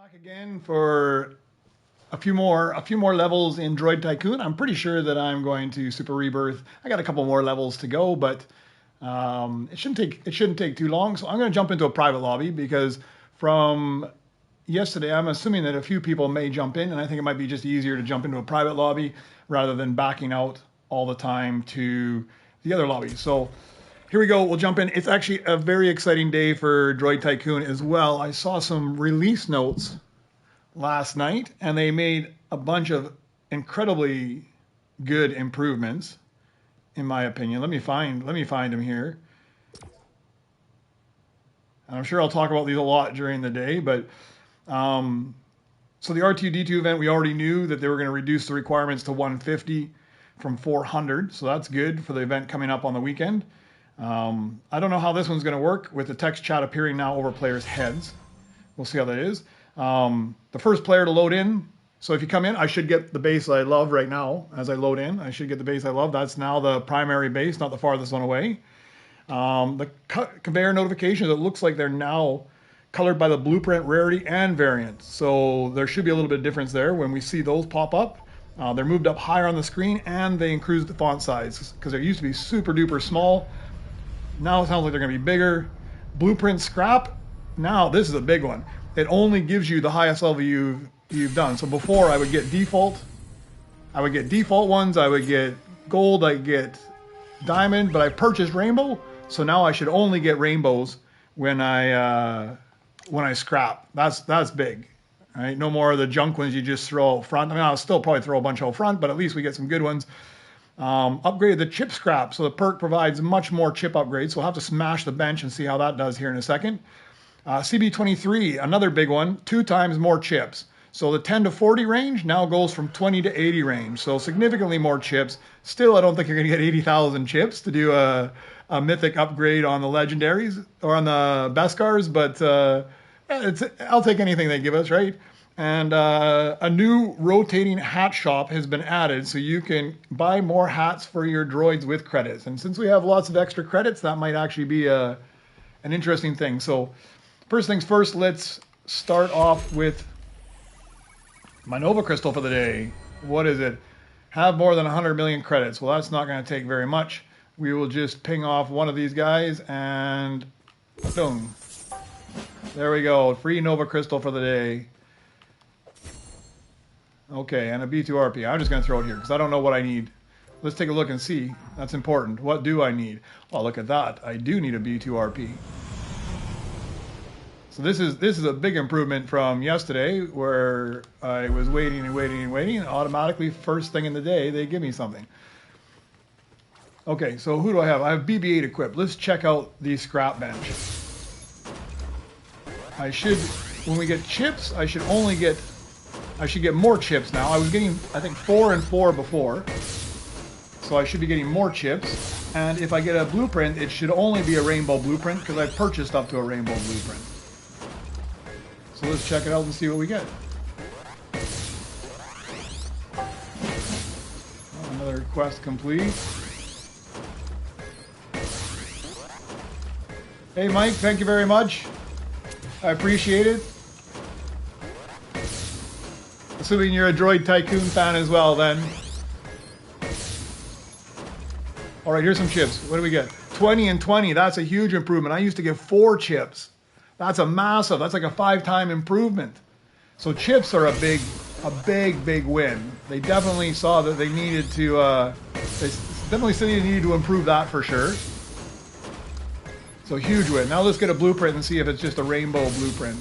Back again for a few more levels in Droid Tycoon. I'm pretty sure that I'm going to Super Rebirth. I got a couple more levels to go, but it shouldn't take too long. So I'm going to jump into a private lobby because from yesterday, I'm assuming that a few people may jump in, and I think it might be just easier to jump into a private lobby rather than backing out all the time to the other lobby. So here we go. We'll jump in. It's actually a very exciting day for Droid Tycoon as well. I saw some release notes last night, and they made a bunch of incredibly good improvements, in my opinion. Let me find them here. And I'm sure I'll talk about these a lot during the day, but so the R2-D2 event, we already knew that they were going to reduce the requirements to 150 from 400, so that's good for the event coming up on the weekend. I don't know how this one's going to work with the text chat appearing now over players' heads. We'll see how that is. The first player to load in, so if you come in, I should get the base I love right now as I load in. I should get the base I love. That's now the primary base, not the farthest one away. The conveyor notifications, it looks like they're now colored by the blueprint, rarity, and variant. So there should be a little bit of difference there when we see those pop up. They're moved up higher on the screen, and they increased the font size because they used to be super duper small. Now it sounds like they're going to be bigger. Blueprint scrap. Now this is a big one. It only gives you the highest level you've done. So before I would get default. I would get default ones. I would get gold. I get diamond. But I purchased rainbow. So now I should only get rainbows when I scrap. That's big. All right. No more of the junk ones you just throw out front. I mean, I'll still probably throw a bunch out front, but at least we get some good ones. Upgraded the chip scrap, so the perk provides much more chip upgrades. So we'll have to smash the bench and see how that does here in a second. CB23, another big one, 2 times more chips. So the 10 to 40 range now goes from 20 to 80 range. So significantly more chips. Still, I don't think you're going to get 80,000 chips to do a mythic upgrade on the legendaries or on the Beskars, but I'll take anything they give us, right? And a new rotating hat shop has been added, so you can buy more hats for your droids with credits. And since we have lots of extra credits, that might actually be an interesting thing. So first things first, let's start off with my Nova Crystal for the day. What is it? Have more than 100 million credits. Well, that's not going to take very much. We will just ping off one of these guys and boom. There we go. Free Nova Crystal for the day. Okay, and a B2RP. I'm just going to throw it here because I don't know what I need. Let's take a look and see. That's important. What do I need? Well, look at that. I do need a B2RP. So this is a big improvement from yesterday where I was waiting and waiting and waiting, and automatically first thing in the day they give me something. Okay, so who do I have? I have BB-8 equipped. Let's check out the scrap bench. When we get chips, I should get more chips now. I was getting, I think, 4 and 4 before. So I should be getting more chips. And if I get a blueprint, it should only be a rainbow blueprint because I've purchased up to a rainbow blueprint. So let's check it out and see what we get. Another quest complete. Hey Mike, thank you very much. I appreciate it. Assuming you're a Droid Tycoon fan as well, then. All right, here's some chips. What do we get? 20 and 20. That's a huge improvement. I used to get 4 chips. That's a massive. That's like a 5-time improvement. So chips are a big win. They definitely saw that they needed to. They definitely said they needed to improve that for sure. So huge win. Now let's get a blueprint and see if it's just a rainbow blueprint.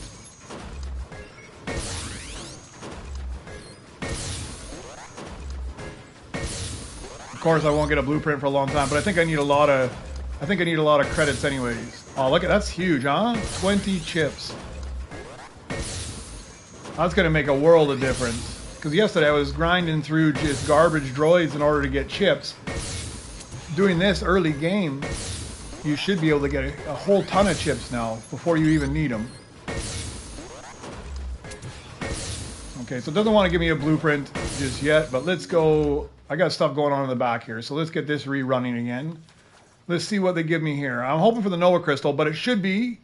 Of course, I won't get a blueprint for a long time, but I think I need a lot of credits anyways. Oh, look at that's huge, huh? 20 chips. That's gonna make a world of difference. Because yesterday I was grinding through just garbage droids in order to get chips. Doing this early game, you should be able to get a whole ton of chips now before you even need them. Okay, so it doesn't want to give me a blueprint just yet, but let's go. I got stuff going on in the back here, so let's get this rerunning again. Let's see what they give me here. I'm hoping for the Nova Crystal, but it should be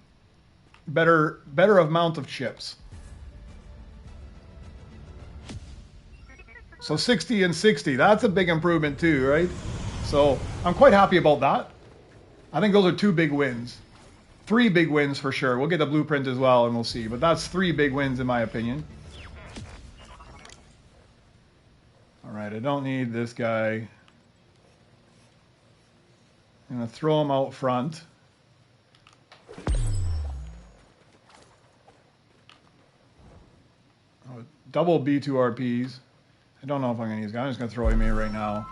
better amount of chips. So 60 and 60, that's a big improvement too, right? So I'm quite happy about that. I think those are 2 big wins. 3 big wins for sure. We'll get the blueprint as well and we'll see. But that's 3 big wins in my opinion. All right, I don't need this guy. I'm going to throw him out front. Oh, double B2RPs. I don't know if I'm going to use this guy. I'm just going to throw him in right now.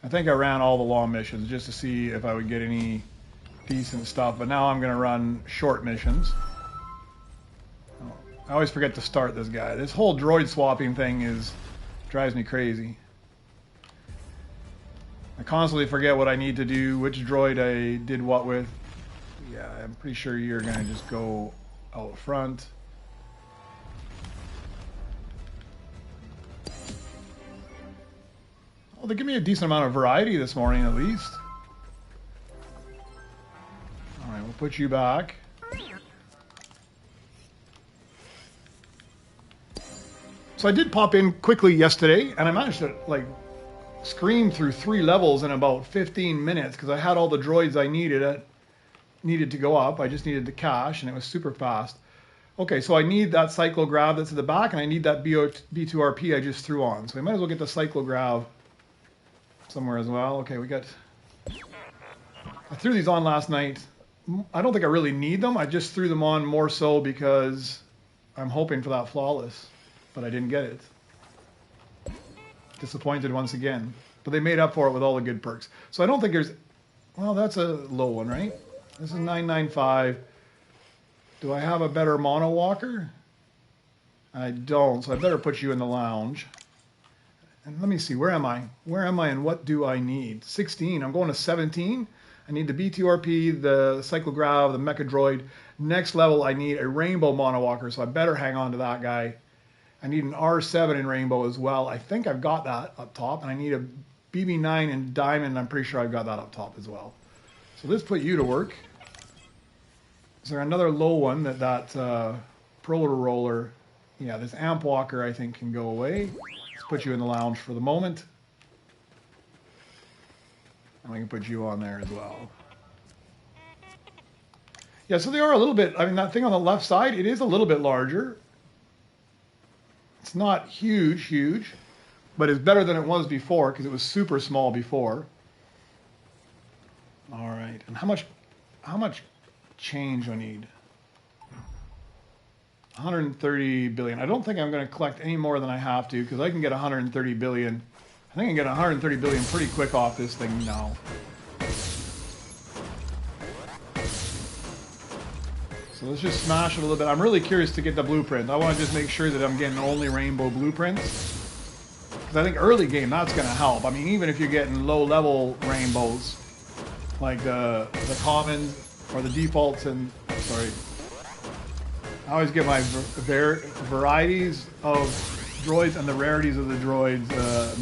I think I ran all the long missions just to see if I would get any decent stuff. But now I'm going to run short missions. I always forget to start this guy. This whole droid swapping thing drives me crazy. I constantly forget what I need to do, which droid I did what with. Yeah, I'm pretty sure you're going to just go out front. Well, they give me a decent amount of variety this morning at least. Alright, we'll put you back. So I did pop in quickly yesterday, and I managed to like scream through 3 levels in about 15 minutes because I had all the droids I needed to go up. I just needed the cash, and it was super fast. Okay, so I need that cyclograv that's at the back, and I need that B2RP I just threw on. So I might as well get the cyclograv somewhere as well. Okay, I threw these on last night. I don't think I really need them. I just threw them on more so because I'm hoping for that flawless. But I didn't get it. Disappointed once again. But they made up for it with all the good perks. So I don't think there's... Well, that's a low one, right? This is 995. Do I have a better mono walker? I don't, so I better put you in the lounge. And let me see, where am I? Where am I and what do I need? 16, I'm going to 17. I need the B2RP, the cyclograv, the mecha droid. Next level, I need a rainbow mono walker, so I better hang on to that guy. I need an R7 in rainbow as well. I think I've got that up top. And I need a BB9 in diamond. I'm pretty sure I've got that up top as well. So let's put you to work. Is there another low one that Proto Roller? Yeah, this Amp Walker I think can go away. Let's put you in the lounge for the moment. And we can put you on there as well. Yeah, so they are a little bit, I mean, that thing on the left side, it is a little bit larger. It's not huge, but it's better than it was before because it was super small before. All right, and how much change do I need? 130 billion. I don't think I'm going to collect any more than I have to because I can get 130 billion. I think I can get 130 billion pretty quick off this thing now. So let's just smash it a little bit. I'm really curious to get the blueprint. I want to just make sure that I'm getting only rainbow blueprints. Because I think early game, that's going to help. I mean, even if you're getting low-level rainbows, like the commons or the defaults and... Sorry. I always get my varieties of droids and the rarities of the droids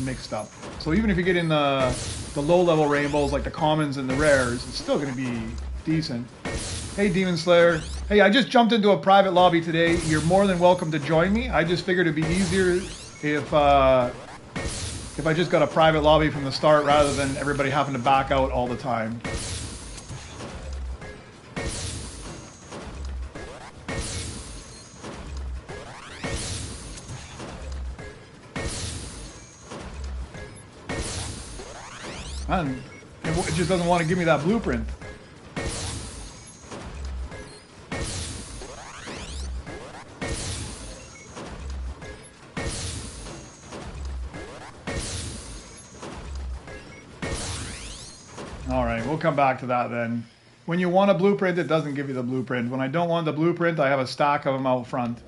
mixed up. So even if you get in the low-level rainbows, like the commons and the rares, it's still going to be decent. Hey, Demon Slayer. Hey, I just jumped into a private lobby today. You're more than welcome to join me. I just figured it'd be easier if I just got a private lobby from the start rather than everybody having to back out all the time. And it just doesn't want to give me that blueprint. Alright, we'll come back to that then. When you want a blueprint, it doesn't give you the blueprint. When I don't want the blueprint, I have a stack of them out front.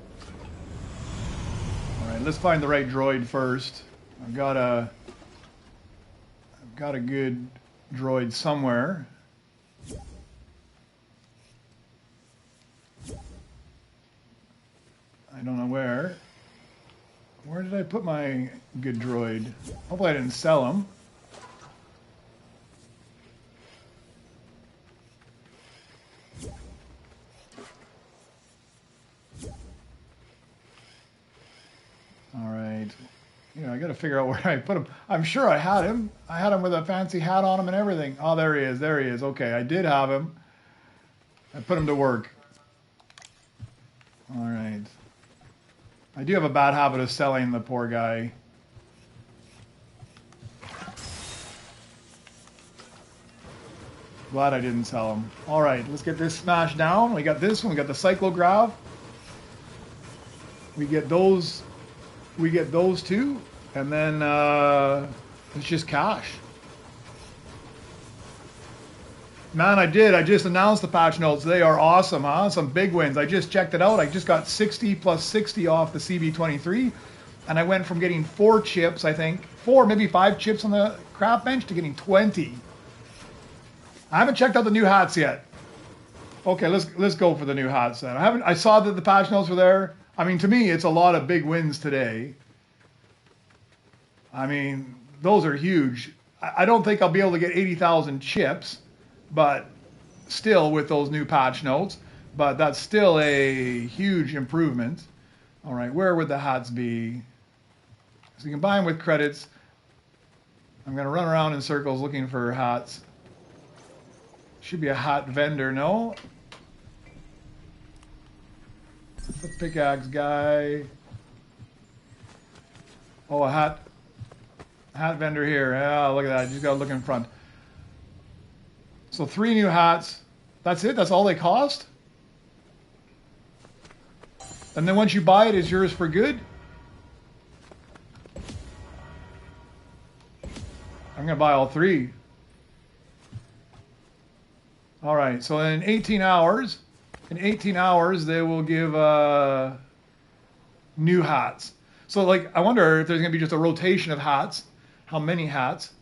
Alright, let's find the right droid first. I've got a good droid somewhere. I don't know where. Where did I put my good droid? Hopefully I didn't sell him. right. You know, I got to figure out where I put him. I'm sure I had him. I had him with a fancy hat on him and everything. Oh, there he is. There he is. Okay, I did have him. I put him to work. All right. I do have a bad habit of selling the poor guy. Glad I didn't sell him. All right, let's get this smashed down. We got this one. We got the cyclograph. We get those. We get those two, and then it's just cash. Man, I did. I just announced the patch notes. They are awesome, huh? Some big wins. I just checked it out. I just got 60 plus 60 off the CB23, and I went from getting 4 chips, I think, 4, maybe 5 chips on the craft bench to getting 20. I haven't checked out the new hats yet. Okay, let's go for the new hats then. I saw that the patch notes were there. I mean, to me, it's a lot of big wins today. I mean, those are huge. I don't think I'll be able to get 80,000 chips, but still with those new patch notes. But that's still a huge improvement. All right, where would the hats be? So you can buy them with credits. I'm going to run around in circles looking for hats. Should be a hat vendor, no? The pickaxe guy. Oh, a hat vendor here. Yeah, look at that. You just got to look in front. So 3 new hats. That's it? That's all they cost? And then once you buy it, it's yours for good? I'm going to buy all 3. All right, so in 18 hours, they will give new hats. So, like, I wonder if there's going to be just a rotation of hats. How many hats?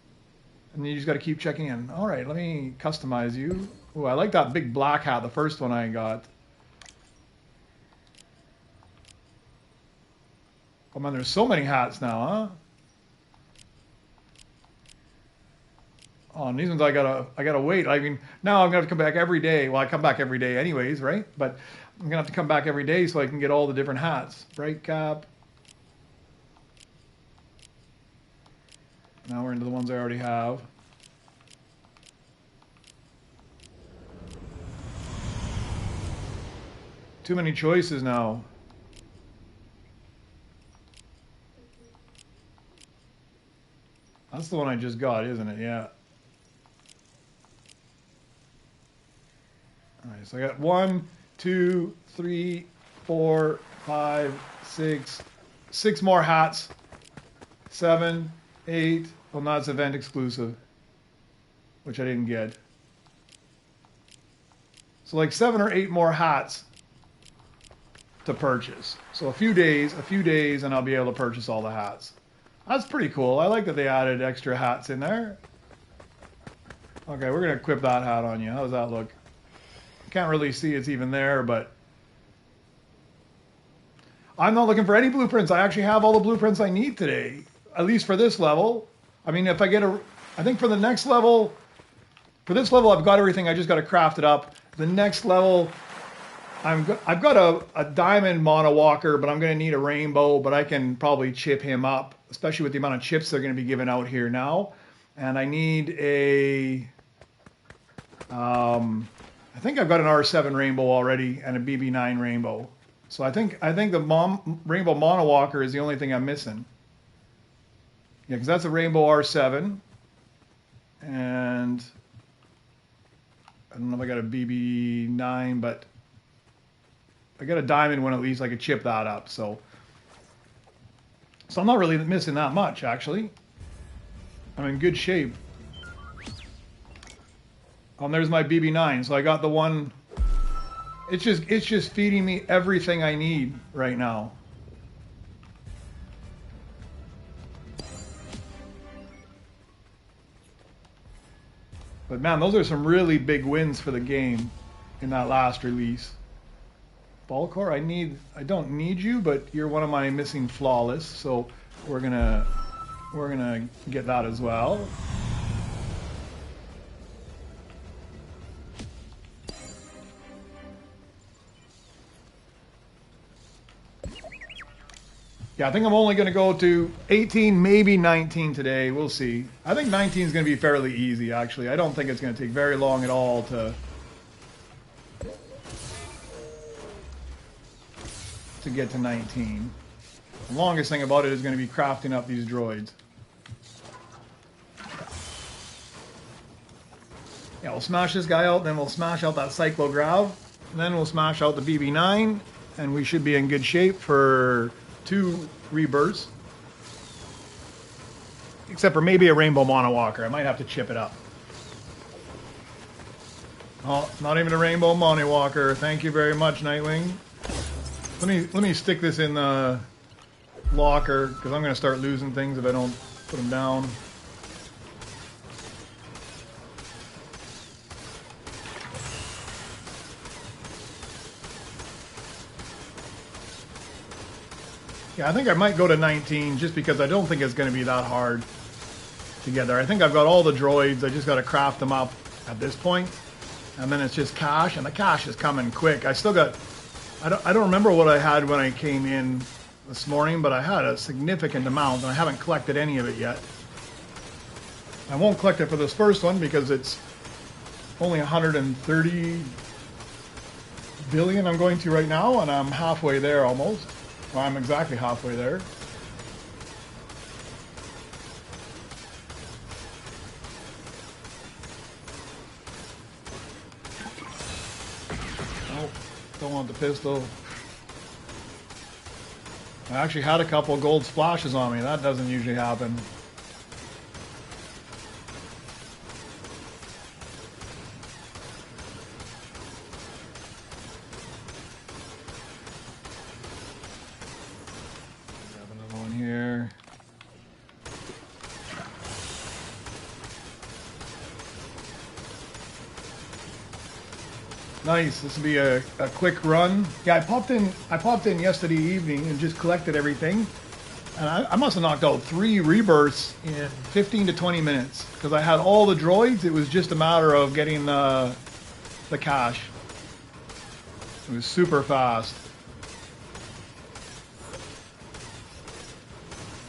And you just got to keep checking in. All right, let me customize you. Oh, I like that big black hat, the first one I got. Oh, man, there's so many hats now, huh? Oh, and these ones I gotta wait. I mean, now I'm gonna have to come back every day. Well, I come back every day anyways, right? But I'm gonna have to come back every day so I can get all the different hats. Bright cap. Now we're into the ones I already have. Too many choices now. That's the one I just got, isn't it? Yeah. All right, so I got 1, 2, 3, 4, 5, 6 more hats. 7, 8. Well, no, it's event exclusive, which I didn't get. So like 7 or 8 more hats to purchase. So a few days, and I'll be able to purchase all the hats. That's pretty cool. I like that they added extra hats in there. Okay, we're gonna equip that hat on you. How does that look? Can't really see it's even there, but I'm not looking for any blueprints. I actually have all the blueprints I need today, at least for this level. I mean, if I get I think for the next level, for this level, I've got everything. I just got to craft it up. The next level, I've got a diamond mono walker, but I'm going to need a rainbow, but I can probably chip him up, especially with the amount of chips they're going to be giving out here now. And I need a, I think I've got an R7 rainbow already and a BB9 rainbow. So I think the rainbow mono walker is the only thing I'm missing. Yeah, because that's a rainbow R7. And I don't know if I got a BB9, but I got a diamond one at least. I could chip that up. So I'm not really missing that much, actually. I'm in good shape. And there's my BB9. So I got the one. It's just feeding me everything I need right now. But man, those are some really big wins for the game in that last release. Ballcore, I don't need you, but you're one of my missing flawless, so we're gonna get that as well. Yeah, I think I'm only going to go to 18, maybe 19 today. We'll see. I think 19 is going to be fairly easy, actually. I don't think it's going to take very long at all to get to 19. The longest thing about it is going to be crafting up these droids. Yeah, we'll smash this guy out, then we'll smash out that Cyclograv, and then we'll smash out the BB9, and we should be in good shape for 2 rebirths. Except for maybe a Rainbow Monowalker. I might have to chip it up. Oh, not even a Rainbow Monowalker. Thank you very much, Nightwing. Let me stick this in the locker, because I'm going to start losing things if I don't put them down. Yeah, I think I might go to 19 just because I don't think it's going to be that hard to get there. I think I've got all the droids. I just got to craft them up at this point. And then it's just cash, and the cash is coming quick. I still got... I don't remember what I had when I came in this morning, but I had a significant amount, and I haven't collected any of it yet. I won't collect it for this first one because it's only 130 billion I'm going to right now, and I'm halfway there almost. Well, I'm exactly halfway there. Oh, don't want the pistol. I actually had a couple of gold splashes on me. That doesn't usually happen. Nice. This will be a quick run. Yeah, I popped in yesterday evening and just collected everything. And I must have knocked out 3 rebirths in 15 to 20 minutes because I had all the droids. It was just a matter of getting the cash. It was super fast.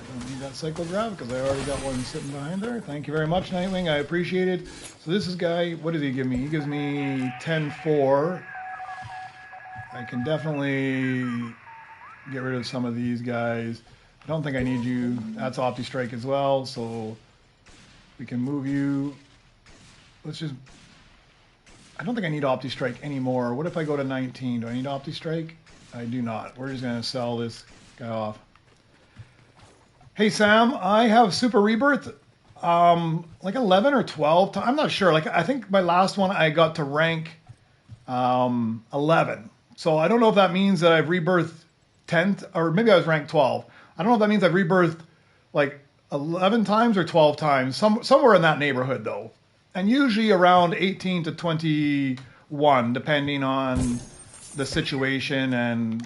I don't need that Cyclograph because I already got one sitting behind there. Thank you very much, Nightwing. I appreciate it. So this is guy, what does he give me? He gives me 10-4. I can definitely get rid of some of these guys. I don't think I need you. That's Opti Strike as well, so we can move you. Let's just... I don't think I need Opti Strike anymore. What if I go to 19? Do I need Opti Strike? I do not. We're just going to sell this guy off. Hey, Sam, I have Super Rebirth. Like 11 or 12. I'm not sure. Like, I think my last one I got to rank 11. So I don't know if that means that I've rebirthed 10th, or maybe I was ranked 12. I don't know if that means I've rebirthed like 11 times or 12 times. Somewhere in that neighborhood, though. And usually around 18 to 21, depending on the situation. And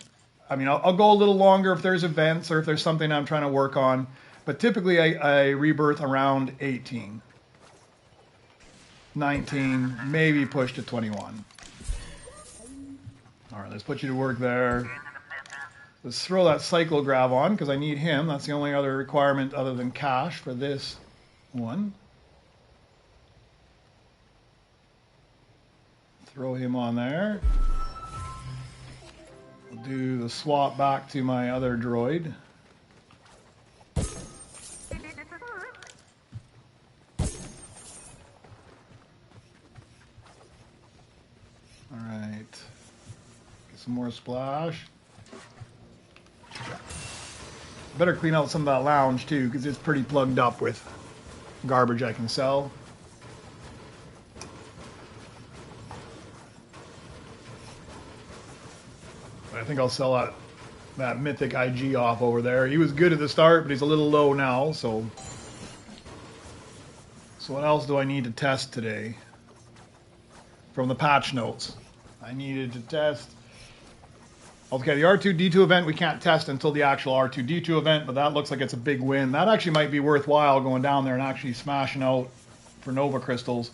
I mean, I'll go a little longer if there's events or if there's something I'm trying to work on. But typically I rebirth around 18, 19, maybe push to 21. All right, let's put you to work there. Let's throw that Cyclograv on because I need him. That's the only other requirement other than cash for this one. Throw him on there. I'll do the swap back to my other droid. Alright. Get some more splash. Better clean out some of that lounge too, because it's pretty plugged up with garbage I can sell. I think I'll sell that Mythic IG off over there. He was good at the start, but he's a little low now, so what else do I need to test today? From the patch notes. I needed to test... Okay, the R2-D2 event we can't test until the actual R2-D2 event, but that looks like it's a big win. That actually might be worthwhile going down there and actually smashing out for Nova Crystals.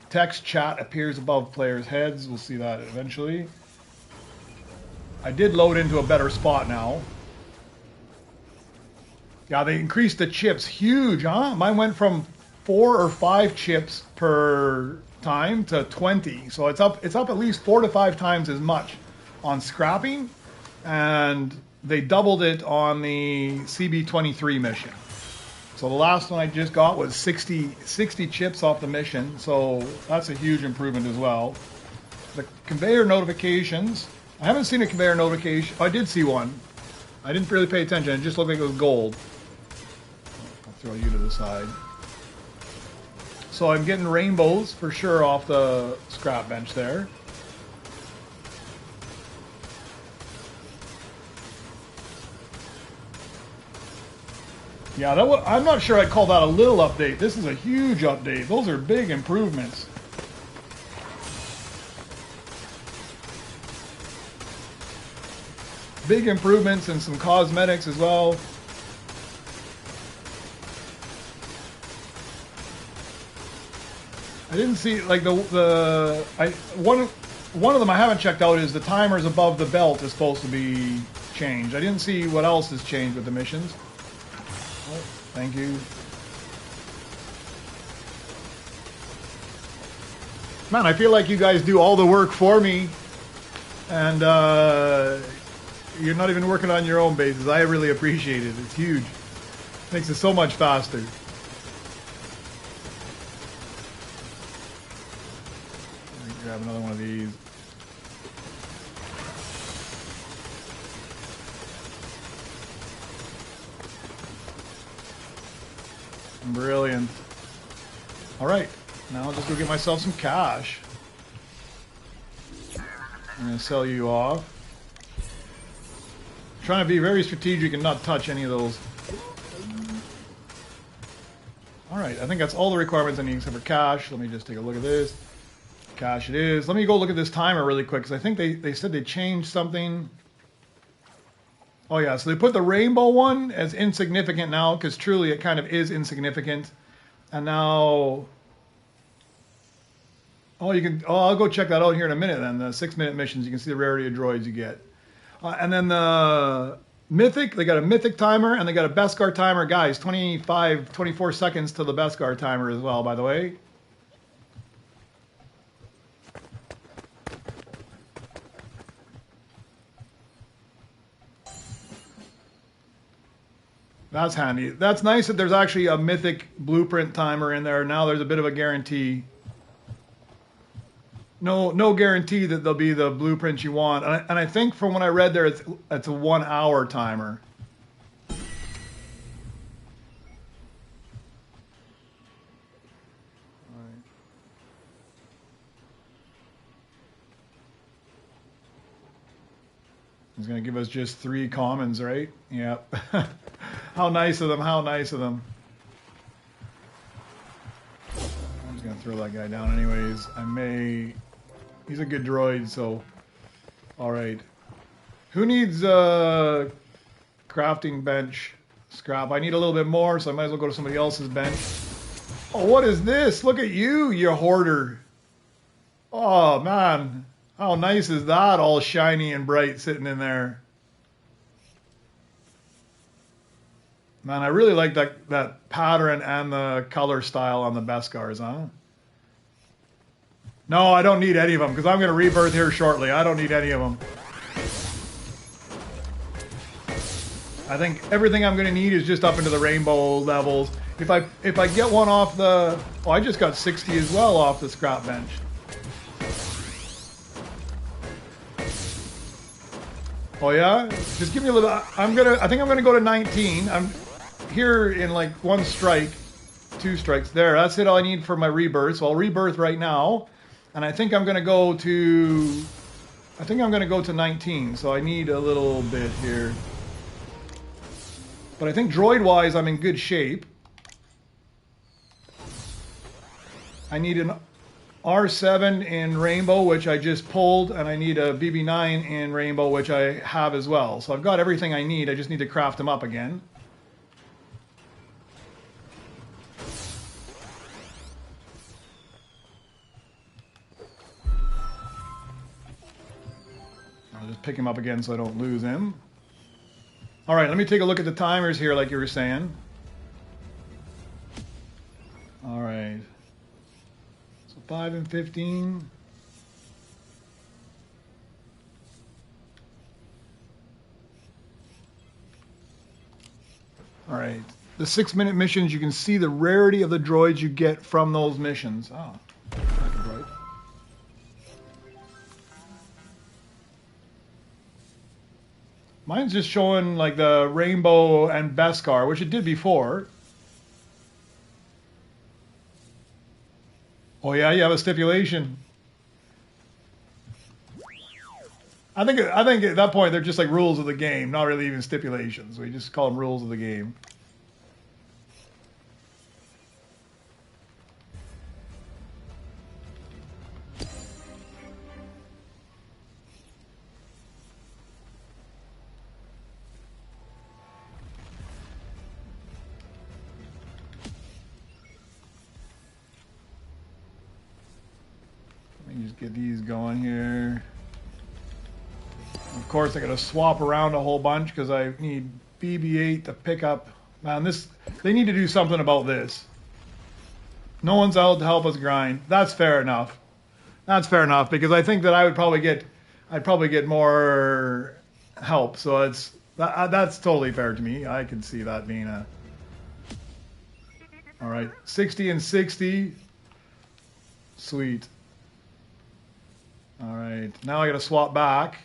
Text chat appears above players' heads. We'll see that eventually. I did load into a better spot now. Yeah, they increased the chips. Huge, huh? Mine went from 4 or 5 chips per time to 20. So it's up at least 4 to 5 times as much on scrapping. And they doubled it on the CB23 mission. So the last one I just got was 60 chips off the mission. So that's a huge improvement as well. The conveyor notifications. I haven't seen a conveyor notification. I did see one. I didn't really pay attention. It just looked like it was gold. I'll throw you to the side. So I'm getting rainbows for sure off the scrap bench there. Yeah, I'm not sure I'd call that a little update. This is a huge update. Those are big improvements. Big improvements and some cosmetics as well. I didn't see like one of them I haven't checked out is the timers above the belt is supposed to be changed. I didn't see what else has changed with the missions. Oh, thank you. Man, I feel like you guys do all the work for me, and you're not even working on your own bases. I really appreciate it. It's huge. Makes it so much faster. Let me grab another one of these. Brilliant. All right, now I'll just go get myself some cash. I'm gonna sell you off. I'm trying to be very strategic and not touch any of those. All right, I think that's all the requirements I need except for cash. Let me just take a look at this. Cash it is. Let me go look at this timer really quick because I think they said they changed something. Oh yeah, so they put the rainbow one as insignificant now because truly it kind of is insignificant. And now, I'll go check that out here in a minute then. The 6-minute missions, you can see the rarity of droids you get. And then the Mythic, they got a Mythic timer and they got a Beskar timer. Guys, 24 seconds to the Beskar timer as well, by the way. That's handy. That's nice that there's actually a Mythic blueprint timer in there. Now there's a bit of a guarantee. No guarantee that there'll be the blueprint you want. And I think from what I read there, it's a 1-hour timer. He's going to give us just 3 commons, right? Yep. How nice of them, how nice of them. I'm just going to throw that guy down anyways. He's a good droid, so... Alright. Who needs crafting bench scrap? I need a little bit more, so I might as well go to somebody else's bench. Oh, what is this? Look at you hoarder. Oh, man. How nice is that, all shiny and bright sitting in there? Man, I really like that pattern and the color style on the Beskars, huh? No, I don't need any of them because I'm going to rebirth here shortly. I don't need any of them. I think everything I'm going to need is just up into the rainbow levels. If I get one off the... Oh, I just got 60 as well off the scrap bench. Oh yeah? Just give me a little... I think I'm gonna go to 19. I'm here in like 1 strike, 2 strikes. There, that's it all I need for my rebirth. So I'll rebirth right now. And I think I'm gonna go to... 19. So I need a little bit here. But I think droid-wise, I'm in good shape. I need an R7 in Rainbow, which I just pulled, and I need a BB9 in Rainbow, which I have as well. So I've got everything I need. I just need to craft them up again. I'll just pick him up again so I don't lose him. All right, let me take a look at the timers here like you were saying. All right. So 5 and 15. All right. The 6-minute missions, you can see the rarity of the droids you get from those missions. Oh, like a droid. Mine's just showing like the Rainbow and Beskar, which it did before. Oh yeah, you have a stipulation. I think at that point they're just like rules of the game, not really even stipulations. We just call them rules of the game. Let me just get these going here. Of course, I got to swap around a whole bunch because I need BB-8 to pick up. Man, they need to do something about this. No one's out to help us grind. That's fair enough. That's fair enough because I think that I'd probably get more help. So that's totally fair to me. I can see that being a. All right, 60 and 60. Sweet. All right, now I got to swap back.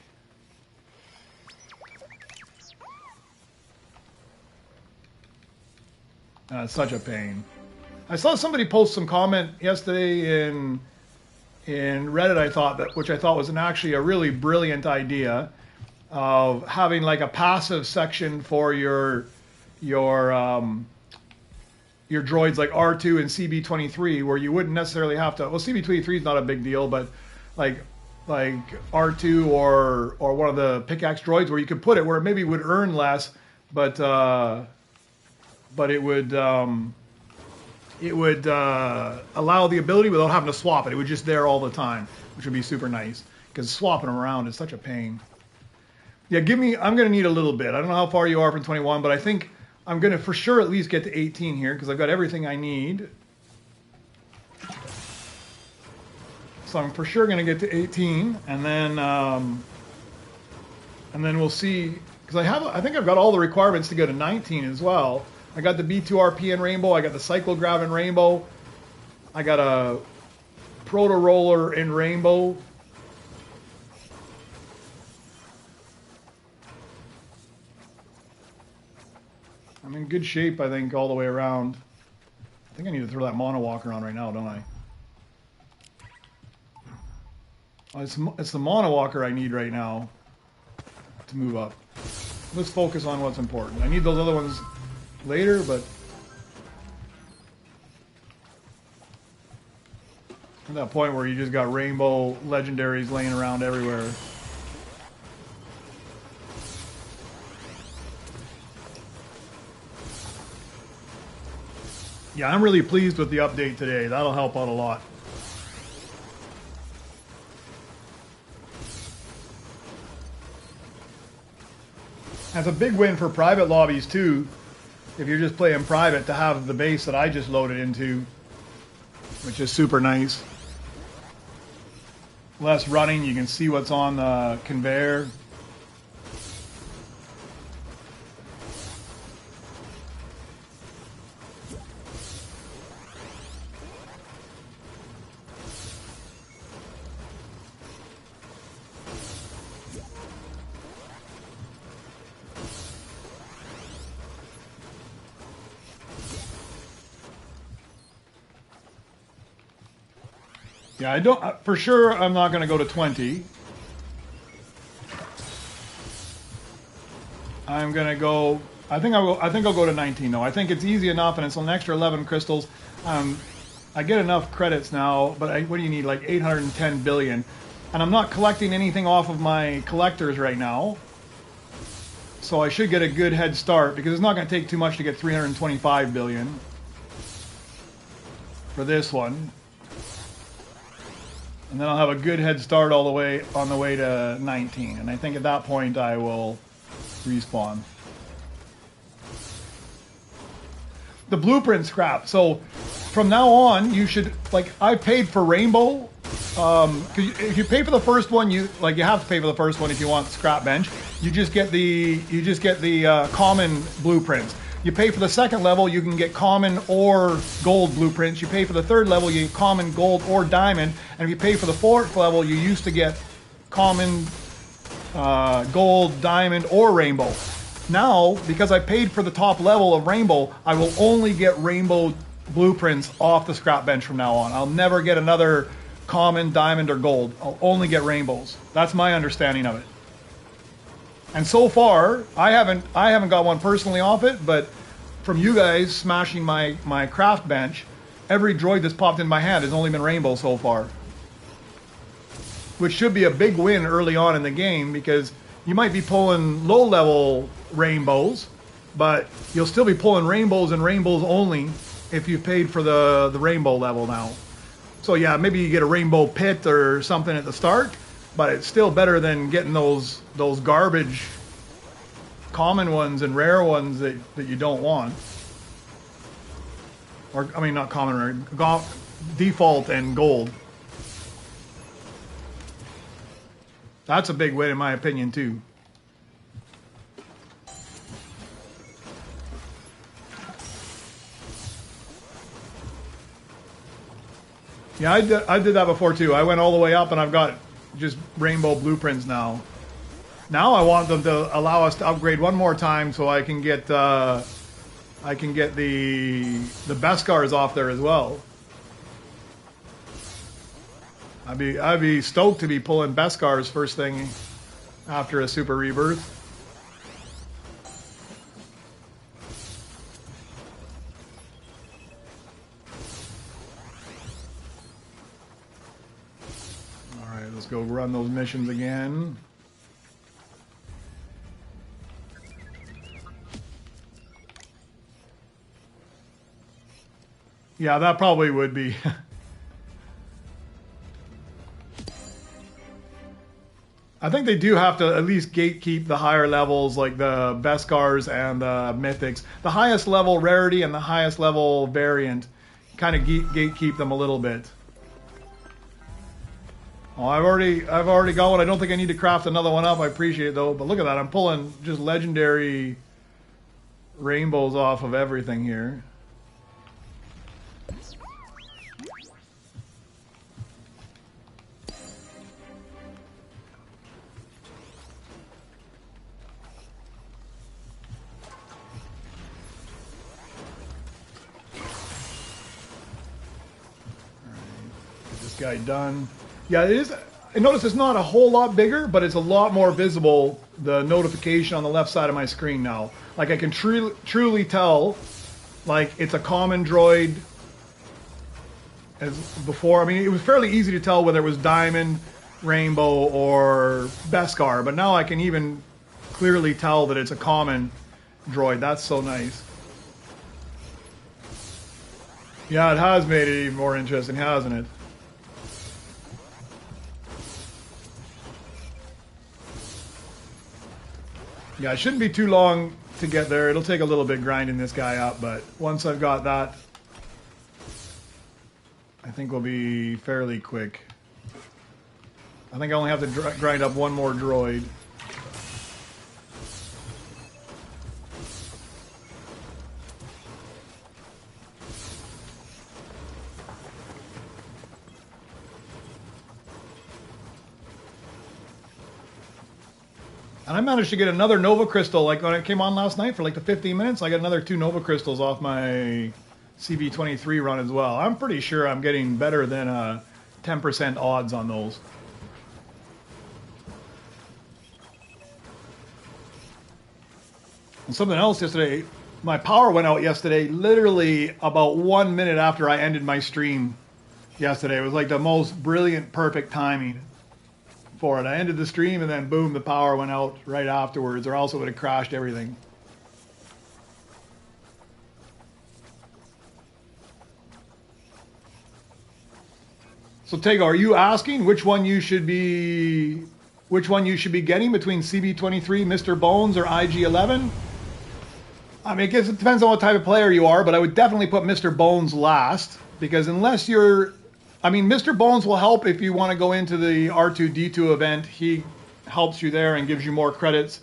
It's such a pain. I saw somebody post some comment yesterday in Reddit. Which I thought was actually a really brilliant idea of having like a passive section for your droids like R2 and CB23, where you wouldn't necessarily have to. Well, CB23 is not a big deal, but like R2 or one of the pickaxe droids, where you could put it where it maybe would earn less, but it would allow the ability without having to swap it. It would just there all the time, which would be super nice because swapping them around is such a pain. Yeah, I'm going to need a little bit. I don't know how far you are from 21, but I think I'm going to for sure at least get to 18 here because I've got everything I need. So I'm for sure going to get to 18, and then we'll see, because I think I've got all the requirements to go to 19 as well. I got the B2RP in Rainbow, I got the Cyclograv in Rainbow, I got a Proto Roller in Rainbow. I'm in good shape, I think, all the way around. I think I need to throw that Mono Walker on right now, don't I? It's the Mono Walker I need right now to move up. Let's focus on what's important. I need those other ones later, but at that point where you just got rainbow legendaries laying around everywhere. Yeah, I'm really pleased with the update today. That'll help out a lot. That's a big win for private lobbies too. If you're just playing private, to have the base that I just loaded into, which is super nice. Less running, you can see what's on the conveyor. Yeah, I don't. For sure, I'm not going to go to 20. I'm going to go. I think I'll go to 19 though. I think it's easy enough, and it's an extra 11 crystals. I get enough credits now, but what do you need? Like 810 billion, and I'm not collecting anything off of my collectors right now. So I should get a good head start because it's not going to take too much to get 325 billion for this one. And then I'll have a good head start all the way on the way to 19. And I think at that point I will respawn. The blueprint scrap. So from now on, you should, like, I paid for Rainbow. Cause if you pay for the first one, you have to pay for the first one if you want scrap bench. You just get the common blueprints. You pay for the second level, you can get common or gold blueprints. You pay for the third level, you get common, gold, or diamond. And if you pay for the fourth level, you used to get common, gold, diamond, or rainbow. Now, because I paid for the top level of rainbow, I will only get rainbow blueprints off the scrap bench from now on. I'll never get another common, diamond, or gold. I'll only get rainbows. That's my understanding of it. And so far, I haven't got one personally off it, but from you guys smashing my craft bench, every droid that's popped in my hand has only been rainbow so far. Which should be a big win early on in the game, because you might be pulling low-level rainbows, but you'll still be pulling rainbows and rainbows only if you've paid for the rainbow level now. So yeah, maybe you get a rainbow pit or something at the start, but it's still better than getting those garbage common ones and rare ones that you don't want. Or, I mean, not common, rare, default and gold. That's a big win in my opinion too. Yeah, I did that before too. I went all the way up and I've got just rainbow blueprints now. Now I want them to allow us to upgrade one more time so I can get the Beskars off there as well. I'd be stoked to be pulling Beskars first thing after a Super Rebirth. Alright, let's go run those missions again. Yeah, that probably would be. I think they do have to at least gatekeep the higher levels, like the Beskars and the Mythics. The highest level rarity and the highest level variant, kind of gatekeep them a little bit. Oh, I've already got one. I don't think I need to craft another one up. I appreciate it though. But look at that. I'm pulling just legendary rainbows off of everything here. Guy done. Yeah, it is. I notice it's not a whole lot bigger, but it's a lot more visible, the notification on the left side of my screen now. Like I can truly tell, like it's a common droid as before. I mean, it was fairly easy to tell whether it was diamond, rainbow, or Beskar, but now I can even clearly tell that it's a common droid. That's so nice. Yeah, it has made it even more interesting, hasn't it? Yeah, it shouldn't be too long to get there. It'll take a little bit grinding this guy up, but once I've got that, I think we'll be fairly quick. I think I only have to grind up one more droid. And I managed to get another Nova Crystal, like when I came on last night for like the 15 minutes, I got another 2 Nova Crystals off my CV23 run as well. I'm pretty sure I'm getting better than 10% odds on those. And something else yesterday, my power went out yesterday, literally about 1 minute after I ended my stream yesterday. It was like the most brilliant, perfect timing for it. I ended the stream and then boom, the power went out right afterwards, or else it would have crashed everything. So Tego, are you asking which one you should be getting between CB23, Mr. Bones, or IG11? I mean, I guess it depends on what type of player you are, but I would definitely put Mr. Bones last, because unless you're, I mean, Mr. Bones will help if you want to go into the R2-D2 event. He helps you there and gives you more credits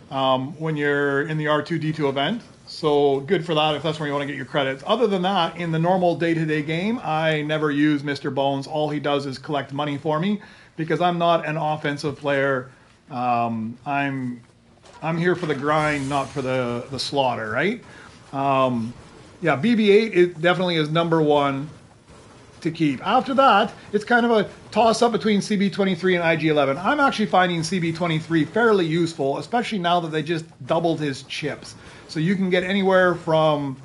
when you're in the R2-D2 event. So good for that if that's where you want to get your credits. Other than that, in the normal day-to-day game, I never use Mr. Bones. All he does is collect money for me because I'm not an offensive player. I'm here for the grind, not for the slaughter, right? Yeah, BB-8 it definitely is number one to keep. After that, it's kind of a toss-up between CB23 and IG11. I'm actually finding CB23 fairly useful, especially now that they just doubled his chips. So you can get anywhere from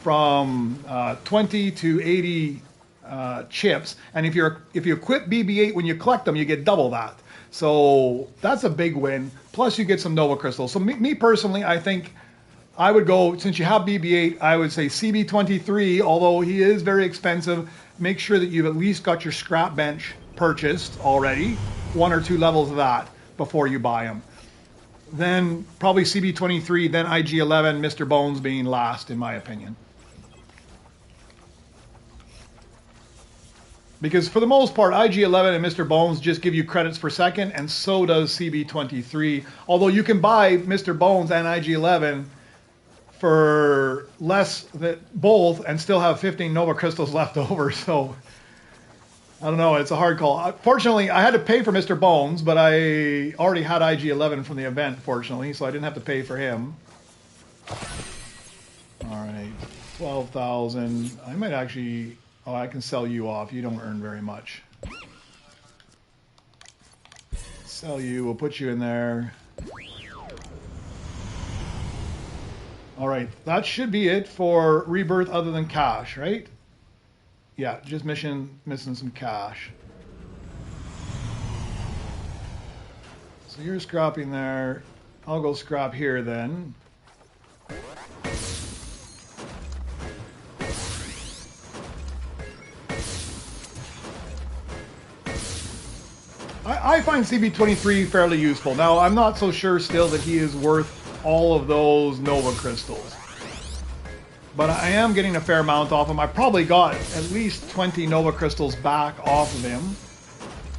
20 to 80 chips, and if you equip BB-8 when you collect them, you get double that. So that's a big win. Plus you get some Nova Crystals. So me personally, I think I would go, since you have BB-8, I would say CB23, although he is very expensive. Make sure that you've at least got your scrap bench purchased already, 1 or 2 levels of that before you buy him. Then probably CB23, then IG11, Mr. Bones being last, in my opinion. Because for the most part, IG11 and Mr. Bones just give you credits per second, and so does CB23. Although you can buy Mr. Bones and IG11 for less than both and still have 15 Nova Crystals left over. So I don't know, it's a hard call. Fortunately, I had to pay for Mr. Bones, but I already had IG11 from the event, fortunately, so I didn't have to pay for him. All right, 12,000. I might actually, oh, I can sell you off. You don't earn very much. Sell you, we'll put you in there. All right, that should be it for Rebirth other than cash, right? Yeah, just missing some cash. So you're scrapping there. I'll go scrap here then. I find CB23 fairly useful. Now, I'm not so sure still that he is worth all of those Nova Crystals. But I am getting a fair amount off him. I probably got at least 20 Nova Crystals back off of him.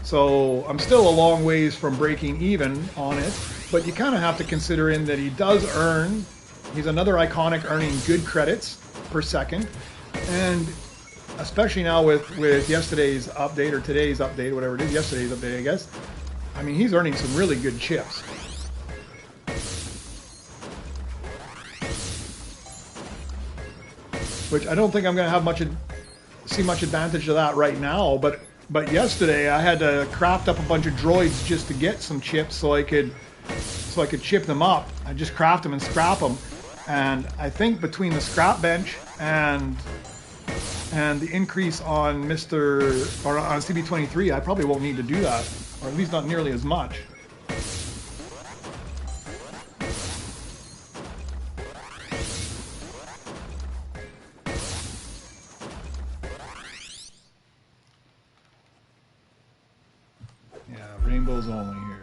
So I'm still a long ways from breaking even on it. But you kind of have to consider in that he does earn, he's another iconic earning good credits per second. And especially now with yesterday's update, or today's update, whatever it is, yesterday's update, I guess. I mean, he's earning some really good chips. Which I don't think I'm going to have see much advantage of that right now. But yesterday I had to craft up a bunch of droids just to get some chips so I could chip them up. I just craft them and scrap them. And I think between the scrap bench and the increase on on CB23, I probably won't need to do that, or at least not nearly as much. Yeah, rainbows only here.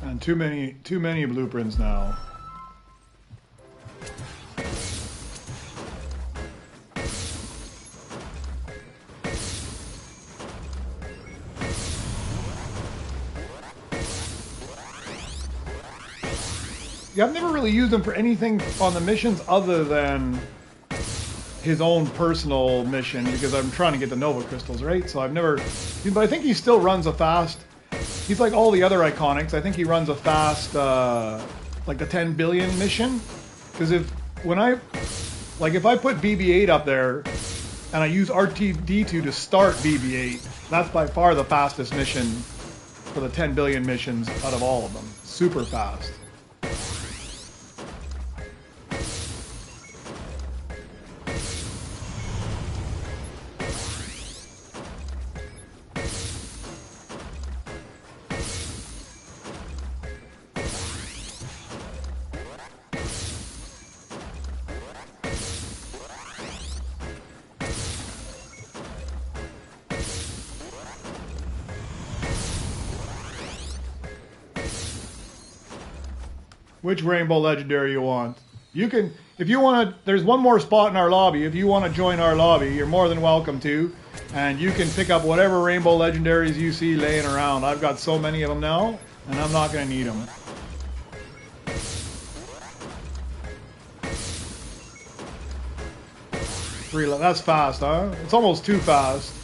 And too many blueprints now. Yeah, I've never really used him for anything on the missions other than his own personal mission, because I'm trying to get the Nova Crystals, right? So I've never, but I think he still runs a fast, he's like all the other iconics. I think he runs a fast, like the 10 billion mission. Because if I put BB-8 up there and I use RTD2 to start BB-8, that's by far the fastest mission for the 10 billion missions out of all of them. super fast. Which rainbow legendary you want? You can, if you want to, there's one more spot in our lobby. If you want to join our lobby, you're more than welcome to. And you can pick up whatever rainbow legendaries you see laying around. I've got so many of them now, and I'm not going to need them. That's fast, huh? It's almost too fast.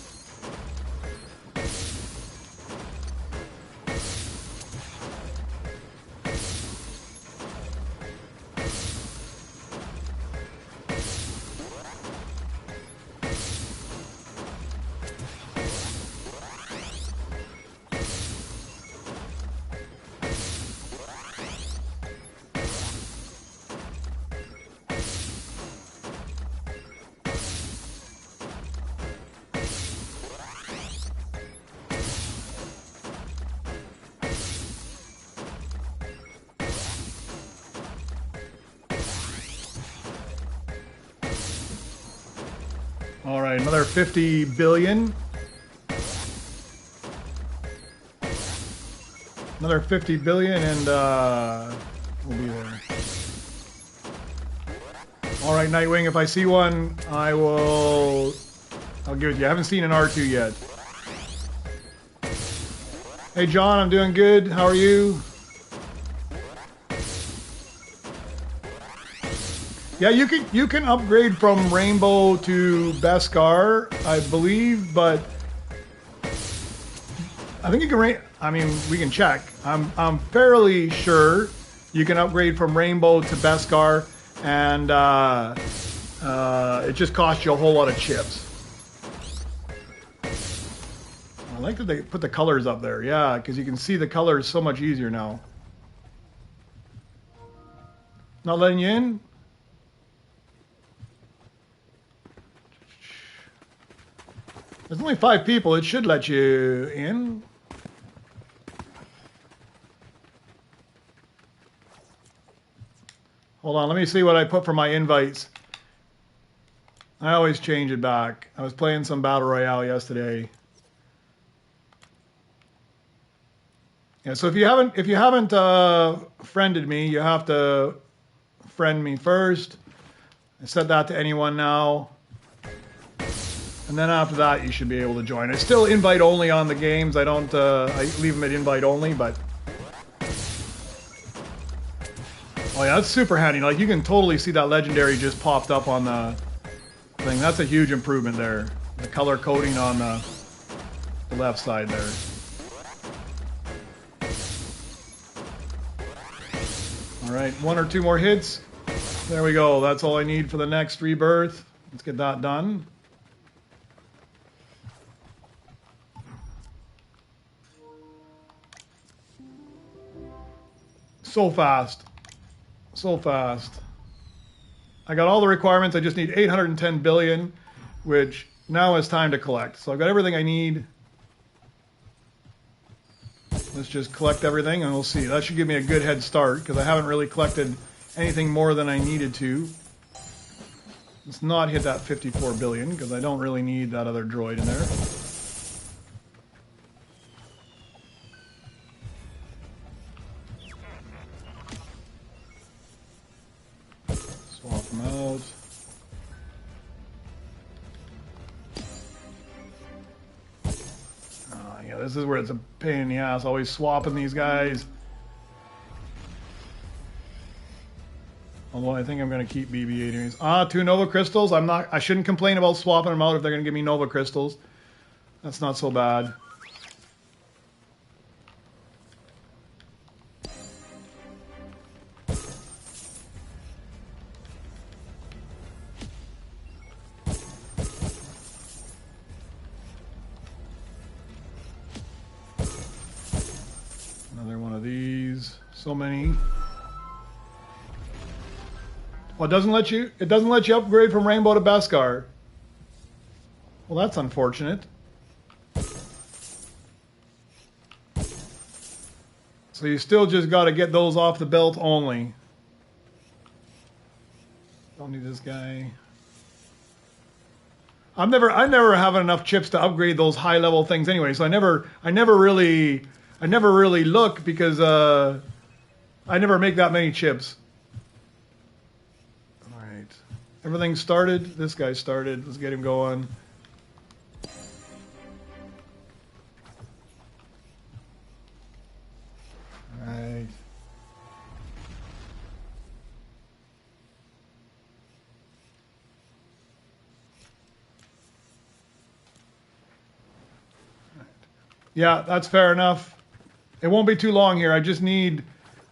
All right, another 50 billion. Another 50 billion and we'll be there. All right, Nightwing, if I see one, I'll give it to you. I haven't seen an R2 yet. Hey, John, I'm doing good. How are you? Yeah, you can upgrade from Rainbow to Beskar, I believe, but I think you can. I mean, we can check. I'm fairly sure you can upgrade from Rainbow to Beskar, and it just costs you a whole lot of chips. I like that they put the colors up there. Yeah, because you can see the colors so much easier now. Not letting you in? There's only 5 people. It should let you in. Hold on. Let me see what I put for my invites. I always change it back. I was playing some Battle Royale yesterday. Yeah, so if you haven't friended me, you have to friend me first. I set that to anyone now. And then after that, you should be able to join. It's still invite only on the games. I don't, I leave them at invite only, but. Oh yeah, that's super handy. Like you can totally see that legendary just popped up on the thing. That's a huge improvement there. The color coding on the left side there. All right, 1 or 2 more hits. There we go. That's all I need for the next rebirth. Let's get that done. So fast. So fast. I got all the requirements. I just need 810 billion, which now is time to collect. So I've got everything I need. Let's just collect everything and we'll see. That should give me a good head start because I haven't really collected anything more than I needed to. Let's not hit that 54 billion because I don't really need that other droid in there. Swap them out. Yeah, this is where it's a pain in the ass, always swapping these guys. Although I think I'm going to keep BB-8. 2 Nova Crystals. I shouldn't complain about swapping them out if they're going to give me Nova Crystals. That's not so bad. so many. Well, it doesn't let you upgrade from Rainbow to Beskar. Well, that's unfortunate. So you still just got to get those off the belt only. Don't need this guy. I never have enough chips to upgrade those high level things anyway. So I never really look because I never make that many chips. All right, everything started. This guy started. Let's get him going. All right. Yeah, that's fair enough. It won't be too long here. I just need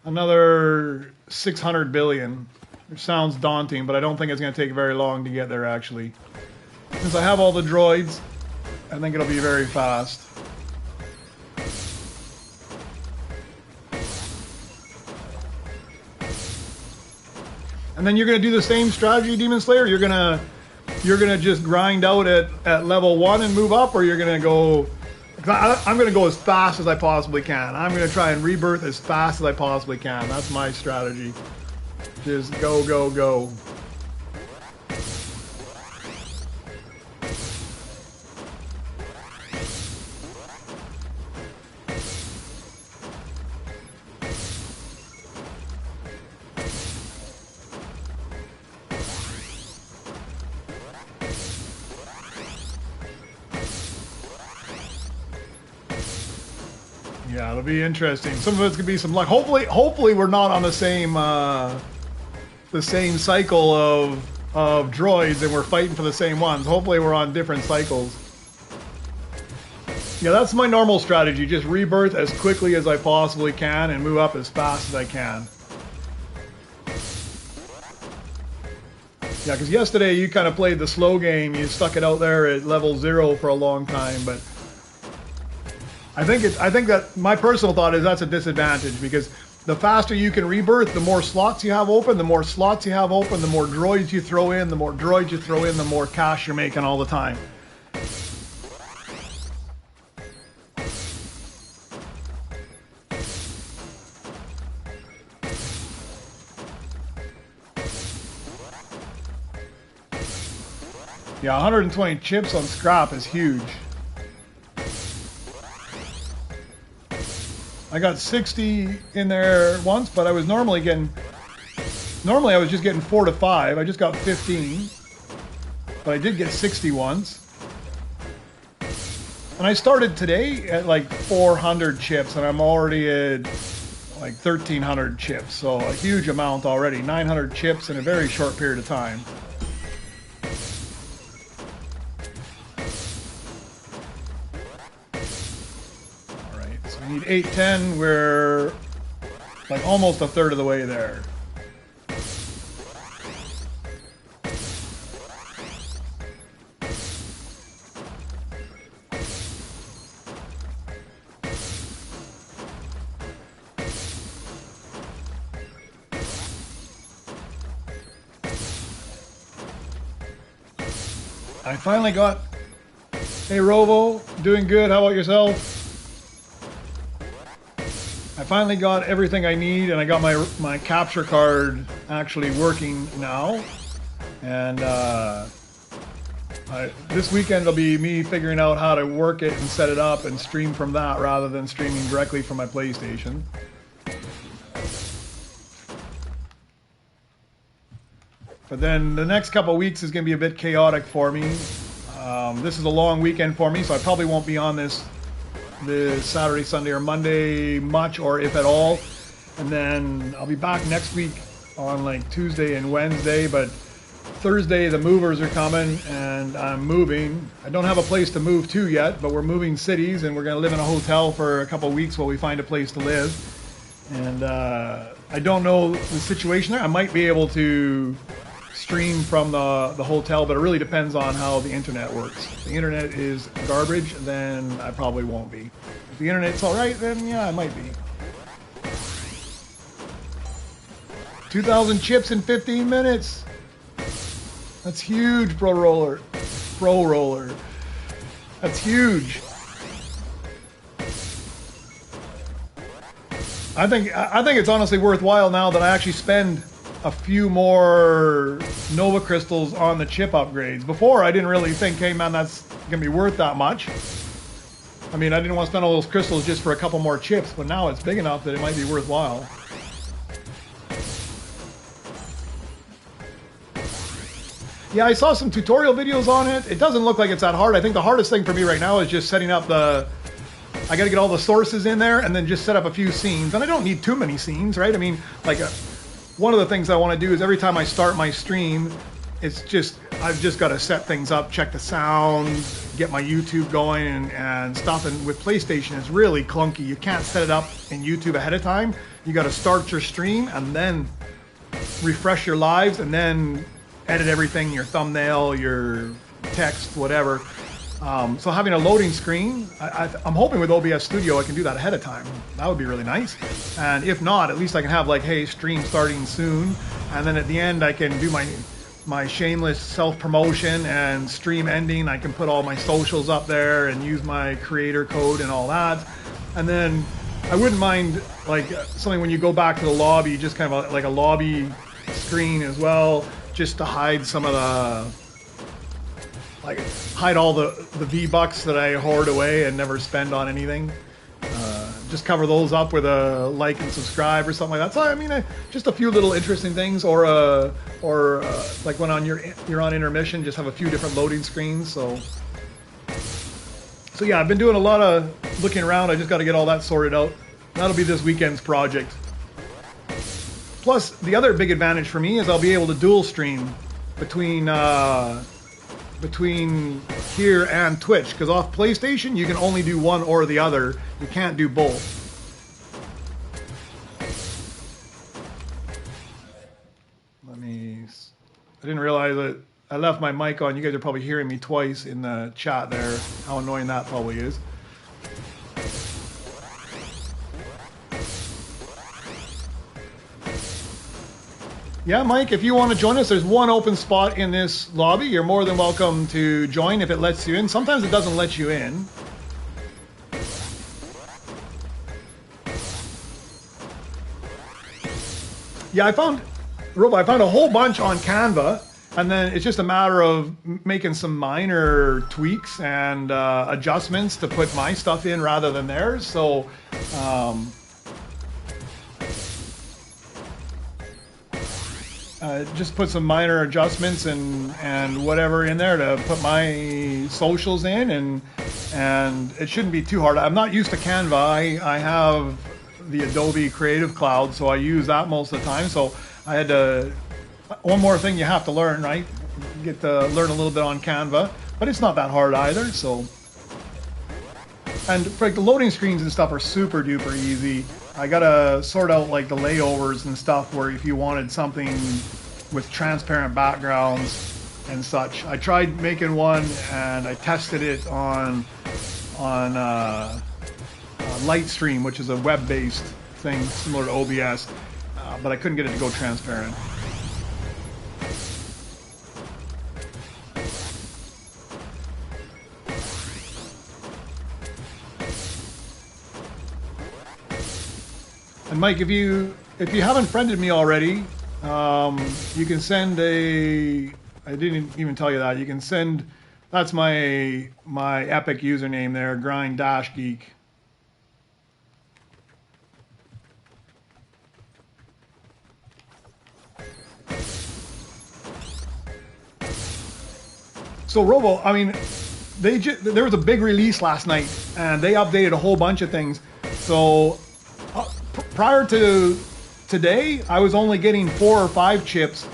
another 600 billion. Which sounds daunting, but I don't think it's going to take very long to get there, actually. Since I have all the droids, I think it'll be very fast. And then you're going to do the same strategy, Demon Slayer? You're gonna just grind out at level 1 and move up, or you're going to go... I'm going to go as fast as I possibly can. I'm going to try and rebirth as fast as I possibly can. That's my strategy. Just go, go, go. Yeah, it'll be interesting. Some of it's gonna be some luck. Hopefully we're not on the same cycle of droids and we're fighting for the same ones. Hopefully we're on different cycles. Yeah, that's my normal strategy. Just rebirth as quickly as I possibly can and move up as fast as I can. Yeah, because yesterday you kind of played the slow game. You stuck it out there at level 0 for a long time, but I think that my personal thought is that's a disadvantage, because the faster you can rebirth, the more slots you have open, the more slots you have open, the more droids you throw in, the more droids you throw in, the more cash you're making all the time. Yeah, 120 chips on scrap is huge. I got 60 in there once, but I was normally I was just getting 4 to 5. I just got 15, but I did get 60 once. And I started today at like 400 chips, and I'm already at like 1,300 chips. So a huge amount already, 900 chips in a very short period of time. We need 810, we're like almost a third of the way there. I finally got... Hey Rovo, doing good, how about yourself? I finally got everything I need, and I got my capture card actually working now. And this weekend it'll be me figuring out how to work it and set it up and stream from that rather than streaming directly from my PlayStation. But then the next couple of weeks is going to be a bit chaotic for me. This is a long weekend for me, so I probably won't be on this Saturday, Sunday, or Monday much, or if at all. And then I'll be back next week on like Tuesday and Wednesday, but Thursday the movers are coming and I'm moving. I don't have a place to move to yet, but we're moving cities and we're going to live in a hotel for a couple of weeks while we find a place to live. And I don't know the situation there. I might be able to stream from the hotel, but it really depends on how the internet works. If the internet is garbage, then I probably won't be. If the internet's all right, then yeah, I might be. 2,000 chips in 15 minutes. That's huge, Pro Roller. Pro Roller. That's huge. I think it's honestly worthwhile now that I actually spend a few more Nova crystals on the chip upgrades. Before, I didn't really think, hey man, that's gonna be worth that much. I mean, I didn't want to spend all those crystals just for a couple more chips, but now it's big enough that it might be worthwhile. Yeah, I saw some tutorial videos on it. It doesn't look like it's that hard. I think the hardest thing for me right now is just setting up the... I gotta get all the sources in there and then just set up a few scenes. And I don't need too many scenes, right? I mean, like, one of the things I want to do is every time I start my stream, it's just... I've just got to set things up, check the sound, get my YouTube going and stuff. And with PlayStation, it's really clunky. You can't set it up in YouTube ahead of time. You got to start your stream and then refresh your lives and then edit everything, your thumbnail, your text, whatever. So having a loading screen, I'm hoping with OBS Studio I can do that ahead of time. That would be really nice. And if not, at least I can have like, hey, stream starting soon. And then at the end I can do my shameless self-promotion and stream ending. I can put all my socials up there and use my creator code and all that. And then I wouldn't mind like something when you go back to the lobby, just kind of like a lobby screen as well, just to hide some of the, like hide all the V-Bucks that I hoard away and never spend on anything. Just cover those up with a like and subscribe or something like that. So I mean, just a few little interesting things, or like when you're on intermission, just have a few different loading screens. So yeah, I've been doing a lot of looking around. I just got to get all that sorted out. That'll be this weekend's project. Plus, the other big advantage for me is I'll be able to dual stream between here and Twitch, because off PlayStation you can only do one or the other. You can't do both. I didn't realize that I left my mic on. You guys are probably hearing me twice in the chat there. How annoying that probably is. Yeah, Mike, if you want to join us, there's one open spot in this lobby. You're more than welcome to join if it lets you in. Sometimes it doesn't let you in. Yeah, I found a whole bunch on Canva, and then it's just a matter of making some minor tweaks and adjustments to put my stuff in rather than theirs. So, just put some minor adjustments and whatever in there to put my socials in, and it shouldn't be too hard. I'm not used to Canva. I have the Adobe Creative Cloud, so I use that most of the time. So I had to, one more thing you have to learn, right? You get to learn a little bit on Canva, but it's not that hard either. So, and like the loading screens and stuff are super duper easy. I gotta sort out like the layovers and stuff where if you wanted something with transparent backgrounds and such. I tried making one and I tested it on Lightstream, which is a web-based thing similar to OBS, but I couldn't get it to go transparent. And Mike, if you haven't friended me already, you can send a, I didn't even tell you that, you can send, that's my Epic username there, GrindGeek. So Robo, I mean, there was a big release last night and they updated a whole bunch of things. So prior to today, I was only getting 4 or 5 chips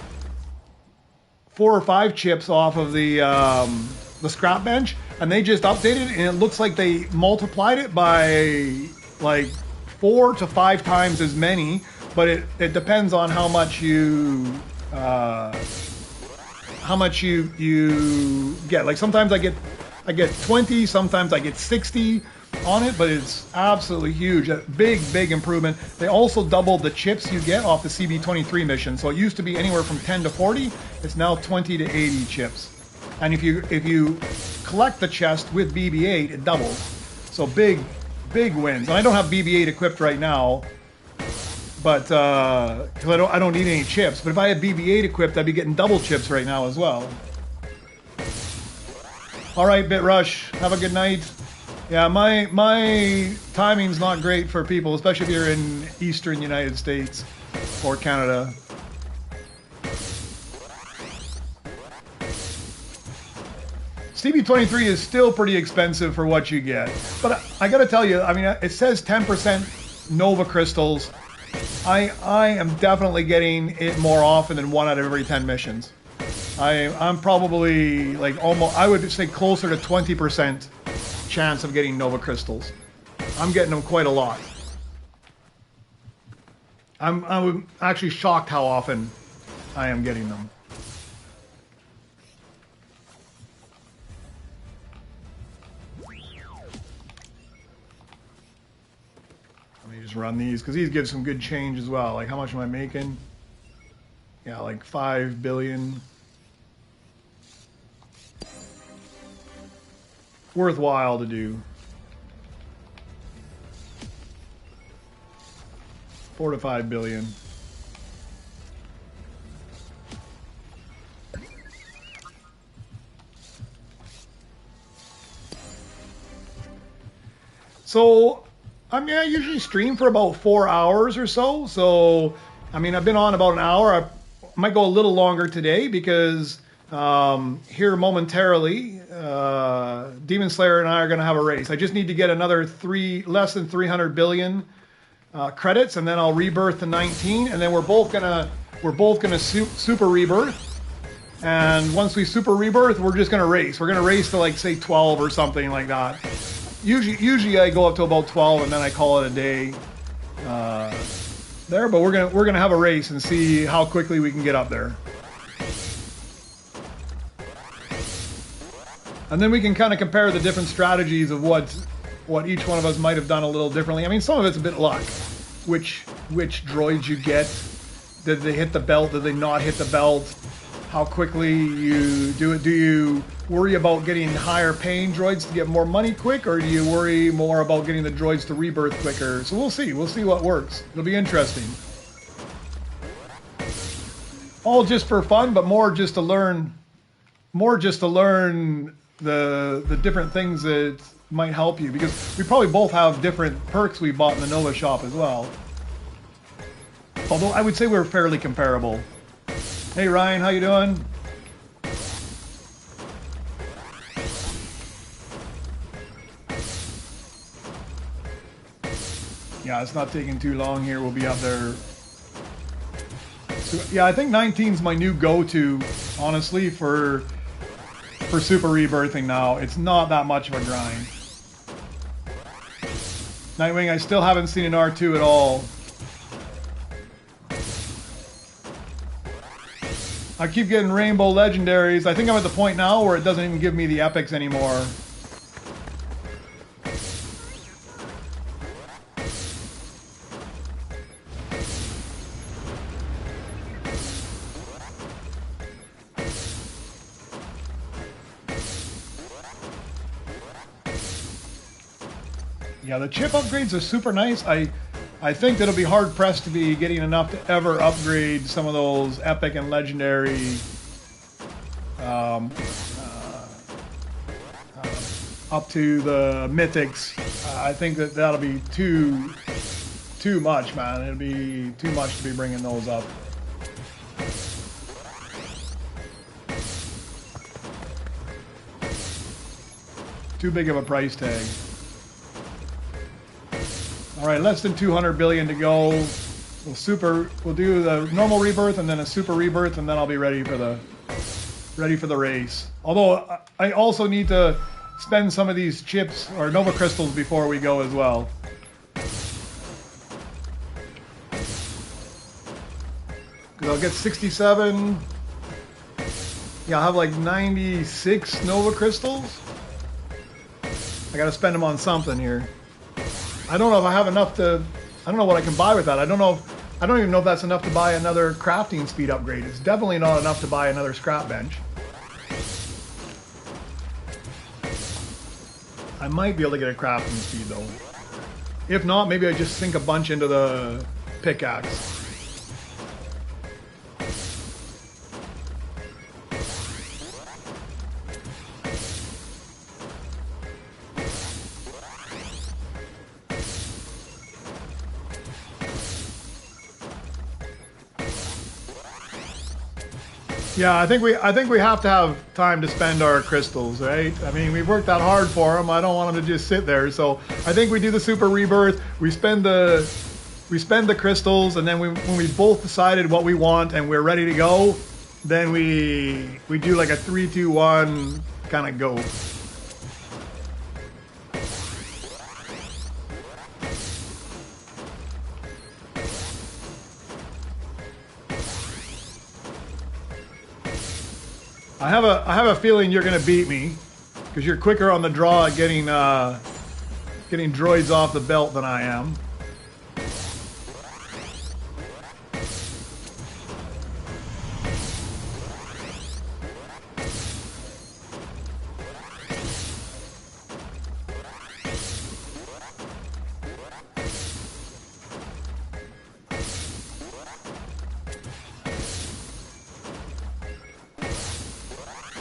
off of the scrap bench, and they just updated it, and it looks like they multiplied it by like 4 to 5 times as many. But it depends on how much you get. Like sometimes I get 20, sometimes I get 60. on it, but it's absolutely huge. A big improvement. They also doubled the chips you get off the CB23 mission. So it used to be anywhere from 10 to 40. It's now 20 to 80 chips. And if you collect the chest with BB-8, it doubles. So big wins. And I don't have BB-8 equipped right now, but because I don't need any chips. But if I had BB-8 equipped, I'd be getting double chips right now as well. All right, BitRush, have a good night. Yeah, my timing's not great for people, especially if you're in Eastern United States or Canada. CB23 is still pretty expensive for what you get. But I gotta tell you, I mean, it says 10% Nova Crystals. I am definitely getting it more often than 1 out of every 10 missions. I'm probably like almost, I would say closer to 20% chance of getting Nova Crystals. I'm getting them quite a lot. I'm actually shocked how often I am getting them. Let me just run these because these give some good change as well. Like, how much am I making? Yeah, like 5 billion. Worthwhile to do. 4 to 5 billion. So, I mean, I usually stream for about 4 hours or so. So, I mean, I've been on about an hour. I might go a little longer today because here momentarily, Demon Slayer and I are going to have a race. I just need to get another less than 300 billion credits, and then I'll rebirth to 19, and then we're both gonna super rebirth. And once we super rebirth, we're just gonna race. We're gonna race to like say 12 or something like that. Usually I go up to about 12, and then I call it a day there. But we're gonna have a race and see how quickly we can get up there. And then we can kind of compare the different strategies of what each one of us might have done a little differently. I mean, some of it's a bit luck. Which droids you get. Did they hit the belt? Did they not hit the belt? How quickly you do it? Do you worry about getting higher paying droids to get more money quick? Or do you worry more about getting the droids to rebirth quicker? So we'll see. We'll see what works. It'll be interesting. All just for fun, but more just to learn the different things that might help you, because we probably both have different perks we bought in the Nova shop as well. Although I would say we're fairly comparable. Hey Ryan, how you doing? Yeah, it's not taking too long here. We'll be up there. So, yeah, I think 19's my new go-to, honestly, for super rebirthing now. It's not that much of a grind. Nightwing, I still haven't seen an R2 at all. I keep getting rainbow legendaries. I think I'm at the point now where it doesn't even give me the epics anymore. Yeah, the chip upgrades are super nice. I think that it'll be hard pressed to be getting enough to ever upgrade some of those epic and legendary up to the mythics. I think that that'll be too much, man. It'll be too much to be bringing those up. Too big of a price tag. All right, less than 200 billion to go. We'll do the normal rebirth and then a super rebirth, and then I'll be ready for the race. Although I also need to spend some of these chips or Nova Crystals before we go as well. Because I'll get 67. Yeah, I'll have like 96 Nova Crystals. I got to spend them on something here. I don't know if I have enough to... I don't know what I can buy with that. I don't even know if that's enough to buy another crafting speed upgrade. It's definitely not enough to buy another scrap bench. I might be able to get a crafting speed though. If not, maybe I just sink a bunch into the pickaxe. Yeah, I think we have to have time to spend our crystals, right? I mean, we've worked that hard for them. I don't want them to just sit there. So I think we do the Super Rebirth. We spend the crystals, and then when we both decided what we want and we're ready to go, then we do like a 3, 2, 1 kind of go. I have a feeling you're gonna beat me because you're quicker on the draw at getting droids off the belt than I am.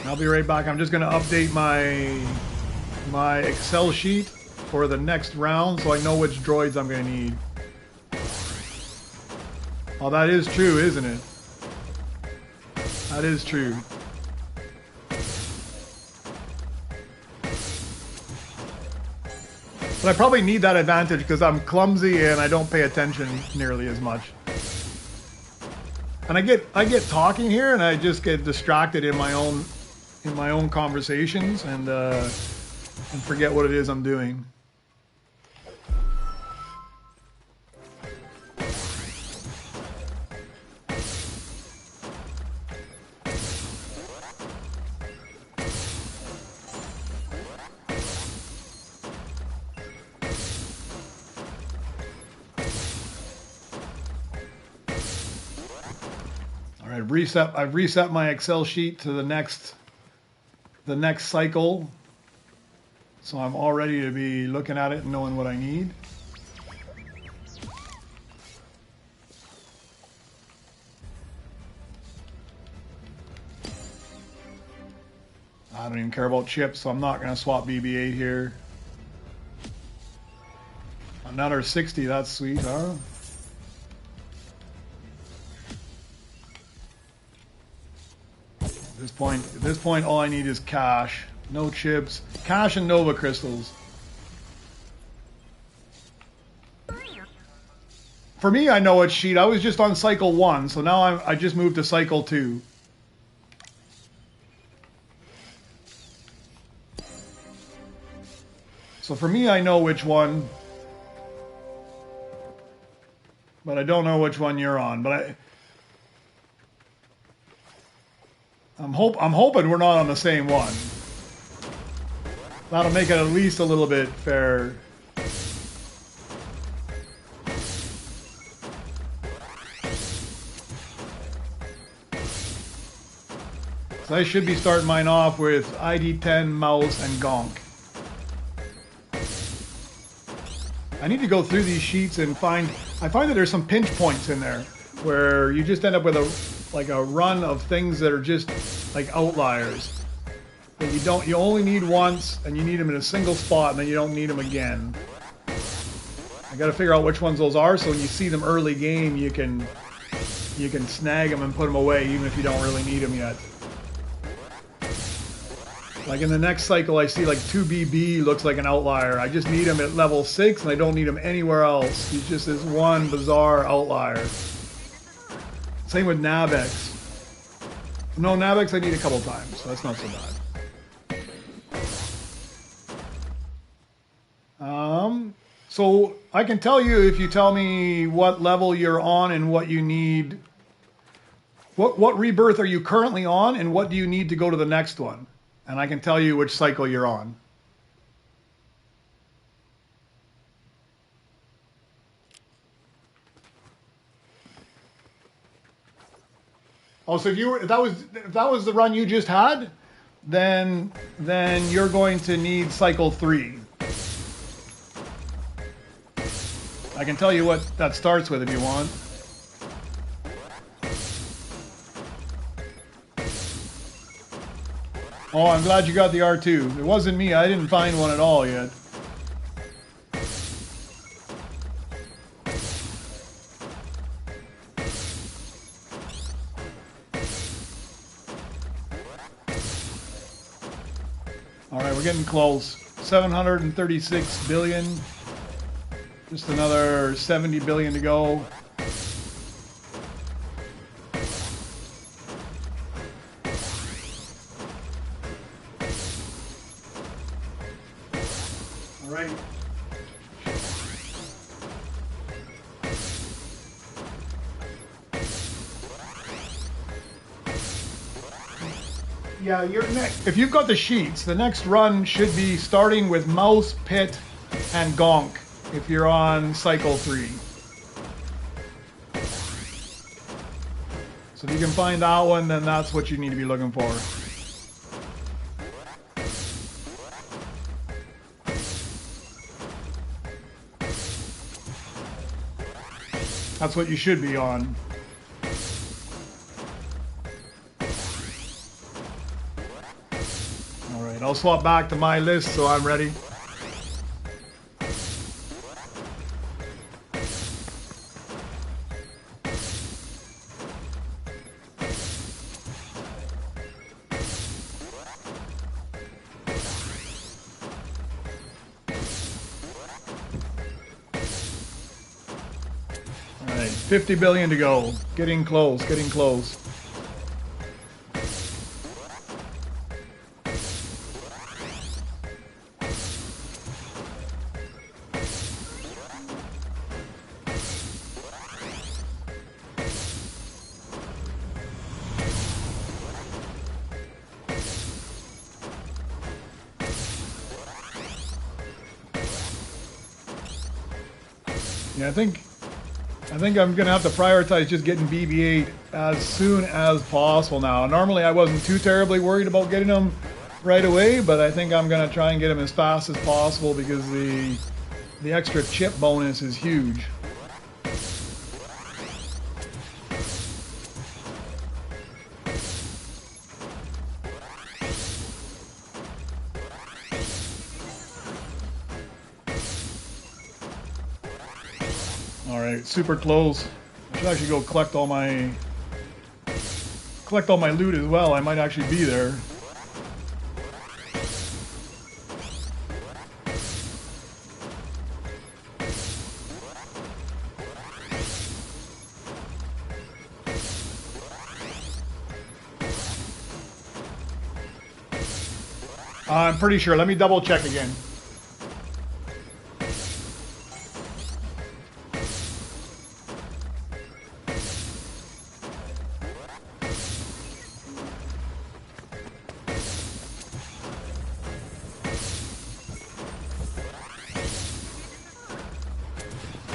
I'll be right back. I'm just going to update my Excel sheet for the next round so I know which droids I'm going to need. Oh, that is true, isn't it? That is true. But I probably need that advantage because I'm clumsy and I don't pay attention nearly as much. And I get talking here and I just get distracted in my own conversations and forget what it is I'm doing. All right, I've reset my Excel sheet to the next cycle, so I'm all ready to be looking at it and knowing what I need. I don't even care about chips, so I'm not going to swap BB-8 here. Another 60, that's sweet, huh? At this point, all I need is cash. No chips. Cash and Nova crystals. For me, I know it's sheet. I was just on cycle 1, so now I just moved to cycle 2. So for me, I know which one. But I don't know which one you're on. But I'm hoping we're not on the same one. That'll make it at least a little bit fair. So I should be starting mine off with ID10, mouse, and gonk. I need to go through these sheets and I find that there's some pinch points in there where you just end up with a run of things that are just like outliers that you only need once, and you need them in a single spot, and then you don't need them again. I got to figure out which ones those are, so when you see them early game, you can snag them and put them away, even if you don't really need them yet. Like in the next cycle, I see like 2BB looks like an outlier. I just need him at level 6, and I don't need him anywhere else. He's just this one bizarre outlier. Same with Nabex. No, Nabex I need a couple times, so that's not so bad. So I can tell you if you tell me what level you're on and what you need. What rebirth are you currently on, and what do you need to go to the next one? And I can tell you which cycle you're on. Oh, so if that was the run you just had, then you're going to need cycle 3. I can tell you what that starts with if you want. Oh, I'm glad you got the R2. It wasn't me. I didn't find one at all yet. All right, we're getting close. 736 billion. Just another 70 billion to go. All right. Yeah, you're next. If you've got the sheets, the next run should be starting with mouse, pit, and gonk. If you're on cycle 3. So if you can find that one, then that's what you need to be looking for. That's what you should be on. All right, I'll swap back to my list so I'm ready. All right, 50 billion to go. Getting close, getting close. Yeah, I think I'm gonna have to prioritize just getting BB-8 as soon as possible now. Normally I wasn't too terribly worried about getting them right away, but I think I'm gonna try and get them as fast as possible because the extra chip bonus is huge. Alright, super close. I should actually go collect all my loot as well. I might actually be there. I'm pretty sure. Let me double check again.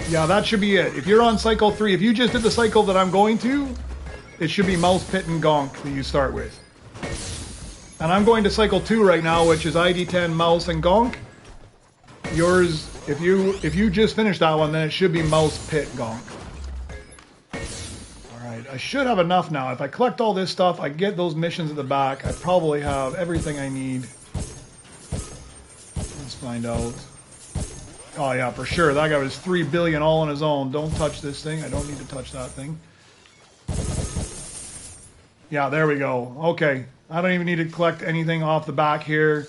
Yeah, that should be it. If you're on cycle 3, if you just did the cycle that I'm going to, it should be mouse, pit, and gonk that you start with. And I'm going to cycle 2 right now, which is ID10, mouse, and gonk. Yours, if you just finished that one, then it should be mouse, pit, gonk. Alright, I should have enough now. If I collect all this stuff, I get those missions at the back, I probably have everything I need. Let's find out. Oh yeah, for sure. That guy was 3 billion all on his own. Don't touch this thing. I don't need to touch that thing. Yeah, there we go. Okay. I don't even need to collect anything off the back here.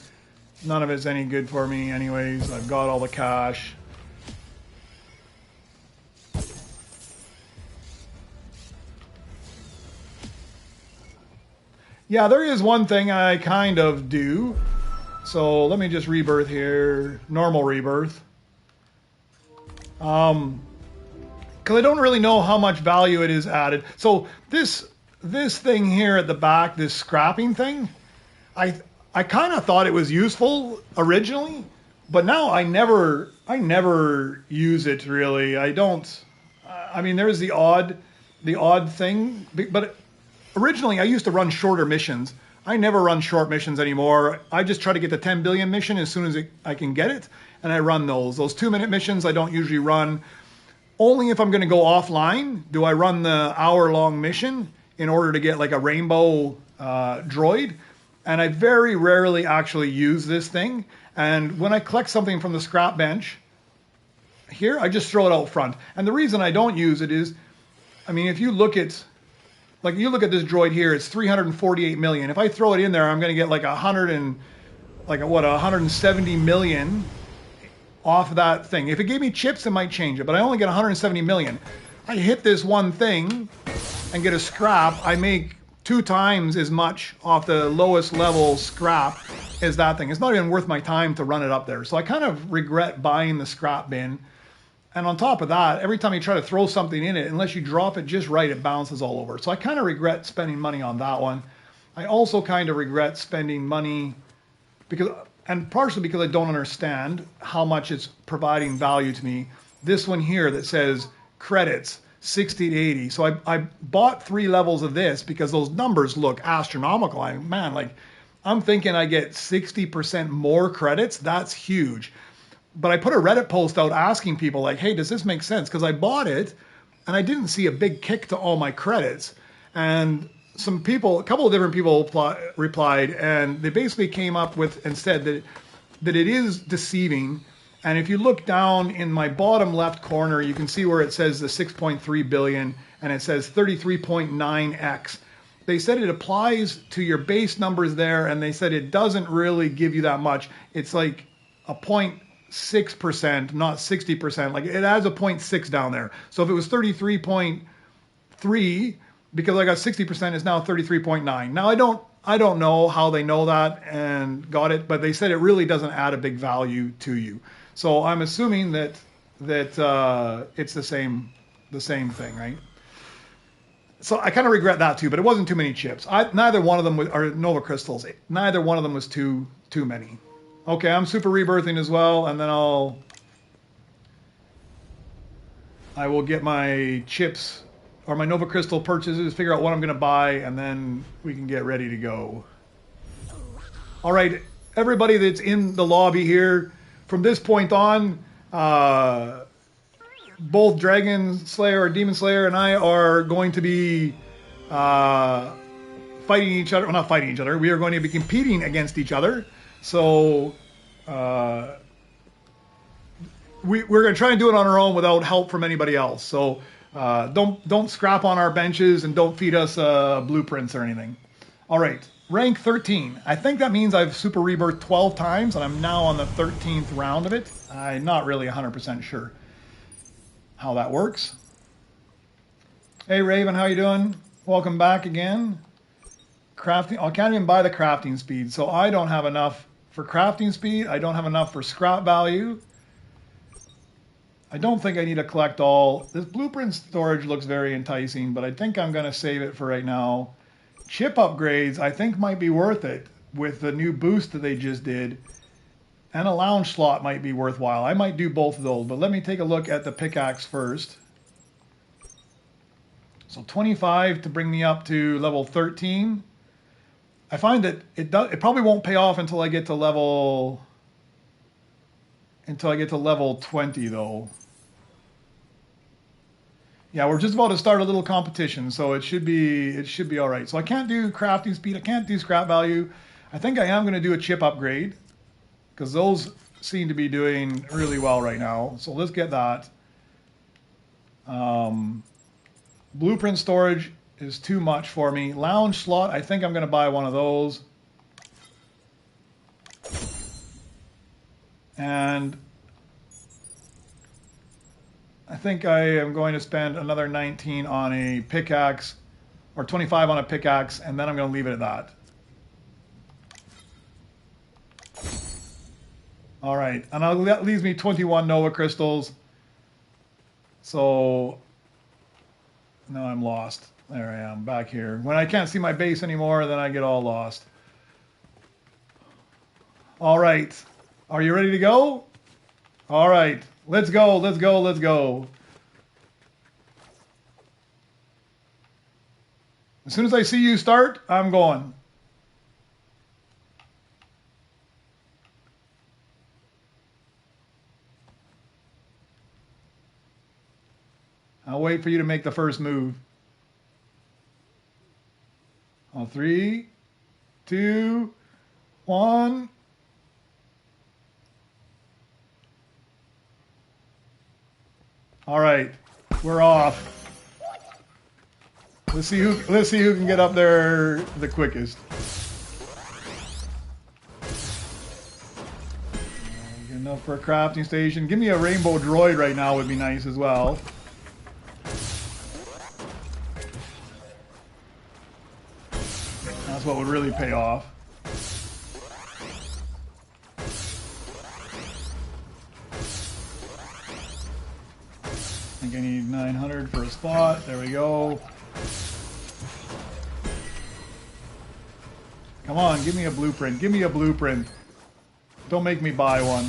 None of it's any good for me anyways. I've got all the cash. Yeah, there is one thing I kind of do. So let me just rebirth here. Normal rebirth. Because I don't really know how much value it is added. So this thing here at the back, this scrapping thing, I kind of thought it was useful originally, but now I never use it really. I don't. I mean, there's the odd thing, but originally I used to run shorter missions. I never run short missions anymore. I just try to get the 10 billion mission as soon as I can get it, and I run those. Those 2-minute missions I don't usually run. Only if I'm going to go offline do I run the hour-long mission in order to get like a rainbow droid. And I very rarely actually use this thing. And when I collect something from the scrap bench here, I just throw it out front. And the reason I don't use it is, I mean, if you look at, like you look at this droid here, it's 348 million. If I throw it in there, I'm going to get like 170 million off that thing. If it gave me chips, it might change it, but I only get 170 million. I hit this one thing and get a scrap, I make 2 times as much off the lowest level scrap as that thing. It's not even worth my time to run it up there. So I kind of regret buying the scrap bin. And on top of that, every time you try to throw something in it, unless you drop it just right, it bounces all over. So I kind of regret spending money on that one. I also kind of regret spending money because, and partially because I don't understand how much it's providing value to me. This one here that says credits, 60 to 80. So I bought 3 levels of this because those numbers look astronomical. I'm thinking I get 60% more credits. That's huge. But I put a Reddit post out asking people like, hey, does this make sense? Because I bought it and I didn't see a big kick to all my credits. And some people, a couple of different people replied, and they basically came up with and said that it is deceiving. And if you look down in my bottom left corner, you can see where it says the 6.3 billion and it says 33.9x. They said it applies to your base numbers there, and they said it doesn't really give you that much. It's like a 0.6%, not 60%. Like it adds a 0.6 down there. So if it was 33.3, because I got 60%, it's now 33.9. Now I don't know how they know that and got it, but they said it really doesn't add a big value to you. So I'm assuming that it's the same thing, right? So I kind of regret that too, but it wasn't too many chips. Neither one of them are Nova Crystals. Neither one of them was too many. Okay, I'm super rebirthing as well, and then I will get my chips or my Nova Crystal purchases, figure out what I'm going to buy, and then we can get ready to go. All right, everybody that's in the lobby here, from this point on, both Dragon Slayer or Demon Slayer and I are going to be fighting each other. Well, not fighting each other. We are going to be competing against each other. So we're going to try and do it on our own without help from anybody else. So don't scrap on our benches and don't feed us blueprints or anything. All right, rank 13. I think that means I've super rebirthed 12 times, and I'm now on the 13th round of it. I'm not really 100% sure how that works. Hey Raven, how you doing? Welcome back again. Crafting. I can't even buy the crafting speed, so I don't have enough for crafting speed. I don't have enough for scrap value. I don't think I need to collect all. This blueprint storage looks very enticing, but I think I'm going to save it for right now. Chip upgrades I think might be worth it with the new boost that they just did. And a lounge slot might be worthwhile. I might do both of those, but let me take a look at the pickaxe first. So 25 to bring me up to level 13. I find that it probably won't pay off until I get to level 20 though. Yeah, we're just about to start a little competition, so it should be all right. So I can't do crafting speed, I can't do scrap value. I think I am going to do a chip upgrade, because those seem to be doing really well right now. So let's get that. Blueprint storage is too much for me. Lounge slot, I think I'm going to buy one of those. And I think I am going to spend another 19 on a pickaxe, or 25 on a pickaxe, and then I'm going to leave it at that. All right, and that leaves me 21 Nova Crystals. So now I'm lost. There I am, back here. When I can't see my base anymore, then I get all lost. All right, are you ready to go? All right, let's go, let's go, let's go. As soon as I see you start, I'm going. I'll wait for you to make the first move. On 3, 2, 1. All right, we're off. Let's see who can get up there the quickest. Good enough for a crafting station. Give me a rainbow droid right now would be nice as well. That's what would really pay off. I think I need 900 for a spot. There we go. Come on, give me a blueprint. Give me a blueprint. Don't make me buy one.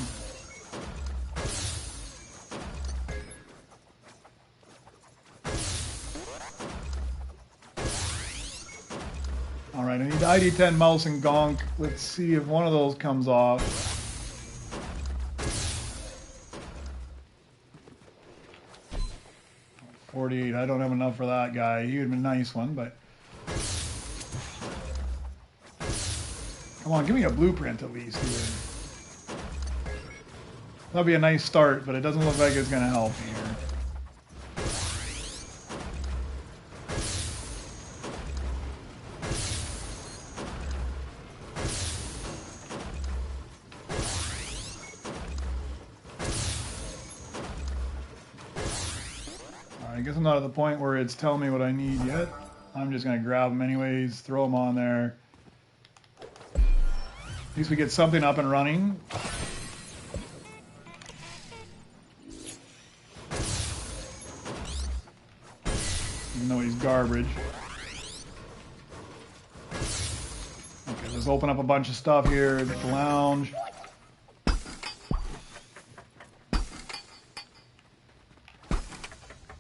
All right, I need ID10 mouse and gonk. Let's see if one of those comes off. $48. I don't have enough for that guy. He would have been a nice one, but come on, give me a blueprint at least here. That'll be a nice start, but it doesn't look like it's going to help me here. I guess I'm not at the point where it's telling me what I need yet. I'm just going to grab them anyways, throw them on there. At least we get something up and running. Even though he's garbage. Okay, let's open up a bunch of stuff here at the lounge.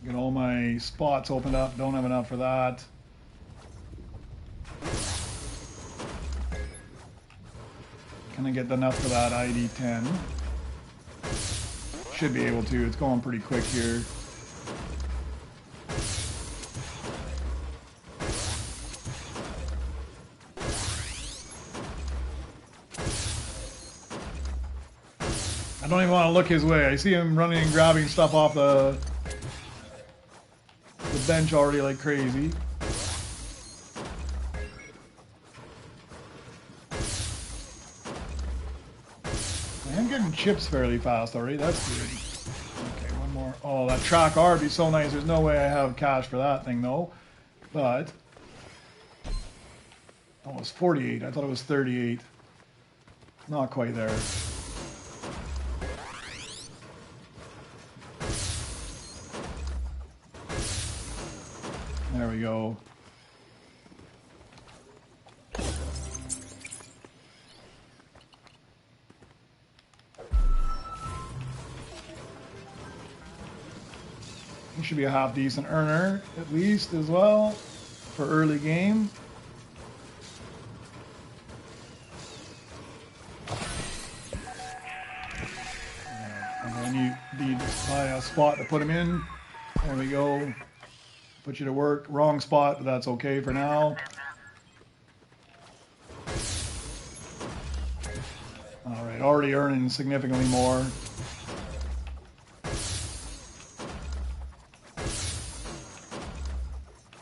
Get all my spots opened up. Don't have enough for that. Can I get enough for that ID10? Should be able to. It's going pretty quick here. I don't even want to look his way. I see him running and grabbing stuff off the bench already like crazy. I am getting chips fairly fast already. That's good. Okay, one more. Oh, that track R would be so nice. There's no way I have cash for that thing though. But oh, it was 48. I thought it was 38. Not quite there. There we go. He should be a half decent earner at least as well for early game. And then you need to buy a spot to put him in. There we go. Put you to work. Wrong spot, but that's okay for now. All right, already earning significantly more.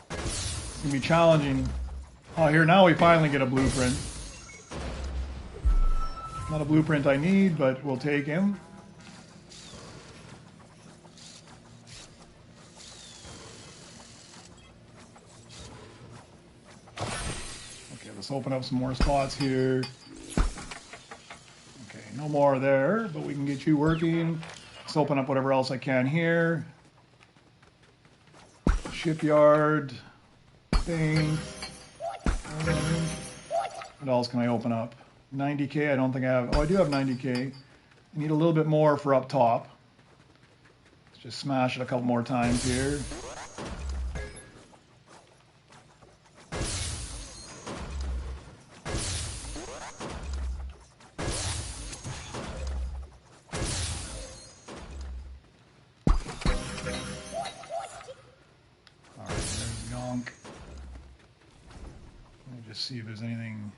It's gonna be challenging. Oh, here now we finally get a blueprint. Not a blueprint I need, but we'll take him. Let's open up some more spots here. Okay, no more there, but we can get you working. Let's open up whatever else I can here. Shipyard thing. What else can I open up? 90K, I don't think I have. Oh, I do have 90K. I need a little bit more for up top. Let's just smash it a couple more times here. just see if there's anything.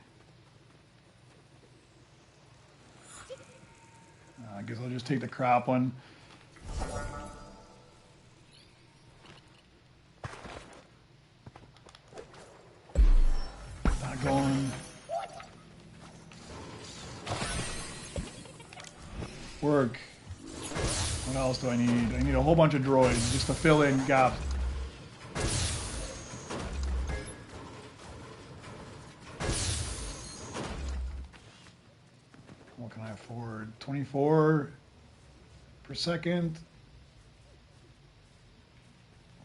I guess I'll just take the crap one. Not going. Work. What else do I need? I need a whole bunch of droids just to fill in gaps. What can I afford? 24 per second.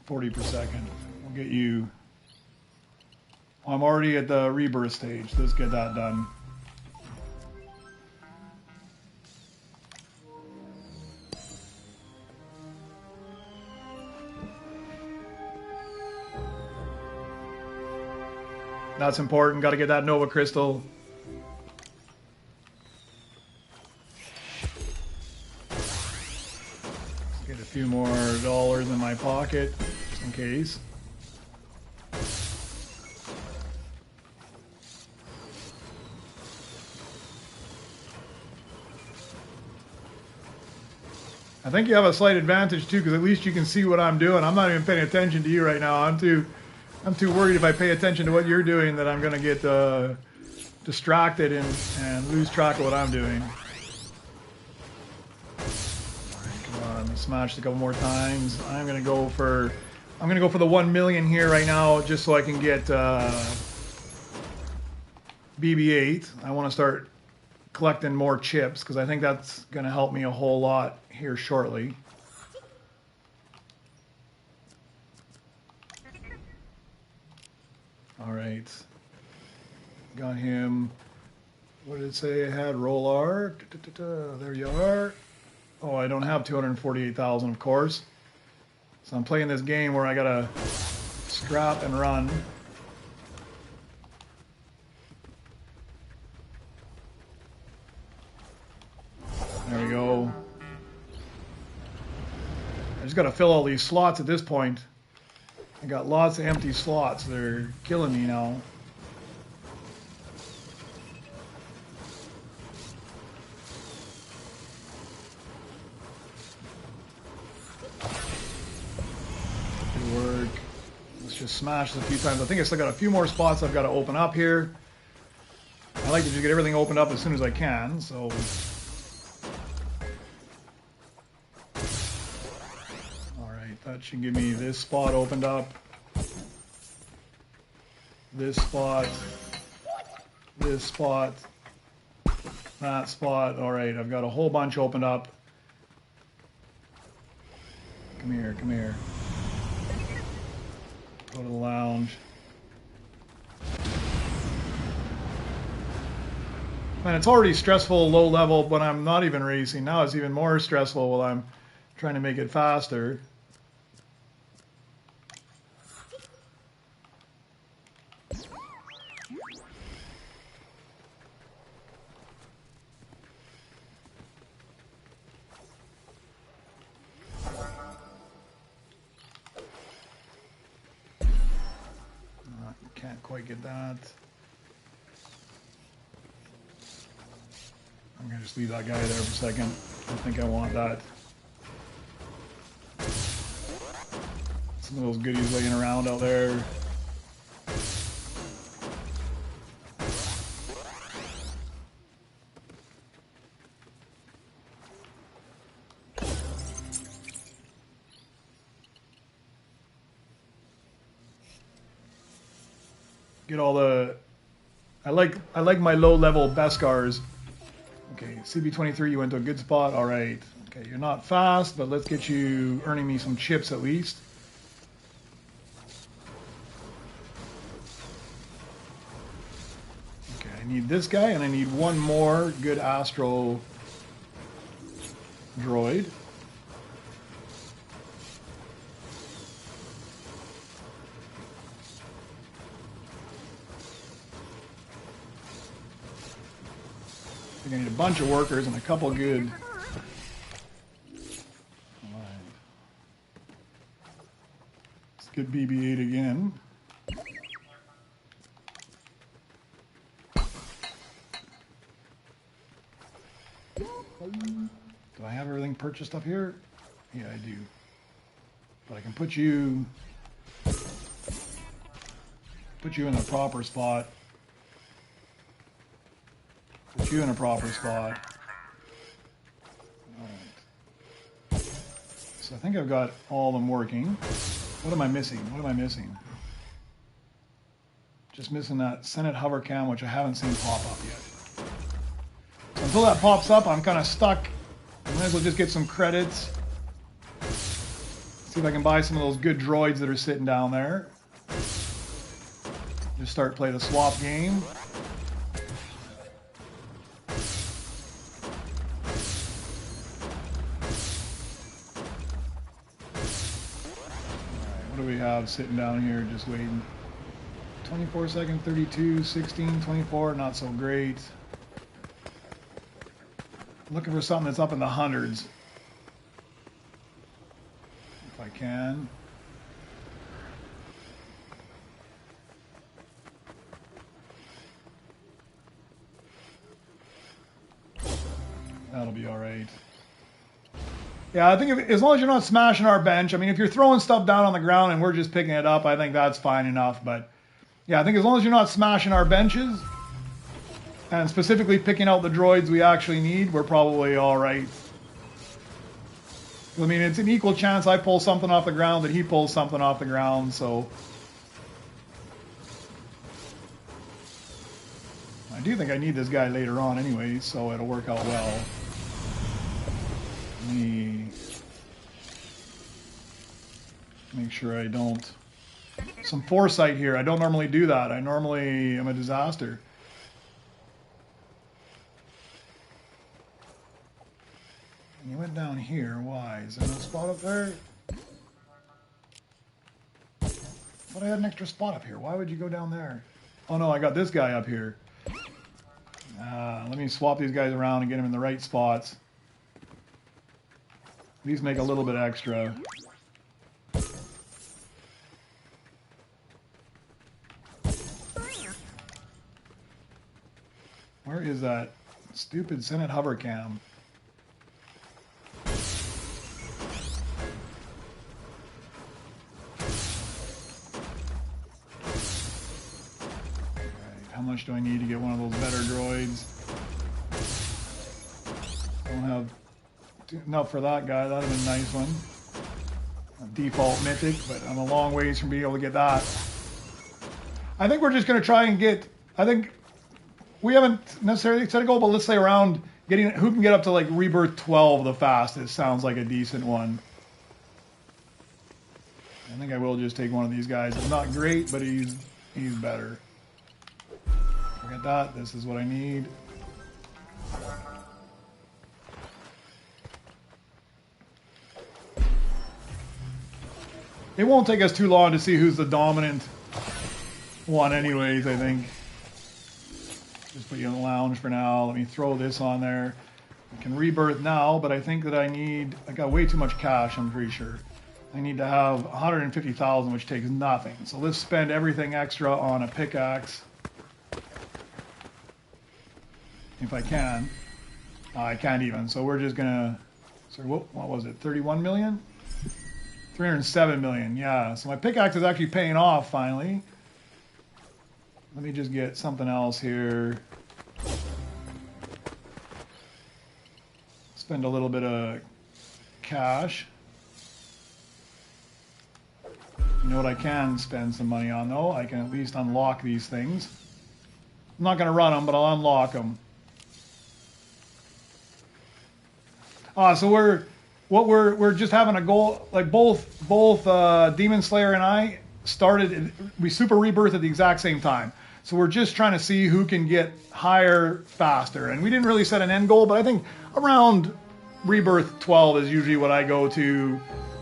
40 per second. We'll get you. I'm already at the rebirth stage. Let's get that done. That's important. Got to get that Nova Crystal. Get a few more dollars in my pocket, just in case. I think you have a slight advantage too, because at least you can see what I'm doing. I'm not even paying attention to you right now. I'm too worried if I pay attention to what you're doing that I'm going to get distracted and lose track of what I'm doing. Come on, smash a couple more times. I'm going to go for the 1 million here right now, just so I can get BB-8. I want to start collecting more chips because I think that's going to help me a whole lot here shortly. All right, got him. What did it say I had? Roll R. There you are. Oh, I don't have 248,000, of course. So I'm playing this game where I gotta scrap and run. There we go. I just gotta fill all these slots at this point. I got lots of empty slots. They're killing me now. Good work. Let's just smash this a few times. I think I still got a few more spots I've got to open up here. I like to just get everything opened up as soon as I can, so... That should give me this spot opened up, this spot, that spot. All right, I've got a whole bunch opened up. Come here, come here. Go to the lounge. Man, it's already stressful low level when I'm not even racing. Now it's even more stressful while I'm trying to make it faster. Can't quite get that. I'm going to just leave that guy there for a second. I think I want that. Some of those goodies laying around out there. Get all the... I like my low-level Beskars. Okay, CB23, you went to a good spot. All right. Okay, you're not fast, but let's get you earning me some chips at least. Okay, I need this guy, and I need one more good Astro droid. I think I need a bunch of workers and a couple good. All right. Let's get BB-8 again. Do I have everything purchased up here? Yeah, I do. But I can put you in the proper spot. Put you in a proper spot. Alright. So I think I've got all of them working. What am I missing? What am I missing? Just missing that Senate hover cam, which I haven't seen pop up yet. So until that pops up, I'm kind of stuck. I might as well just get some credits. See if I can buy some of those good droids that are sitting down there. Just start playing a swap game. Alright, what do we have sitting down here just waiting? 24 seconds, 32, 16, 24, not so great. Looking for something that's up in the hundreds. If I can. That'll be all right. Yeah, I think as long as you're not smashing our bench, I mean, if you're throwing stuff down on the ground and we're just picking it up, I think that's fine enough. But yeah, I think as long as you're not smashing our benches, and specifically picking out the droids we actually need, we're probably all right. I mean, it's an equal chance I pull something off the ground that he pulls something off the ground, so... I do think I need this guy later on anyway, so it'll work out well. Let me make sure I don't... Some foresight here. I don't normally do that. I normally am a disaster. And you went down here. Why? Is there no spot up there? I thought I had an extra spot up here. Why would you go down there? Oh no, I got this guy up here. Let me swap these guys around and get them in the right spots. At least make a little bit extra. Where is that stupid Senate hover cam? How much do I need to get one of those better droids? Don't have enough for that guy. That'd have been a nice one. A default Mythic, but I'm a long ways from being able to get that. I think we're just going to try and get... I think we haven't necessarily set a goal, but let's say around getting... Who can get up to like Rebirth 12 the fastest? Sounds like a decent one. I think I will just take one of these guys. He's not great, but he's better. Forget that. This is what I need. It won't take us too long to see who's the dominant one anyways, I think. Just put you in the lounge for now. Let me throw this on there. I can rebirth now, but I think that I got way too much cash, I'm pretty sure. I need to have 150,000, which takes nothing. So let's spend everything extra on a pickaxe. If I can. I can't even. So we're just gonna... Sorry, what was it? 31 million? 307 million, yeah. So my pickaxe is actually paying off finally. Let me just get something else here. Spend a little bit of cash. You know what I can spend some money on though? I can at least unlock these things. I'm not going to run them, but I'll unlock them. So we're just having a goal. Like both Demon Slayer and I we Super Rebirth at the exact same time. So we're just trying to see who can get higher faster. And we didn't really set an end goal, but I think around Rebirth 12 is usually what I go to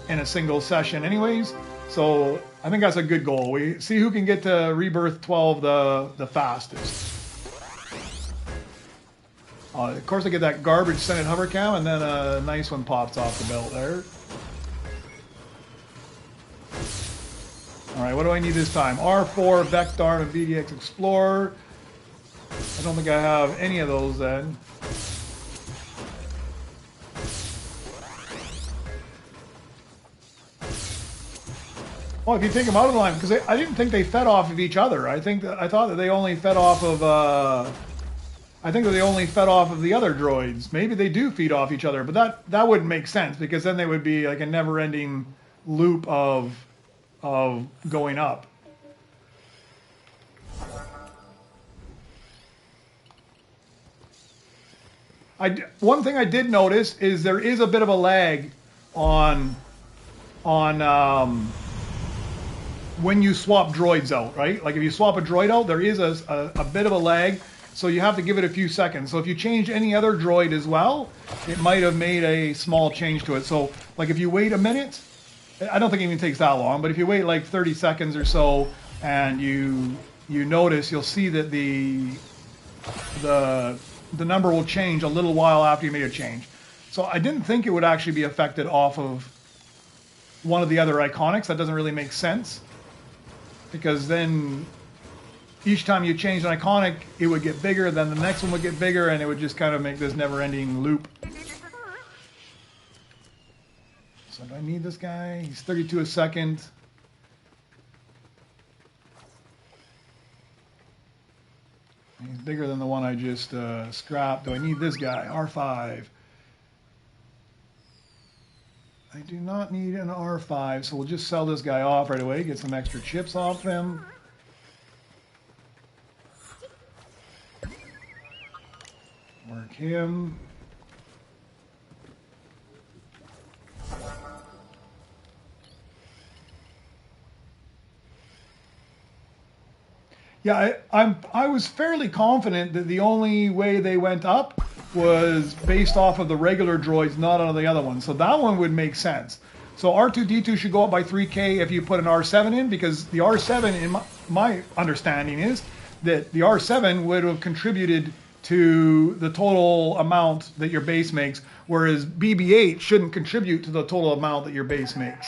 in a single session anyways. So I think that's a good goal. We see who can get to Rebirth 12 the fastest. Of course I get that garbage Senate hover cam, and then a nice one pops off the belt there. Alright, what do I need this time? R4, Vector, and VDX Explorer. I don't think I have any of those then. Well, if you take them out of the line, because I didn't think they fed off of each other. I thought that they only fed off of. I think that they only fed off of the other droids. Maybe they do feed off each other, but that wouldn't make sense because then they would be like a never-ending loop of going up. One thing I did notice is there is a bit of a lag on when you swap droids out, right? Like if you swap a droid out, there is a bit of a lag, so you have to give it a few seconds. So if you change any other droid as well, it might have made a small change to it. So like if you wait a minute, I don't think it even takes that long, but if you wait like 30 seconds or so and you notice, you'll see that the number will change a little while after you made a change. So I didn't think it would actually be affected off of one of the other iconics. That doesn't really make sense, because then each time you change an iconic, it would get bigger, then the next one would get bigger, and it would just kind of make this never-ending loop. So do I need this guy? He's 32 a second. He's bigger than the one I just scrapped. Do I need this guy? R5. I do not need an R5, so we'll just sell this guy off right away, get some extra chips off him. Work him. Yeah, I was fairly confident that the only way they went up was based off of the regular droids, not on the other ones. So that one would make sense. So R2-D2 should go up by 3K if you put an R7 in, because the R7, in my understanding, is that the R7 would have contributed to the total amount that your base makes, whereas BB-8 shouldn't contribute to the total amount that your base makes.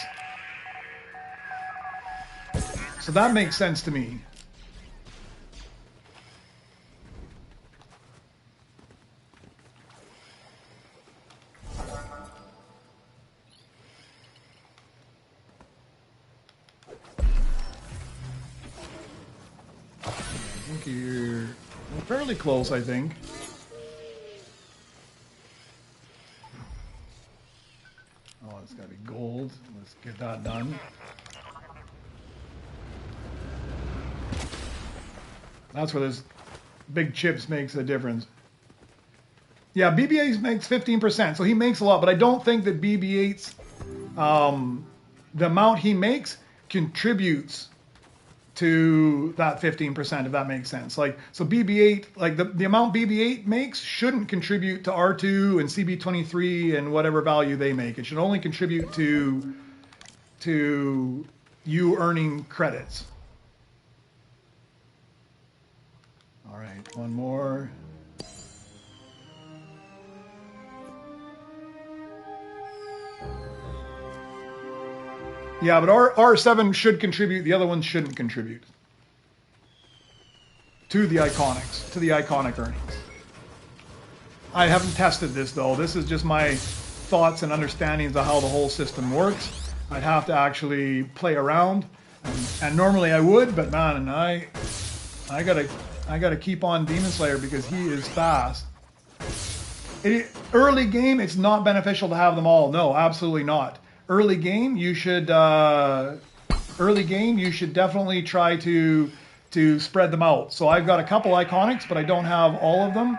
So that makes sense to me. You're fairly close, I think. Oh, it's got to be gold. Let's get that done. That's where this big chips makes a difference. Yeah, BB-8 makes 15%, so he makes a lot, but I don't think that BB-8's, the amount he makes contributes to that 15%, if that makes sense. Like, so BB-8, like the amount BB-8 makes shouldn't contribute to R2 and CB23 and whatever value they make. It should only contribute to you earning credits. All right, one more. Yeah, but R7 should contribute. The other ones shouldn't contribute to the iconics, to the iconic earnings. I haven't tested this, though. This is just my thoughts and understandings of how the whole system works. I'd have to actually play around, and normally I would, but man, I gotta keep on Demon Slayer because he is fast. Early game, it's not beneficial to have them all. No, absolutely not. Early game, you should definitely try to spread them out. So I've got a couple iconics, but I don't have all of them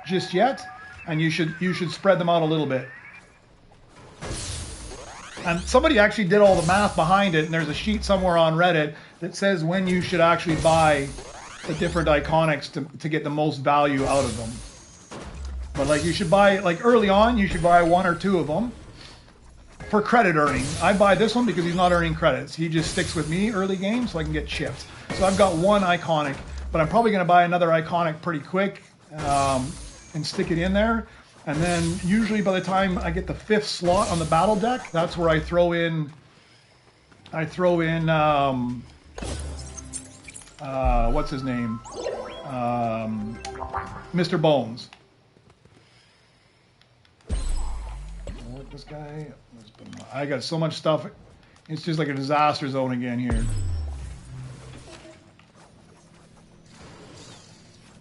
just yet, and you should spread them out a little bit. And somebody actually did all the math behind it, and there's a sheet somewhere on Reddit that says when you should actually buy the different iconics to get the most value out of them. But like you should buy, like early on, you should buy 1 or 2 of them. For credit earning. I buy this one because he's not earning credits. He just sticks with me early game so I can get chips. So I've got 1 iconic, but I'm probably going to buy another iconic pretty quick and stick it in there. And then usually by the time I get the 5th slot on the battle deck, that's where I throw in what's his name? Mr. Bones. Work this guy. I got so much stuff It's just like a disaster zone again here.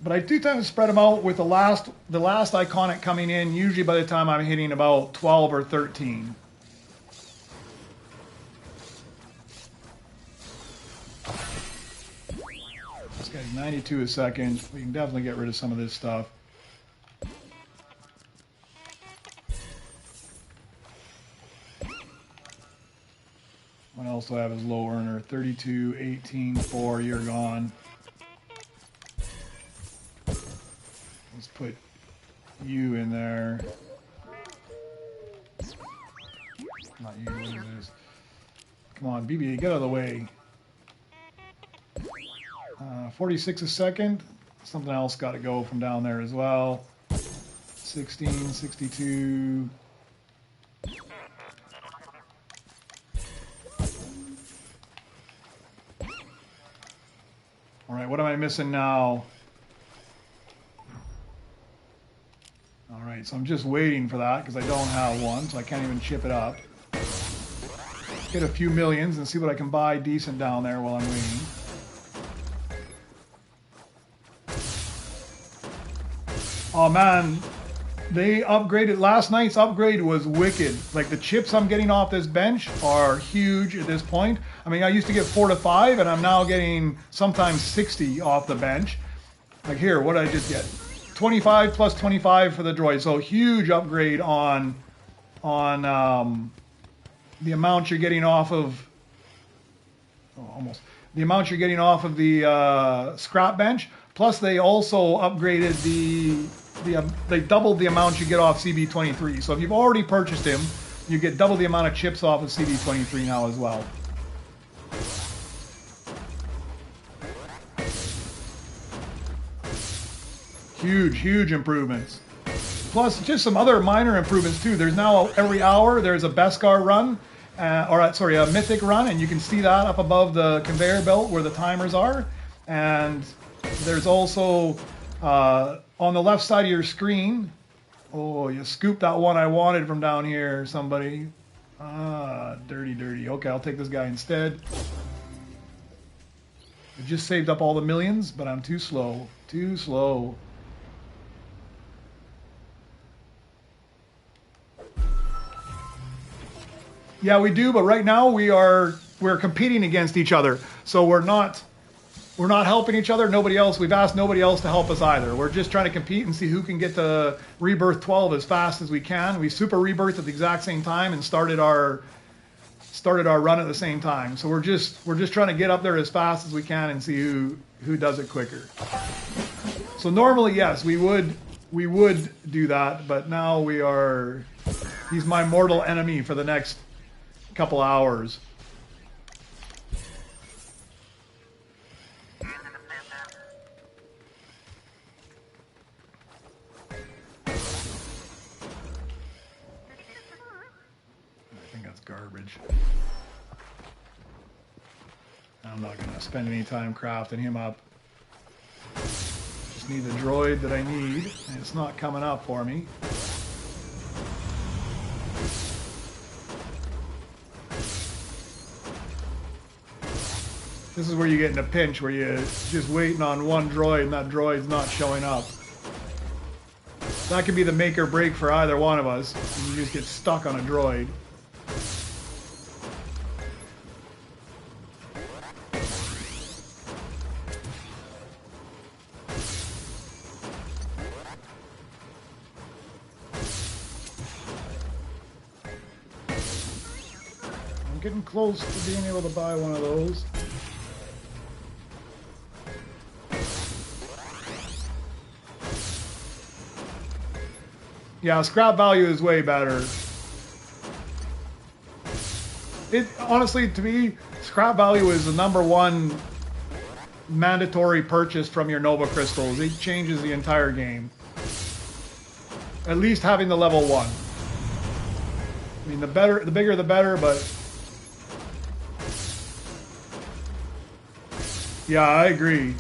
But I do tend to spread them out with the last iconic coming in, usually by the time I'm hitting about 12 or 13. This guy's 92 a second. We can definitely get rid of some of this stuff. What else do I have as low earner? 32, 18, 4, you're gone. Let's put you in there. Not you, what is this? Come on, BB, get out of the way. 46 a second. Something else got to go from down there as well. 16, 62. All right, what am I missing now? All right, so I'm just waiting for that because I don't have one, so I can't even chip it up. Get a few millions and see what I can buy decent down there while I'm waiting. Oh man, they upgraded. Last night's upgrade was wicked. Like the chips I'm getting off this bench are huge at this point. I mean, I used to get 4 to 5 and I'm now getting sometimes 60 off the bench. Like here, what did I just get? 25 plus 25 for the droid. So huge upgrade on the amount you're getting off of, the amount you're getting off of the scrap bench. Plus they also upgraded they doubled the amount you get off CB23. So if you've already purchased him, you get double the amount of chips off of CB23 now as well. Huge improvements. Plus just some other minor improvements too. There's now every hour there's a Beskar run, a Mythic run, and you can see that up above the conveyor belt where the timers are. And there's also on the left side of your screen. Oh, you scooped that one I wanted from down here, somebody. Ah, dirty. Okay, I'll take this guy instead. I just saved up all the millions, but I'm too slow. Too slow. Yeah, we do, but right now we're competing against each other. So we're not helping each other. We've asked nobody else to help us either. We're just trying to compete and see who can get to Rebirth 12 as fast as we can. We Super Rebirth at the exact same time and started our run at the same time. So we're just trying to get up there as fast as we can and see who does it quicker. So normally, yes, we would do that, but now he's my mortal enemy for the next couple hours. I think that's garbage. I'm not going to spend any time crafting him up. Just need the droid that I need, and it's not coming up for me. This is where you get in a pinch, where you're just waiting on one droid and that droid's not showing up. That could be the make or break for either one of us, and you just get stuck on a droid. I'm getting close to being able to buy one of those. Yeah, scrap value is way better. Honestly, to me, scrap value is the #1 mandatory purchase from your Nova Crystals. It changes the entire game. At least having the level 1. I mean, the bigger the better, but yeah, I agree.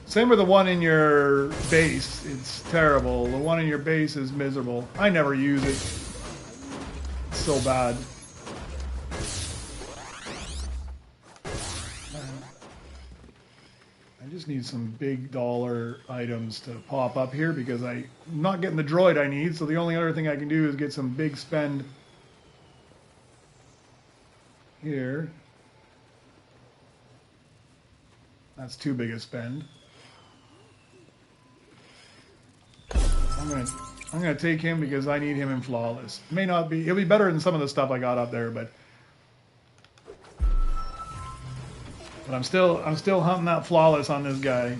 Same with the one in your base. It's terrible. The one in your base is miserable. I never use it. It's so bad. I just need some big dollar items to pop up here because I'm not getting the droid I need, so the only other thing I can do is get some big spend here. That's too big a spend. I'm gonna take him because I need him in flawless. May not be, he'll be better than some of the stuff I got up there, but I'm still hunting that flawless on this guy.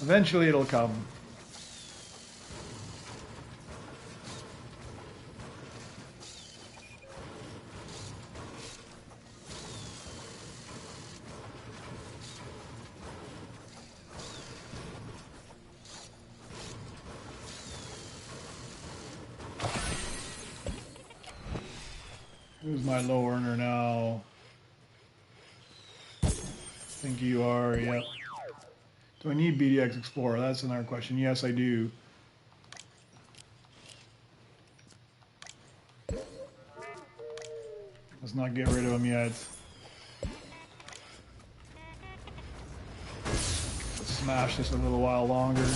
Eventually it'll come. Who's my low earner now? I think you are, yep. Do I need BDX Explorer? That's another question. Yes, I do. Let's not get rid of him yet. Let's smash this a little while longer.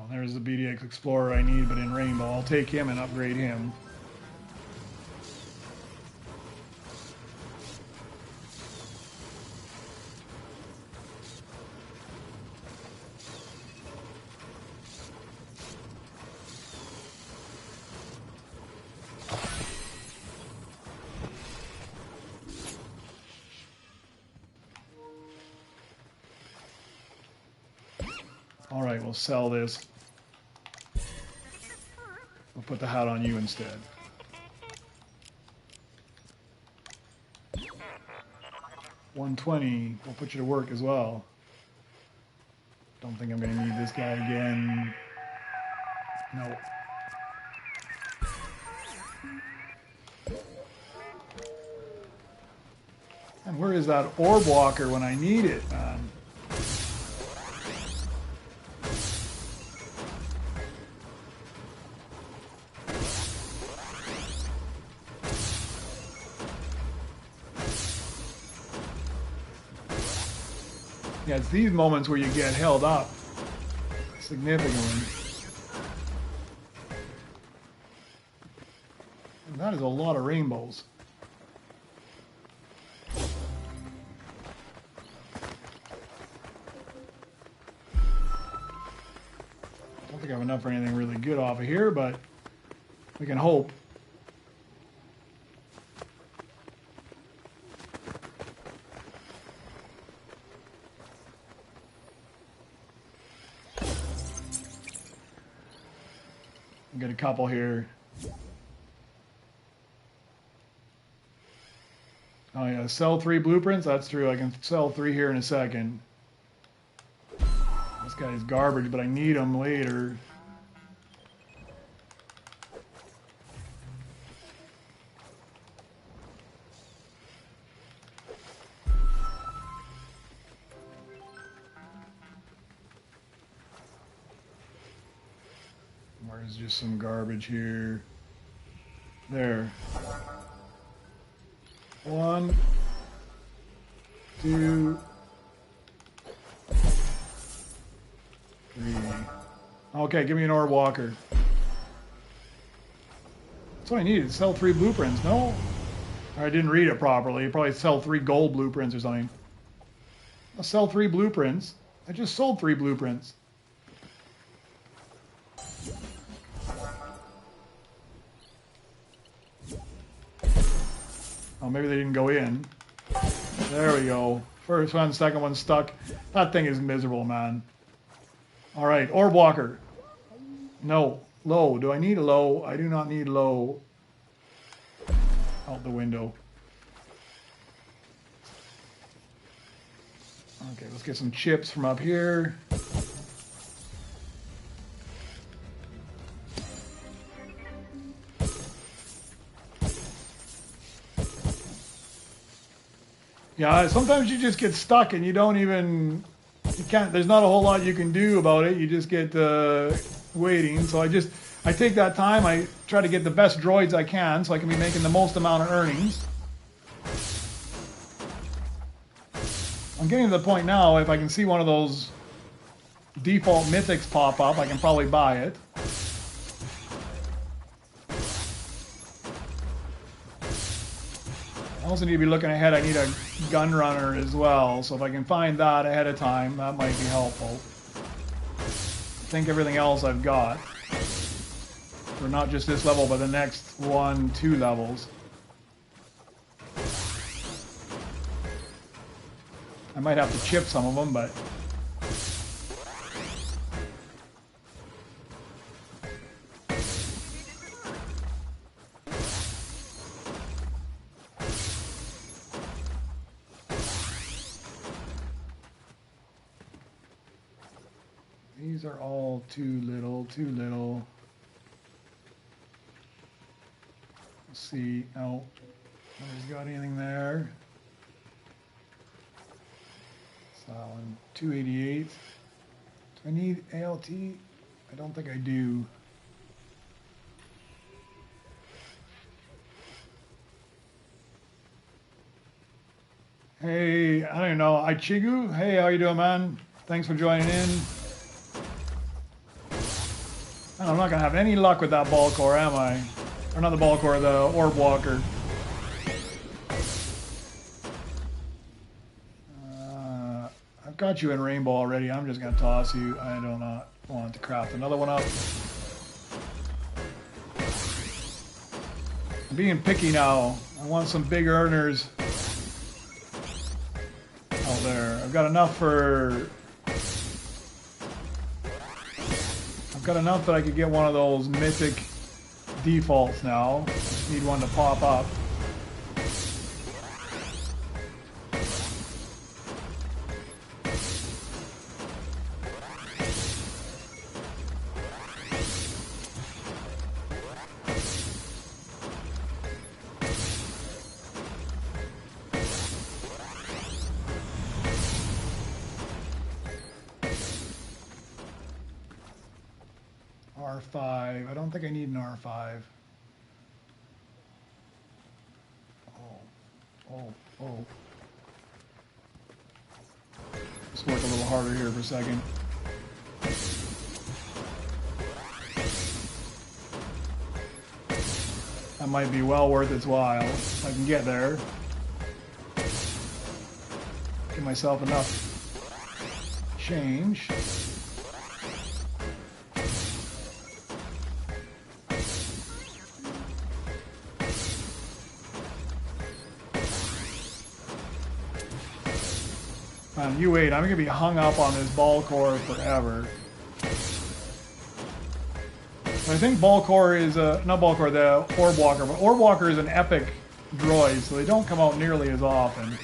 There's the BDX Explorer I need, but in Rainbow. I'll take him and upgrade him. All right, we'll sell this. We'll put the hat on you instead. $120. We'll put you to work as well. Don't think I'm going to need this guy again. No. And where is that orb walker when I need it, man? Yeah, it's these moments where you get held up significantly. And that is a lot of rainbows. I don't think I have enough for anything really good off of here, but we can hope. Get a couple here. Oh yeah, sell 3 blueprints? That's true. I can sell 3 here in a second. This guy's garbage, but I need him later. Where's just some garbage here? There. 1, 2, 3. Okay, give me an orb walker. That's what I needed. Sell 3 blueprints. No? Or I didn't read it properly. You probably sell 3 gold blueprints or something. I'll sell 3 blueprints. I just sold 3 blueprints. Oh, maybe they didn't go in. There we go. First one, second one stuck. That thing is miserable, man. All right, orb walker. No, low. Do I need a low? I do not need low. Out the window. Okay, let's get some chips from up here. Yeah, sometimes you just get stuck and you don't even You can't. There's not a whole lot you can do about it. You just get waiting. So I take that time. I try to get the best droids I can, so I can be making the most amount of earnings. I'm getting to the point now. If I can see one of those default mythics pop up, I can probably buy it. I also need to be looking ahead. I need a gun runner as well, so if I can find that ahead of time, that might be helpful. I think everything else I've got, for not just this level, but the next 1-2 levels. I might have to chip some of them, but these are all too little, too little. Let's see. No, nobody's got anything there. So 288. Do I need ALT? I don't think I do. Hey, I don't even know. Ichigu? Hey, how you doing, man? Thanks for joining in. I'm not going to have any luck with that ball core, am I? Or not the ball core, the orb walker. I've got you in rainbow already. I'm just going to toss you. I do not want to craft another one up. I'm being picky now. I want some big earners out there. I've got enough for... Got enough that I could get one of those mythic defaults now. Just need one to pop up. R5. I don't think I need an R5. Oh. Let's work a little harder here for a second. That might be well worth its while if I can get there. Give myself enough change. You wait, I'm going to be hung up on this ball core forever. I think ball core is, not ball core, the orb walker, but orb walker is an epic droid, so they don't come out nearly as often.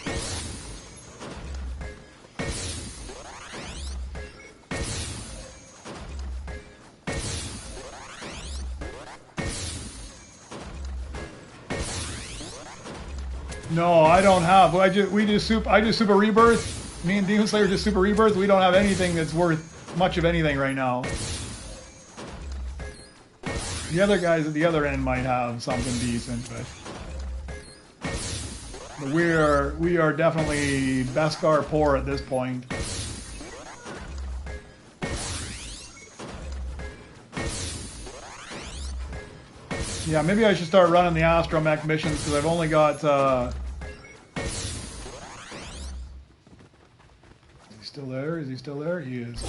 No, I don't have. I just Super Rebirth. Me and Demon Slayer just Super Rebirth. We don't have anything that's worth much of anything right now. The other guys at the other end might have something decent, but we are definitely Beskar poor at this point. Yeah, maybe I should start running the astromech missions because I've only got. Still there? Is he still there? He is.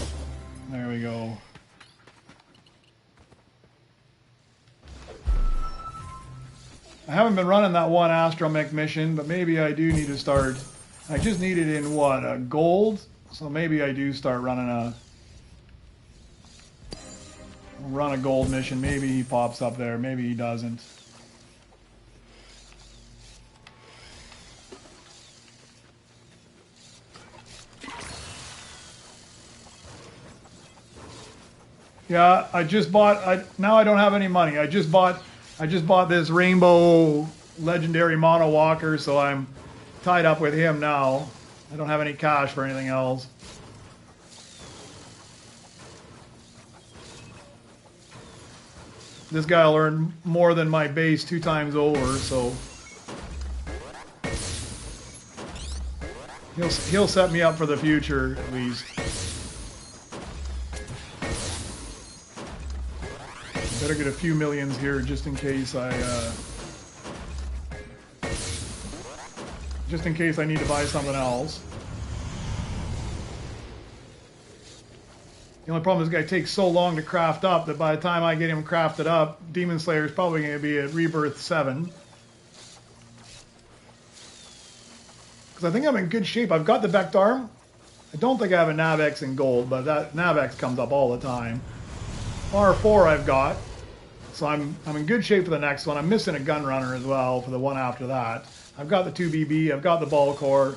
There we go. I haven't been running that one astromech mission, but maybe I do need to start. I just need it in what, a gold? So maybe I do start running a gold mission. Maybe he pops up there. Maybe he doesn't. Yeah, I just bought. Now I don't have any money. I just bought this rainbow legendary mono walker, so I'm tied up with him now. I don't have any cash for anything else. this guy will earn more than my base 2 times over, so he'll set me up for the future at least. Better get a few millions here just in case I need to buy something else. The only problem is this guy takes so long to craft up that by the time I get him crafted up, Demon Slayer is probably going to be at Rebirth 7. Because I think I'm in good shape. I've got the Vectarm. I don't think I have a Navex in gold, but that Navex comes up all the time. R4 I've got. So I'm in good shape for the next one. I'm missing a Gun Runner as well for the one after that. I've got the 2BB, I've got the Ball Core.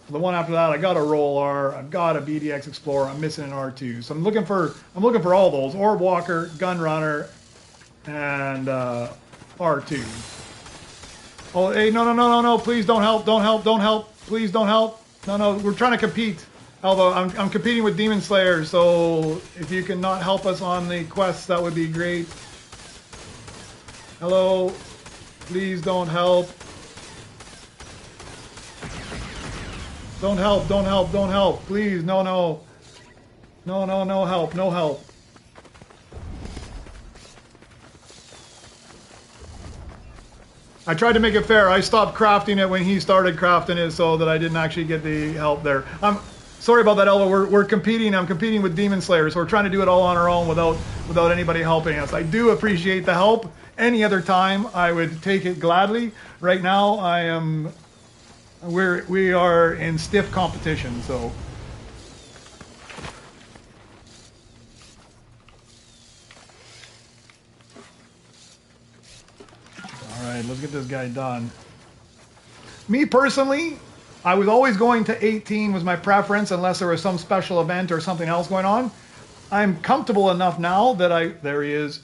For the one after that, I got a Roll R, I've got a BDX Explorer, I'm missing an R2. So I'm looking for all those. Orb Walker, Gun Runner, and R2. Oh, hey, no, please don't help, please don't help. No, we're trying to compete. Although I'm competing with Demon Slayer, so if you can not help us on the quests, that would be great. Hello, please don't help. Don't help, please, no help. I tried to make it fair. I stopped crafting it when he started crafting it so that I didn't actually get the help there. Sorry about that, Elva. We're competing. I'm competing with Demon Slayer, so we're trying to do it all on our own without anybody helping us. I do appreciate the help. Any other time, I would take it gladly. Right now, we are in stiff competition, so. All right, let's get this guy done. Me personally, I was always going to 18 was my preference unless there was some special event or something else going on. I'm comfortable enough now that there he is.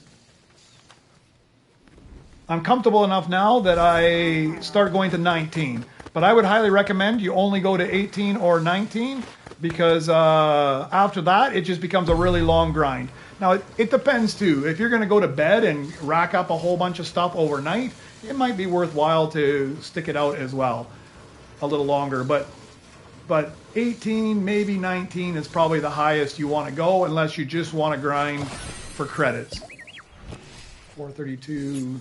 I'm comfortable enough now that I start going to 19. But I would highly recommend you only go to 18 or 19 because after that, it just becomes a really long grind. Now, it depends too. If you're going to go to bed and rack up a whole bunch of stuff overnight, it might be worthwhile to stick it out as well a little longer. But 18, maybe 19 is probably the highest you want to go unless you just want to grind for credits. 432.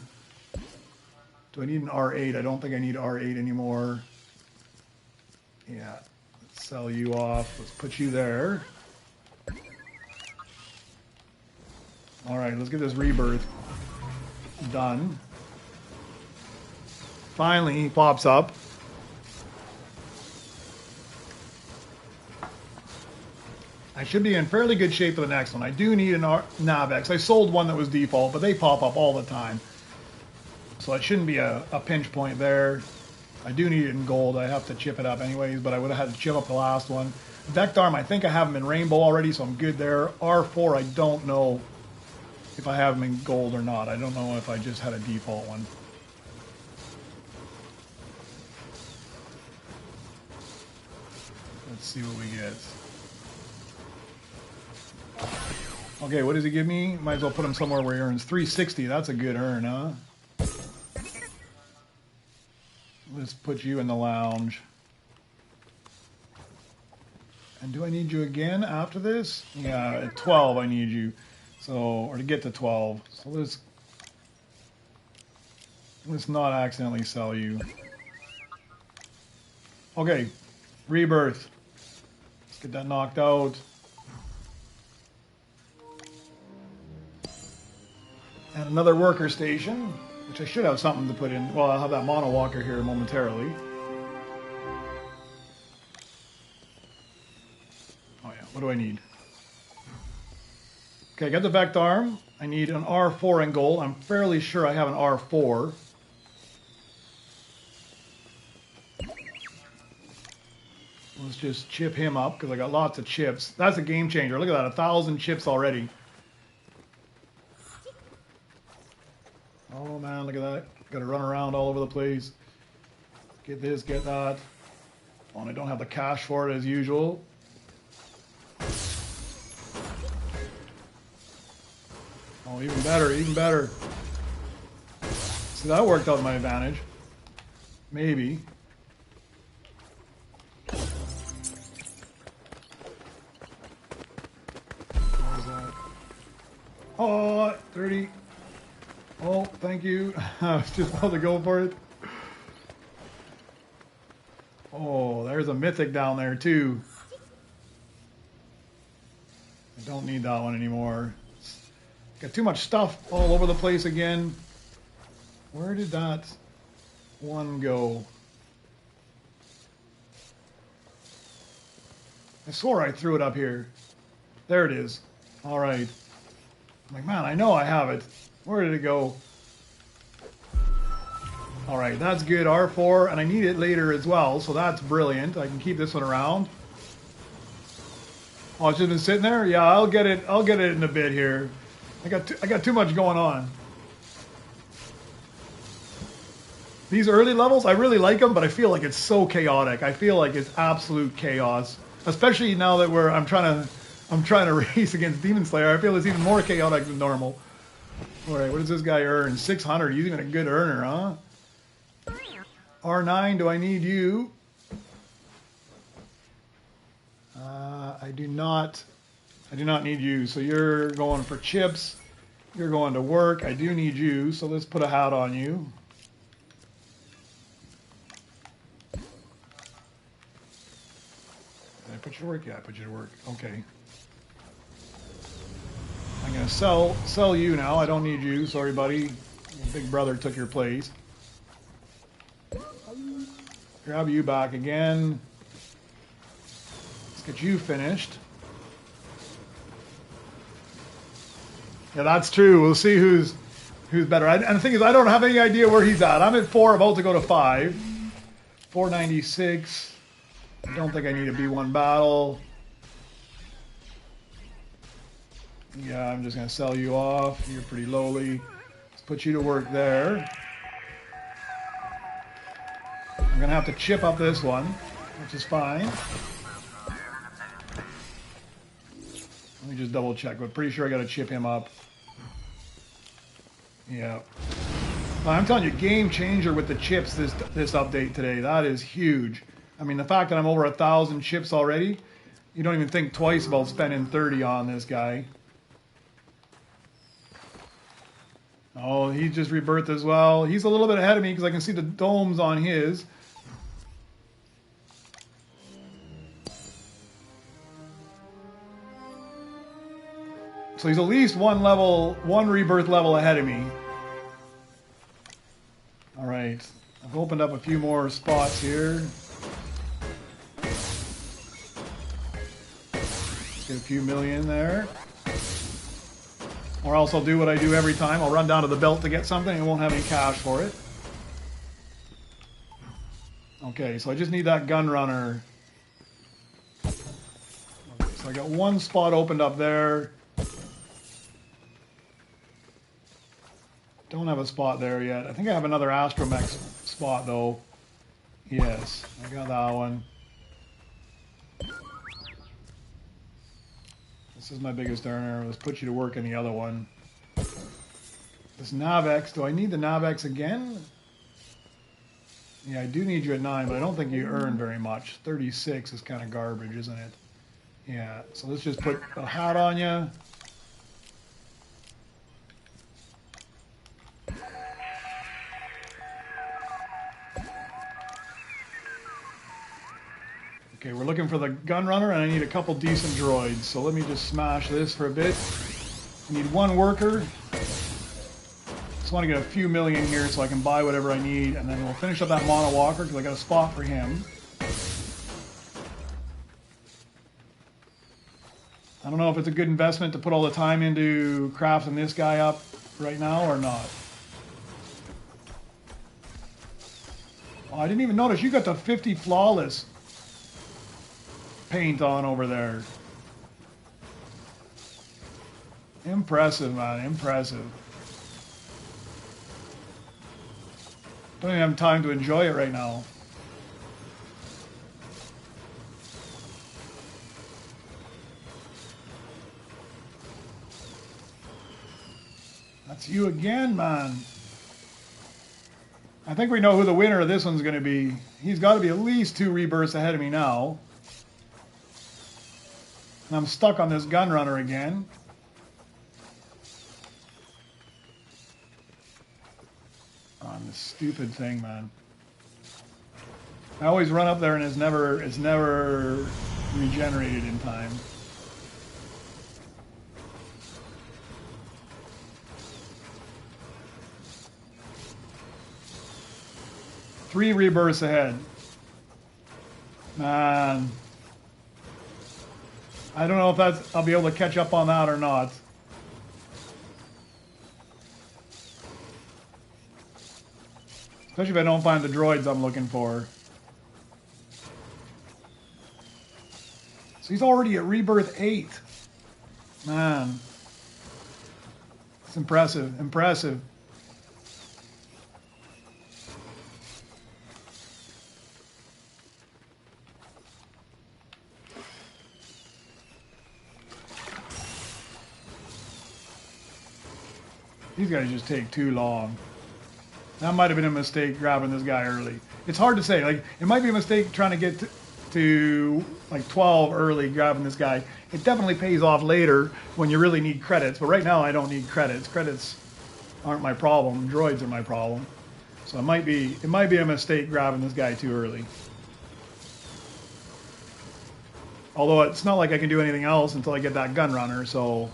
Do I need an R8? I don't think I need R8 anymore. Yeah, let's sell you off. Let's put you there. All right, let's get this rebirth done. Finally, he pops up. I should be in fairly good shape for the next one. I do need an Navex. I sold one that was default, but they pop up all the time. So it shouldn't be a pinch point there. I do need it in gold. I have to chip it up anyways, but I would have had to chip up the last one. Vectarm, I think I have them in rainbow already, so I'm good there. R4, I don't know if I have them in gold or not. I don't know if I just had a default one. Let's see what we get. Okay, what does he give me? Might as well put him somewhere where he earns 360. That's a good earn, huh? Let's put you in the lounge. And do I need you again after this? Yeah, at 12 I need you. So, or to get to 12. So let's not accidentally sell you. Okay, rebirth. Let's get that knocked out. And another worker station, which I should have something to put in. Well, I'll have that mono walker here momentarily. Oh yeah, what do I need? Okay, I got the Vectarm. I need an R4 in gold. I'm fairly sure I have an R4. Let's just chip him up because I got lots of chips. That's a game changer. Look at that, 1,000 chips already. Oh man, look at that. Got to run around all over the place. Get this, get that. Oh, and I don't have the cash for it as usual. Oh, even better, even better. So that worked out to my advantage. Maybe. What was that? Oh, 30. Oh, thank you. I was just about to go for it. Oh, there's a Mythic down there too. I don't need that one anymore. Got too much stuff all over the place again. Where did that one go? I swore I threw it up here. There it is. All right. I'm like, man, I know I have it. Where did it go? All right, that's good. R4, and I need it later as well, so that's brilliant. I can keep this one around. Oh, it's just been sitting there? Yeah, I'll get it. I'll get it in a bit here. I got too much going on. These early levels, I really like them, but I feel like it's so chaotic. I feel like it's absolute chaos, especially now that I'm trying to race against Demon Slayer. I feel it's even more chaotic than normal. All right, what does this guy earn? 600. He's even a good earner, huh? R9, do I need you? I do not need you. So you're going for chips. You're going to work. I do need you. So let's put a hat on you. Did I put you to work? Yeah, I put you to work. Okay. I'm gonna sell you now. I don't need you. Sorry, buddy. Your big brother took your place. Grab you back again. Let's get you finished. Yeah, that's true. We'll see who's better. And the thing is, I don't have any idea where he's at. I'm at 4, about to go to 5. 496. I don't think I need a B1 battle. Yeah, I'm just going to sell you off. You're pretty lowly. Let's put you to work there. I'm going to have to chip up this one, which is fine. Let me just double check, but pretty sure I got to chip him up. Yeah. I'm telling you, game changer with the chips this update today. That is huge. I mean, the fact that I'm over 1,000 chips already, you don't even think twice about spending 30 on this guy. Oh, he just rebirthed as well. He's a little bit ahead of me because I can see the domes on his. So he's at least one rebirth level ahead of me. All right, I've opened up a few more spots here. Let's get a few million there. Or else I'll do what I do every time. I'll run down to the belt to get something and won't have any cash for it. Okay, so I just need that gun runner. Okay, so I got one spot opened up there. Don't have a spot there yet. I think I have another Astromech spot though. Yes, I got that one. This is my biggest earner. Let's put you to work in the other one. This Navex, do I need the Navex again? Yeah, I do need you at 9, but I don't think you earn very much. 36 is kind of garbage, isn't it? Yeah, so let's just put a hat on you. Okay, we're looking for the gun runner, and I need a couple decent droids. So let me just smash this for a bit. I need one worker. Just want to get a few million here so I can buy whatever I need, and then we'll finish up that Mono Walker because I got a spot for him. I don't know if it's a good investment to put all the time into crafting this guy up right now or not. Oh, I didn't even notice you got the 50 flawless paint on over there. Impressive, man. Impressive. Don't even have time to enjoy it right now. It's you again, man. I think we know who the winner of this one's going to be. He's got to be at least 2 rebirths ahead of me now. And I'm stuck on this gun runner again. On this stupid thing, man. I always run up there and it's never regenerated in time. Three rebirths ahead. Man. I don't know if I'll be able to catch up on that or not. Especially if I don't find the droids I'm looking for. So he's already at rebirth 8. Man. It's impressive. Impressive. These guys just take too long. That might have been a mistake grabbing this guy early. It's hard to say. Like, it might be a mistake trying to get to like 12 early, grabbing this guy. It definitely pays off later when you really need credits. But right now, I don't need credits. Credits aren't my problem. Droids are my problem. So it might be a mistake grabbing this guy too early. Although it's not like I can do anything else until I get that gun runner. So.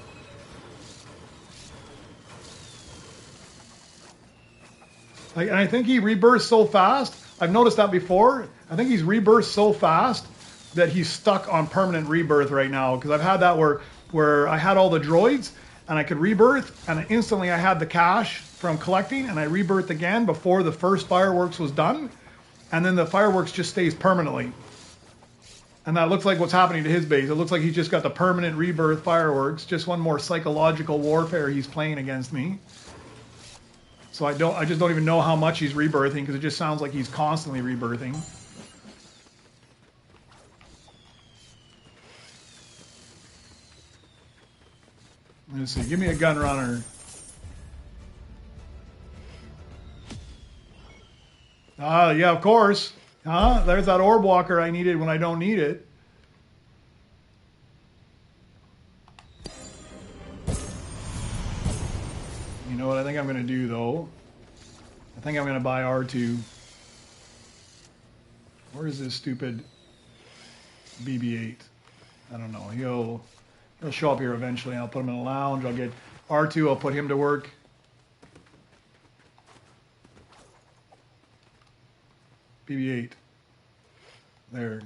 And I think he rebirths so fast. I've noticed that before. I think he's rebirthed so fast that he's stuck on permanent rebirth right now. Because I've had that where I had all the droids and I could rebirth, and instantly I had the cash from collecting, and I rebirthed again before the first fireworks was done, and then the fireworks just stays permanently. And that looks like what's happening to his base. It looks like he's just got the permanent rebirth fireworks. Just one more psychological warfare he's playing against me. So I just don't even know how much he's rebirthing, because it just sounds like he's constantly rebirthing. Let's see, give me a gun runner. Yeah, of course. There's that orb walker I needed when I don't need it. You know what I think I'm going to do, though? I think I'm going to buy R2. Where is this stupid BB-8? I don't know. He'll show up here eventually. I'll put him in a lounge. I'll get R2. I'll put him to work. BB-8. There.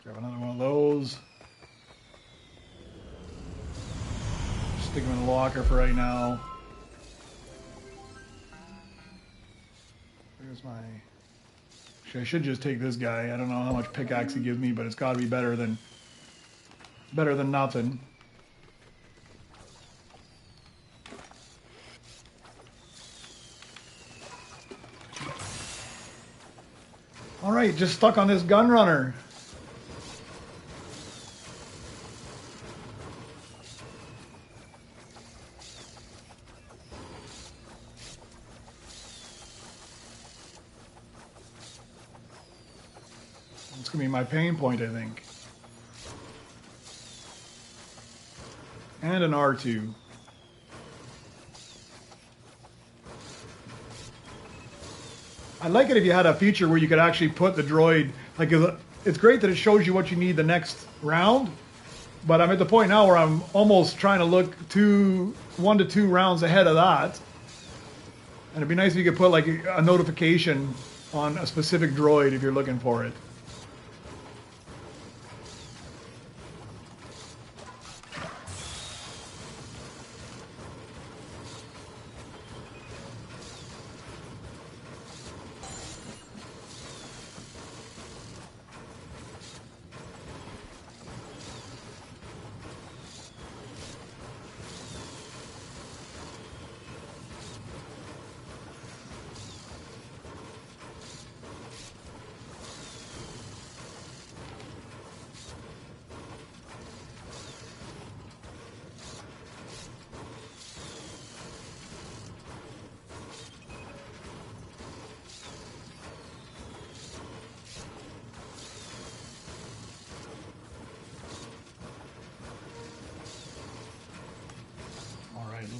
Grab another one of those. Stick them in the locker for right now. There's my... Actually, I should just take this guy. I don't know how much pickaxe he gives me, but it's got to be better than nothing. All right, just stuck on this gun runner. It's going to be my pain point, I think. And an R2. I like it if you had a feature where you could actually put the droid, like, it's great that it shows you what you need the next round, but I'm at the point now where I'm almost trying to look 1 to 2 rounds ahead of that. And it'd be nice if you could put like a notification on a specific droid if you're looking for it.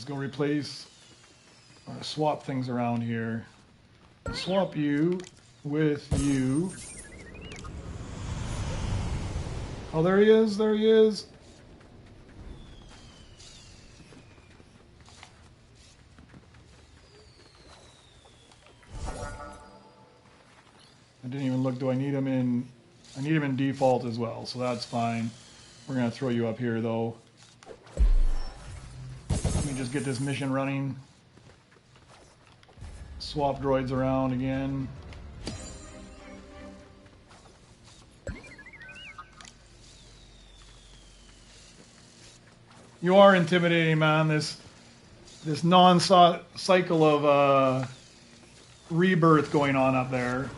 Let's go replace or swap things around here. Swap you with you. Oh, there he is. There he is. I didn't even look. Do I need him in? I need him in default as well, so that's fine. We're going to throw you up here, though. Let me just get this mission running. Swap droids around again. You are intimidating, man. This non-cycle of rebirth going on up there.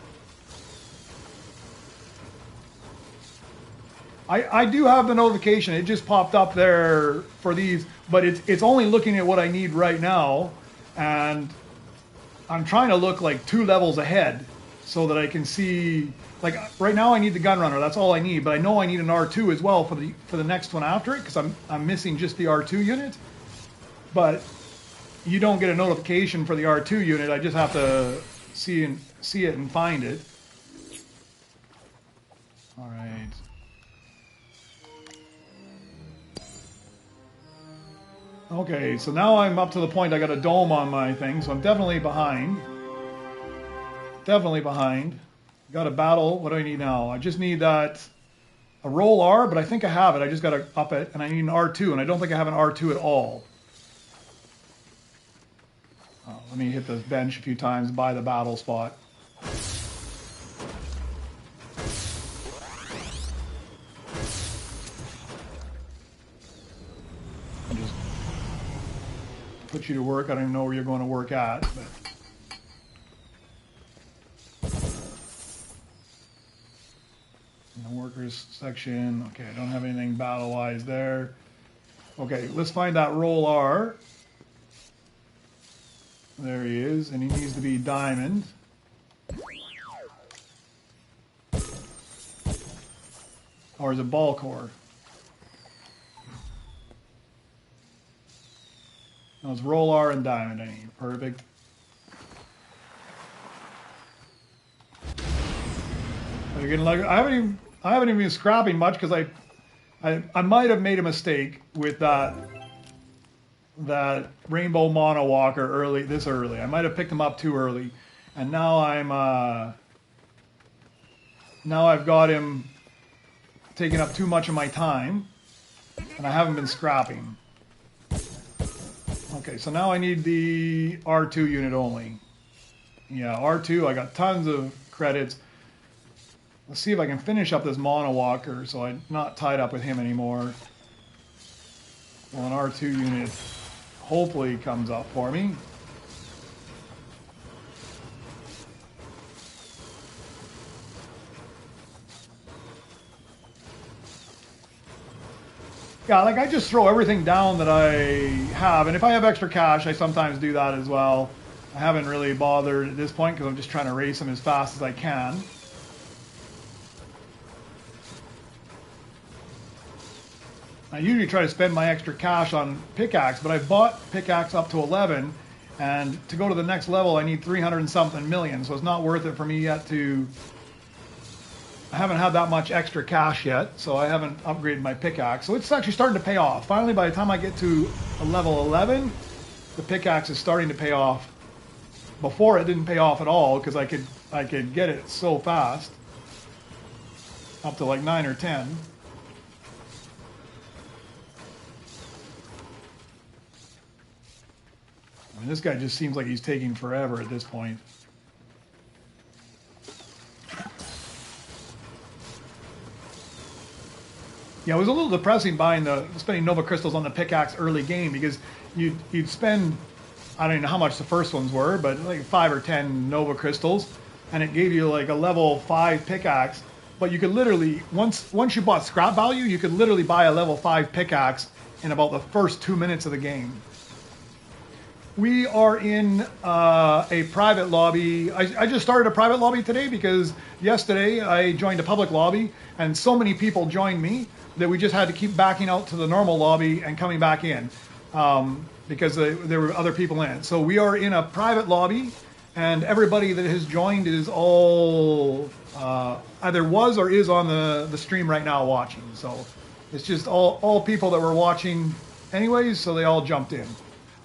I do have the notification. It just popped up there for these, but it's only looking at what I need right now, and I'm trying to look like 2 levels ahead so that I can see. Like right now, I need the gun runner. That's all I need. But I know I need an R2 as well for the next one after it because I'm missing just the R2 unit. But you don't get a notification for the R2 unit. I just have to see it and find it. All right. Okay, so now I'm up to the point I got a dome on my thing, so I'm definitely behind. Definitely behind. Got a battle. What do I need now? I just need a roll R, but I think I have it. I just got to up it, and I need an R2, and I don't think I have an R2 at all. Oh, let me hit this bench a few times, buy the battle spot. Put you to work. I don't even know where you're going to work at. But. In the workers section. Okay, I don't have anything battle-wise there. Okay, let's find that roll R. There he is, and he needs to be diamond. Or is it ball core? No, it's roll R and diamond I need. Perfect. Again, like I haven't even been scrapping much because I might have made a mistake with that rainbow mono walker this early. I might have picked him up too early, and now I've got him taking up too much of my time, and I haven't been scrapping. Okay, so now I need the R2 unit only. Yeah, R2, I got tons of credits. Let's see if I can finish up this mono walker so I'm not tied up with him anymore. Well, an R2 unit hopefully comes up for me. Yeah, like I just throw everything down that I have, and if I have extra cash, I sometimes do that as well. I haven't really bothered at this point because I'm just trying to race them as fast as I can. I usually try to spend my extra cash on pickaxe, but I've bought pickaxe up to 11, and to go to the next level I need 300 and something million, so it's not worth it for me yet to... I haven't had that much extra cash yet, so I haven't upgraded my pickaxe. So it's actually starting to pay off. Finally, by the time I get to a level 11, the pickaxe is starting to pay off. Before it didn't pay off at all because I could get it so fast, up to like 9 or 10. I mean, this guy just seems like he's taking forever at this point. Yeah, it was a little depressing spending Nova Crystals on the pickaxe early game because you'd spend, I don't even know how much the first ones were, but like 5 or 10 Nova Crystals, and it gave you like a level 5 pickaxe. But you could literally, once you bought scrap value, you could literally buy a level 5 pickaxe in about the first 2 minutes of the game. We are in a private lobby. I just started a private lobby today because yesterday I joined a public lobby and so many people joined me that we just had to keep backing out to the normal lobby and coming back in. because there were other people in it. So we are in a private lobby, and everybody that has joined is all either was or is on the stream right now watching. So it's just all people that were watching anyways, so they all jumped in.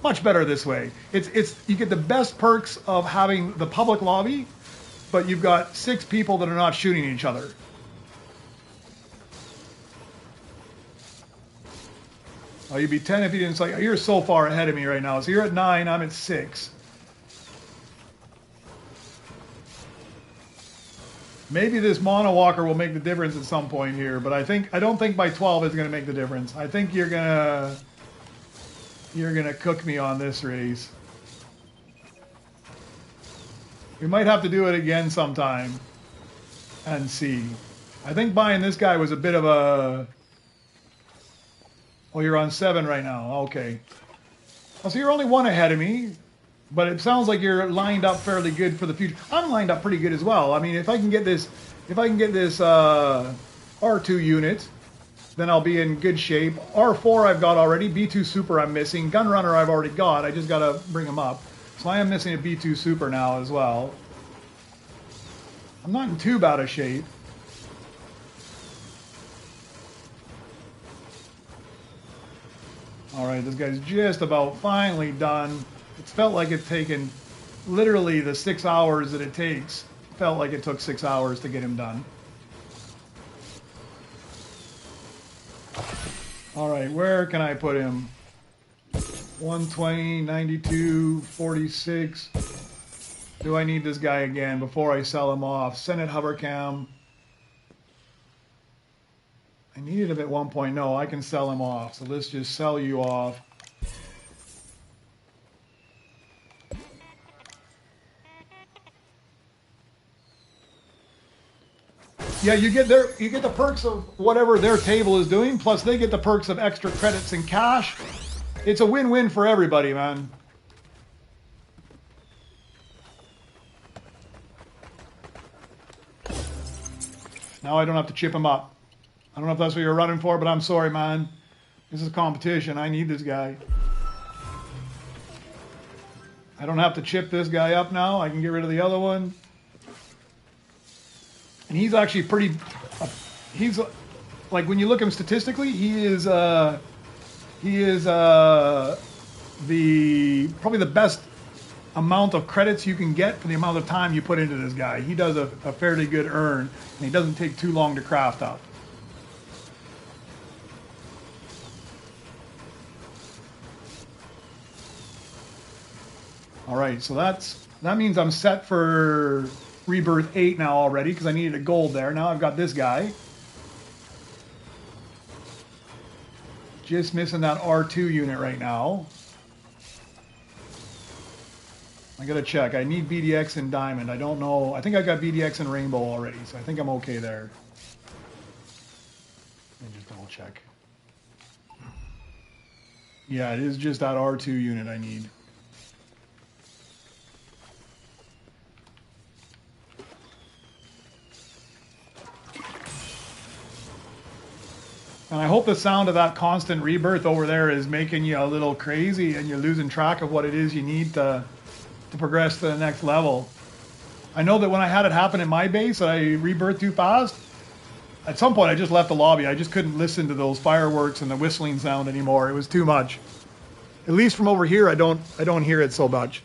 Much better this way. It's you get the best perks of having the public lobby, but you've got 6 people that are not shooting each other. Oh, you'd be 10 if you didn't say. You're so far ahead of me right now. So you're at 9, I'm at 6. Maybe this mono walker will make the difference at some point here, but I don't think by 12 it's going to make the difference. I think you're gonna cook me on this race. We might have to do it again sometime and see. I think buying this guy was a bit of a... Oh, you're on 7 right now. Okay. Oh, so you're only 1 ahead of me, but it sounds like you're lined up fairly good for the future. I'm lined up pretty good as well. I mean, if I can get this R2 unit, then I'll be in good shape. R4 I've got already. B2 Super I'm missing. Gunrunner I've already got. I just got to bring him up. So I am missing a B2 Super now as well. I'm not in too bad a shape. All right, this guy's just about finally done. It's felt like it's taken literally the 6 hours that it takes. Felt like it took 6 hours to get him done. All right, where can I put him? 120, 92, 46. Do I need this guy again before I sell him off? Senate hovercam. I needed him at 1 point. No, I can sell him off. So let's just sell you off. Yeah, you get the perks of whatever their table is doing, plus they get the perks of extra credits and cash. It's a win-win for everybody, man. Now I don't have to chip him up. I don't know if that's what you're running for, but I'm sorry, man. This is a competition. I need this guy. I don't have to chip this guy up now. I can get rid of the other one. And he's actually pretty... he's... Like, when you look at him statistically, he is probably the best amount of credits you can get for the amount of time you put into this guy. He does a fairly good earn, and he doesn't take too long to craft up. All right, so that means I'm set for Rebirth 8 now already because I needed a gold there. Now I've got this guy. Just missing that R2 unit right now. I gotta check. I need BDX and Diamond. I don't know. I think I got BDX and Rainbow already, so I think I'm okay there. Let me just double check. Yeah, it is just that R2 unit I need. And I hope the sound of that constant rebirth over there is making you a little crazy and you're losing track of what it is you need to progress to the next level. I know that when I had it happen in my base, I rebirthed too fast. At some point, I just left the lobby. I just couldn't listen to those fireworks and the whistling sound anymore. It was too much. At least from over here, I don't hear it so much.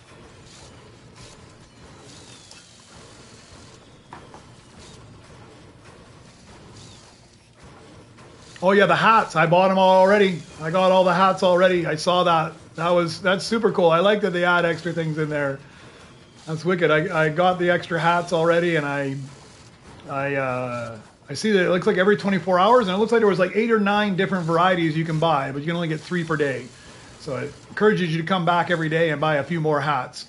Oh yeah, the hats. I bought them all already. I got all the hats already. I saw that. That's super cool. I like that they add extra things in there. That's wicked. I got the extra hats already, and I see that it looks like every 24 hours, and it looks like there was like 8 or 9 different varieties you can buy, but you can only get 3 per day. So it encourages you to come back every day and buy a few more hats.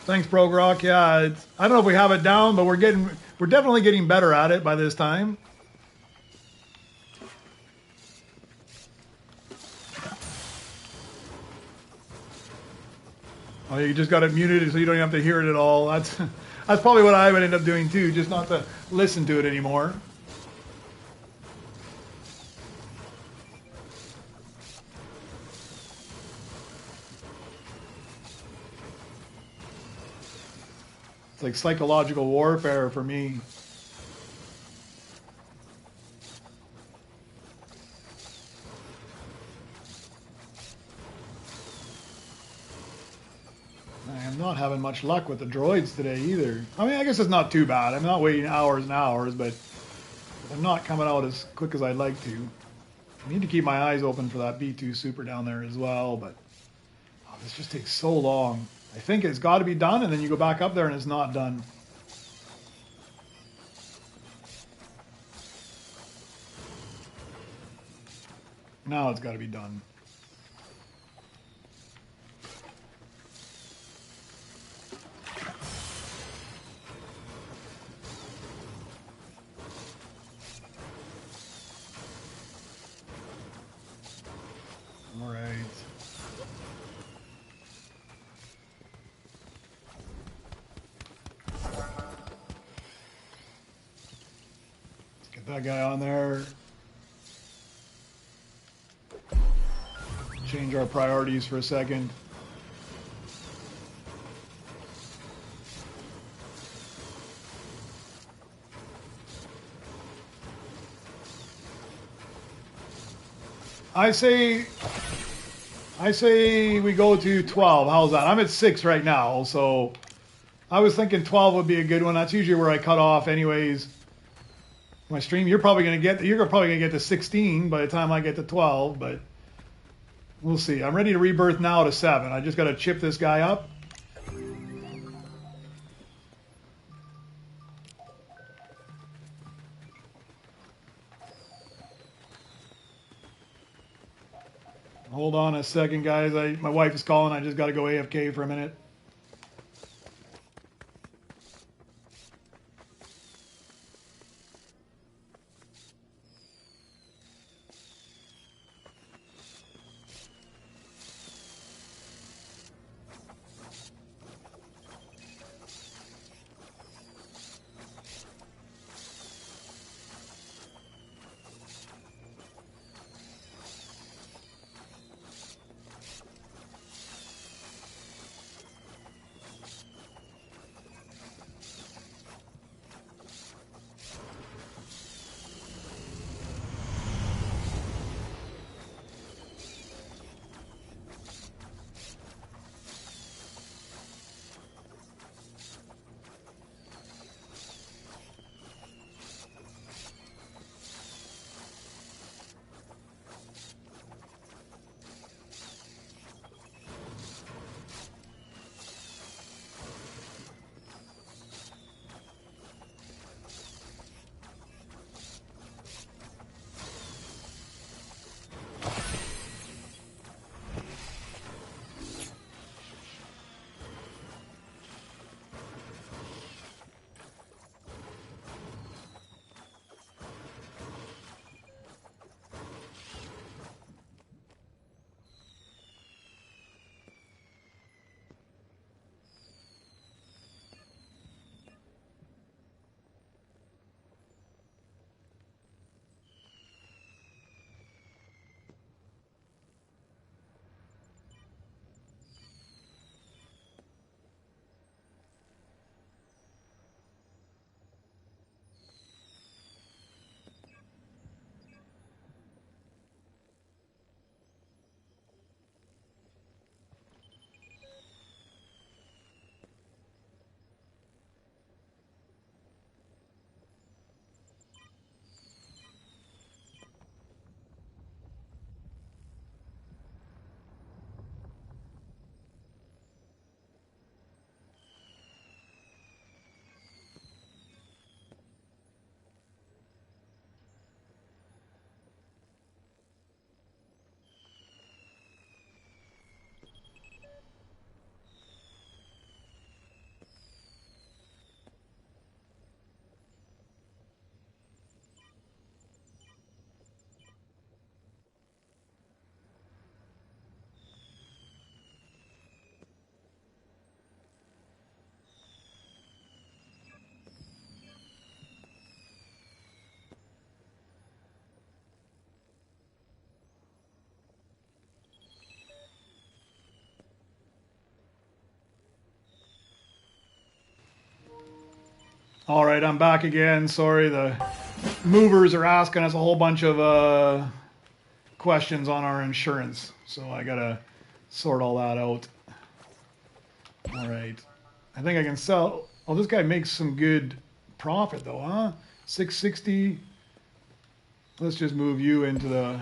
Thanks, Brogrock. Yeah, I don't know if we have it down, but we're definitely getting better at it by this time. Oh, you just got it muted so you don't have to hear it at all. That's probably what I would end up doing too, just not to listen to it anymore. It's like psychological warfare for me. I'm not having much luck with the droids today either. I mean, I guess it's not too bad. I'm not waiting hours and hours, but I'm not coming out as quick as I'd like to. I need to keep my eyes open for that B2 Super down there as well, but oh, this just takes so long. I think it's got to be done, and then you go back up there and it's not done. Now it's got to be done. All right. Let's get that guy on there. Change our priorities for a second. I say we go to 12. How's that? I'm at 6 right now, so I was thinking 12 would be a good one. That's usually where I cut off anyways. My stream, you're probably gonna get to 16 by the time I get to 12, but we'll see. I'm ready to rebirth now to 7. I just got to chip this guy up. Hold on a second, guys. My wife is calling. I just got to go AFK for a minute. All right, I'm back again. Sorry, the movers are asking us a whole bunch of questions on our insurance, so I gotta sort all that out. All right, I think I can sell. Oh, this guy makes some good profit though, huh? 660. Let's just move you into the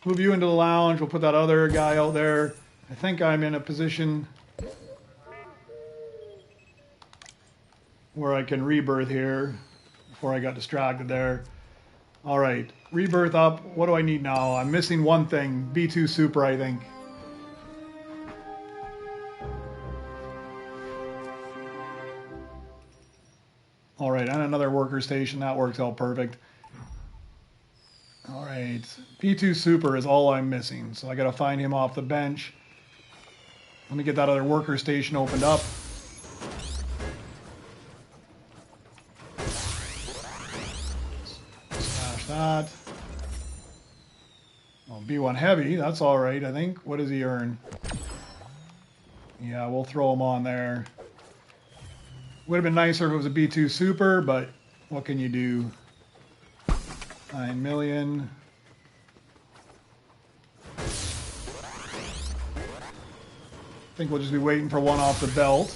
lounge. We'll put that other guy out there. I think I'm in a position where I can rebirth here before I got distracted there. All right, rebirth up. What do I need now? I'm missing one thing. B2 Super, I think. All right, and another worker station. That works out perfect. All right, B2 Super is all I'm missing. So I got to find him off the bench. Let me get that other worker station opened up. Smash that. Oh, B1 Heavy, that's all right, I think. What does he earn? Yeah, we'll throw him on there. Would have been nicer if it was a B2 Super, but what can you do? 9 million. I think we'll just be waiting for one off the belt.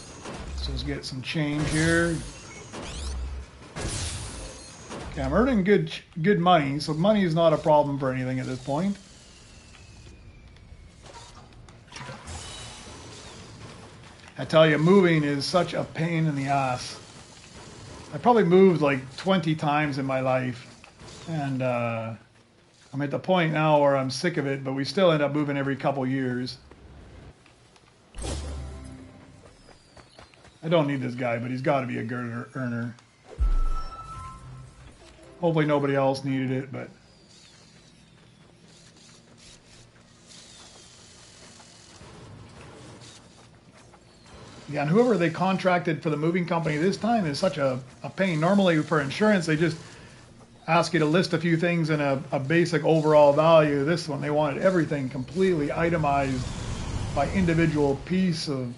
So let's get some change here. Okay, I'm earning good money, so money is not a problem for anything at this point. I tell you, moving is such a pain in the ass. I probably moved like 20 times in my life, and I'm at the point now where I'm sick of it, but we still end up moving every couple years. I don't need this guy, but he's got to be a good earner. Hopefully nobody else needed it, but... Yeah, and whoever they contracted for the moving company this time is such a pain. Normally for insurance, they just ask you to list a few things in a basic overall value. This one, they wanted everything completely itemized by individual piece of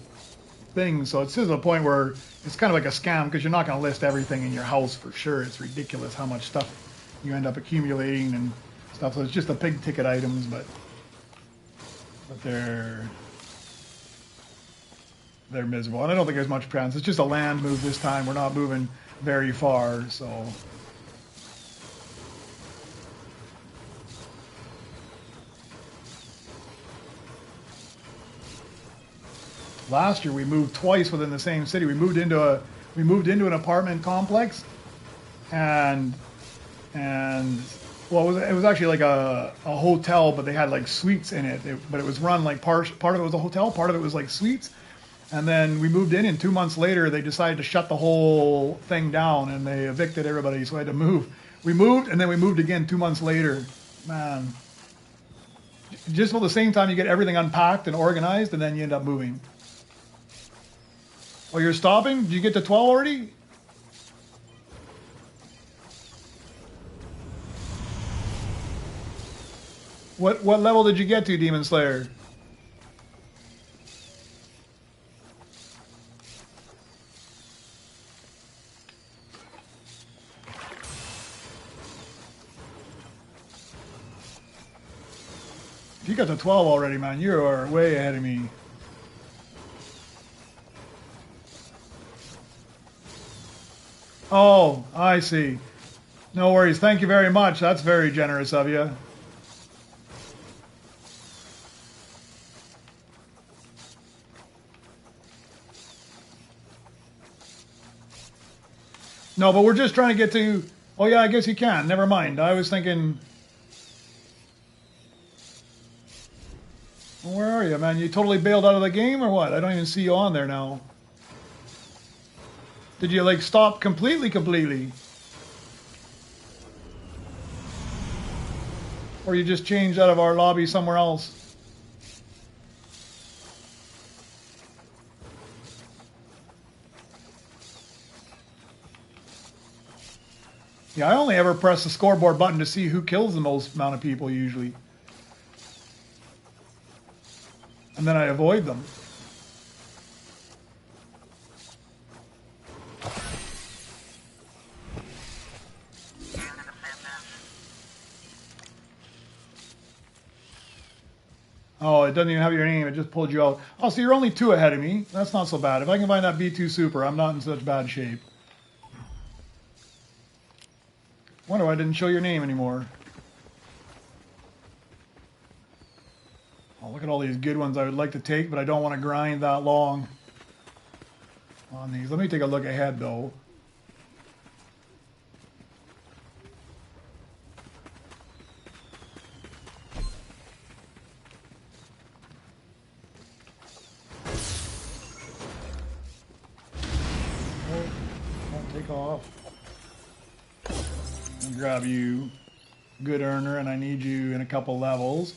things. So it's to the point where it's kind of like a scam because you're not going to list everything in your house for sure. It's ridiculous how much stuff you end up accumulating and stuff. So it's just the big ticket items, but they're miserable. And I don't think there's much chance. It's just a land move this time. We're not moving very far, so... Last year we moved twice within the same city. We moved into an apartment complex, and well, it was actually like a hotel, but they had like suites in it. But it was run like part of it was a hotel, part of it was like suites. And then we moved in, and 2 months later they decided to shut the whole thing down, and they evicted everybody, so I had to move. We moved, and then we moved again 2 months later. Man, just at the same time you get everything unpacked and organized, and then you end up moving. Oh, you're stopping? Did you get to 12 already? What level did you get to, Demon Slayer? If you got to 12 already, man, you are way ahead of me. Oh, I see. No worries. Thank you very much. That's very generous of you. No, but we're just trying to get to... Oh, yeah, I guess you can. Never mind. I was thinking... Well, where are you, man? You totally bailed out of the game or what? I don't even see you on there now. Did you, like, stop completely? Or you just changed out of our lobby somewhere else? Yeah, I only ever press the scoreboard button to see who kills the most amount of people usually. And then I avoid them. Oh, it doesn't even have your name. It just pulled you out. Oh, so you're only 2 ahead of me. That's not so bad. If I can find that B2 Super, I'm not in such bad shape. Wonder why I didn't show your name anymore. Oh, look at all these good ones I would like to take, but I don't want to grind that long on these. Let me take a look ahead, though. Take off. I'll grab you, good earner, and I need you in a couple levels.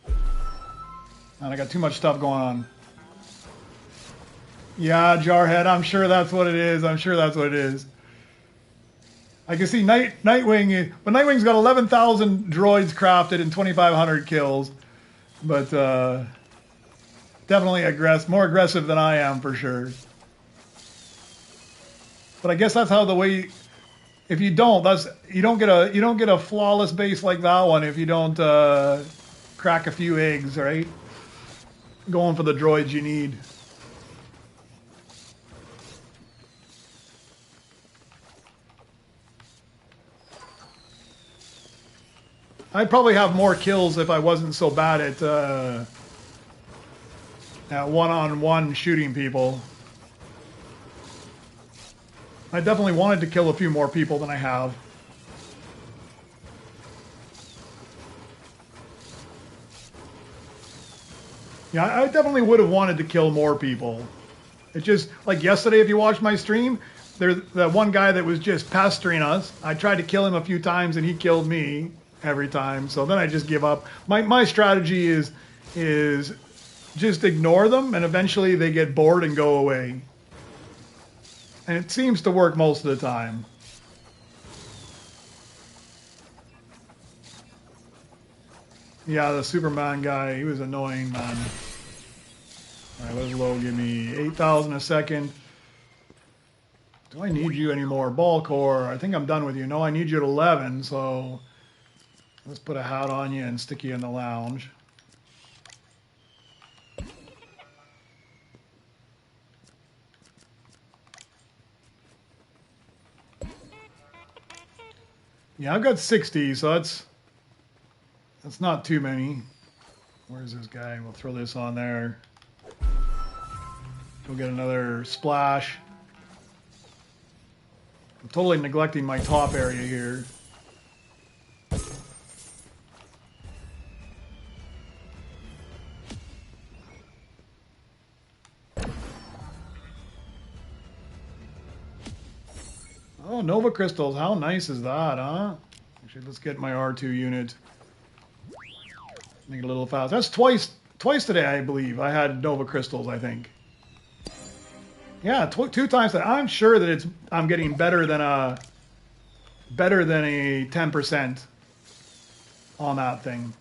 And I got too much stuff going on. Yeah, Jarhead, I'm sure that's what it is. I'm sure that's what it is. I can see Nightwing, but Nightwing's got 11,000 droids crafted and 2,500 kills. But definitely more aggressive than I am for sure. But I guess that's how the way. If you don't, you don't get a flawless base like that one if you don't crack a few eggs, right? Going for the droids you need. I'd probably have more kills if I wasn't so bad at one-on-one shooting people. I definitely wanted to kill a few more people than I have. Yeah, I definitely would have wanted to kill more people. It's just, like yesterday, if you watched my stream, there's that one guy that was just pestering us. I tried to kill him a few times and he killed me every time. So then I just give up. My strategy is just ignore them and eventually they get bored and go away. And it seems to work most of the time. Yeah, the Superman guy, he was annoying, man. Alright, what does low give me? 8,000 a second. Do I need you anymore? Ball core, I think I'm done with you. No, I need you at 11, so let's put a hat on you and stick you in the lounge. Yeah, I've got 60, so that's not too many. Where's this guy? We'll throw this on there. We'll get another splash. I'm totally neglecting my top area here. Oh, Nova Crystals. How nice is that, huh? Actually, let's get my R2 unit. Make it a little fast. That's twice today, I believe. I had Nova Crystals, I think. Yeah, 2 times that. I'm sure that I'm getting better than a 10% on that thing.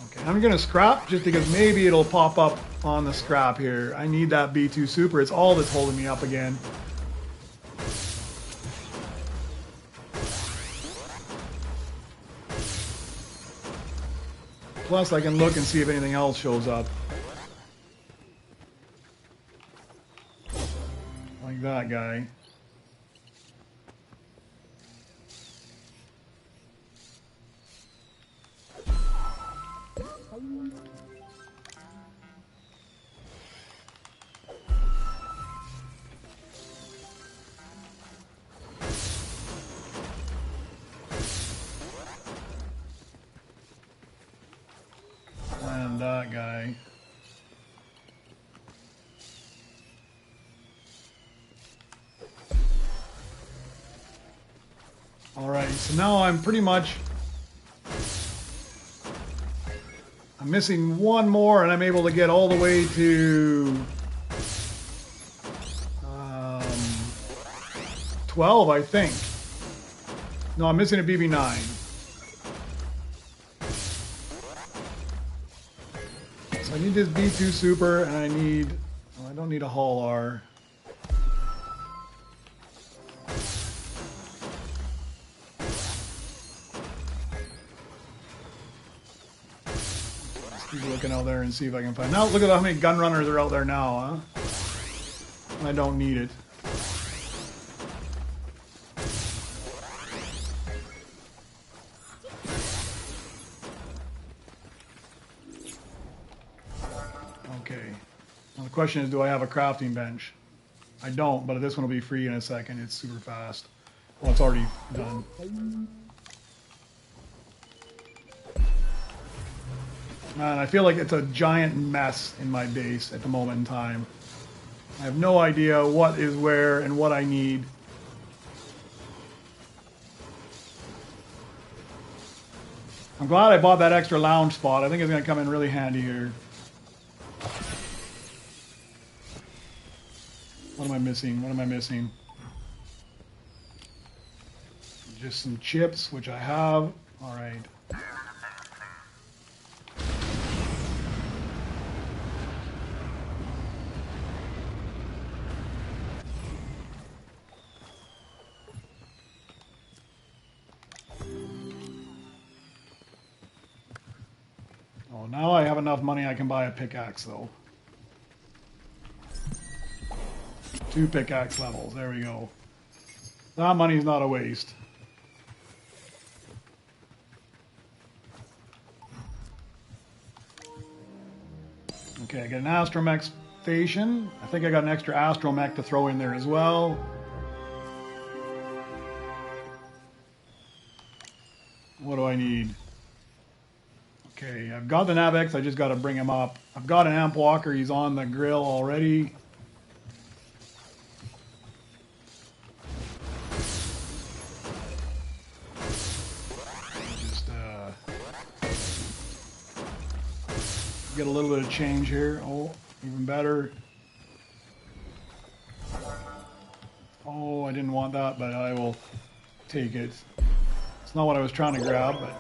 Okay, I'm gonna scrap just because maybe it'll pop up on the scrap here. I need that B2 Super. It's all that's holding me up again. Plus, I can look and see if anything else shows up. Like that guy. And that guy. Alright, so now I'm pretty much... I'm missing one more and I'm able to get all the way to... 12, I think. No, I'm missing a BB9. So I need this B2 Super and I need... Oh, I don't need a Hull R. Keep looking out there and see if I can find. Now look at how many gun runners are out there now, huh? I don't need it. Okay. Now the question is, do I have a crafting bench? I don't, but this one will be free in a second. It's super fast. Well, it's already done. Man, I feel like it's a giant mess in my base at the moment in time. I have no idea what is where and what I need. I'm glad I bought that extra lounge spot. I think it's going to come in really handy here. What am I missing? What am I missing? Just some chips, which I have. All right. Oh, now I have enough money I can buy a pickaxe, though. 2 pickaxe levels. There we go. That money's not a waste. Okay, I got an astromech station. I think I got an extra astromech to throw in there as well. What do I need? Okay, I've got the Navex. I just got to bring him up. I've got an amp walker. He's on the grill already. Get a little bit of change here. Oh, even better. Oh, I didn't want that, but I will take it. It's not what I was trying to grab, but...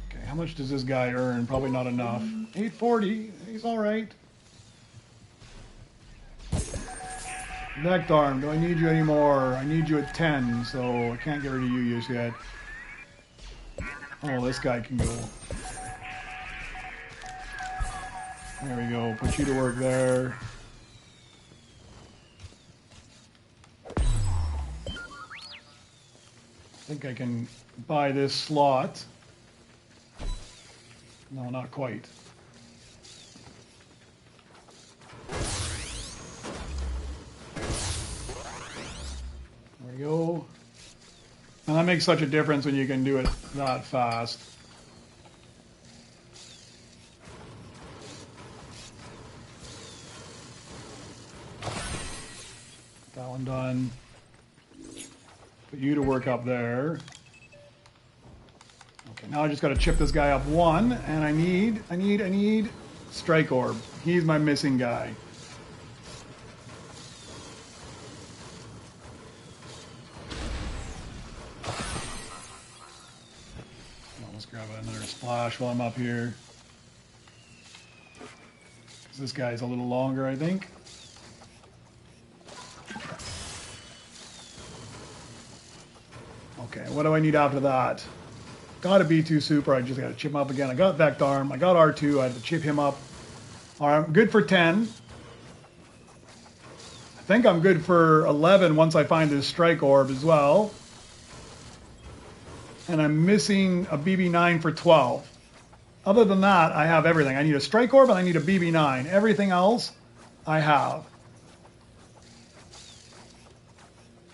Okay, how much does this guy earn? Probably not enough. 840. He's all right. Neck arm, do I need you anymore? I need you at 10, so I can't get rid of you just yet. Oh, this guy can go. There we go. Put you to work there. I think I can buy this slot. No, not quite. There we go. And that makes such a difference when you can do it that fast. That one done. Put you to work up there. Okay, now I just got to chip this guy up 1, and I need Strike Orb. He's my missing guy. Grab another splash while I'm up here. This guy's a little longer, I think. Okay, what do I need after that? Got a B2 Super. I just got to chip him up again. I got Vect Arm. I got R2. I had to chip him up. All right, I'm good for 10. I think I'm good for 11 once I find this Strike Orb as well. And I'm missing a BB9 for 12. Other than that, I have everything. I need a Strike Orb and I need a BB9. Everything else, I have.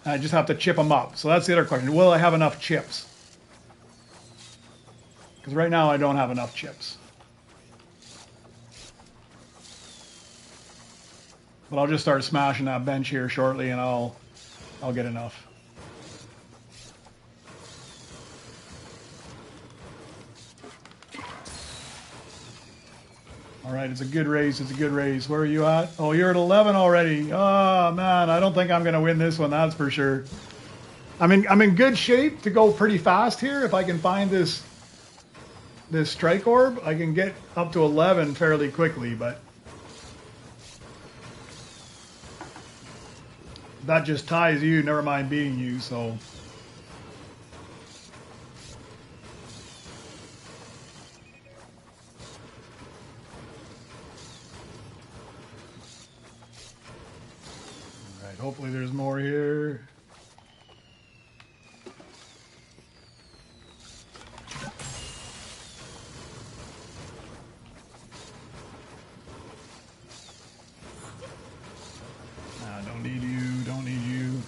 I just have to chip them up. So that's the other question. Will I have enough chips? Because right now I don't have enough chips. But I'll just start smashing that bench here shortly and I'll get enough. All right, it's a good race. It's a good race. Where are you at? Oh, you're at 11 already. Oh, man, I don't think I'm going to win this one, that's for sure. I'm in good shape to go pretty fast here. If I can find this Strike Orb, I can get up to 11 fairly quickly, but That just ties you, never mind beating you, so. All right, hopefully there's more here. Don't need you, don't need you.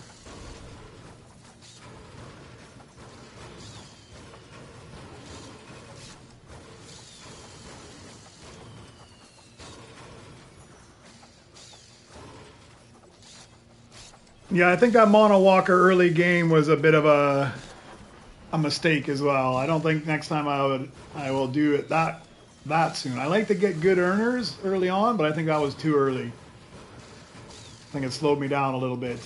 Yeah, I think that Mono Walker early game was a bit of a mistake as well. I don't think next time I will do it that soon. I like to get good earners early on, but I think that was too early. I think it slowed me down a little bit.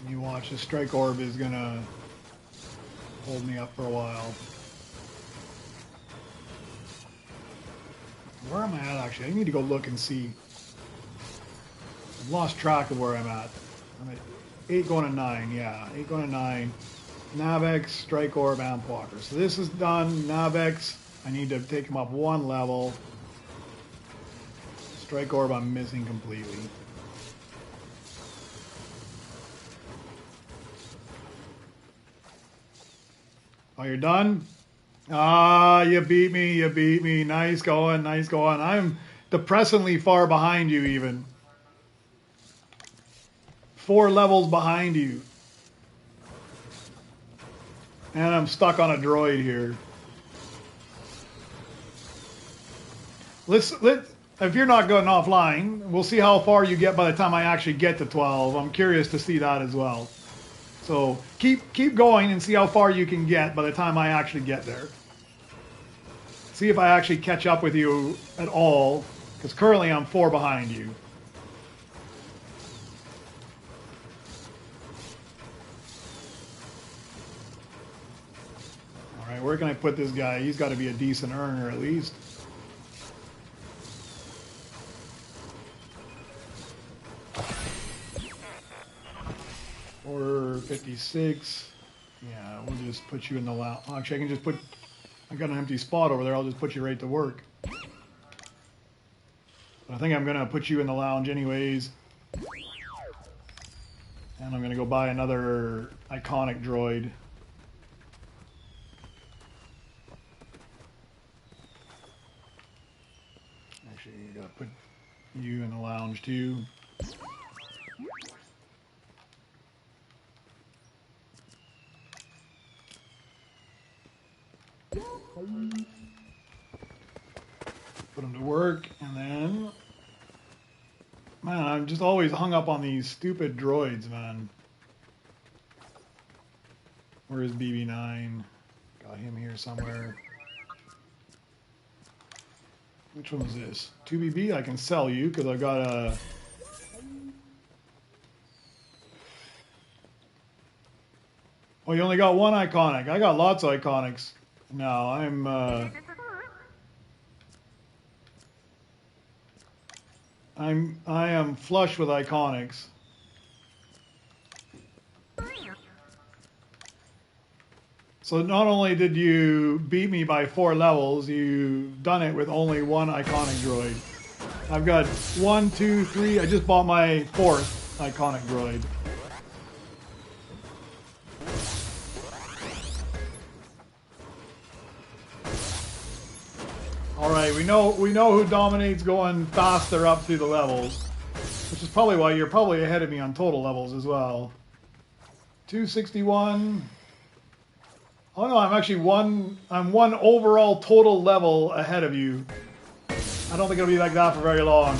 You watch, the strike orb is gonna hold me up for a while. Where am I at actually? I need to go look and see. I've lost track of where I'm at. I'm at 8 going to 9, yeah. 8 going to 9. Navex, Strike Orb, Amp Walker. So this is done. Navex, I need to take him up 1 level. Strike Orb I'm missing completely. Oh, you're done? Ah, you beat me, you beat me. Nice going, nice going. I'm depressingly far behind you even. 4 levels behind you. And I'm stuck on a droid here. If you're not going offline, we'll see how far you get by the time I actually get to 12. I'm curious to see that as well. So keep going and see how far you can get by the time I actually get there. See if I actually catch up with you at all, because currently I'm 4 behind you. All right, where can I put this guy? He's got to be a decent earner at least. Or 56. Yeah, we'll just put you in the lounge. Actually, I can just put. I got an empty spot over there. I'll just put you right to work. But I think I'm gonna put you in the lounge anyways. And I'm gonna go buy another iconic droid. Actually, you gotta put you in the lounge too. Put them to work, and then, man, I'm just always hung up on these stupid droids, man. Where is BB9? Got him here somewhere. Which one was this? 2BB? I can sell you because I've got a. Oh, you only got 1 iconic. I got lots of iconics. No, I am flush with iconics. So not only did you beat me by 4 levels, you've done it with only 1 iconic droid. I've got 1, 2, 3. I just bought my 4th iconic droid. All right, we know who dominates going faster up through the levels, which is probably why you're probably ahead of me on total levels as well. 261. Oh no, I'm actually I'm 1 overall total level ahead of you. I don't think it'll be like that for very long.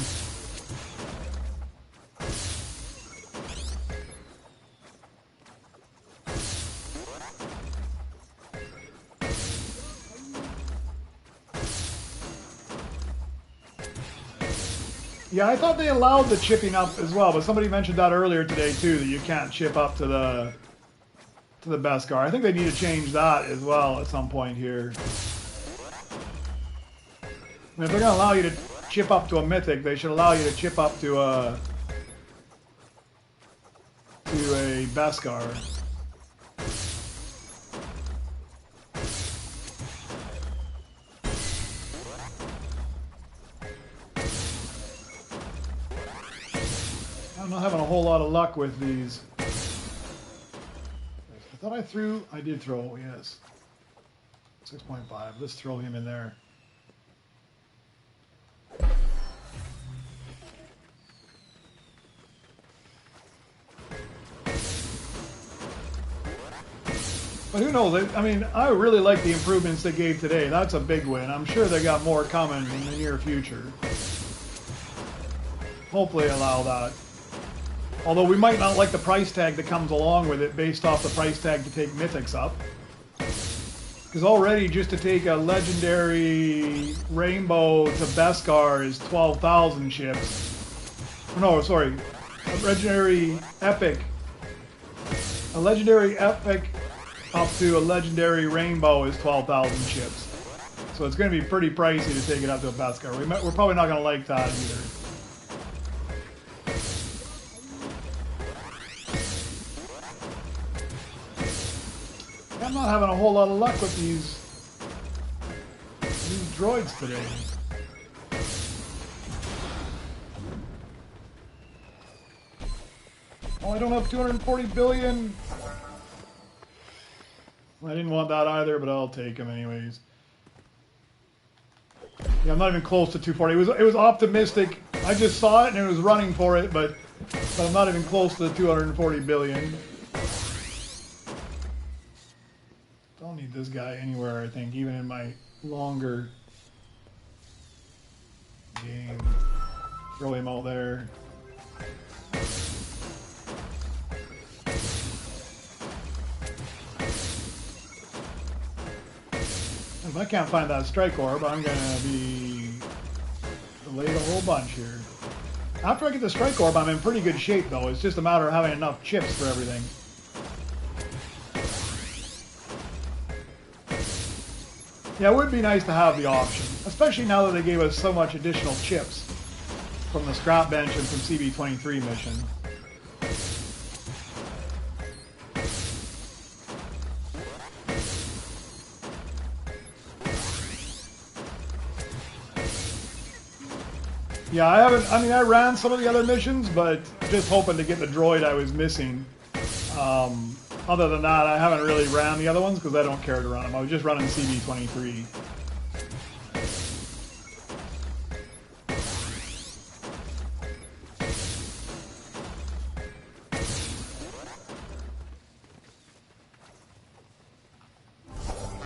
Yeah, I thought they allowed the chipping up as well, but somebody mentioned that earlier today too, that you can't chip up to the Beskar. I think they need to change that as well at some point here. I mean, if they're going to allow you to chip up to a Mythic, they should allow you to chip up to a Beskar. I'm not having a whole lot of luck with these. I thought I did throw, yes. 6.5, let's throw him in there. But who knows? I mean, I really like the improvements they gave today. That's a big win. I'm sure they got more coming in the near future. Hopefully allow that. Although we might not like the price tag that comes along with it based off the price tag to take Mythics up. Because already just to take a legendary Rainbow to Beskar is 12,000 chips. No, sorry. A legendary Epic. A legendary Epic up to a legendary Rainbow is 12,000 chips. So it's going to be pretty pricey to take it up to a Beskar. We're probably not going to like that either. I'm not having a whole lot of luck with these droids today. Oh, I don't have 240 billion. I didn't want that either, but I'll take them anyways. Yeah, I'm not even close to 240. It was optimistic. I just saw it and it was running for it, but I'm not even close to the 240 billion. Don't need this guy anywhere, I think, even in my longer game. Throw him out there. If I can't find that strike orb, I'm going to be delayed a whole bunch here. After I get the strike orb, I'm in pretty good shape, though. It's just a matter of having enough chips for everything. Yeah, it would be nice to have the option, especially now that they gave us so much additional chips from the scrap bench and from CB23 mission. Yeah, I ran some of the other missions, but just hoping to get the droid I was missing. Other than that, I haven't really ran the other ones because I don't care to run them. I was just running CB23.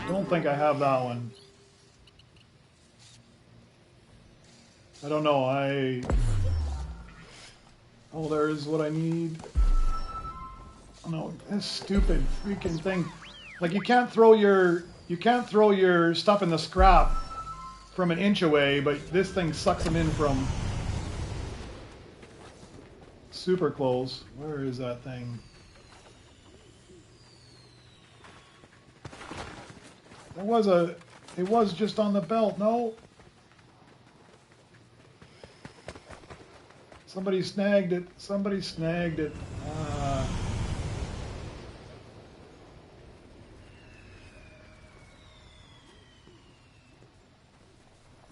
I don't think I have that one. I don't know, Oh, there's what I need. Oh no, this stupid freaking thing. Like you can't throw your stuff in the scrap from an inch away, but this thing sucks them in from super close. Where is that thing? It was just on the belt, no? Somebody snagged it. Somebody snagged it.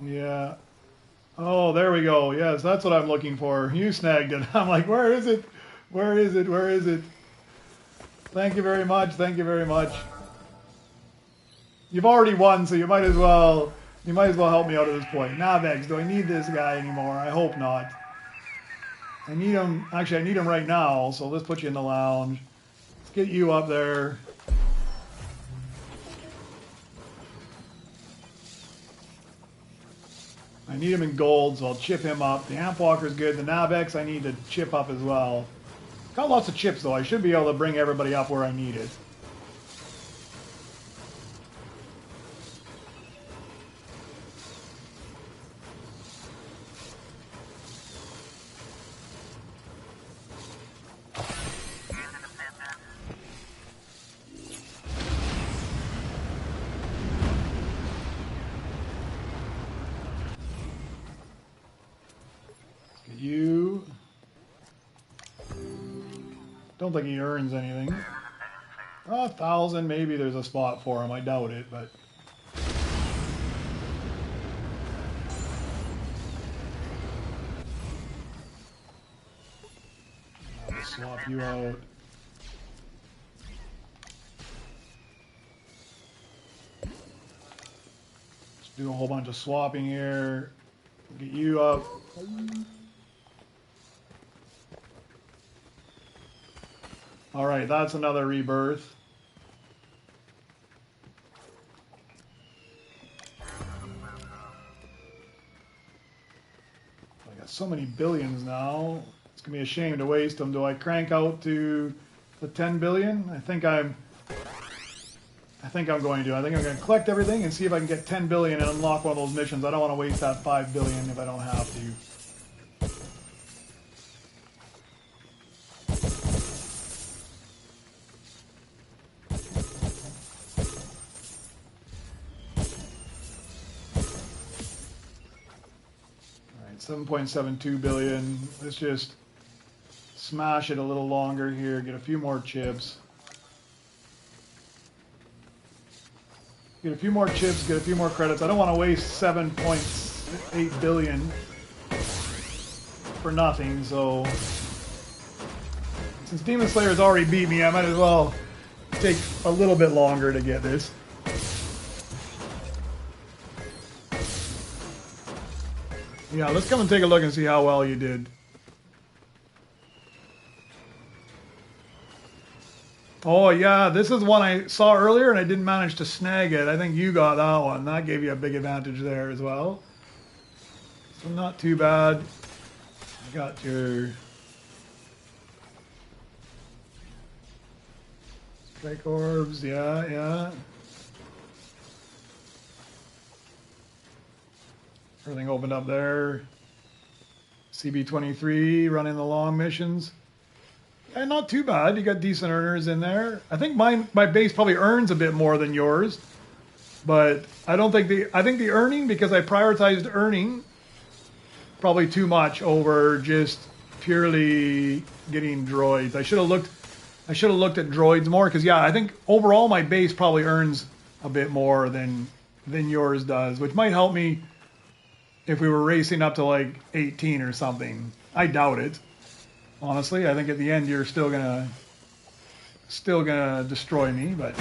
Yeah. Oh, there we go. Yes, that's what I'm looking for. You snagged it. I'm like, where is it? Where is it? Where is it? Thank you very much. Thank you very much. You've already won, so you might as well help me out at this point. Navex, do I need this guy anymore? I hope not. I need him. Actually, I need him right now. So let's put you in the lounge. Let's get you up there. I need him in gold, so I'll chip him up. The Amp Walker's good. The Navex I need to chip up as well. Got lots of chips, though. I should be able to bring everybody up where I need it. Don't think he earns anything. 1,000, maybe there's a spot for him. I doubt it, but... I'll swap you out. Just do a whole bunch of swapping here. Get you up. Alright, that's another rebirth. I got so many billions now. It's going to be a shame to waste them. Do I crank out to the 10 billion? I think I'm going to. I think I'm going to collect everything and see if I can get 10 billion and unlock one of those missions. I don't want to waste that 5 billion if I don't have to. All right, 7.72 billion. Let's just smash it a little longer here, get a few more chips. Get a few more chips, get a few more credits. I don't want to waste 7.8 billion for nothing, so since Demon Slayer's already beat me, I might as well take a little bit longer to get this. Yeah, let's come and take a look and see how well you did. Oh yeah, this is one I saw earlier and I didn't manage to snag it. I think you got that one. That gave you a big advantage there as well. So not too bad. I got your strike orbs, yeah. Everything opened up there. CB23 running the long missions. And not too bad. You got decent earners in there. I think my base probably earns a bit more than yours, but I don't think I think the earning, because I prioritized earning probably too much over just purely getting droids. I should have looked at droids more, because yeah, I think overall my base probably earns a bit more than yours does, which might help me if we were racing up to like 18 or something. I doubt it. Honestly, I think at the end you're still gonna destroy me, but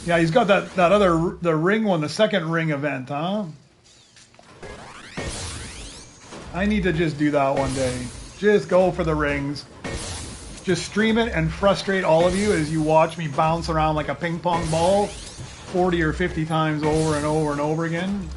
yeah, he's got the ring one, the second ring event, huh? I need to just do that one day. Just go for the rings. Just stream it and frustrate all of you as you watch me bounce around like a ping pong ball 40 or 50 times over and over and over again.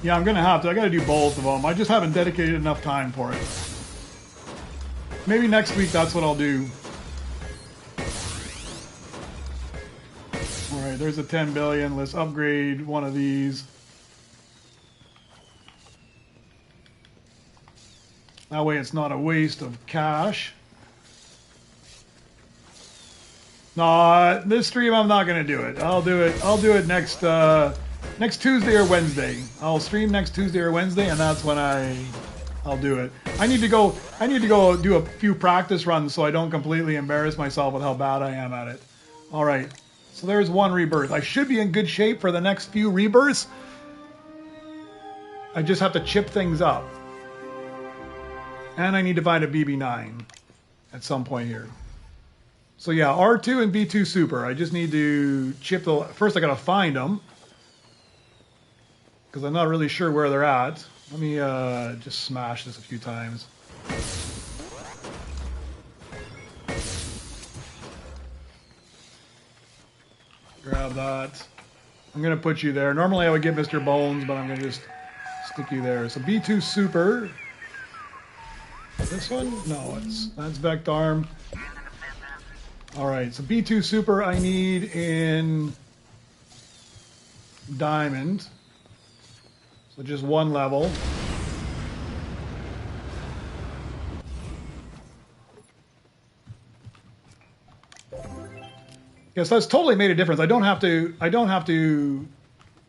Yeah, I'm gonna have to. I gotta do both of them. I just haven't dedicated enough time for it. Maybe next week that's what I'll do. Alright, there's a 10 billion. Let's upgrade one of these. That way it's not a waste of cash. No, this stream I'm not gonna do it. I'll do it next next Tuesday or Wednesday. I'll stream next Tuesday or Wednesday, and that's when I'll do it. I need to go do a few practice runs so I don't completely embarrass myself with how bad I am at it. All right. So there's one rebirth. I should be in good shape for the next few rebirths. I just have to chip things up. And I need to find a BB9 at some point here. So yeah, R2 and B2 Super. I just need to chip the... First I gotta find them, because I'm not really sure where they're at. Let me just smash this a few times. Grab that. I'm going to put you there. Normally I would get Mr. Bones, but I'm going to just stick you there. So B2 Super. This one? No, that's Vectarm. Alright, so B2 Super I need in Diamond. So just one level. Yes, that's totally made a difference. I don't have to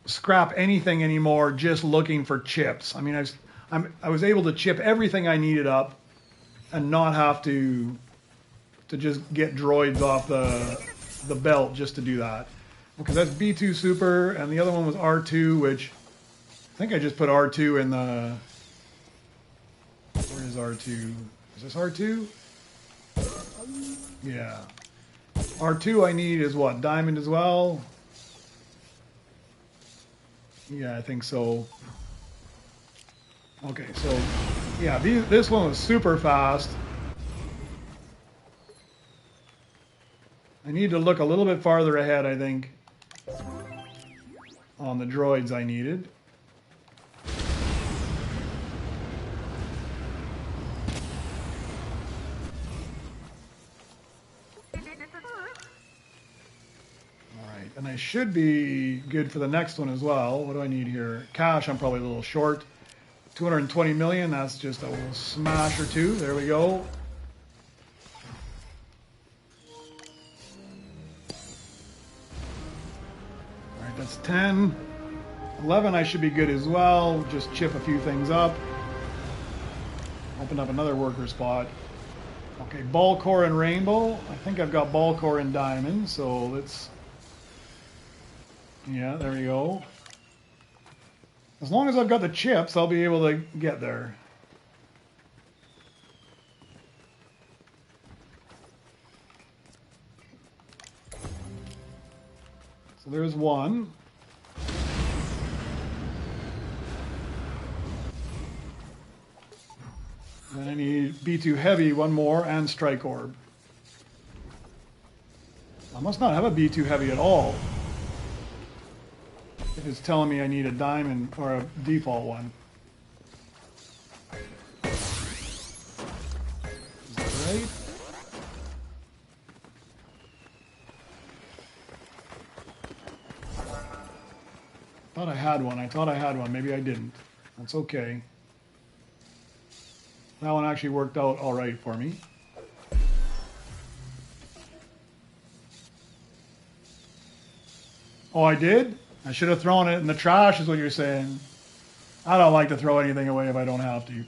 scrap anything anymore just looking for chips. I mean, I was able to chip everything I needed up and not have to just get droids off the belt just to do that. Because that's B2 Super, and the other one was R2, which I think I just put R2 in the... Where is R2? Is this R2? Yeah. R2 I need is what? Diamond as well? Yeah, I think so. Okay, so yeah, this one was super fast. I need to look a little bit farther ahead, I think, on the droids I needed. Alright, and I should be good for the next one as well. What do I need here? Cash, I'm probably a little short. 220 million, that's just a little smash or two. There we go. Alright, that's 10. 11 I should be good as well. Just chip a few things up. Open up another worker spot. Okay, ball core and rainbow. I think I've got ball core and diamond, so let's... Yeah, there we go. As long as I've got the chips, I'll be able to get there. So there's one. Then I need B2 Heavy, one more, and Strike Orb. I must not have a B2 Heavy at all. If it's telling me I need a diamond or a default one. Is that right? I thought I had one. Maybe I didn't. That's okay. That one actually worked out all right for me. Oh, I did? I should have thrown it in the trash, is what you're saying. I don't like to throw anything away if I don't have to.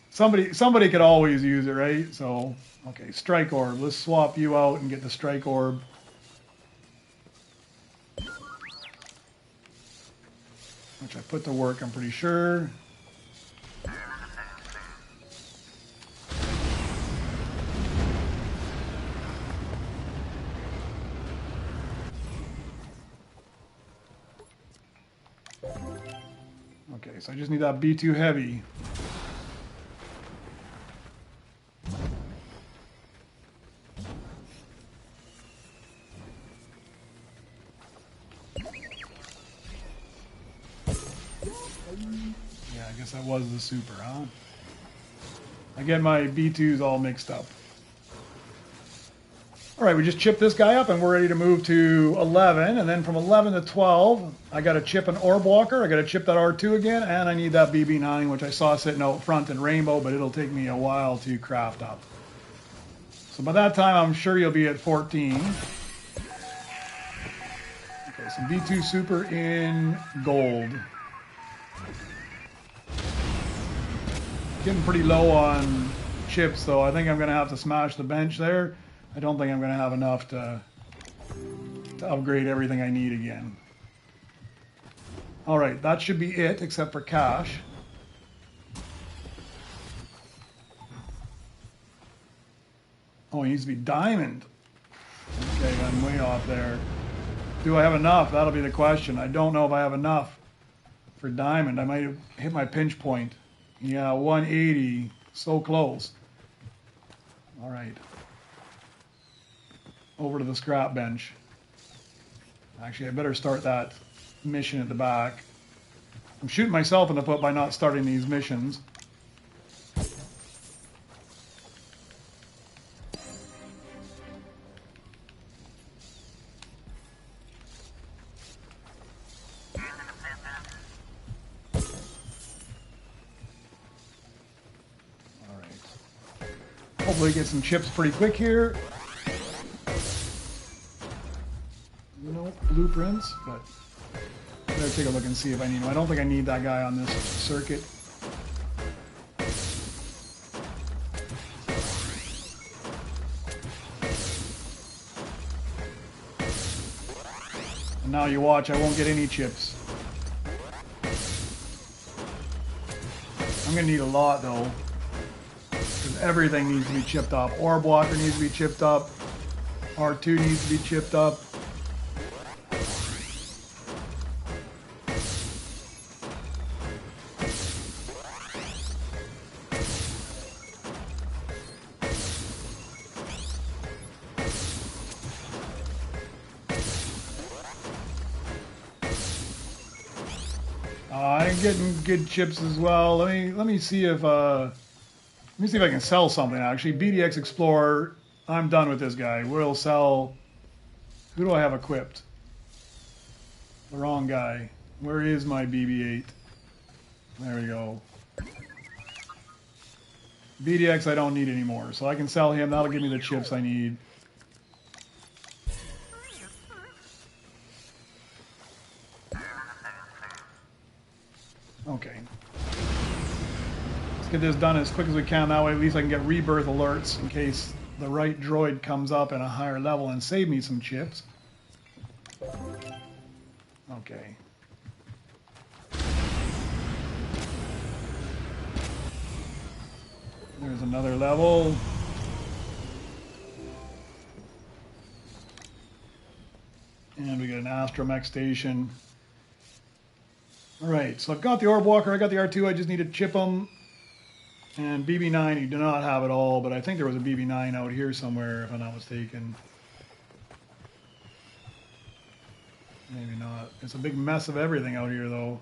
Somebody could always use it, right? So, okay, Strike Orb. Let's swap you out and get the Strike Orb. Which I put to work, I'm pretty sure. Okay, so I just need that B2 Heavy. Yeah, I guess that was the super, huh? I get my B2s all mixed up. All right, we just chipped this guy up and we're ready to move to 11. And then from 11 to 12, I got to chip an Orb Walker. I got to chip that R2 again. And I need that BB9, which I saw sitting out front in Rainbow, but it'll take me a while to craft up. So by that time, I'm sure you'll be at 14. Okay, so B2 Super in gold. Getting pretty low on chips, though. I think I'm going to have to smash the bench there. I don't think I'm going to have enough to upgrade everything I need again. All right, that should be it, except for cash. Oh, it needs to be diamond. Okay, I'm way off there. Do I have enough? That'll be the question. I don't know if I have enough for diamond. I might have hit my pinch point. Yeah, 180. So close. All right. Over to the scrap bench. Actually, I better start that mission at the back. I'm shooting myself in the foot by not starting these missions. All right. Hopefully get some chips pretty quick here. blueprints, but better take a look and see if I need them. I don't think I need that guy on this circuit. And now you watch, I won't get any chips. I'm gonna need a lot though, because everything needs to be chipped up. Orb walker needs to be chipped up. R2 needs to be chipped up. I'm getting good chips as well. Let me see if I can sell something actually. BDX Explorer. I'm done with this guy. We'll sell. Who do I have equipped? The wrong guy. Where is my BB-8? There we go. BDX I don't need anymore, so I can sell him. That'll give me the chips I need. Okay. Let's get this done as quick as we can. That way at least I can get rebirth alerts in case the right droid comes up at a higher level and save me some chips. Okay. There's another level. And we get an astromech station. Alright, so I've got the orb walker, I got the R2, I just need to chip them. And BB9, you do not have it all, but I think there was a BB9 out here somewhere, if I'm not mistaken. Maybe not. It's a big mess of everything out here, though.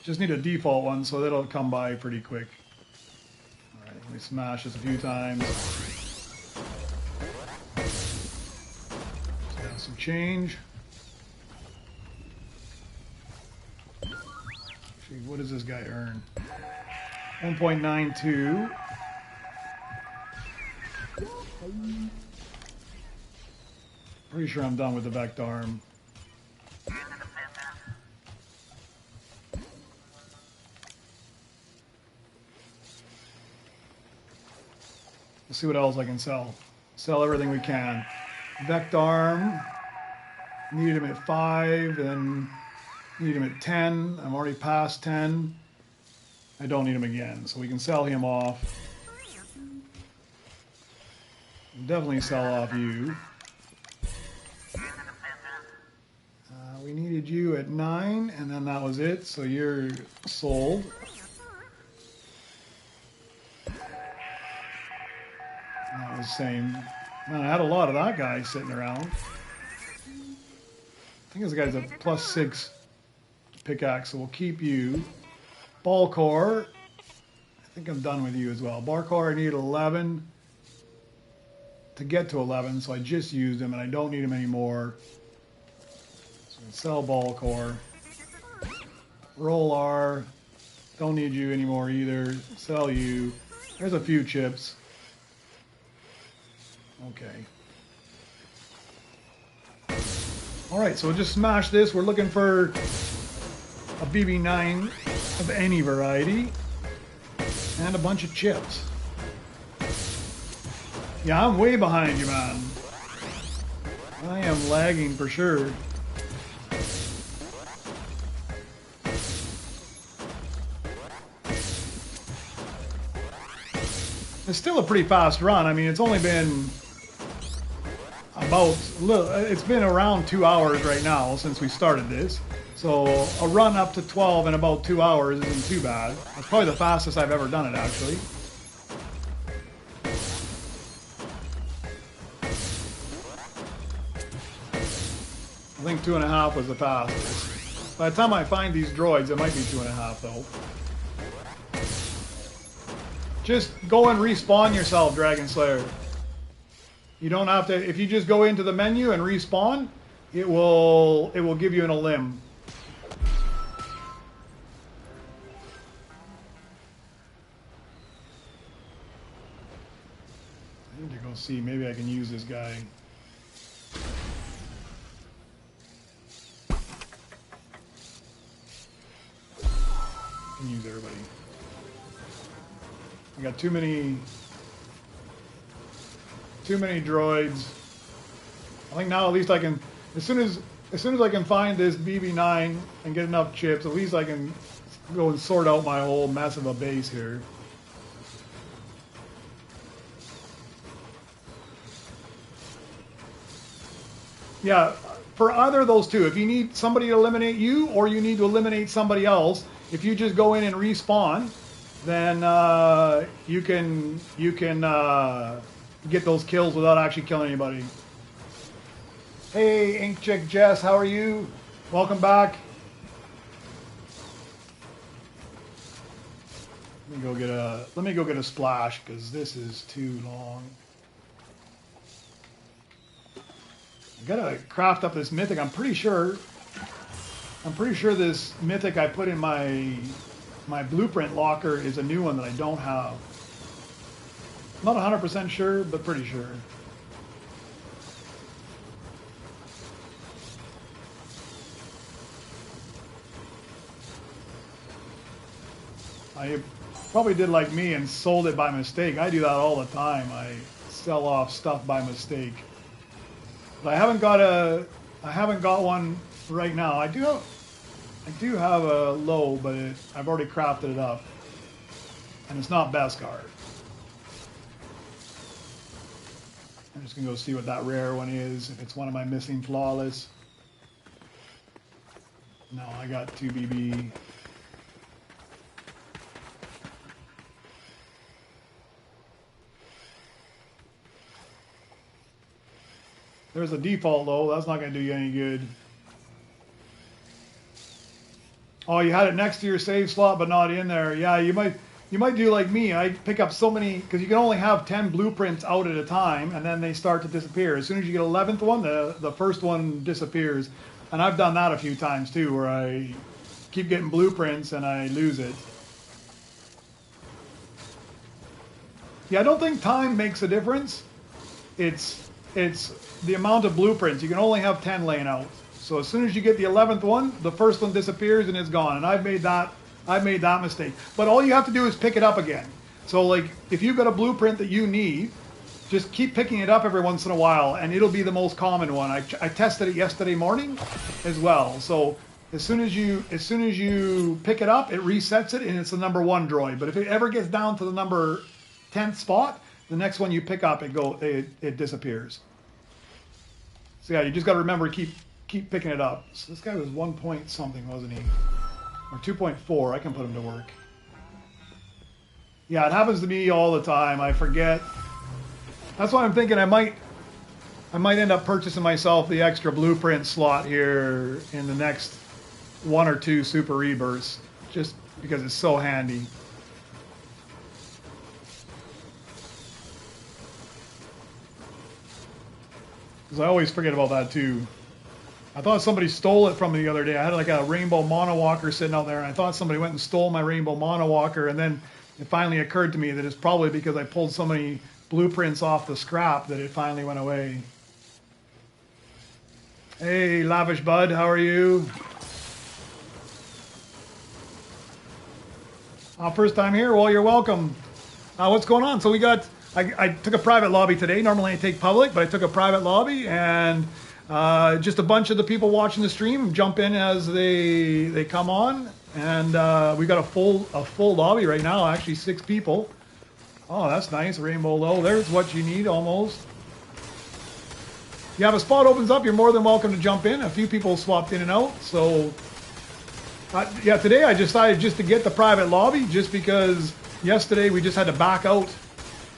Just need a default one, so that'll come by pretty quick. Alright, let me smash this a few times. Just have some change. Actually, what does this guy earn? 1.92. Pretty sure I'm done with the Vect arm. Let's see what else I can sell. Sell everything we can. Vect arm. Needed him at 5, and need him at 10. I'm already past 10. I don't need him again, so we can sell him off. Definitely sell off you. We needed you at 9, and then that was it, so you're sold. That was the same. Man, I had a lot of that guy sitting around. I think this guy's a +6 pickaxe, so we'll keep you. Ball core. I think I'm done with you as well. Bar core, I need 11 to get to 11, so I just used him, and I don't need him anymore. So sell ball core. Roll R. Don't need you anymore either. Sell you. There's a few chips. Okay. Alright, so we'll just smash this. We're looking for a BB9 of any variety and a bunch of chips. Yeah, I'm way behind you, man. I am lagging for sure. It's still a pretty fast run. I mean, it's only been it's been around 2 hours right now since we started this. So a run up to 12 in about 2 hours isn't too bad. That's probably the fastest I've ever done it, actually. I think 2.5 was the fastest. By the time I find these droids, it might be 2.5 though. Just go and respawn yourself, Dragon Slayer. You don't have to, if you just go into the menu and respawn, it will give you an limb. I need to go see, maybe I can use this guy. everybody. We got too many droids. I think now at least I can, as soon as I can find this BB9 and get enough chips, at least I can go and sort out my whole mess of a base here. Yeah, for either of those two, if you need somebody to eliminate you or you need to eliminate somebody else, if you just go in and respawn, then you can get those kills without actually killing anybody. Hey, Ink Chick Jess, how are you? Welcome back. Let me go get a splash because this is too long. I gotta craft up this mythic. I'm pretty sure this mythic I put in my blueprint locker is a new one that I don't have. Not 100% sure, but pretty sure. I probably did like me and sold it by mistake. I do that all the time. I sell off stuff by mistake. But I haven't got one right now. I do have a low, but I've already crafted it up, and it's not Beskar. I'm just gonna go see what that rare one is. If it's one of my missing flawless. No, I got 2 BB. There's a default though. That's not going to do you any good. Oh, you had it next to your save slot, but not in there. Yeah, you might do like me. I pick up so many because you can only have 10 blueprints out at a time, and then they start to disappear. As soon as you get 11th one, the first one disappears. And I've done that a few times too, where I keep getting blueprints and I lose it. Yeah, I don't think time makes a difference. It's the amount of blueprints. You can only have 10 laying out. So as soon as you get the 11th one, the first one disappears and it's gone. And I've made that mistake. But all you have to do is pick it up again. So like if you've got a blueprint that you need, just keep picking it up every once in a while and it'll be the most common one. I tested it yesterday morning as well. So as soon as you pick it up, it resets it and it's the number 1 droid. But if it ever gets down to the number 10th spot, the next one you pick up, it disappears. So yeah, you just got to remember to keep picking it up. So this guy was 1 point something, wasn't he? Or 2.4. I can put him to work. Yeah, it happens to me all the time. I forget. That's why I'm thinking I might end up purchasing myself the extra blueprint slot here in the next 1 or 2 Super Rebirths, just because it's so handy. Because I always forget about that too. I thought somebody stole it from me the other day. I had like a rainbow monowalker sitting out there, and I thought somebody went and stole my rainbow monowalker, and then it finally occurred to me that it's probably because I pulled so many blueprints off the scrap that it finally went away. Hey, Lavish Bud, how are you? First time here? Well, you're welcome. What's going on? So we got... I took a private lobby today. Normally I take public, but I took a private lobby, and just a bunch of the people watching the stream jump in as they come on, and we got a full lobby right now. Actually, 6 people. Oh, that's nice. Rainbow low. There's what you need almost. You have a spot opens up, you're more than welcome to jump in. A few people swapped in and out, so yeah. Today I decided just to get the private lobby, just because yesterday we just had to back out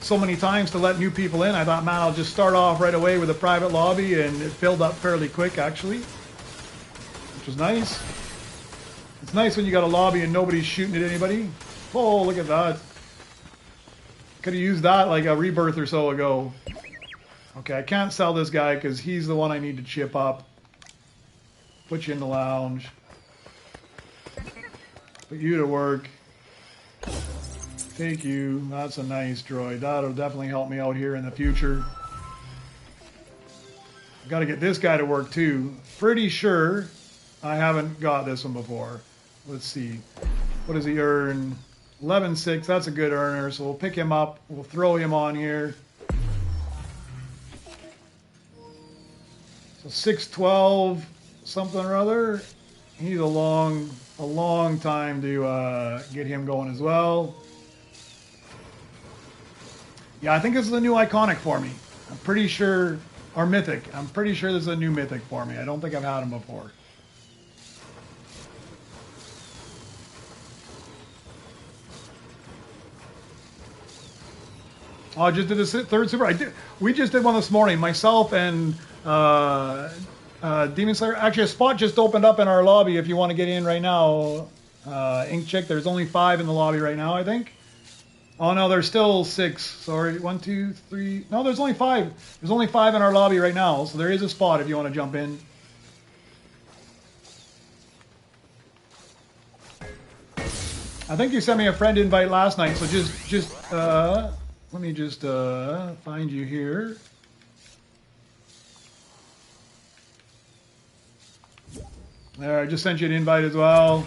so many times to let new people in. I thought, man, I'll just start off right away with a private lobby, and it filled up fairly quick actually, which was nice. It's nice when you got a lobby and nobody's shooting at anybody. Oh, look at that. Could have used that like a rebirth or so ago. Okay, I can't sell this guy because he's the one I need to chip up. Put you in the lounge. Put you to work. Take you. That's a nice droid. That'll definitely help me out here in the future. Got to get this guy to work too. Pretty sure I haven't got this one before. Let's see. What does he earn? 11.6. That's a good earner. So we'll pick him up. We'll throw him on here. So 612 something or other. He's a long time to get him going as well. Yeah, I think this is a new iconic for me. I'm pretty sure, or mythic. I'm pretty sure this is a new mythic for me. I don't think I've had him before. Oh, I just did the third super. We just did one this morning. Myself and Demon Slayer. Actually, a spot just opened up in our lobby if you want to get in right now. Ink Chick, there's only 5 in the lobby right now, I think. Oh no, there's still 6. Sorry, 1, 2, 3. No, there's only 5. There's only 5 in our lobby right now, so there is a spot if you want to jump in. I think you sent me a friend invite last night, so let me just find you here. There, I just sent you an invite as well.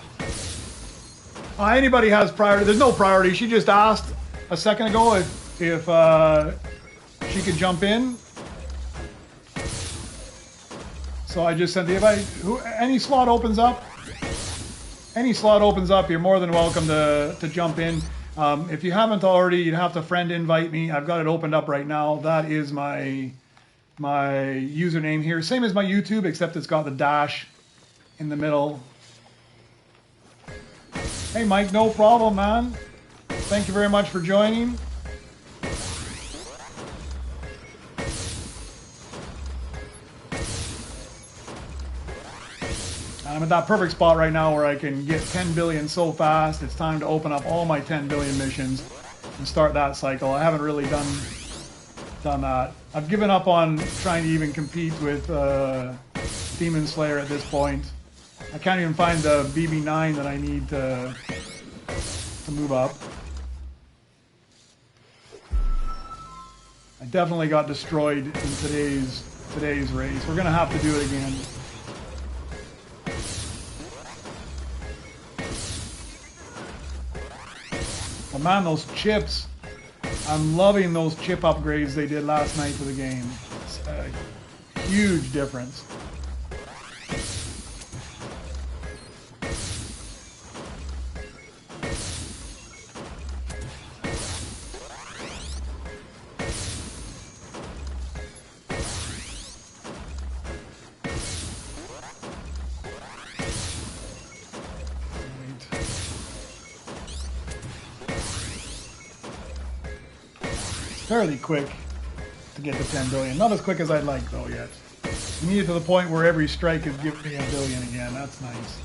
Anybody has priority. There's no priority. She just asked a second ago if she could jump in. So I just sent the invite. Any slot opens up, you're more than welcome to jump in. If you haven't already, you'd have to friend invite me. I've got it opened up right now. That is my username here. Same as my YouTube, except it's got the dash in the middle. Hey Mike, no problem, man. Thank you very much for joining. I'm at that perfect spot right now where I can get 10 billion so fast. It's time to open up all my 10 billion missions and start that cycle. I haven't really done that. I've given up on trying to even compete with Demon Slayer at this point. I can't even find the BB9 that I need to move up. I definitely got destroyed in today's race. We're gonna have to do it again. Oh man, those chips. I'm loving those chip upgrades they did last night to the game. It's a huge difference. Fairly quick to get to 10 billion. Not as quick as I'd like though yet. We need it to the point where every strike is giving me a billion again. That's nice.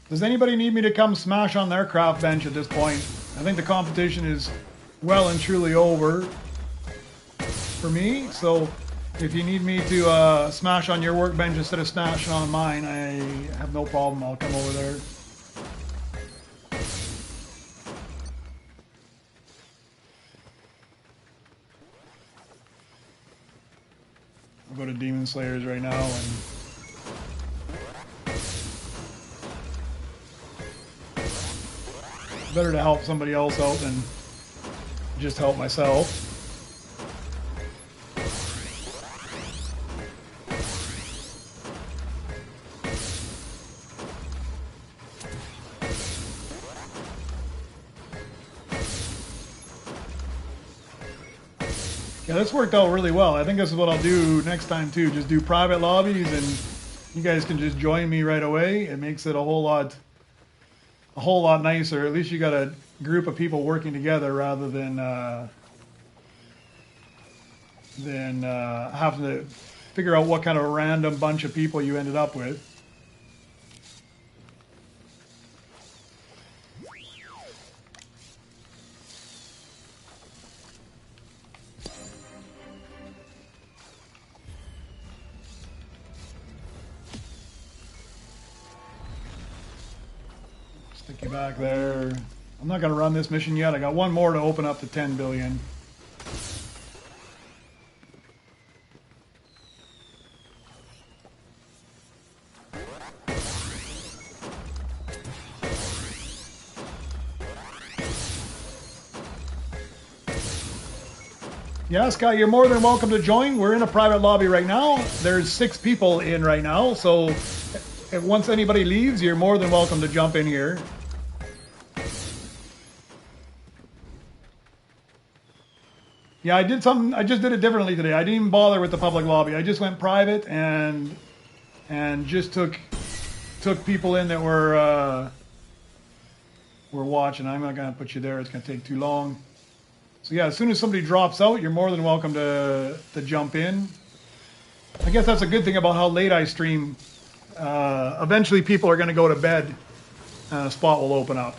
Does anybody need me to come smash on their craft bench at this point? I think the competition is well and truly over for me, so if you need me to smash on your workbench instead of smashing on mine, I have no problem. I'll come over there. I'll go to Demon Slayers right now and better to help somebody else out than just help myself. Yeah, this worked out really well. I think this is what I'll do next time too. Just do private lobbies and you guys can just join me right away. It makes it a whole lot nicer. At least you got a group of people working together rather than having to figure out what kind of random bunch of people you ended up with. Stick you back there. I'm not going to run this mission yet. I got one more to open up to 10 billion. Yeah, Sky, you're more than welcome to join. We're in a private lobby right now. There's 6 people in right now, so if once anybody leaves, you're more than welcome to jump in here. Yeah, I did something. I just did it differently today. I didn't even bother with the public lobby. I just went private and just took people in that were watching. I'm not gonna put you there. It's gonna take too long. So yeah, as soon as somebody drops out, you're more than welcome to jump in. I guess that's a good thing about how late I stream. Eventually people are going to go to bed and a spot will open up.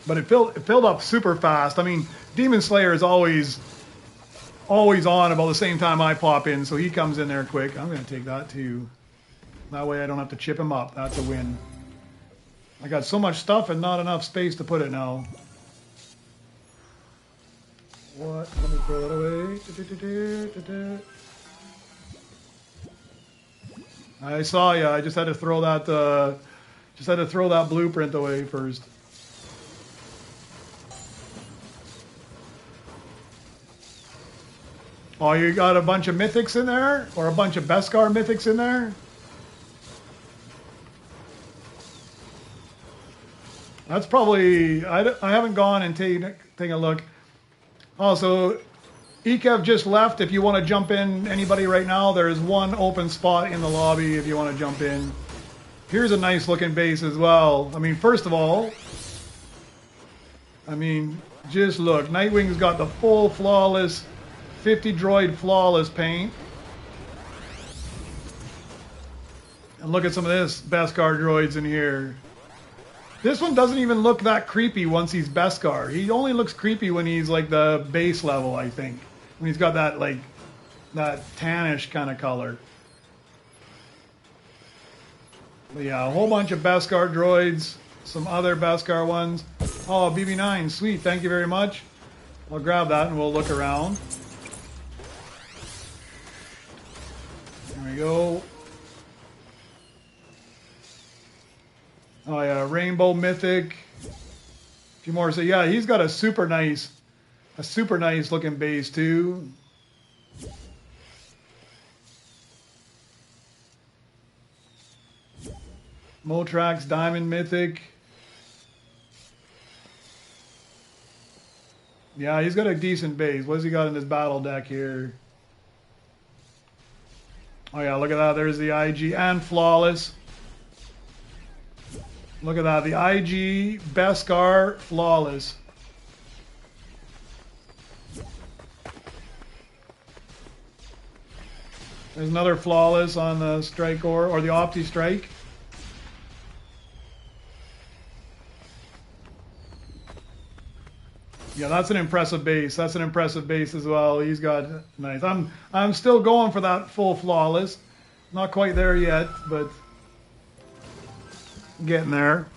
But it filled up super fast. I mean, Demon Slayer is always on about the same time I pop in, so he comes in there quick. I'm going to take that too. That way I don't have to chip him up. That's a win. I got so much stuff and not enough space to put it now. What? Let me throw that away. I saw ya. I just had to throw that blueprint away first. Oh, you got a bunch of mythics in there? Or a bunch of Beskar mythics in there? That's probably... I haven't gone and taken a look. Oh, so Ekev just left. If you want to jump in, anybody right now, there's one open spot in the lobby if you want to jump in. Here's a nice looking base as well. I mean, first of all... I mean, just look. Nightwing's got the full flawless... 50 droid flawless paint. And look at some of this Beskar droids in here. This one doesn't even look that creepy once he's Beskar. He only looks creepy when he's like the base level, I think. When he's got that like that tannish kind of color. But yeah, a whole bunch of Beskar droids. Some other Beskar ones. Oh, BB9, sweet, thank you very much. I'll grab that and we'll look around. There we go. Oh yeah, Rainbow Mythic. A few more. So yeah, he's got a super nice looking base too. Motrax Diamond Mythic. Yeah, he's got a decent base. What's he got in his battle deck here? Oh yeah, look at that. There's the IG and Flawless. Look at that. The IG Beskar Flawless. There's another Flawless on the Strike or the Opti Strike. Yeah, that's an impressive base. That's an impressive base as well. He's got nice. I'm still going for that full flawless. Not quite there yet, but getting there.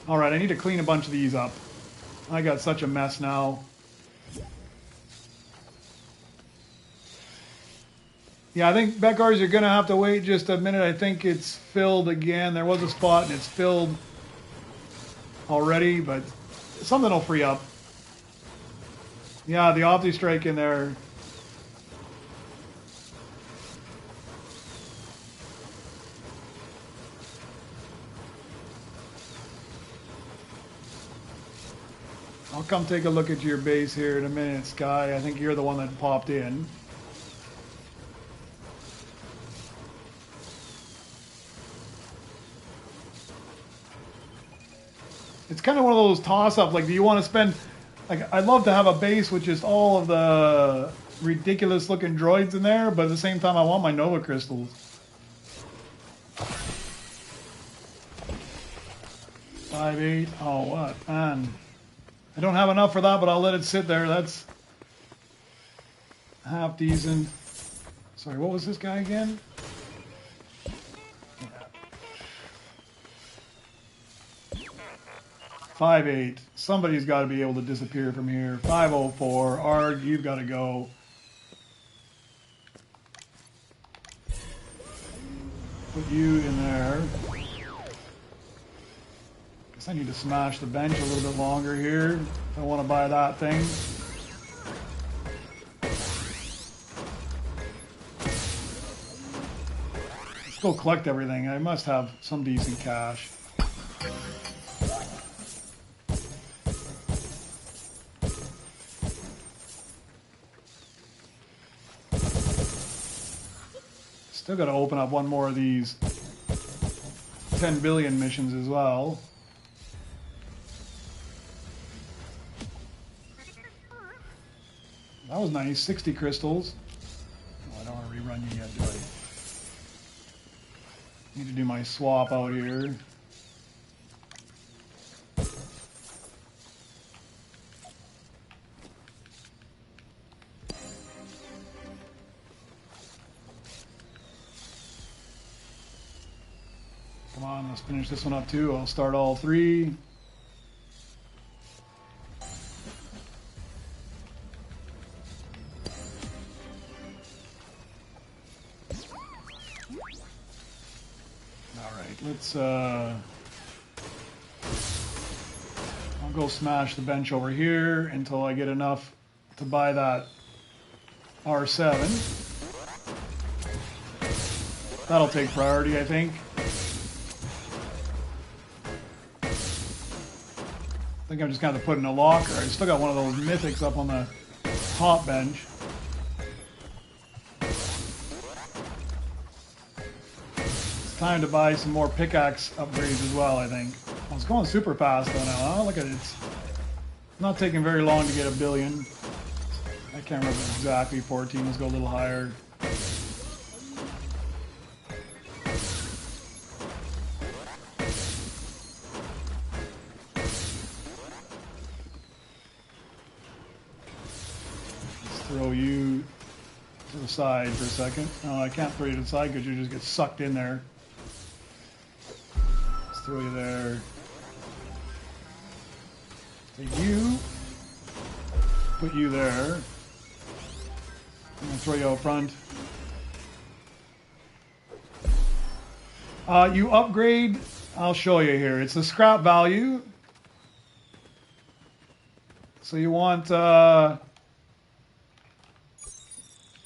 All right, I need to clean a bunch of these up. I got such a mess now. Yeah, I think Beckars, you're gonna have to wait just a minute. I think it's filled again. There was a spot and it's filled already, but something will free up. Yeah, the Opti Strike in there. I'll come take a look at your base here in a minute, Sky. I think you're the one that popped in. It's kind of one of those toss-up, like, do you want to spend, like, I'd love to have a base with just all of the ridiculous looking droids in there, but at the same time I want my Nova Crystals. 5.8. Oh, what? Man. I don't have enough for that, but I'll let it sit there. That's half decent. Sorry, what was this guy again? 5.8. Somebody's got to be able to disappear from here. 5.04. Arg, you've got to go. Put you in there. Guess I need to smash the bench a little bit longer here. If I want to buy that thing. Let's go collect everything. I must have some decent cash. Still got to open up one more of these 10 billion missions as well. That was nice. 60 crystals. Oh, I don't want to rerun you yet, do I? Need to do my swap out here. Come on, let's finish this one up too. I'll start all three. Let's, I'll go smash the bench over here until I get enough to buy that R7. That'll take priority, I think. I think I'm just going to put in a locker. I still got one of those Mythics up on the top bench. Time to buy some more pickaxe upgrades as well, I think. Well, it's going super fast though now. Oh, look at it. It's not taking very long to get 1 billion. I can't remember exactly. 14. Let's go a little higher. Let's throw you to the side for a second. No, I can't throw you to the side because you just get sucked in there. Throw you there. Take you. Put you there. I'm going to throw you out front. You upgrade. I'll show you here. It's the scrap value. So you want...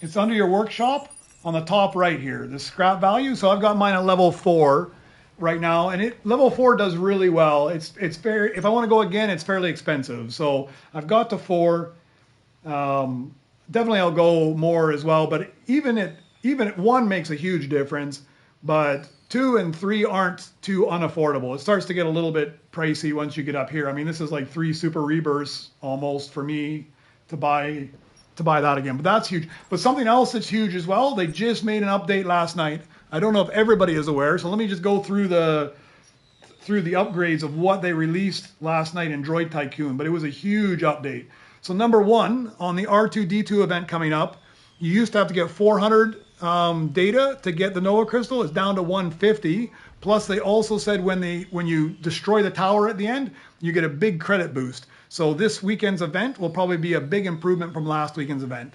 it's under your workshop on the top right here. The scrap value. So I've got mine at level 4. Right now, and level 4 does really well. It's very, if I want to go again, it's fairly expensive. So I've got to 4. Definitely I'll go more as well, but even at 1 makes a huge difference, but 2 and 3 aren't too unaffordable. It starts to get a little bit pricey once you get up here. I mean, this is like 3 Super Rebirths almost for me to buy that again, but that's huge. But something else that's huge as well, they just made an update last night. I don't know if everybody is aware, so let me just go through the upgrades of what they released last night in Droid Tycoon, but it was a huge update. So number 1, on the R2-D2 event coming up, you used to have to get 400 data to get the Nova Crystal. It's down to 150. Plus, they also said when you destroy the tower at the end, you get a big credit boost. So this weekend's event will probably be a big improvement from last weekend's event.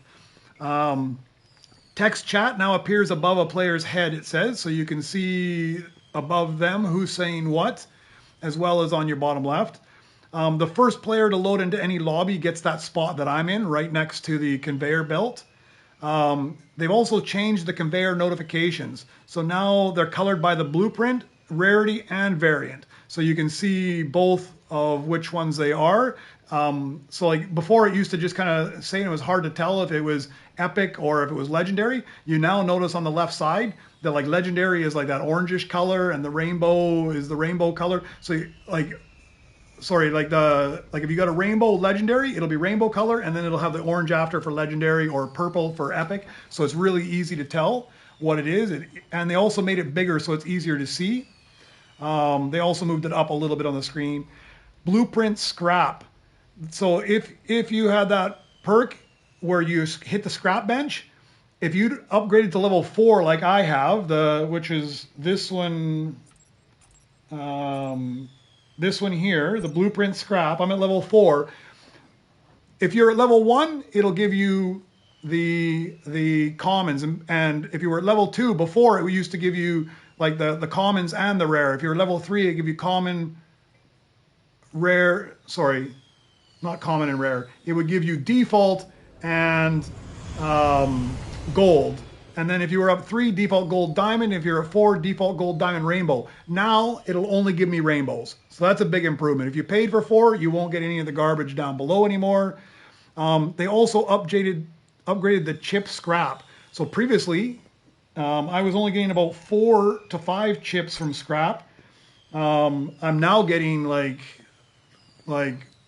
Text chat now appears above a player's head, it says, so you can see above them who's saying what, as well as on your bottom left. The first player to load into any lobby gets that spot that I'm in, right next to the conveyor belt. They've also changed the conveyor notifications. So now they're colored by the blueprint, rarity, and variant. So you can see both of which ones they are. So like before it used to just kind of say it was hard to tell if it was epic or if it was legendary. You now notice on the left side that like legendary is like that orangish color and the rainbow is the rainbow color. So like, sorry, like if you got a rainbow legendary, it'll be rainbow color and then it'll have the orange after for legendary or purple for epic. So it's really easy to tell what it is. And they also made it bigger so it's easier to see. They also moved it up a little bit on the screen. Blueprint scrap. So if you had that perk where you hit the scrap bench, if you'd upgraded to level 4 like I have, which is this one, this one here, the blueprint scrap, I'm at level 4. If you're at level 1, it'll give you the commons, and if you were at level 2 before, it used to give you like the commons and the rare. If you're level 3, it give you common, rare, sorry, not common and rare. It would give you default and gold. And then if you were up 3, default gold diamond. If you're at 4, default gold diamond rainbow. Now it'll only give me rainbows. So that's a big improvement. If you paid for 4, you won't get any of the garbage down below anymore. They also upgraded the chip scrap. So previously, I was only getting about 4 to 5 chips from scrap. I'm now getting like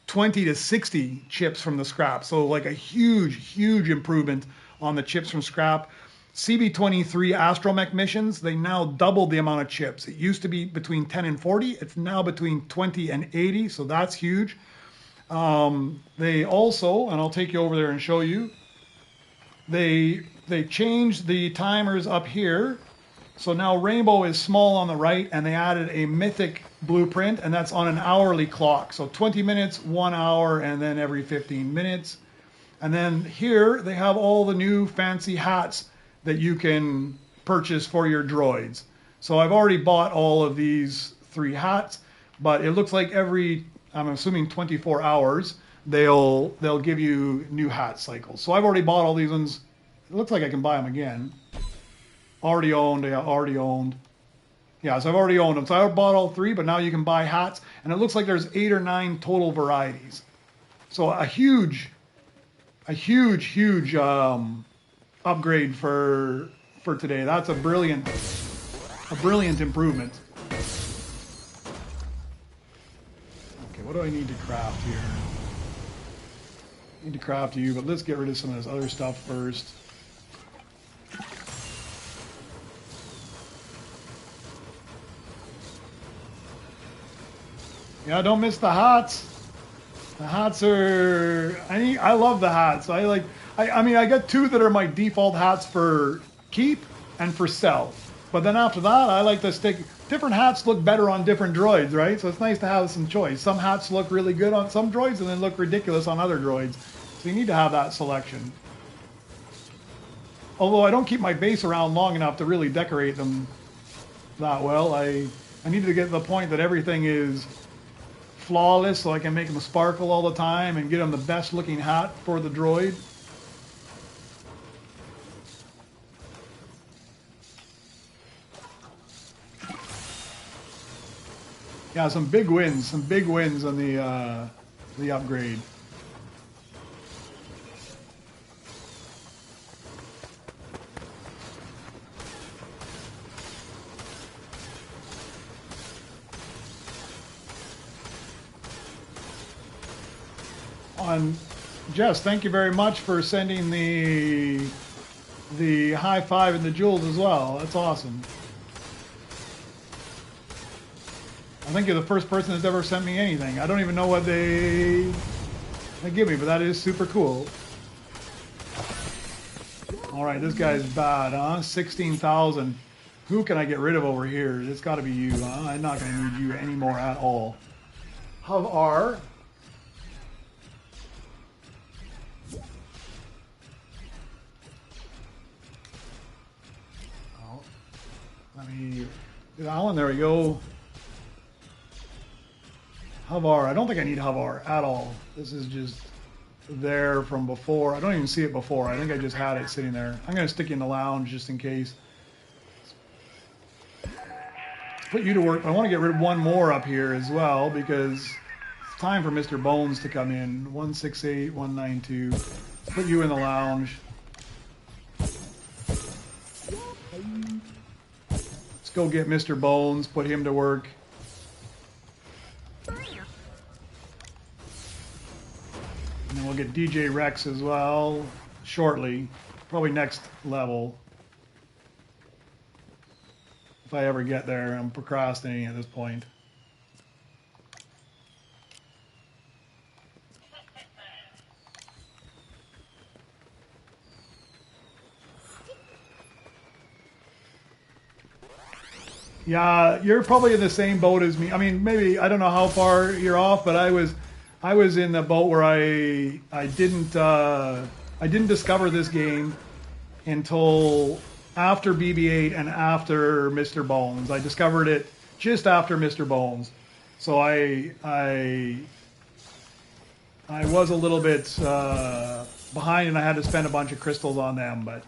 20 to 60 chips from the scrap. So like a huge improvement on the chips from scrap. CB23 astromech missions, they now doubled the amount of chips. It used to be between 10 and 40. It's now between 20 and 80. So that's huge. They also, and I'll take you over there and show you, they changed the timers up here. So now rainbow is small on the right, and they added a mythic blueprint, and that's on an hourly clock. So 20 minutes, 1 hour, and then every 15 minutes. And then here they have all the new fancy hats that you can purchase for your droids. So I've already bought all of these 3 hats, but it looks like every, I'm assuming 24 hours, they'll give you new hat cycles. So I've already bought all these ones. It looks like I can buy them again. Already owned, yeah, already owned. Yeah, so I've already owned them. So I bought all 3, but now you can buy hats, and it looks like there's 8 or 9 total varieties. So a huge upgrade for today. That's a brilliant improvement. Okay, what do I need to craft here? I need to craft you, but let's get rid of some of this other stuff first. Yeah, don't miss the hats. The hats are, I love the hats. I mean, I got 2 that are my default hats for keep and for sell. But then after that, I like to stick, different hats look better on different droids, right? So it's nice to have some choice. Some hats look really good on some droids and then look ridiculous on other droids. So you need to have that selection. Although I don't keep my base around long enough to really decorate them that well. I need to get to the point that everything is flawless so I can make them sparkle all the time and get them the best looking hat for the droid. Yeah, some big wins on the upgrade. On Jess, thank you very much for sending the high five and the jewels as well. That's awesome. I think you're the first person that's ever sent me anything. I don't even know what they give me, but that is super cool. All right, this guy's bad, huh? 16,000. Who can I get rid of over here? It's got to be you, huh? I'm not going to need you anymore at all. Hub R. Oh, let me do that one. There we go. Hovar. I don't think I need Hovar at all. This is just there from before. I don't even see it before. I think I just had it sitting there. I'm going to stick you in the lounge just in case. Let's put you to work. I want to get rid of one more up here as well because it's time for Mr. Bones to come in. 168, 192. Put you in the lounge. Let's go get Mr. Bones, put him to work. And then we'll get DJ Rex as well shortly, probably next level. if I ever get there. I'm procrastinating at this point. Yeah, you're probably in the same boat as me. I mean, maybe I don't know how far you're off, but I was in the boat where I didn't discover this game until after BB-8 and after Mr. Bones. I discovered it just after Mr. Bones, so I was a little bit behind, and I had to spend a bunch of crystals on them. But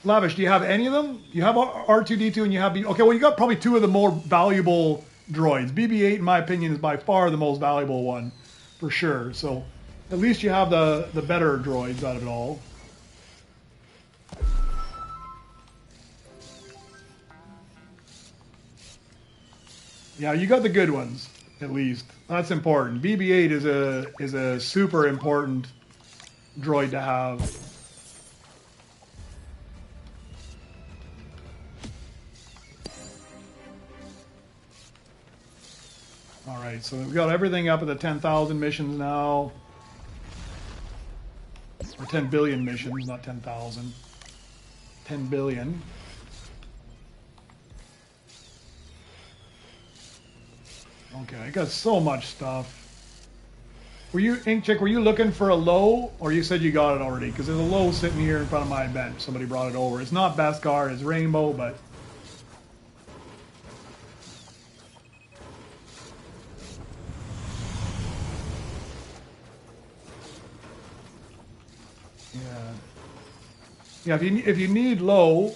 Lavish, do you have any of them? You have R2-D2 and you have okay, well, you got probably two of the more valuable droids. BB-8, in my opinion, is by far the most valuable one, for sure. So at least you have the better droids out of it all. Yeah, you got the good ones, at least. That's important. BB-8 is a super important droid to have. All right, so we've got everything up at the 10,000 missions now. Or 10 billion missions, not 10,000. 10 billion. Okay, I got so much stuff. Were you, Inkchick, were you looking for a low, or you said you got it already? Because there's a low sitting here in front of my bench. Somebody brought it over. It's not Beskar, it's Rainbow, but... Yeah, if you need low,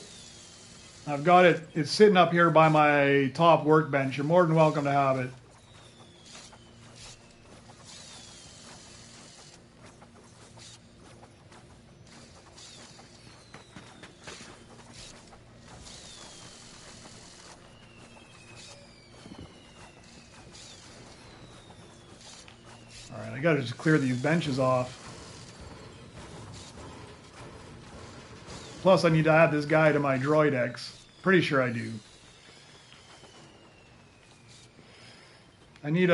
I've got it. It's sitting up here by my top workbench. You're more than welcome to have it. All right, I got to just clear these benches off. Plus, I need to add this guy to my Droid X. Pretty sure I do. I need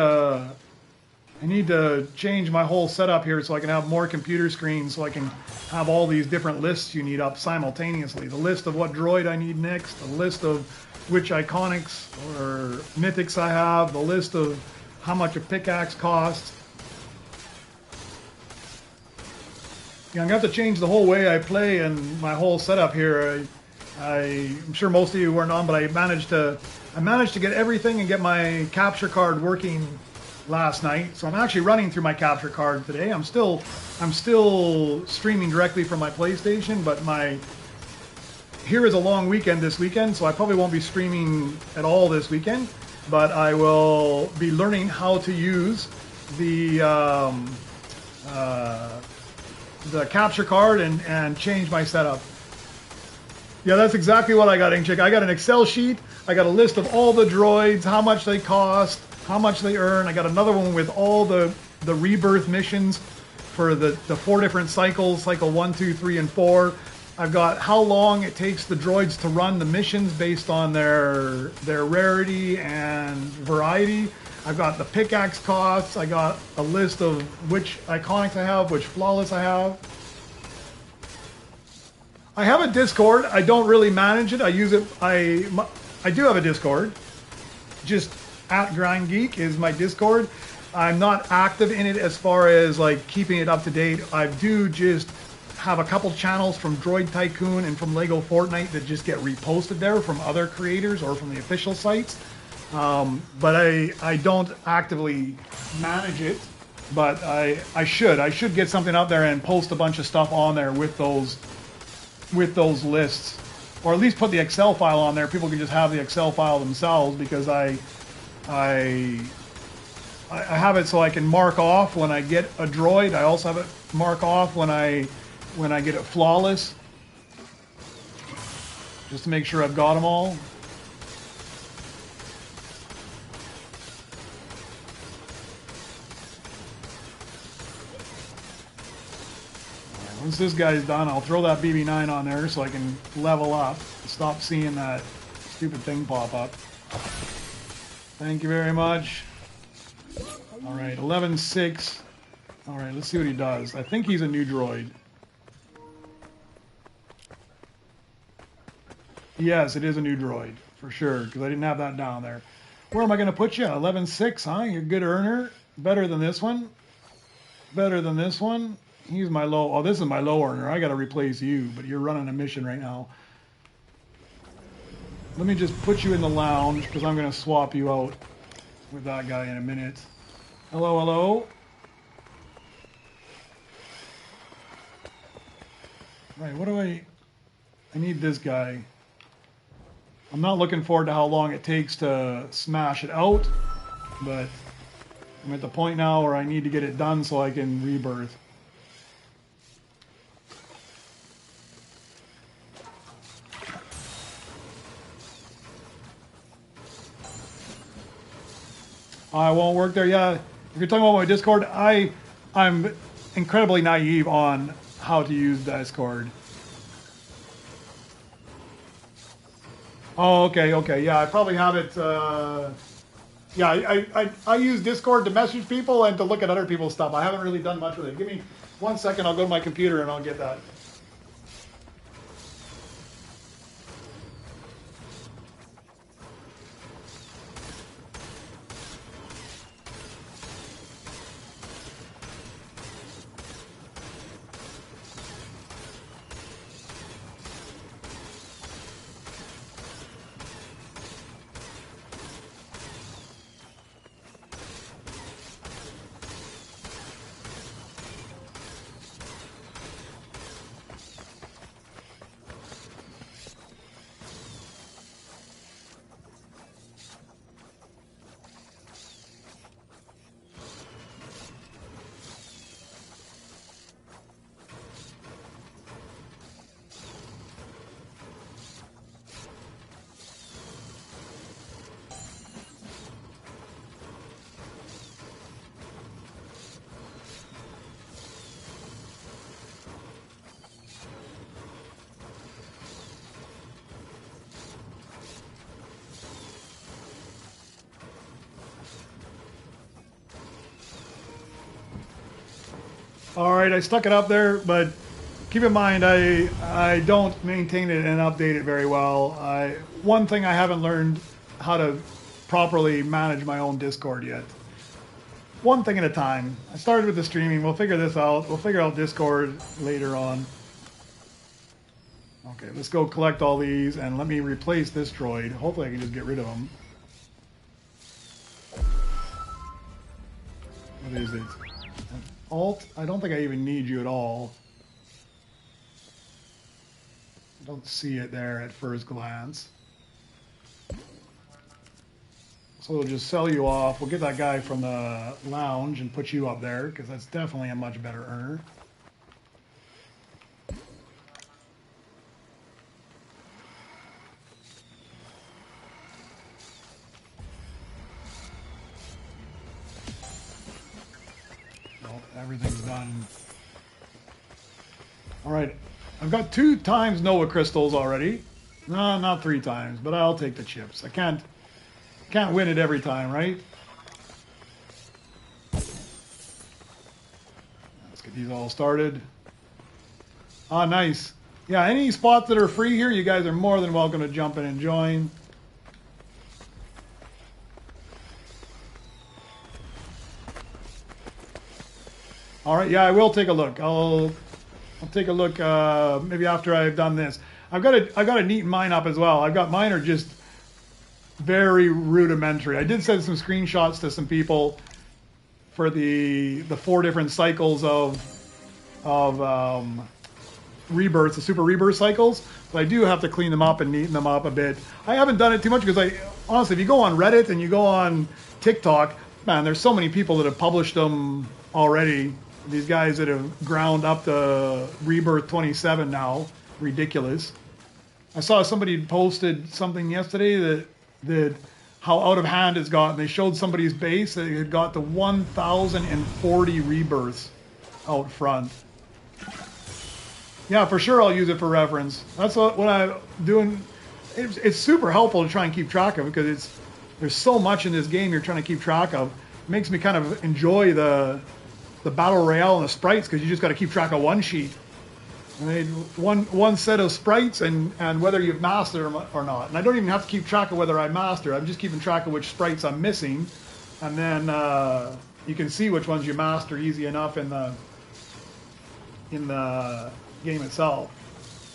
to change my whole setup here so I can have more computer screens, so I can have all these different lists you need up simultaneously. The list of what droid I need next, the list of which iconics or mythics I have, the list of how much a pickaxe costs. Yeah, I'm going to have to change the whole way I play and my whole setup here. I'm sure most of you weren't on, but I managed to get everything and get my capture card working last night. So I'm actually running through my capture card today. I'm still streaming directly from my PlayStation, but here is a long weekend this weekend, so I probably won't be streaming at all this weekend, but I will be learning how to use the capture card and change my setup. Yeah, that's exactly what I got, Inkchick. I got an Excel sheet. I got a list of all the droids, how much they cost, how much they earn. I got another one with all the rebirth missions for the 4 different cycles, cycle 1, 2, 3, and 4. I've got how long it takes the droids to run the missions based on their rarity and variety. I've got the pickaxe costs. I got a list of which iconics I have, which flawless I have. I have a Discord. I don't really manage it. I use it. I do have a Discord. Just at GrindGeek is my Discord. I'm not active in it as far as like keeping it up to date. I do just have a couple channels from Droid Tycoon and from Lego Fortnite that just get reposted there from other creators or from the official sites. But I don't actively manage it, but I should get something up there and post a bunch of stuff on there with those lists, or at least put the Excel file on there. People can just have the Excel file themselves, because I have it so I can mark off when I get a droid. I also have it mark off when I get it flawless, just to make sure I've got them all. Once this guy's done, I'll throw that BB-9 on there so I can level up. Stop seeing that stupid thing pop up. Thank you very much. All right, 11-6. All right, let's see what he does. I think he's a new droid. Yes, it is a new droid, for sure, because I didn't have that down there. Where am I going to put you? 11-6, huh? You're a good earner. Better than this one. Better than this one. He's my low. Oh, this is my low earner. I got to replace you, but you're running a mission right now. Let me just put you in the lounge, because I'm going to swap you out with that guy in a minute. Hello, hello. Right, what do I need this guy. I'm not looking forward to how long it takes to smash it out, but I'm at the point now where I need to get it done so I can rebirth. I won't work there. Yeah, if you're talking about my Discord, I'm incredibly naive on how to use Discord. Oh, okay. Yeah, I probably have it. Yeah, I use Discord to message people and to look at other people's stuff. I haven't really done much with it. Give me 1 second. I'll go to my computer and I'll get that. All right, I stuck it up there, but keep in mind I don't maintain it and update it very well. One thing I haven't learned how to properly manage my own Discord yet. One thing at a time. I started with the streaming. We'll figure this out. We'll figure out Discord later on. Okay, let's go collect all these and let me replace this droid. Hopefully I can just get rid of him. What is it? Alt? I don't think I even need you at all. I don't see it there at first glance. So we'll just sell you off. We'll get that guy from the lounge and put you up there, because that's definitely a much better earner. Everything's done. All right, I've got 2 times Nova crystals already. No, not 3 times, but I'll take the chips. I can't win it every time, right? Let's get these all started. Ah, nice. Yeah, any spots that are free here, you guys are more than welcome to jump in and join. All right, yeah, I will take a look. I'll take a look maybe after I've done this. I've got a neat mine up as well. I've got mine are just very rudimentary. I did send some screenshots to some people for the 4 different cycles of rebirths, the Super Rebirth cycles. But I do have to clean them up and neaten them up a bit. I haven't done it too much because honestly, if you go on Reddit and you go on TikTok, man, there's so many people that have published them already. These guys that have ground up to Rebirth 27 now. Ridiculous. I saw somebody posted something yesterday that how out of hand it's gotten. They showed somebody's base that it had got to 1,040 rebirths out front. Yeah, for sure I'll use it for reference. That's what I'm doing. it's super helpful to try and keep track of because there's so much in this game you're trying to keep track of. It makes me kind of enjoy the battle royale and the sprites because you just got to keep track of one sheet. I mean, one set of sprites and whether you've mastered them or not. And I don't even have to keep track of whether I master. I'm just keeping track of which sprites I'm missing, and then you can see which ones you master easy enough in the game itself.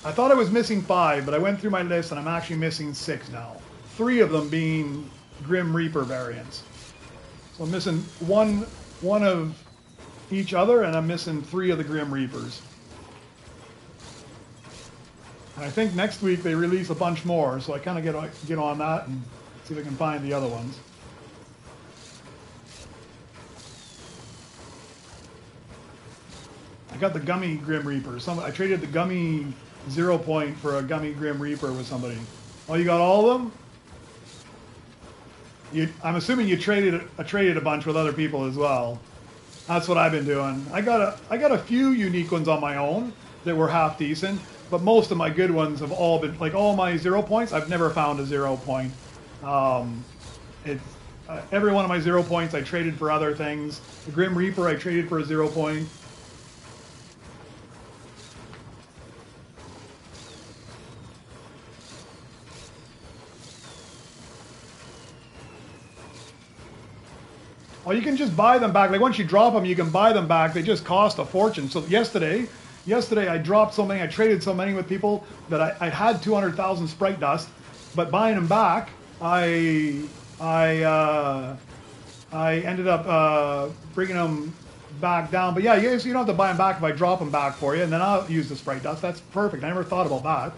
I thought I was missing 5, but I went through my list and I'm actually missing 6 now. 3 of them being Grim Reaper variants. So I'm missing one of each other, and I'm missing 3 of the Grim Reapers. And I think next week they release a bunch more, so I kind of get on that and see if I can find the other ones. I got the Gummy Grim Reaper. I traded the Gummy 0 point for a Gummy Grim Reaper with somebody. Oh, you got all of them? I'm assuming you traded a bunch with other people as well. That's what I've been doing. I got a few unique ones on my own that were half decent, but most of my good ones have all been, like all my 0 points, I've never found a 0 point. Every one of my 0 points I traded for other things. The Grim Reaper I traded for a 0 point. Well, you can just buy them back. Like once you drop them, you can buy them back. They just cost a fortune. So yesterday I dropped so many, I traded so many with people that I had 200,000 sprite dust. But buying them back, I ended up bringing them back down. But yeah, you don't have to buy them back if I drop them back for you, and then I'll use the sprite dust. That's perfect. I never thought about that.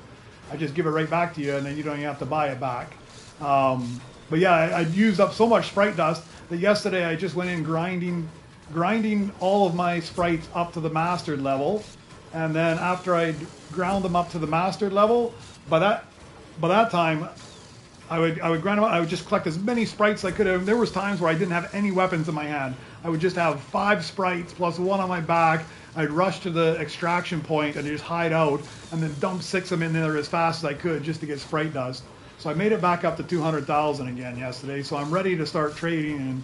I just give it right back to you, and then you don't even have to buy it back. But yeah, I used up so much sprite dust that yesterday I just went in grinding all of my sprites up to the mastered level, and then after I ground them up to the mastered level, by that time I would grind them up. I would just collect as many sprites as I could have. There was times where I didn't have any weapons in my hand. I would just have 5 sprites plus 1 on my back. I'd rush to the extraction point and just hide out and then dump 6 of them in there as fast as I could just to get sprite dust. So I made it back up to 200,000 again yesterday. So I'm ready to start trading and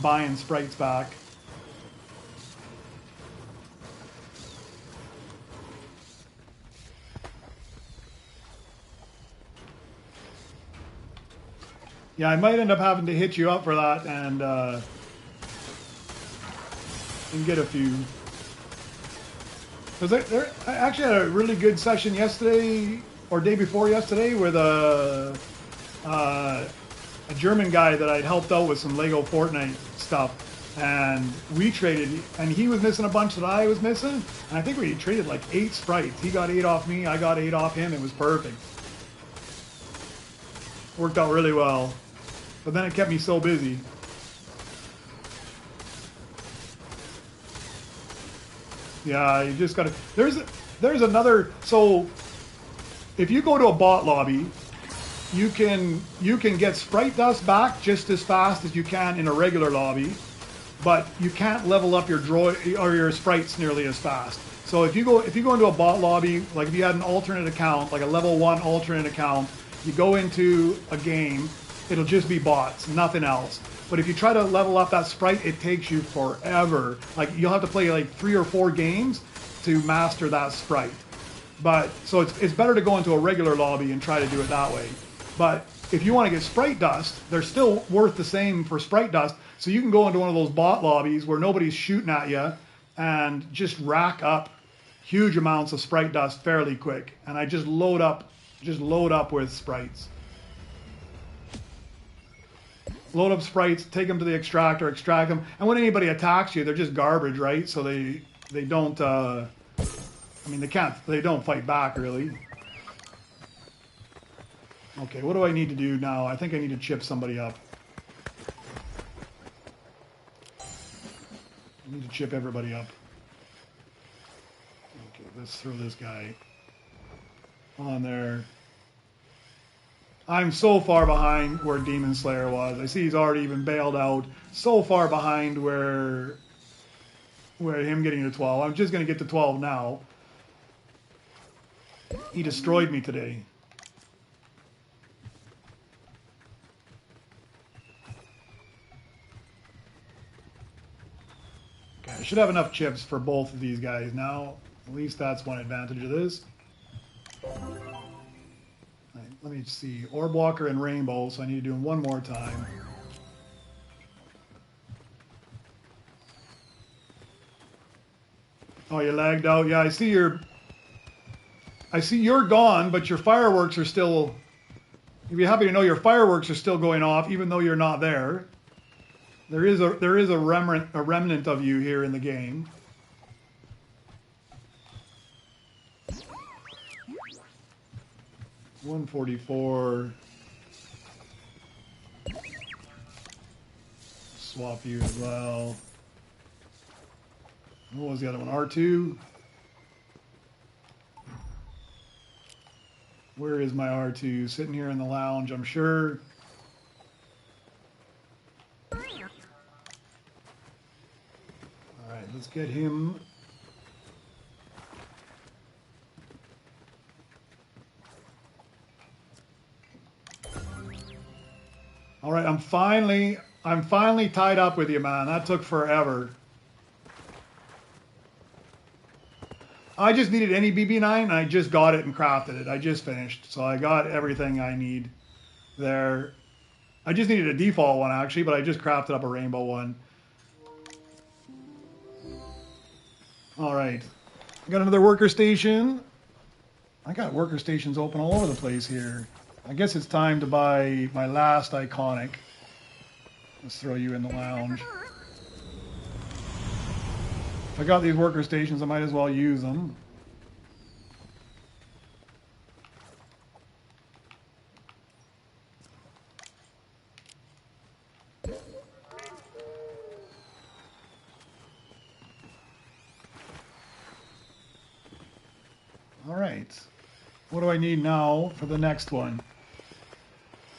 buying sprites back. Yeah, I might end up having to hit you up for that and get a few. Because I actually had a really good session yesterday or day before yesterday with a German guy that I'd helped out with some Lego Fortnite stuff, and we traded, and he was missing a bunch that I was missing, and I think we traded like 8 sprites. He got 8 off me, I got 8 off him. It was perfect. Worked out really well, but then it kept me so busy. Yeah, you just gotta. There's another. So if you go to a bot lobby, you can get sprite dust back just as fast as you can in a regular lobby, but you can't level up your droid or your sprites nearly as fast. So if you go into a bot lobby, like if you had an alternate account, like a level 1 alternate account, you go into a game, it'll just be bots, nothing else. But if you try to level up that sprite, it takes you forever. Like you'll have to play like 3 or 4 games to master that sprite. But so it's better to go into a regular lobby and try to do it that way. But if you want to get sprite dust, they're still worth the same for sprite dust. So you can go into one of those bot lobbies where nobody's shooting at you and just rack up huge amounts of sprite dust fairly quick. And I just load up with sprites. Load up sprites, take them to the extractor, extract them. And when anybody attacks you, they're just garbage, right? So they don't, they don't fight back really. Okay, what do I need to do now? I think I need to chip somebody up. I need to chip everybody up. Okay, let's throw this guy on there. I'm so far behind where Demon Slayer was. I see he's already even bailed out. So far behind where him getting to 12. I'm just going to get to 12 now. He destroyed me today. should have enough chips for both of these guys now. At least that's one advantage of this. Right, let me see. Orb Walker and Rainbow, so I need to do them one more time. Oh, you lagged out. Yeah, I see you're gone, but your fireworks are still... You'd be happy to know your fireworks are still going off, even though you're not there. There is a remnant of you here in the game. $144. Swap you as well. What was the other one? R2. Where is my R2? Sitting here in the lounge, I'm sure. All right, let's get him. All right, I'm finally tied up with you, man. That took forever. I just needed any BB9, and I just got it and crafted it. I just finished, so I got everything I need there. I just needed a default one, actually, but I just crafted up a rainbow one. All right. I got another worker station. I got worker stations open all over the place here. I guess it's time to buy my last iconic. Let's throw you in the lounge. If I got these worker stations, I might as well use them. All right. What do I need now for the next one?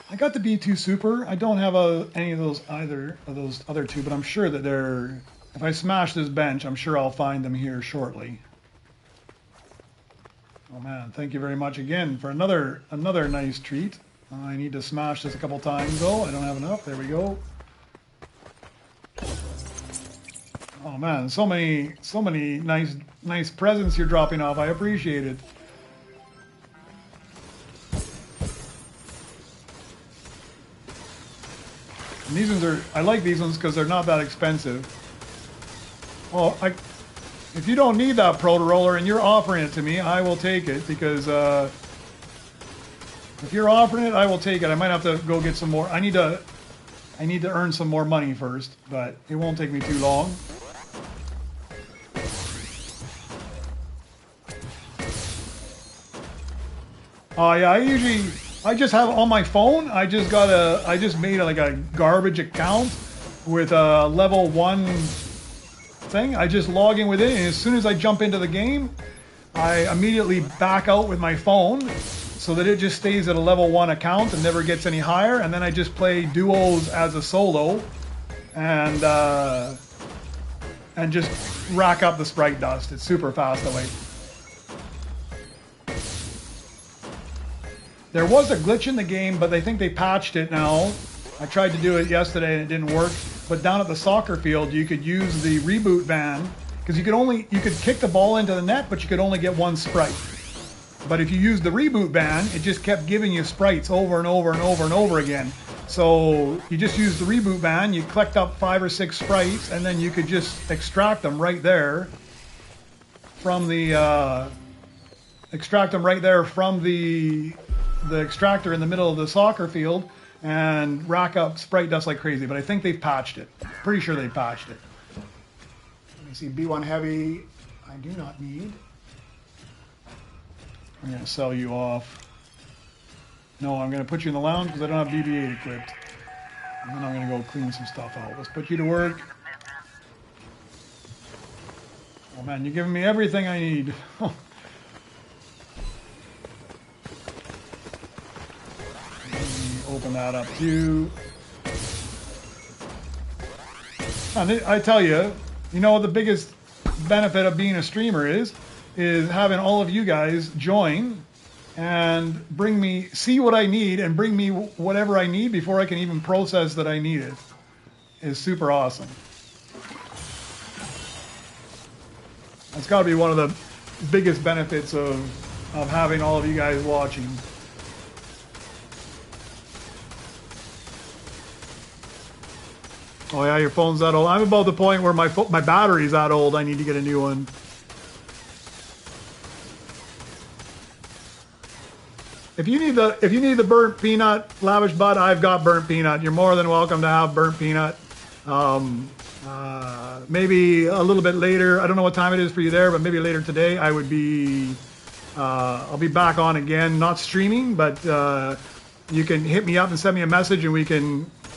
I got the B2 Super. I don't have any of those either of those other two, but I'm sure that they're... If I smash this bench, I'm sure I'll find them here shortly. Oh man, thank you very much again for another nice treat. I need to smash this a couple times though. I don't have enough. There we go. Oh man, so many nice presents you're dropping off. I appreciate it. And these ones I like these ones because they're not that expensive. Oh, if you don't need that proto roller and you're offering it to me, I will take it because if you're offering it, I will take it. I might have to go get some more. I need to earn some more money first, but it won't take me too long. Oh yeah, I just have on my phone. I just made like a garbage account with a level 1 thing. I just log in with it, and as soon as I jump into the game, I immediately back out with my phone so that it just stays at a level 1 account and never gets any higher, and then I just play duos as a solo and just rack up the sprite dust. It's super fast that way. There was a glitch in the game, but I think they patched it now. I tried to do it yesterday and it didn't work. But down at the soccer field, you could use the reboot van because you could kick the ball into the net, but you could only get one sprite. But if you used the reboot van, it just kept giving you sprites over and over and over and over again. So you just use the reboot van, you collect up 5 or 6 sprites, and then you could just extract them right there from the extractor in the middle of the soccer field and rack up sprite dust like crazy. But I think they've patched it. Pretty sure they patched it. Let me see, B1 Heavy, I do not need. I'm going to sell you off. No, I'm going to put you in the lounge because I don't have BB-8 equipped. And then I'm going to go clean some stuff out. Let's put you to work. Oh man, you're giving me everything I need. Open that up too. And I tell you, you know what the biggest benefit of being a streamer is having all of you guys join and see what I need and bring me whatever I need before I can even process that I need it. Is super awesome. That's got to be one of the biggest benefits of having all of you guys watching. Oh yeah, your phone's that old. I'm about the point where my battery's that old. I need to get a new one. If you need the burnt peanut, Lavish Bud, I've got burnt peanut. You're more than welcome to have burnt peanut. Maybe a little bit later. I don't know what time it is for you there, but maybe later today I would be. I'll be back on again, not streaming, but you can hit me up and send me a message, and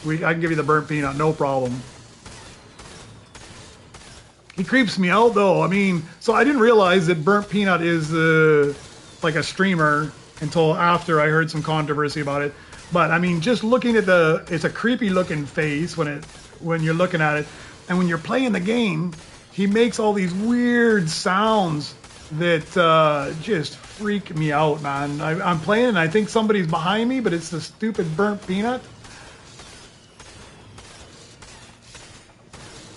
I can give you the burnt peanut, no problem. He creeps me out though. I mean, so I didn't realize that burnt peanut is like a streamer until after I heard some controversy about it. But I mean, just looking at it's a creepy looking face when you're looking at it, and when you're playing the game, he makes all these weird sounds that just freak me out, man. I'm playing and I think somebody's behind me, but it's the stupid burnt peanut.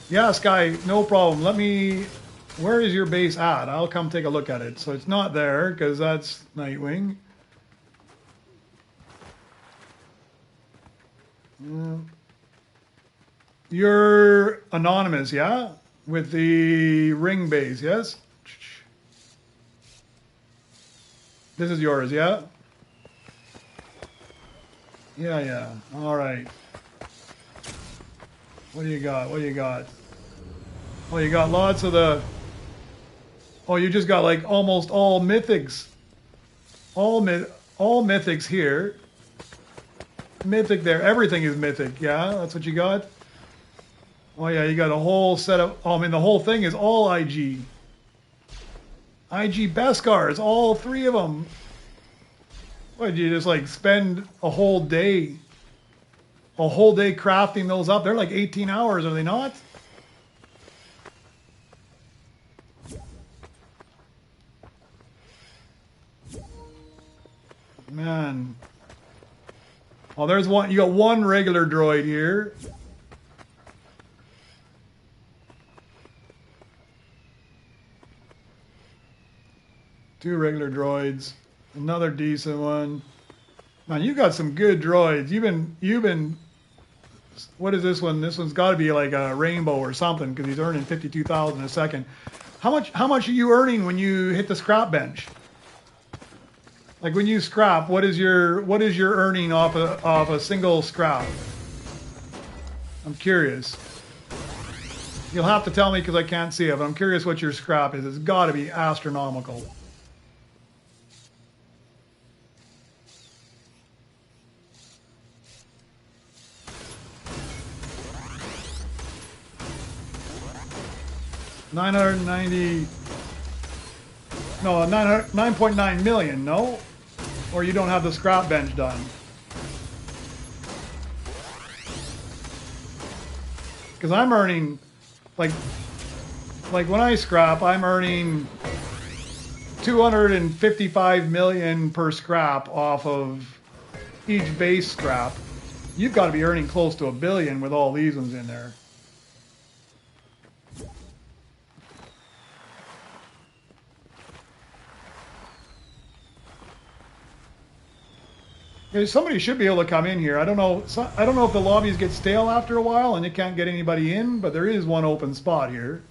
Yeah, Sky, no problem. Where is your base at? I'll come take a look at it. So it's not there, because that's Nightwing. You're anonymous, yeah? With the ring base, yes? This is yours, yeah? Yeah. All right. What do you got? What do you got? Oh, you got lots of the... Oh, you just got like almost all mythics. All mythics here. Mythic there. Everything is mythic. Yeah, that's what you got. Oh yeah, you got a whole set of... Oh, I mean, the whole thing is all IG. IG Beskars, all three of them. What, did you just like spend a whole day crafting those up? They're like 18 hours, are they not? Man. Oh, there's one. You got one regular droid here. Two regular droids. Another decent one. Man, you got some good droids. You've been. What is this one? This one's got to be like a rainbow or something, because he's earning 52,000 a second. How much are you earning when you hit the scrap bench? Like when you scrap, what is your earning off a single scrap? I'm curious. You'll have to tell me because I can't see it, but I'm curious what your scrap is. It's got to be astronomical. $990. No, 9.9 million. No, or you don't have the scrap bench done. Because I'm earning, like when I scrap, I'm earning 255 million per scrap off of each base scrap. You've got to be earning close to $1 billion with all these ones in there. Somebody should be able to come in here. I don't know if the lobbies get stale after a while and you can't get anybody in, but there is one open spot here.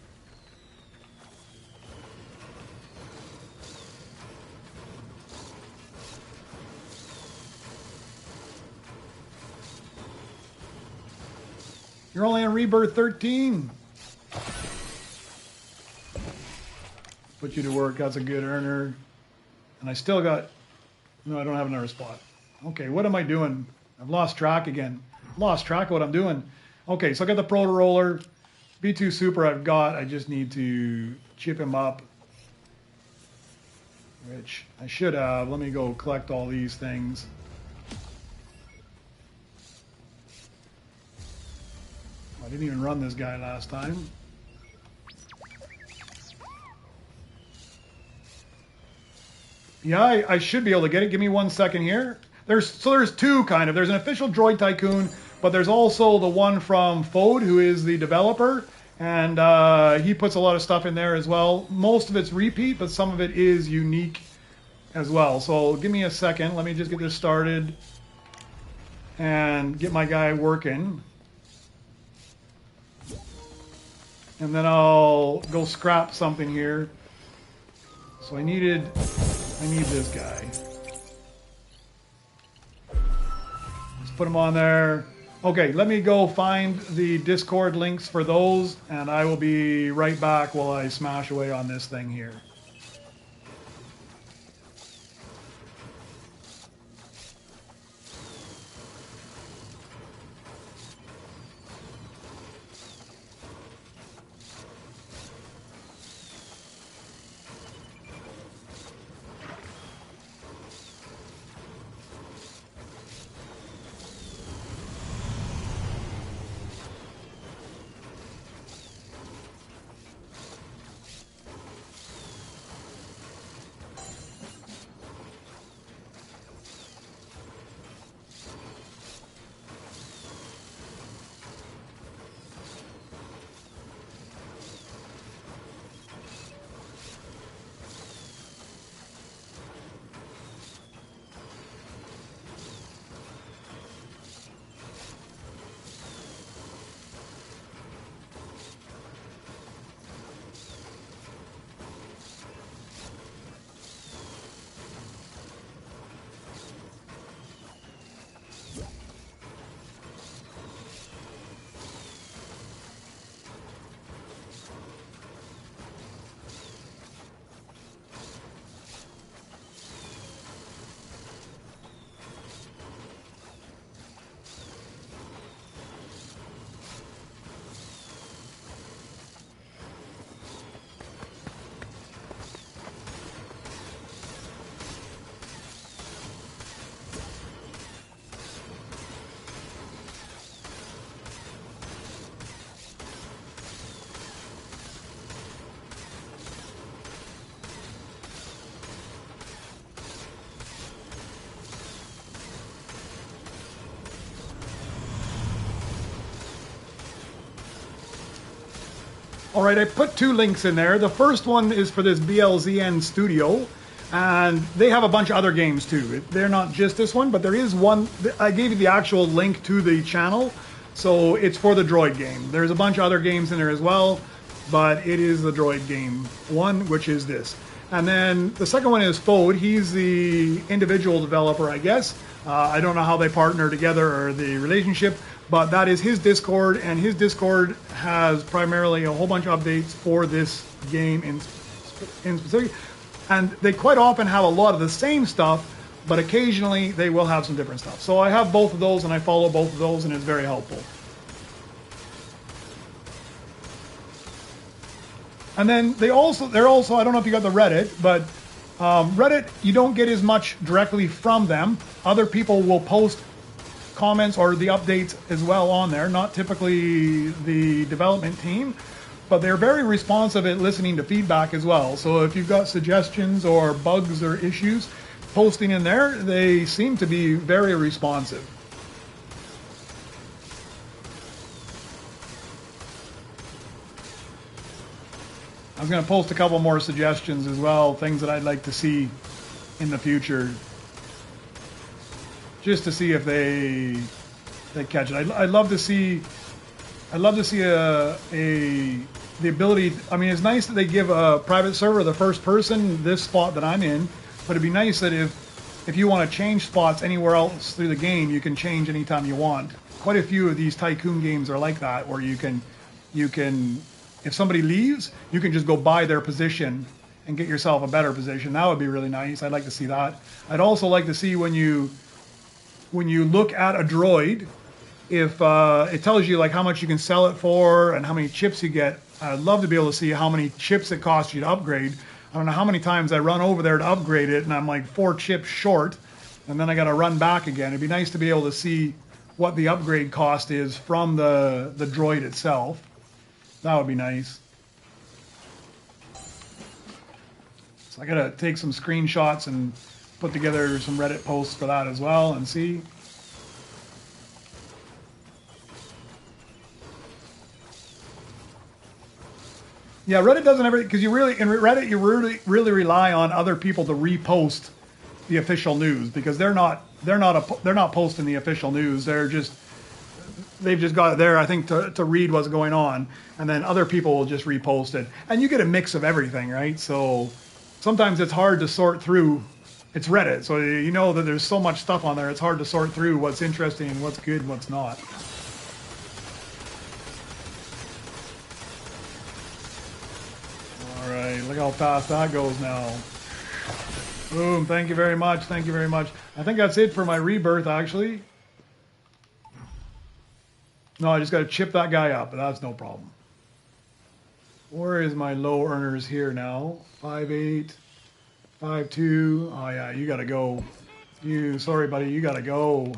You're only on Rebirth 13. Put you to work. That's a good earner. And I still got... No, I don't have another spot. Okay, what am I doing? I've lost track again. Lost track of what I'm doing. Okay, so I got the Proto Roller. B2 Super I've got. I just need to chip him up. Which I should have. Let me go collect all these things. I didn't even run this guy last time. Yeah, I should be able to get it. Give me 1 second here. There's two kind of. There's an official Droid Tycoon, but there's also the one from Fode, who is the developer, And he puts a lot of stuff in there as well. Most of it's repeat, but some of it is unique as well. So give me a second. Let me just get this started and get my guy working. And then I'll go scrap something here. So I need this guy. Let's put him on there. Okay, let me go find the Discord links for those, and I will be right back while I smash away on this thing here. All right, I put two links in there. The first one is for this BLZN Studio, and they have a bunch of other games too. They're not just this one, but there is one. I gave you the actual link to the channel, so it's for the Droid game. There's a bunch of other games in there as well, but it is the Droid game one, which is this. And then the second one is Fode. He's the individual developer, I guess. I don't know how they partner together or the relationship, but that is his Discord, and his Discord has primarily a whole bunch of updates for this game in specific. And they quite often have a lot of the same stuff, but occasionally they will have some different stuff. So I have both of those, and I follow both of those, and it's very helpful. And then they're also, I don't know if you got the Reddit, but Reddit, you don't get as much directly from them. Other people will post comments or the updates as well on there, not typically the development team, but they're very responsive at listening to feedback as well. So if you've got suggestions or bugs or issues, posting in there, they seem to be very responsive. I was going to post a couple more suggestions as well, things that I'd like to see in the future, just to see if they catch it. I'd love to see the ability. I mean, it's nice that they give a private server the first person this spot that I'm in, but it'd be nice that if you want to change spots anywhere else through the game, you can change anytime you want. Quite a few of these Tycoon games are like that, where you can if somebody leaves, you can just go buy their position and get yourself a better position. That would be really nice. I'd like to see that. I'd also like to see when you look at a droid, if it tells you like how much you can sell it for and how many chips you get. I'd love to be able to see how many chips it costs you to upgrade. I don't know how many times I run over there to upgrade it and I'm like 4 chips short, and then I got to run back again. It'd be nice to be able to see what the upgrade cost is from the droid itself. That would be nice. So I gotta take some screenshots and put together some Reddit posts for that as well and see. Yeah, Reddit doesn't ever, because you really, in Reddit, you really rely on other people to repost the official news, because they're not posting the official news. They've just got it there, I think, to read what's going on, and then other people will just repost it, and you get a mix of everything, right? So sometimes it's hard to sort through. It's Reddit, so you know that there's so much stuff on there. It's hard to sort through what's interesting and what's good and what's not. All right, look how fast that goes now. Boom, thank you very much, thank you very much. I think that's it for my rebirth, actually. No, I just got to chip that guy up, but that's no problem. Where is my low earners here now? 5.8, 5.2. Oh yeah, you got to go. Sorry buddy, you got to go.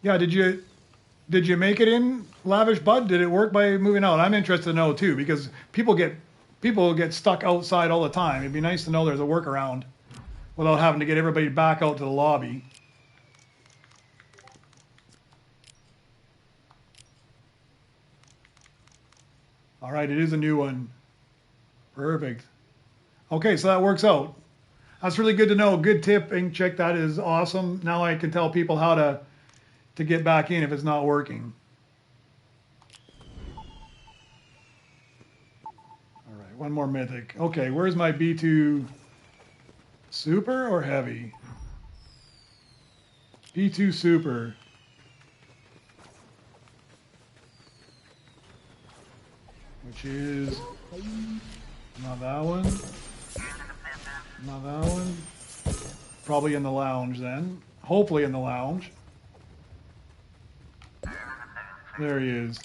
Yeah, did you make it in, Lavish Bud? Did it work by moving out? I'm interested to know too, because people get stuck outside all the time. It'd be nice to know there's a workaround without having to get everybody back out to the lobby. All right, it is a new one. Perfect. Okay, so that works out. That's really good to know. Good tip, Inkcheck. That is awesome. Now I can tell people how to get back in if it's not working. All right, one more Mythic. Okay, where's my B2 Super or Heavy? B2 Super. Which is not that one. Not that one. Probably in the lounge then. Hopefully in the lounge. There he is.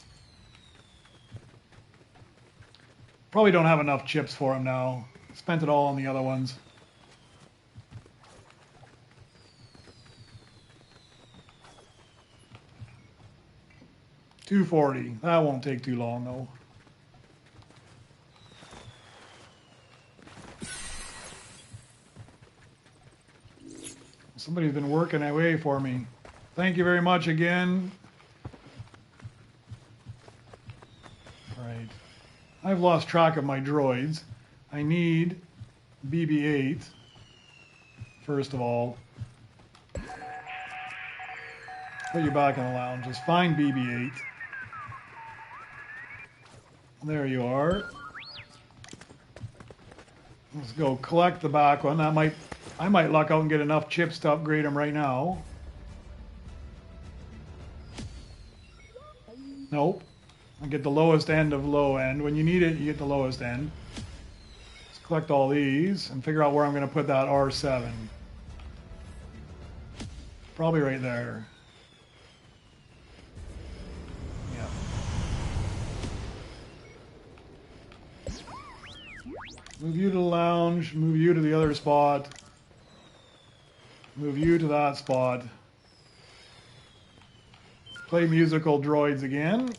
Probably don't have enough chips for him now. Spent it all on the other ones. $240. That won't take too long though. Somebody's been working away for me. Thank you very much again. All right. I've lost track of my droids. I need BB-8, first of all. Put you back in the lounge. Just find BB-8. There you are. Let's go collect the back one. I might luck out and get enough chips to upgrade him right now. Nope. I get the lowest end of low end. When you need it, you get the lowest end. Let's collect all these and figure out where I'm going to put that R7. Probably right there. Yeah. Move you to the lounge. Move you to the other spot. Move you to that spot. Play musical droids again.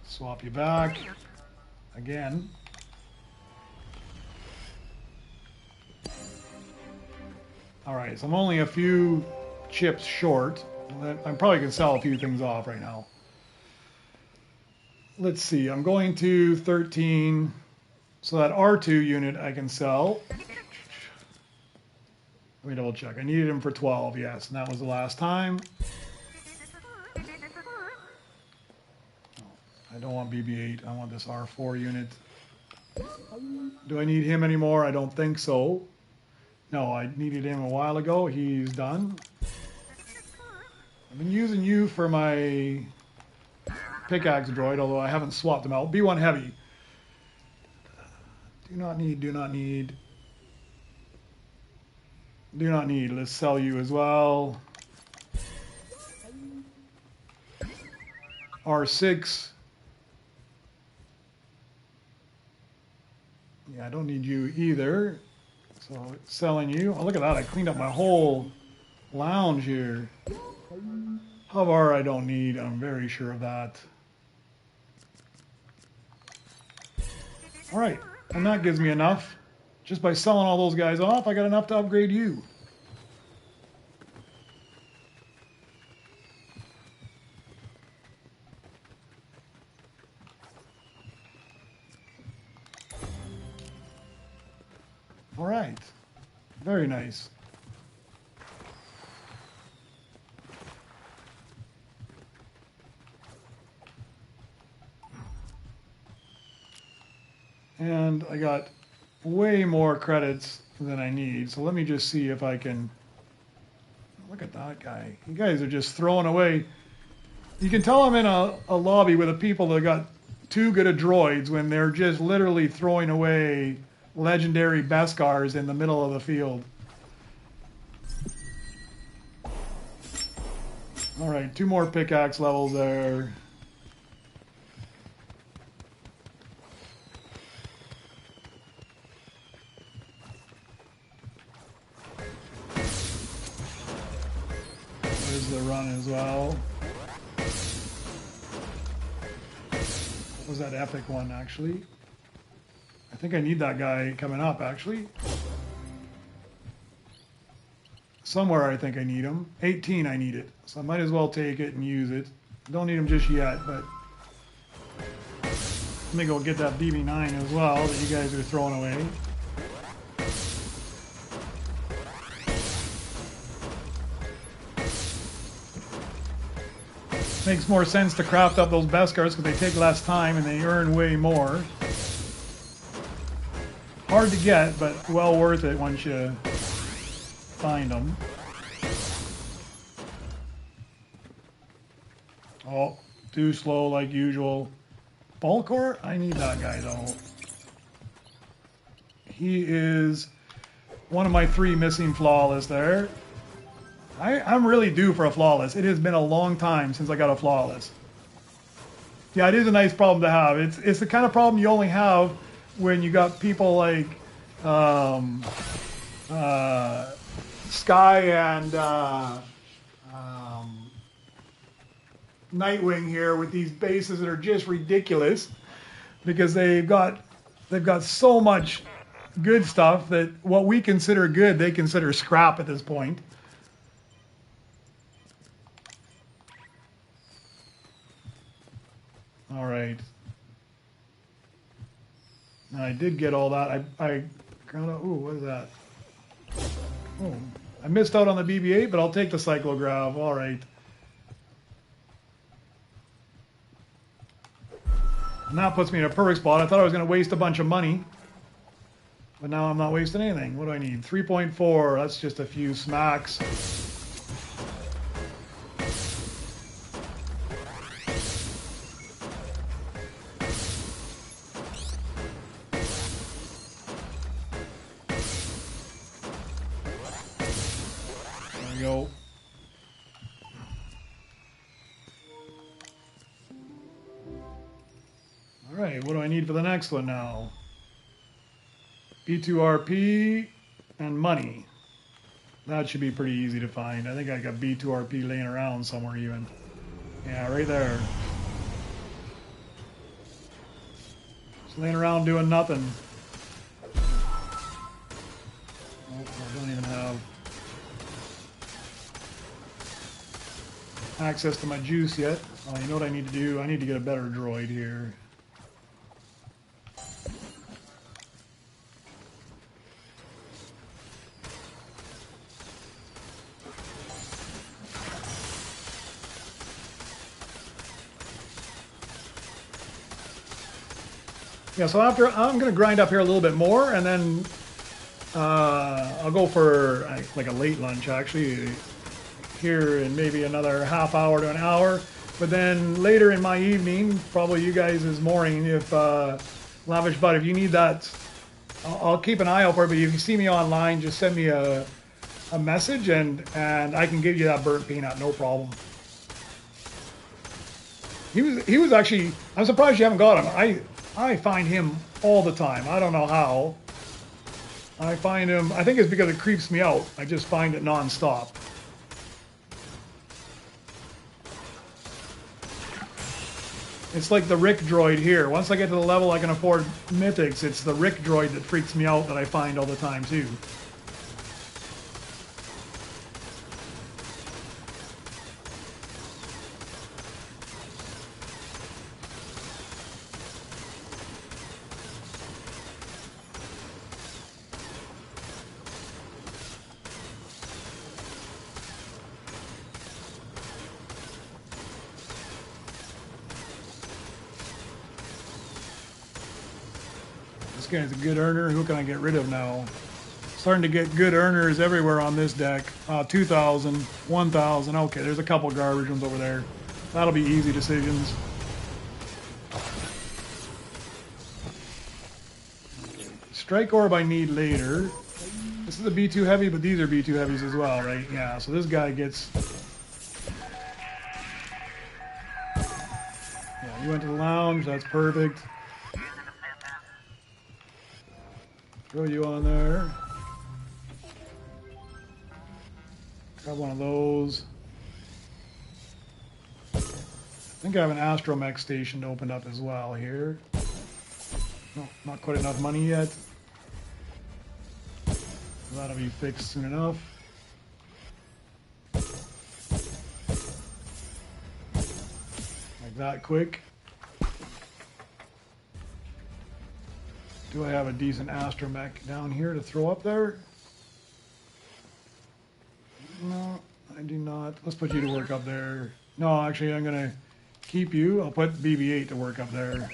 Swap you back again. All right, so I'm only a few chips short. I'm probably going to sell a few things off right now. Let's see, I'm going to 13. So that R2 unit I can sell. Let me double check. I needed him for 12, yes, and that was the last time. I don't want BB-8, I want this R4 unit. Do I need him anymore? I don't think so. No, I needed him a while ago. He's done. I've been using you for my pickaxe droid, although I haven't swapped them out. B1 heavy. Do not need, do not need. Do not need. Let's sell you as well. R6. Yeah, I don't need you either. So selling you. Oh, look at that. I cleaned up my whole lounge here. Hover I don't need. I'm very sure of that. All right. And that gives me enough. Just by selling all those guys off, I got enough to upgrade you. All right. Very nice. And I got way more credits than I need. So let me just see if I can... Look at that guy. You guys are just throwing away. You can tell I'm in a lobby with the people that got too good at droids when they're just literally throwing away legendary Beskars in the middle of the field. All right, 2 more pickaxe levels there. There's the run as well. What was that epic one, actually? I think I need that guy coming up, actually. Somewhere I think I need him. 18 I need it. So I might as well take it and use it. Don't need him just yet, but... Let me go get that BB9 as well that you guys are throwing away. Makes more sense to craft up those Beskars because they take less time and they earn way more. Hard to get, but well worth it once you find them. Oh, too slow like usual. Balcor? I need that guy though. He is one of my 3 missing flawless there. I'm really due for a flawless. It has been a long time since I got a flawless. Yeah, it is a nice problem to have. It's the kind of problem you only have when you got people like Sky and Nightwing here with these bases that are just ridiculous because they've got so much good stuff that what we consider good they consider scrap at this point. All right. Now I did get all that. I kind of, ooh, what is that? Oh, I missed out on the BB-8, but I'll take the Cyclograv. All right. And that puts me in a perfect spot. I thought I was going to waste a bunch of money, but now I'm not wasting anything. What do I need? 3.4. That's just a few smacks. Go. All right, what do I need for the next one now? B2RP and money. That should be pretty easy to find. I think I got B2RP laying around somewhere even. Yeah, right there. Just laying around doing nothing. Oh, I don't even have access to my juice yet. Oh, you know what I need to do? I need to get a better droid here. Yeah, so after I'm going to grind up here a little bit more, and then I'll go for like a late lunch actually. Here in maybe another half hour to an hour, but then later in my evening, probably you guys' morning, if Lavish Bud, if you need that, I'll keep an eye out for it. But if you see me online, just send me a message and I can give you that burnt peanut, no problem. He was actually, I'm surprised you haven't got him. I find him all the time. I don't know how. I find him, I think it's because it creeps me out. I just find it non-stop. It's like the Rick droid here. Once I get to the level I can afford mythics, it's the Rick droid that freaks me out that I find all the time too. This guy's a good earner. Who can I get rid of now? Starting to get good earners everywhere on this deck. 2,000, 1,000. Okay, there's a couple garbage ones over there. That'll be easy decisions. Strike orb I need later. This is a B2 heavy, but these are B2 heavies as well, right? Yeah, so this guy gets... Yeah, he went to the lounge. That's perfect. Throw you on there. Grab one of those. I think I have an astromech station opened up as well here. No, not quite enough money yet. That'll be fixed soon enough. Like that quick. Do I have a decent astromech down here to throw up there? No, I do not. Let's put you to work up there. No, actually, I'm going to keep you. I'll put BB-8 to work up there.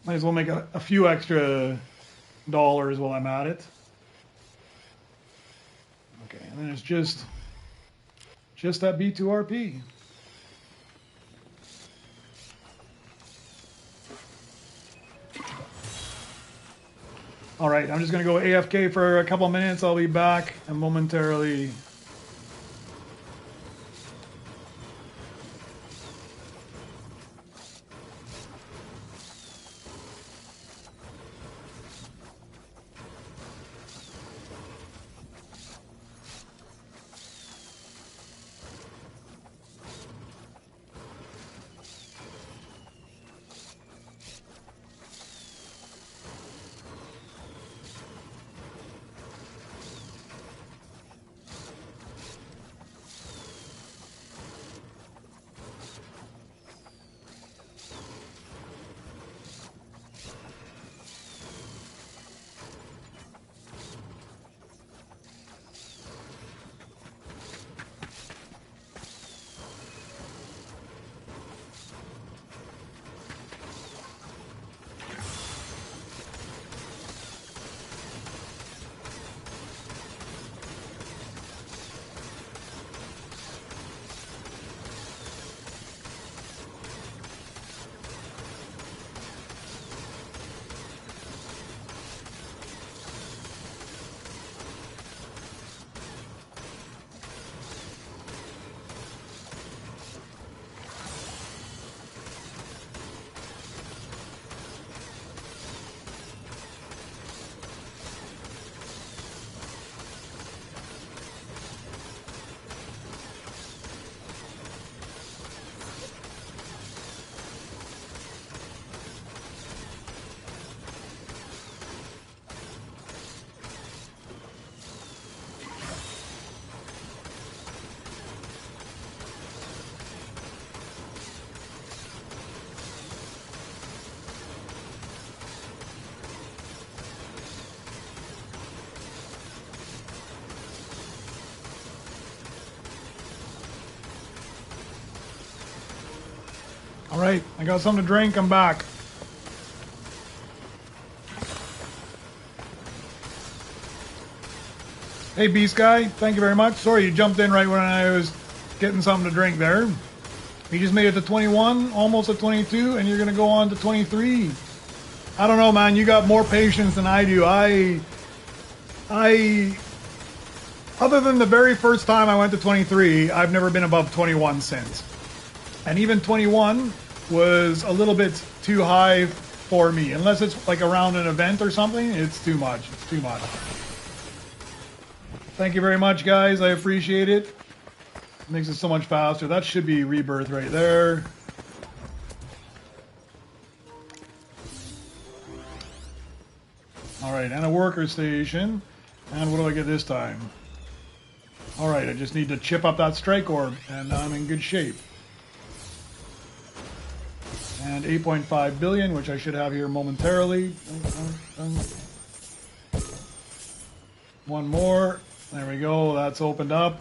Might as well make a few extra dollars while I'm at it. Okay, and then it's just that B2RP. All right, I'm just going to go AFK for a couple minutes. I'll be back and momentarily. All right, I got something to drink. I'm back. Hey, Beast Guy, thank you very much. Sorry you jumped in right when I was getting something to drink there. You just made it to 21, almost at 22, and you're going to go on to 23. I don't know, man. You got more patience than I do. Other than the very first time I went to 23, I've never been above 21 since. And even 21 was a little bit too high for me. Unless it's like around an event or something, it's too much. It's too much. Thank you very much, guys. I appreciate it. Makes it so much faster. That should be Rebirth right there. Alright, and a worker station. And what do I get this time? Alright, I just need to chip up that strike orb, and I'm in good shape. And 8.5 billion, which I should have here momentarily. One more. There we go, that's opened up.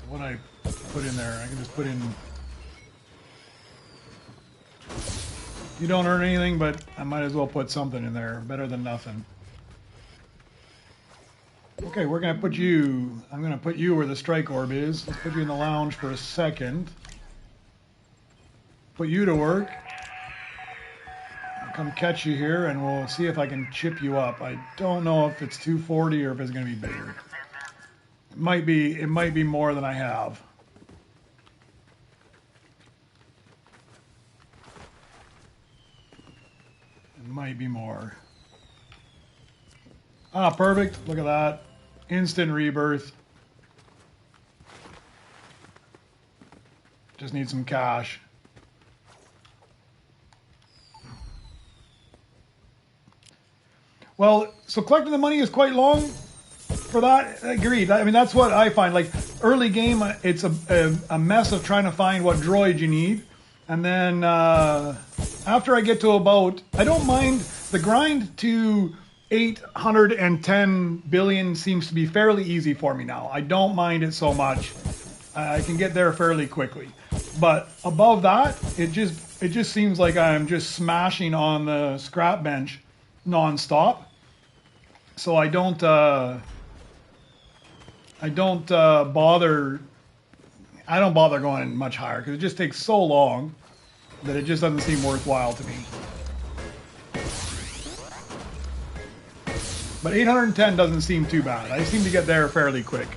What I put in there? I can just put in... You don't earn anything, but I might as well put something in there. Better than nothing. Okay, we're going to put you... I'm going to put you where the strike orb is. Let's put you in the lounge for a second. Put you to work. I'll come catch you here, and we'll see if I can chip you up. I don't know if it's 240 or if it's going to be bigger. It might be more than I have. It might be more. Ah, perfect. Look at that. Instant rebirth. Just need some cash. Well, so collecting the money is quite long for that. Agreed. I mean, that's what I find. Like, early game, it's a mess of trying to find what droid you need. And then after I get to about... I don't mind the grind to 810 billion seems to be fairly easy for me now. I don't mind it so much. I can get there fairly quickly. But above that, it just seems like I'm just smashing on the scrap bench non-stop. So I don't bother going much higher because it just takes so long that it just doesn't seem worthwhile to me. But 810 doesn't seem too bad. I seem to get there fairly quick.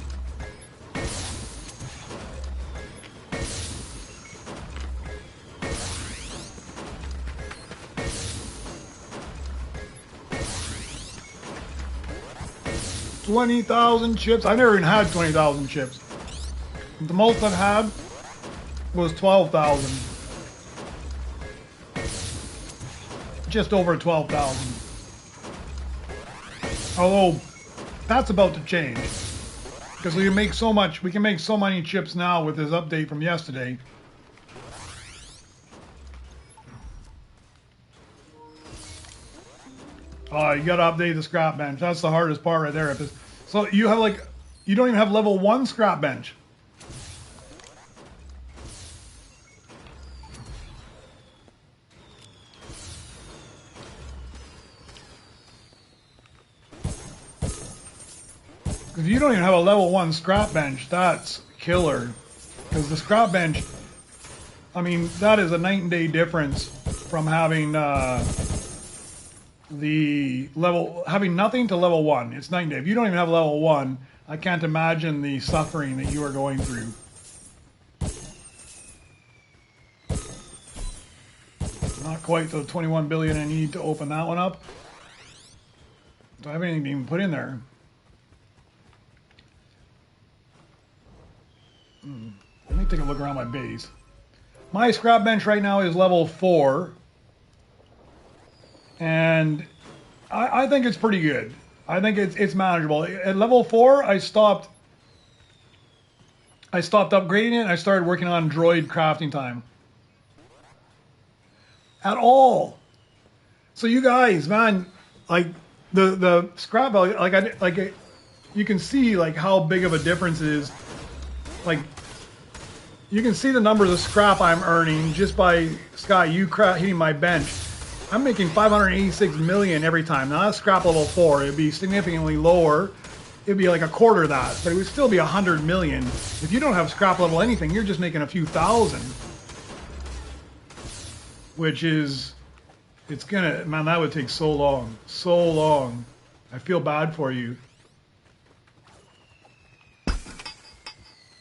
$20,000 chips. I've never even had 20,000 chips. The most I've had was 12,000. Just over 12,000. Although that's about to change because we can make so many chips now with this update from yesterday. Oh, you gotta update the scrap bench. That's the hardest part right there. So you have you don't even have level 1 scrap bench. If you don't even have a level 1 scrap bench, that's killer. Because the scrap bench, I mean, that is a night and day difference from having having nothing to level 1. It's night and day. If you don't even have level 1, I can't imagine the suffering that you are going through. Not quite the 21 billion I need to open that one up. Do I have anything to even put in there? Let me take a look around my base. My scrap bench right now is level 4. And I think it's pretty good. I think it's manageable. At level 4, I stopped upgrading it and I started working on droid crafting time. At all. So you guys, man, like the scrap value, you can see like how big of a difference it is. Like, you can see the numbers of scrap I'm earning just by, Scott, you hitting my bench. I'm making 586 million every time. Now that's scrap level 4. It'd be significantly lower. It'd be like a quarter of that, but it would still be 100 million. If you don't have scrap level anything, you're just making a few thousand. Which is, man, that would take so long. So long. I feel bad for you.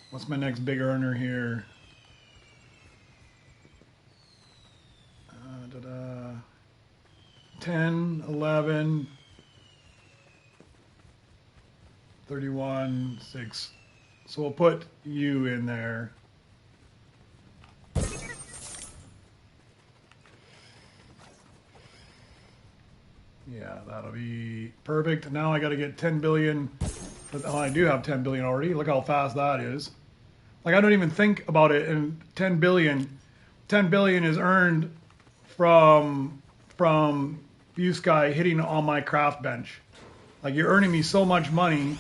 What's my next big earner here? 10, 11, 31, 6. So we'll put you in there. Yeah, that'll be perfect. Now I got to get 10 billion. Oh, I do have 10 billion already. Look how fast that is. Like, I don't even think about it. And 10 billion is earned from you Sky hitting on my craft bench. Like, you're earning me so much money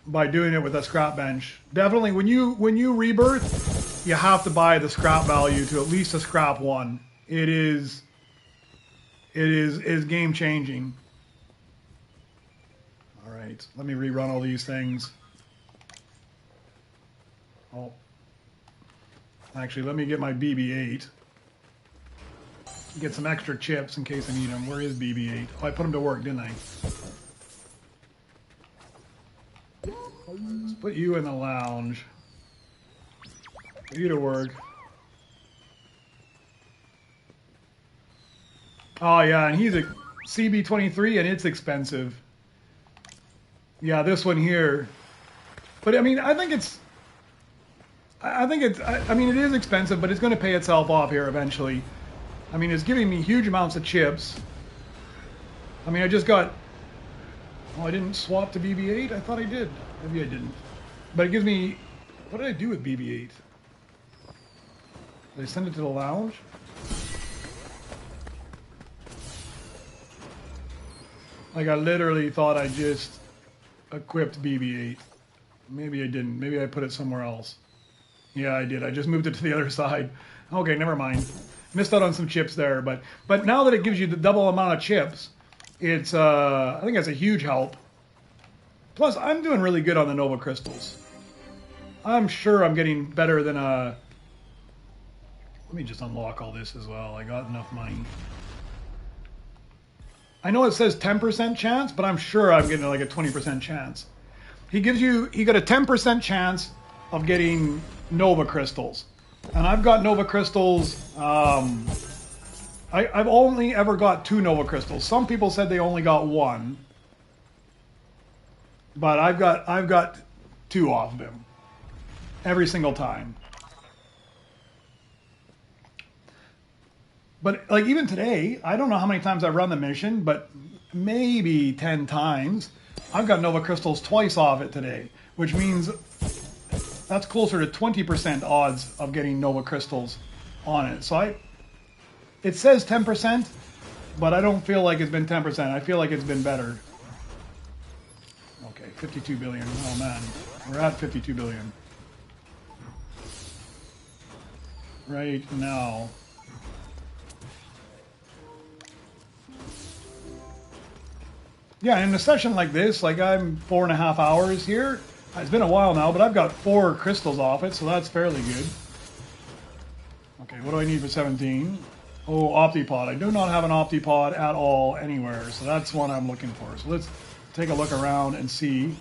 by doing it with a scrap bench. Definitely, when you rebirth, you have to buy the scrap value to at least a scrap 1. It is game changing. All right, let me rerun all these things. Oh, actually, let me get my BB-8. Get some extra chips in case I need them. Where is BB-8? Oh, I put him to work, didn't I? Let's put you in the lounge. Put you to work. Oh yeah, and he's a CB23 and it's expensive. Yeah, this one here. But I mean, I mean, it is expensive, but it's going to pay itself off here eventually. I mean, it's giving me huge amounts of chips. I mean, I just got... Oh, I didn't swap to BB-8? I thought I did. Maybe I didn't. But it gives me... What did I do with BB-8? Did I send it to the lounge? Like, I literally thought I just equipped BB-8. Maybe I didn't. Maybe I put it somewhere else. Yeah, I did. I just moved it to the other side. Okay, never mind. Missed out on some chips there, but now that it gives you the double amount of chips, it's I think that's a huge help. Plus, I'm doing really good on the Nova Crystals. I'm sure I'm getting better than a... Let me just unlock all this as well. I got enough money. I know it says 10% chance, but I'm sure I'm getting like a 20% chance. He got a 10% chance of getting Nova Crystals. And I've got Nova Crystals, I've only ever got 2 Nova Crystals. Some people said they only got 1. But I've got 2 off them. Every single time. But like even today, I don't know how many times I've run the mission, but maybe 10 times. I've got Nova Crystals twice off it today, which means that's closer to 20% odds of getting Nova Crystals on it. So it says 10%, but I don't feel like it's been 10%. I feel like it's been better. Okay, 52 billion. Oh man, we're at 52 billion. Right now. Yeah, in a session like this, like I'm 4.5 hours here. It's been a while now, but I've got 4 crystals off it, so that's fairly good. Okay, what do I need for 17? Oh, Optipod. I do not have an Optipod at all anywhere, so that's one I'm looking for. So let's take a look around and see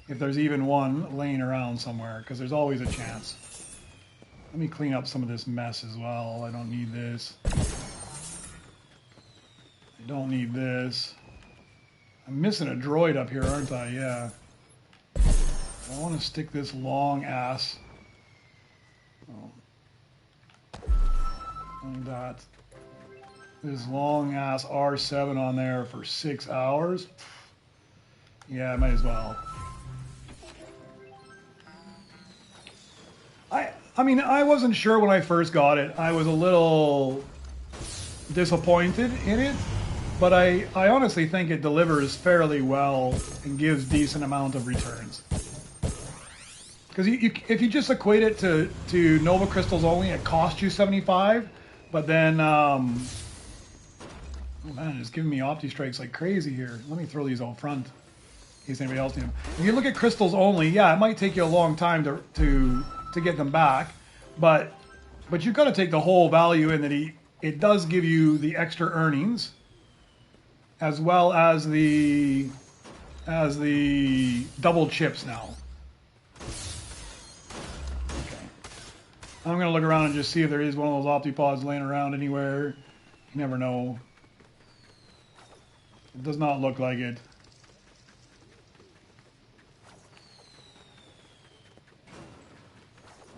if there's even one laying around somewhere, because there's always a chance. Let me clean up some of this mess as well. I don't need this. I don't need this. I'm missing a droid up here, aren't I? Yeah. I want to stick this long ass. Oh. Like that. This long ass R7 on there for 6 hours. Yeah, I might as well. I mean, I wasn't sure when I first got it. I was a little disappointed in it. But I honestly think it delivers fairly well and gives decent amount of returns. Because if you just equate it to Nova Crystals only, it costs you 75. But then, oh man, it's giving me Opti Strikes like crazy here. Let me throw these out front in case anybody else needs them. If you look at Crystals only, yeah, it might take you a long time to get them back. But you've got to take the whole value in that it does give you the extra earnings, as well as the double chips now. Okay. I'm gonna look around and just see if there is one of those Optipods laying around anywhere. You never know. It does not look like it.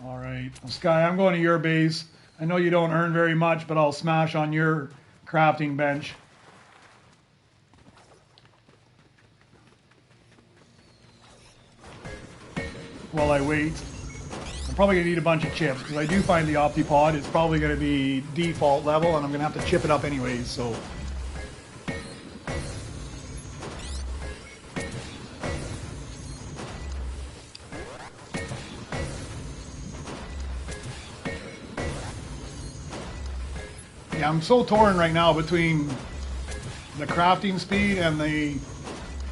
All right, Sky, I'm going to your base. I know you don't earn very much, but I'll smash on your crafting bench. While I wait, I'm probably going to need a bunch of chips, because I do find the Optipod is probably going to be default level, and I'm going to have to chip it up anyways, so... Yeah, I'm so torn right now between the crafting speed and the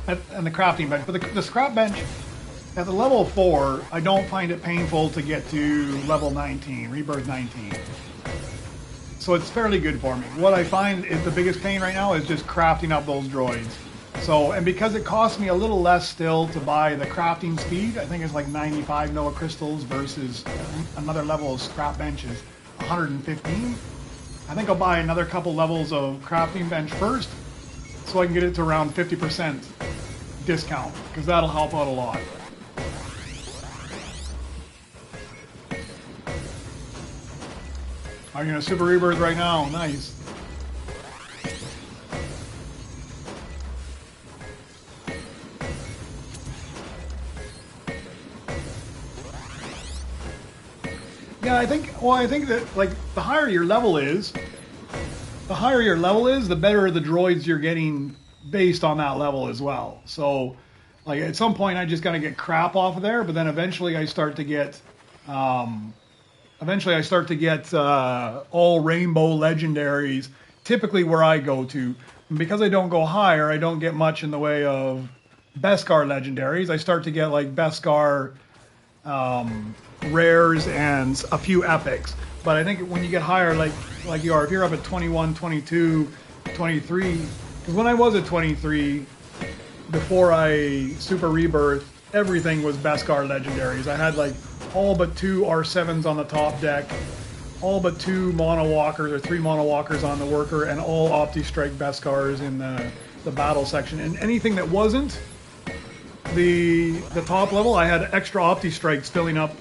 crafting bench. But the scrap bench at the level 4, I don't find it painful to get to level 19, Rebirth 19. So it's fairly good for me. What I find is the biggest pain right now is just crafting up those droids. So, and because it costs me a little less still to buy the crafting speed, I think it's like 95 Noah crystals versus another level of scrap benches, 115. I think I'll buy another couple levels of crafting bench first so I can get it to around 50% discount, because that'll help out a lot. I'm gonna Super Rebirth right now. Nice. Yeah, I think that like the higher your level is, the better the droids you're getting based on that level as well. So, like at some point I just gotta get crap off of there, but then eventually I start to get, all rainbow legendaries. Typically where I go to, and because I don't go higher, I don't get much in the way of Beskar legendaries. I start to get like Beskar rares and a few epics. But I think when you get higher, like you are, if you're up at 21, 22, 23, because when I was at 23, before I Super Rebirth, everything was Beskar legendaries. I had like all but 2 R7s on the top deck, all but 2 mono walkers or 3 mono walkers on the worker, and all Opti-Strike Beskars in the battle section. And anything that wasn't the top level, I had extra Opti-Strikes filling up,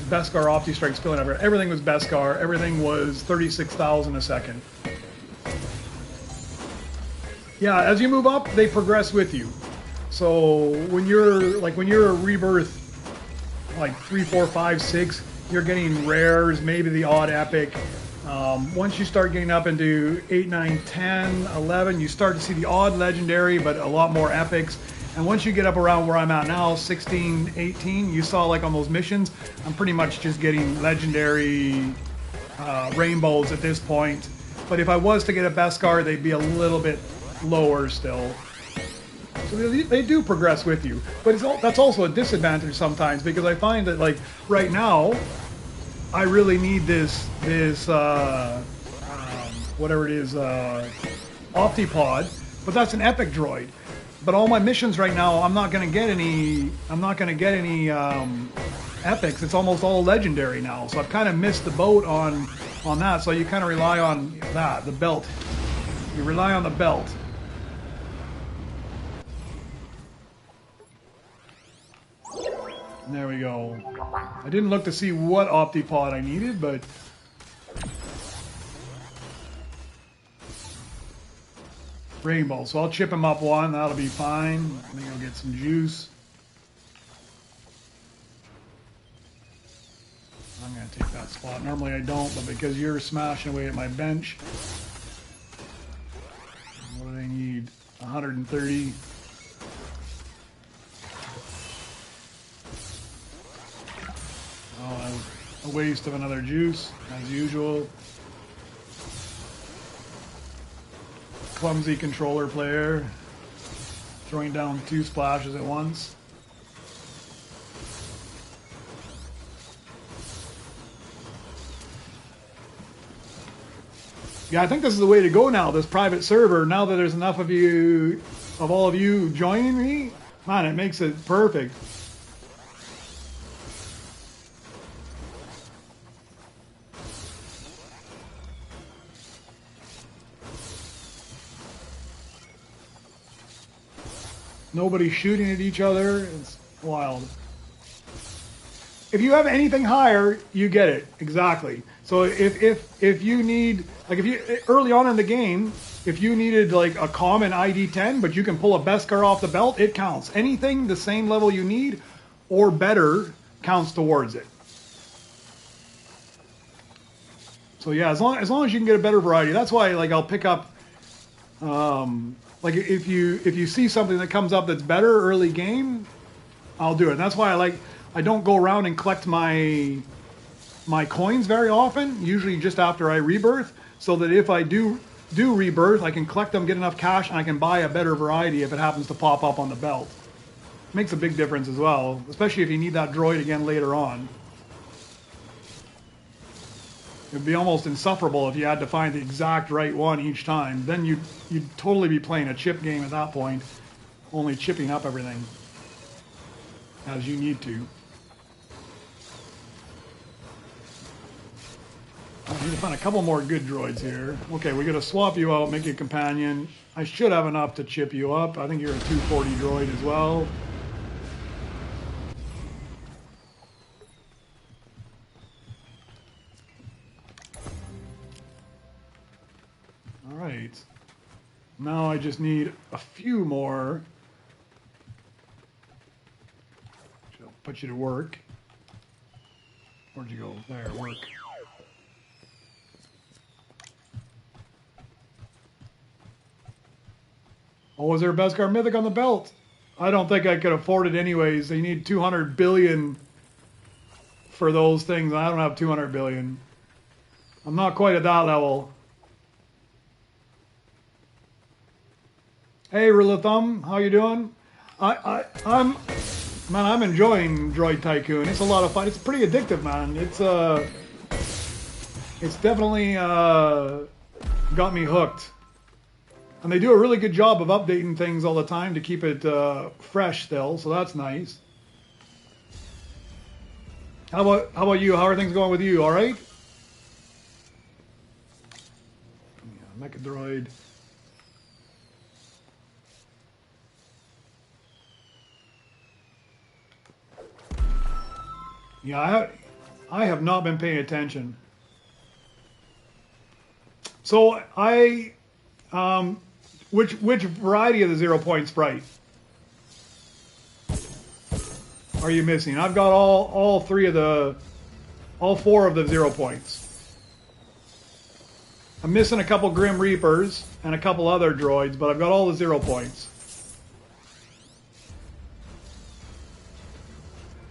Beskar Opti-Strikes filling up. Everything was Beskar. Everything was 36,000 a second. Yeah, as you move up, they progress with you. So when you're a Rebirth, like 3, 4, 5, 6, you're getting rares, maybe the odd epic. Once you start getting up into 8, 9, 10, 11, you start to see the odd legendary, but a lot more epics. And once you get up around where I'm at now, 16, 18, you saw like on those missions, I'm pretty much just getting legendary rainbows at this point. But if I was to get a Beskar, they'd be a little bit lower still. So they do progress with you. But that's also a disadvantage sometimes, because I find that like right now, I really need this whatever it is, Optipod, but that's an epic droid. But all my missions right now, I'm not gonna get any epics. It's almost all legendary now. So I've kind of missed the boat on that. So you kind of rely on that, the belt. You rely on the belt. There we go. I didn't look to see what Optipod I needed, but rainbow. So I'll chip him up one. That'll be fine. I think I'll get some juice. I'm going to take that spot. Normally I don't, but because you're smashing away at my bench. What do they need? 130. Oh, that was a waste of another juice, as usual. Clumsy controller player. Throwing down 2 splashes at once. Yeah, I think this is the way to go now, this private server. Now that there's enough of you, of all of you joining me, man, it makes it perfect. Nobody's shooting at each other. It's wild. If you have anything higher, you get it. Exactly. So if you need, like if you, early on in the game, if you needed like a common ID 10, but you can pull a Beskar off the belt, it counts. Anything the same level you need or better counts towards it. So yeah, as long as you can get a better variety, that's why like I'll pick up, like if you see something that comes up that's better early game, I'll do it. And that's why I don't go around and collect my coins very often. Usually just after I rebirth, so that if I do rebirth, I can collect them, get enough cash, and I can buy a better variety if it happens to pop up on the belt. Makes a big difference as well, especially if you need that droid again later on. It'd be almost insufferable if you had to find the exact right one each time. Then you'd totally be playing a chip game at that point, only chipping up everything as you need to. I need to find a couple more good droids here. Okay, we're gonna swap you out, make you a companion. I should have enough to chip you up. I think you're a 240 droid as well. All right. Now I just need a few more. I'll put you to work. Where'd you go? There, work. Oh, was there a Beskar Mythic on the belt? I don't think I could afford it anyways. They need 200 billion for those things. I don't have 200 billion. I'm not quite at that level. Hey, Rule of Thumb, how you doing? I'm enjoying Droid Tycoon. It's a lot of fun. It's pretty addictive, man. It's definitely got me hooked. And they do a really good job of updating things all the time to keep it fresh still, so that's nice. How about you? How are things going with you? All right? Yeah, Mecha Droid. Yeah, I have not been paying attention. So which variety of the 0 point sprite are you missing? I've got all four of the 0 points. I'm missing a couple Grim Reapers and a couple other droids, but I've got all the 0 points.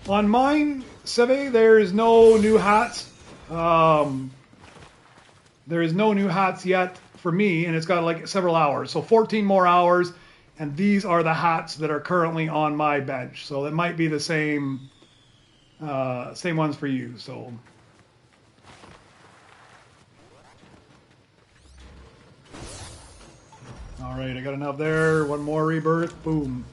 On mine, Seve, there's no new hats. There is no new hats yet for me, and it's got like several hours. So 14 more hours, and these are the hats that are currently on my bench. So it might be the same ones for you. So all right, I got enough there. One more rebirth. Boom.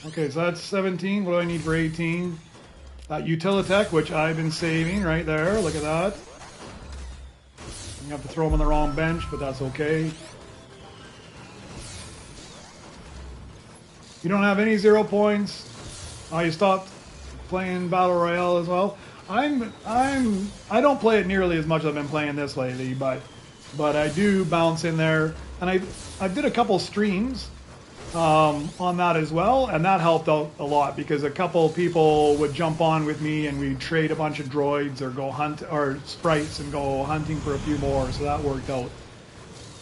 Okay, so that's 17. What do I need for 18? Utilitech, which I've been saving right there. Look at that. You have to throw them on the wrong bench, but that's okay. You don't have any 0 points. Oh, you stopped playing Battle Royale as well. I don't play it nearly as much as I've been playing this lately, but I do bounce in there, and I did a couple streams on that as well, and that helped out a lot because a couple people would jump on with me and we'd trade a bunch of droids or go hunt or sprites and go hunting for a few more, so that worked out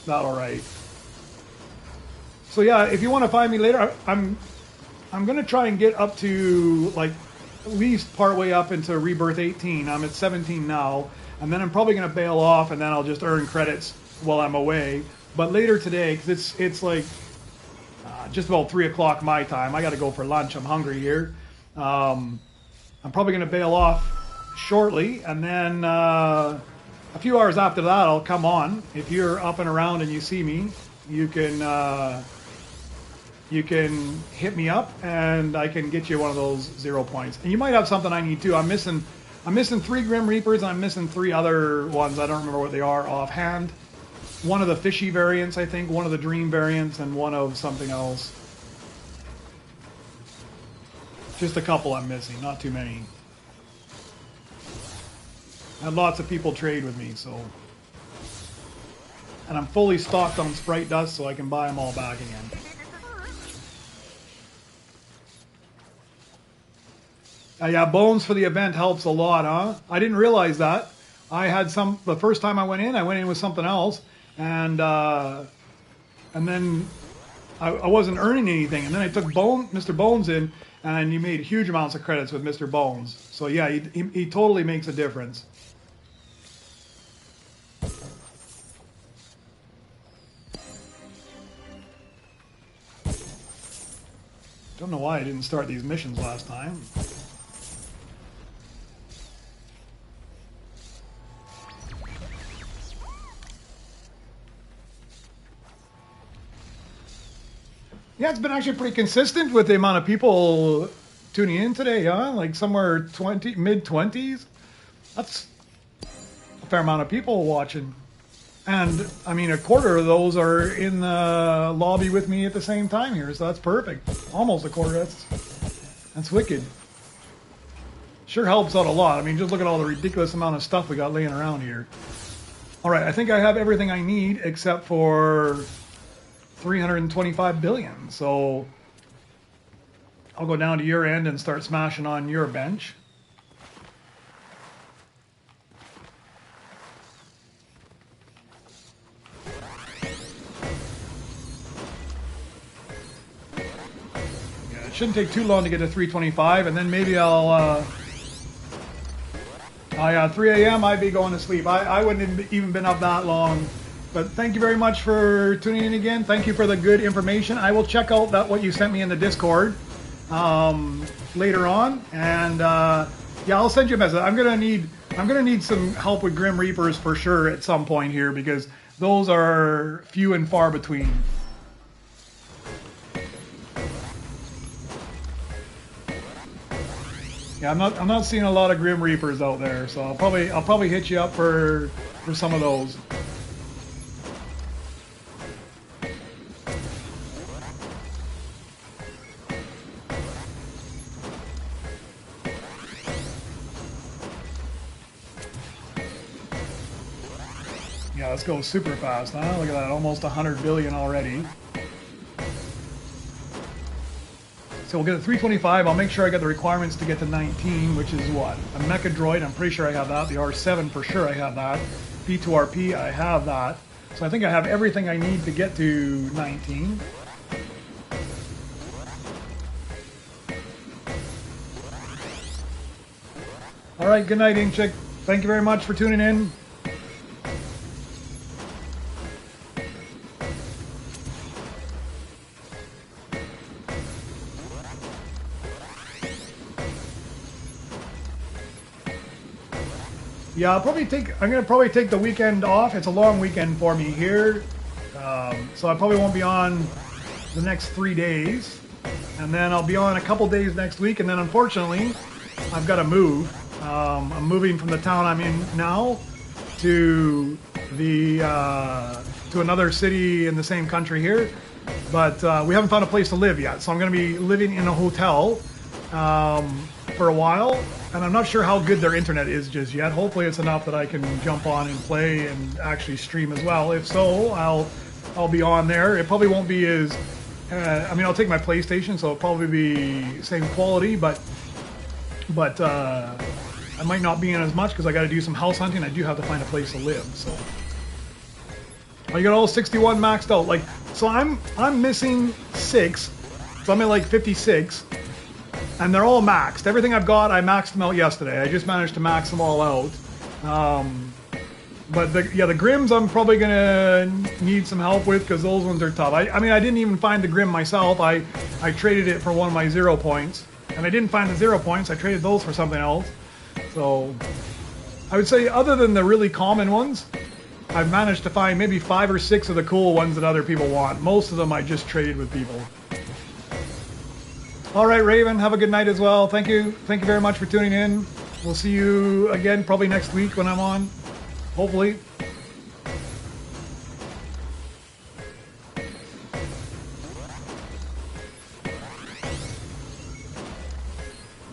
all right. So yeah, if you want to find me later, I'm gonna try and get up to like at least partway up into Rebirth 18. I'm at 17 now, and then I'm probably gonna bail off, and then I'll just earn credits while I'm away. But later today, because it's like just about 3 o'clock my time. I got to go for lunch. I'm hungry here. I'm probably going to bail off shortly, and then a few hours after that, I'll come on. If you're up and around and you see me, you can hit me up, and I can get you one of those 0 points. And you might have something I need too. I'm missing 3 Grim Reapers, and I'm missing 3 other ones. I don't remember what they are offhand. one of the fishy variants, I think, one of the dream variants, and one of something else. Just a couple I'm missing, not too many. I had lots of people trade with me, so. And I'm fully stocked on Sprite Dust, so I can buy them all back again. Yeah, bones for the event helps a lot, huh? I didn't realize that. I had the first time I went in with something else, and then I wasn't earning anything, and then I took Mr. Bones in, and you made huge amounts of credits with Mr. Bones. So yeah, he totally makes a difference. Don't know why I didn't start these missions last time. Yeah, it's been actually pretty consistent with the amount of people tuning in today, huh? Like somewhere mid-20s. That's a fair amount of people watching. And, I mean, a quarter of those are in the lobby with me at the same time here, so that's perfect. Almost a quarter, that's wicked. Sure helps out a lot. I mean, just look at all the ridiculous amount of stuff we got laying around here. All right, I think I have everything I need except for 325 billion. So I'll go down to your end and start smashing on your bench. Yeah, it shouldn't take too long to get to 325, and then maybe I'll 3 a.m. I'd be going to sleep. I wouldn't have even been up that long. But thank you very much for tuning in again. Thank you for the good information. I will check out what you sent me in the Discord later on, and yeah, I'll send you a message. I'm gonna need some help with Grim Reapers for sure at some point here, because those are few and far between. Yeah, I'm not seeing a lot of Grim Reapers out there, so I'll probably hit you up for some of those. Yeah, let's go super fast, huh? Look at that, almost 100 billion already. So we'll get to 325. I'll make sure I get the requirements to get to 19, which is what? A Mecha Droid, I'm pretty sure I have that. The R7, for sure I have that. P2RP, I have that. So I think I have everything I need to get to 19. All right, good night, Inkchick. Thank you very much for tuning in. Yeah, I'm gonna probably take the weekend off. It's a long weekend for me here, so I probably won't be on the next 3 days, and then I'll be on a couple days next week, and then unfortunately, I've got to move. I'm moving from the town I'm in now to to another city in the same country here, but we haven't found a place to live yet, so I'm gonna be living in a hotel for a while. And I'm not sure how good their internet is just yet. Hopefully it's enough that I can jump on and play and actually stream as well. If so, I'll be on there. It probably won't be as... I mean, I'll take my PlayStation, so it'll probably be same quality, but I might not be in as much because I got to do some house hunting. I do have to find a place to live, so... I got all 61 maxed out. Like, so I'm missing 6, so I'm at like 56. And they're all maxed. Everything I've got, I maxed them out yesterday. I just managed to max them all out. But the Grims I'm probably going to need some help with because those ones are tough. I mean, I didn't even find the Grim myself. I traded it for one of my 0 points. And I didn't find the 0 points. I traded those for something else. So I would say other than the really common ones, I've managed to find maybe 5 or 6 of the cool ones that other people want. Most of them I just traded with people. All right, Raven, have a good night as well. Thank you very much for tuning in. We'll see you again probably next week when I'm on, hopefully.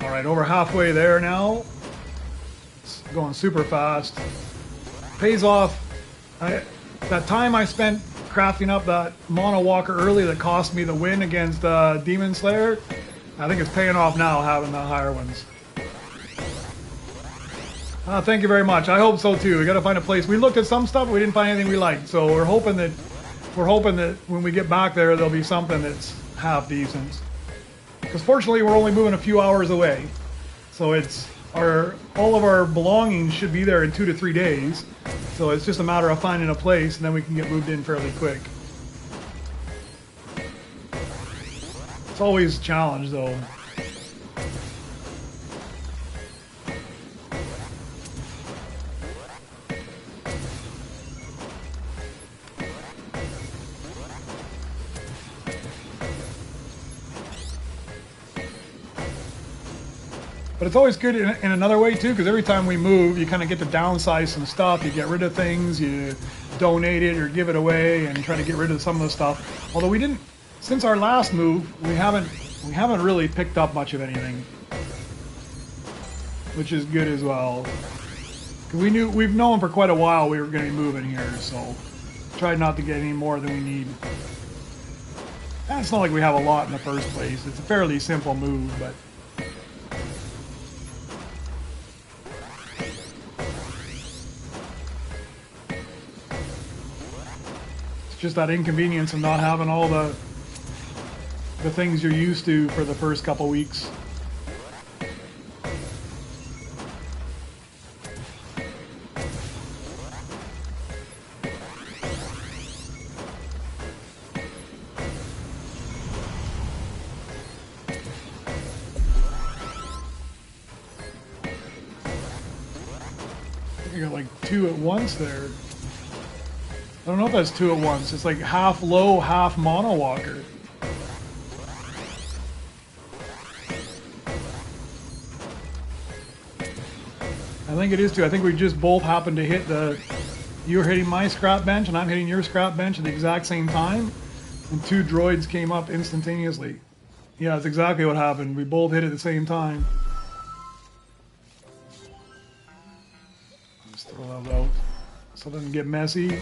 All right, over halfway there now. It's going super fast. Pays off. That time I spent crafting up that mono walker early that cost me the win against Demon Slayer, I think it's paying off now having the higher ones. Thank you very much. I hope so too. We got to find a place. We looked at some stuff, but we didn't find anything we liked. So we're hoping that when we get back there, there'll be something that's half decent. Because fortunately, we're only moving a few hours away, so it's all of our belongings should be there in 2 to 3 days. So it's just a matter of finding a place, and then we can get moved in fairly quick. It's always a challenge, though. But it's always good in another way too, because every time we move, you kind of get to downsize some stuff. You get rid of things, you donate it or give it away, and try to get rid of some of the stuff. Although we didn't, since our last move, we haven't really picked up much of anything, which is good as well. Because we've known for quite a while we were going to be moving here, so tried not to get any more than we need. And it's not like we have a lot in the first place. It's a fairly simple move, but. Just that inconvenience of not having all the things you're used to for the first couple weeks. I think I got like 2 at once there. I don't know if that's 2 at once. It's like half low, half mono walker. I think it is 2. I think we just both happened to hit you're hitting my scrap bench and I'm hitting your scrap bench at the exact same time. And 2 droids came up instantaneously. Yeah, that's exactly what happened. We both hit at the same time. Let's throw that out so it doesn't get messy.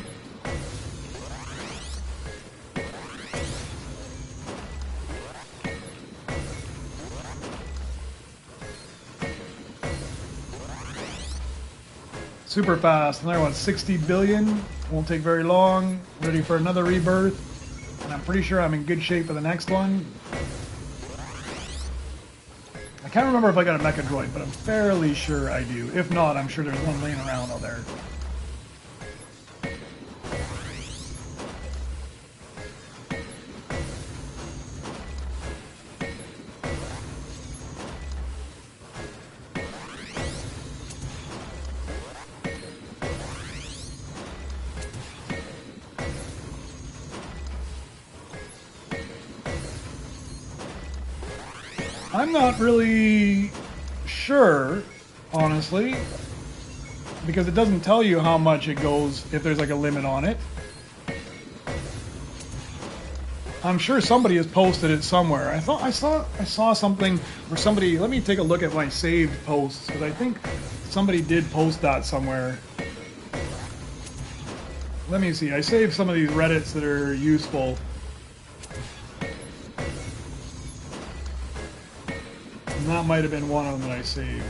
Super fast. Another one, 60 billion. Won't take very long. Ready for another rebirth. And I'm pretty sure I'm in good shape for the next one. I can't remember if I got a mecha droid, but I'm fairly sure I do. If not, I'm sure there's one laying around out there. I'm not really sure, honestly, because it doesn't tell you how much it goes if there's like a limit on it. I'm sure somebody has posted it somewhere. I thought I saw something where somebody. Let me take a look at my saved posts, because I think somebody did post that somewhere. Let me see. I saved some of these Reddits that are useful. And that might have been one of them that I saved.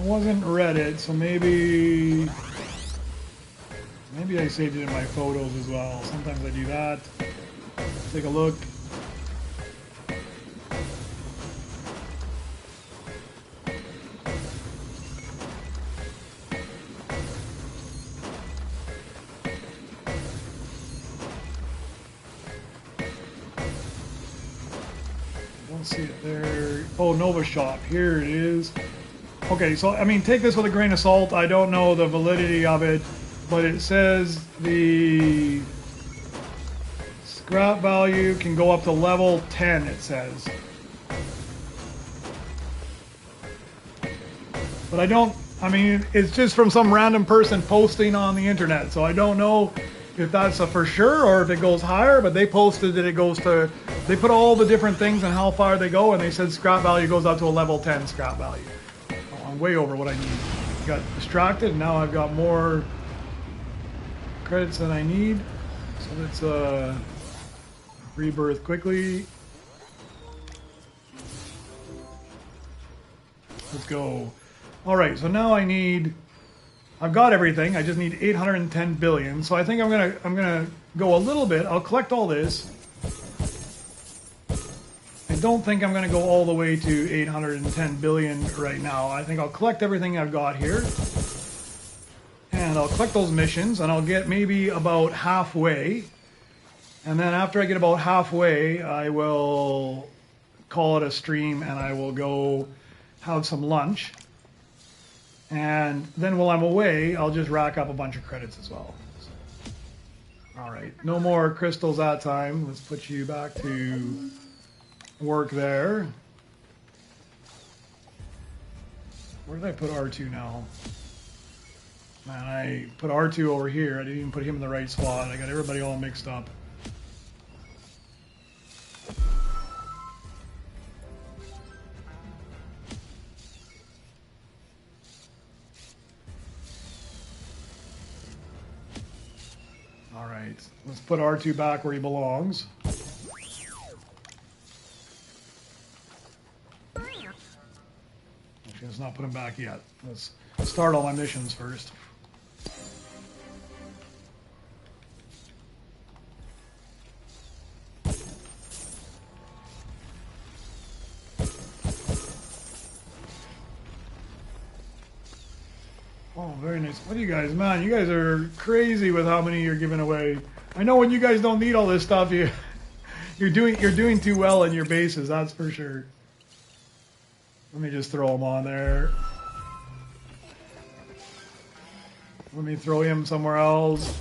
Wasn't Reddit, so maybe I saved it in my photos as well. Sometimes I do that. Take a look. Don't see it there. Oh, Nova Shop. Here it is. Okay, so I mean, take this with a grain of salt. I don't know the validity of it, but it says the scrap value can go up to level 10, it says. But I mean, it's just from some random person posting on the internet, so I don't know if that's a for sure or if it goes higher, but they posted that it goes to, they put all the different things and how far they go, and they said scrap value goes up to a level 10 scrap value. I'm way over what I need. Got distracted, now I've got more credits than I need. So let's rebirth quickly. Let's go. All right, so now I've got everything. I just need 810 billion. So I think I'm gonna go a little bit. I'll collect all this. I don't think I'm gonna go all the way to 810 billion right now. I think I'll collect everything I've got here. And I'll collect those missions, and I'll get maybe about halfway. And then after I get about halfway, I will call it a stream, and I will go have some lunch. And then while I'm away, I'll just rack up a bunch of credits as well. So, all right, no more crystals that time. Let's put you back to work there. Where did I put R2 now? Man, I put R2 over here. I didn't even put him in the right spot. I got everybody all mixed up. All right, let's put R2 back where he belongs. Actually, let's not put him back yet. Let's start all my missions first. Oh, very nice. What do you guys, man? You guys are crazy with how many you're giving away. I know when you guys don't need all this stuff, you're doing too well in your bases. That's for sure. Let me just throw them on there. Let me throw him somewhere else.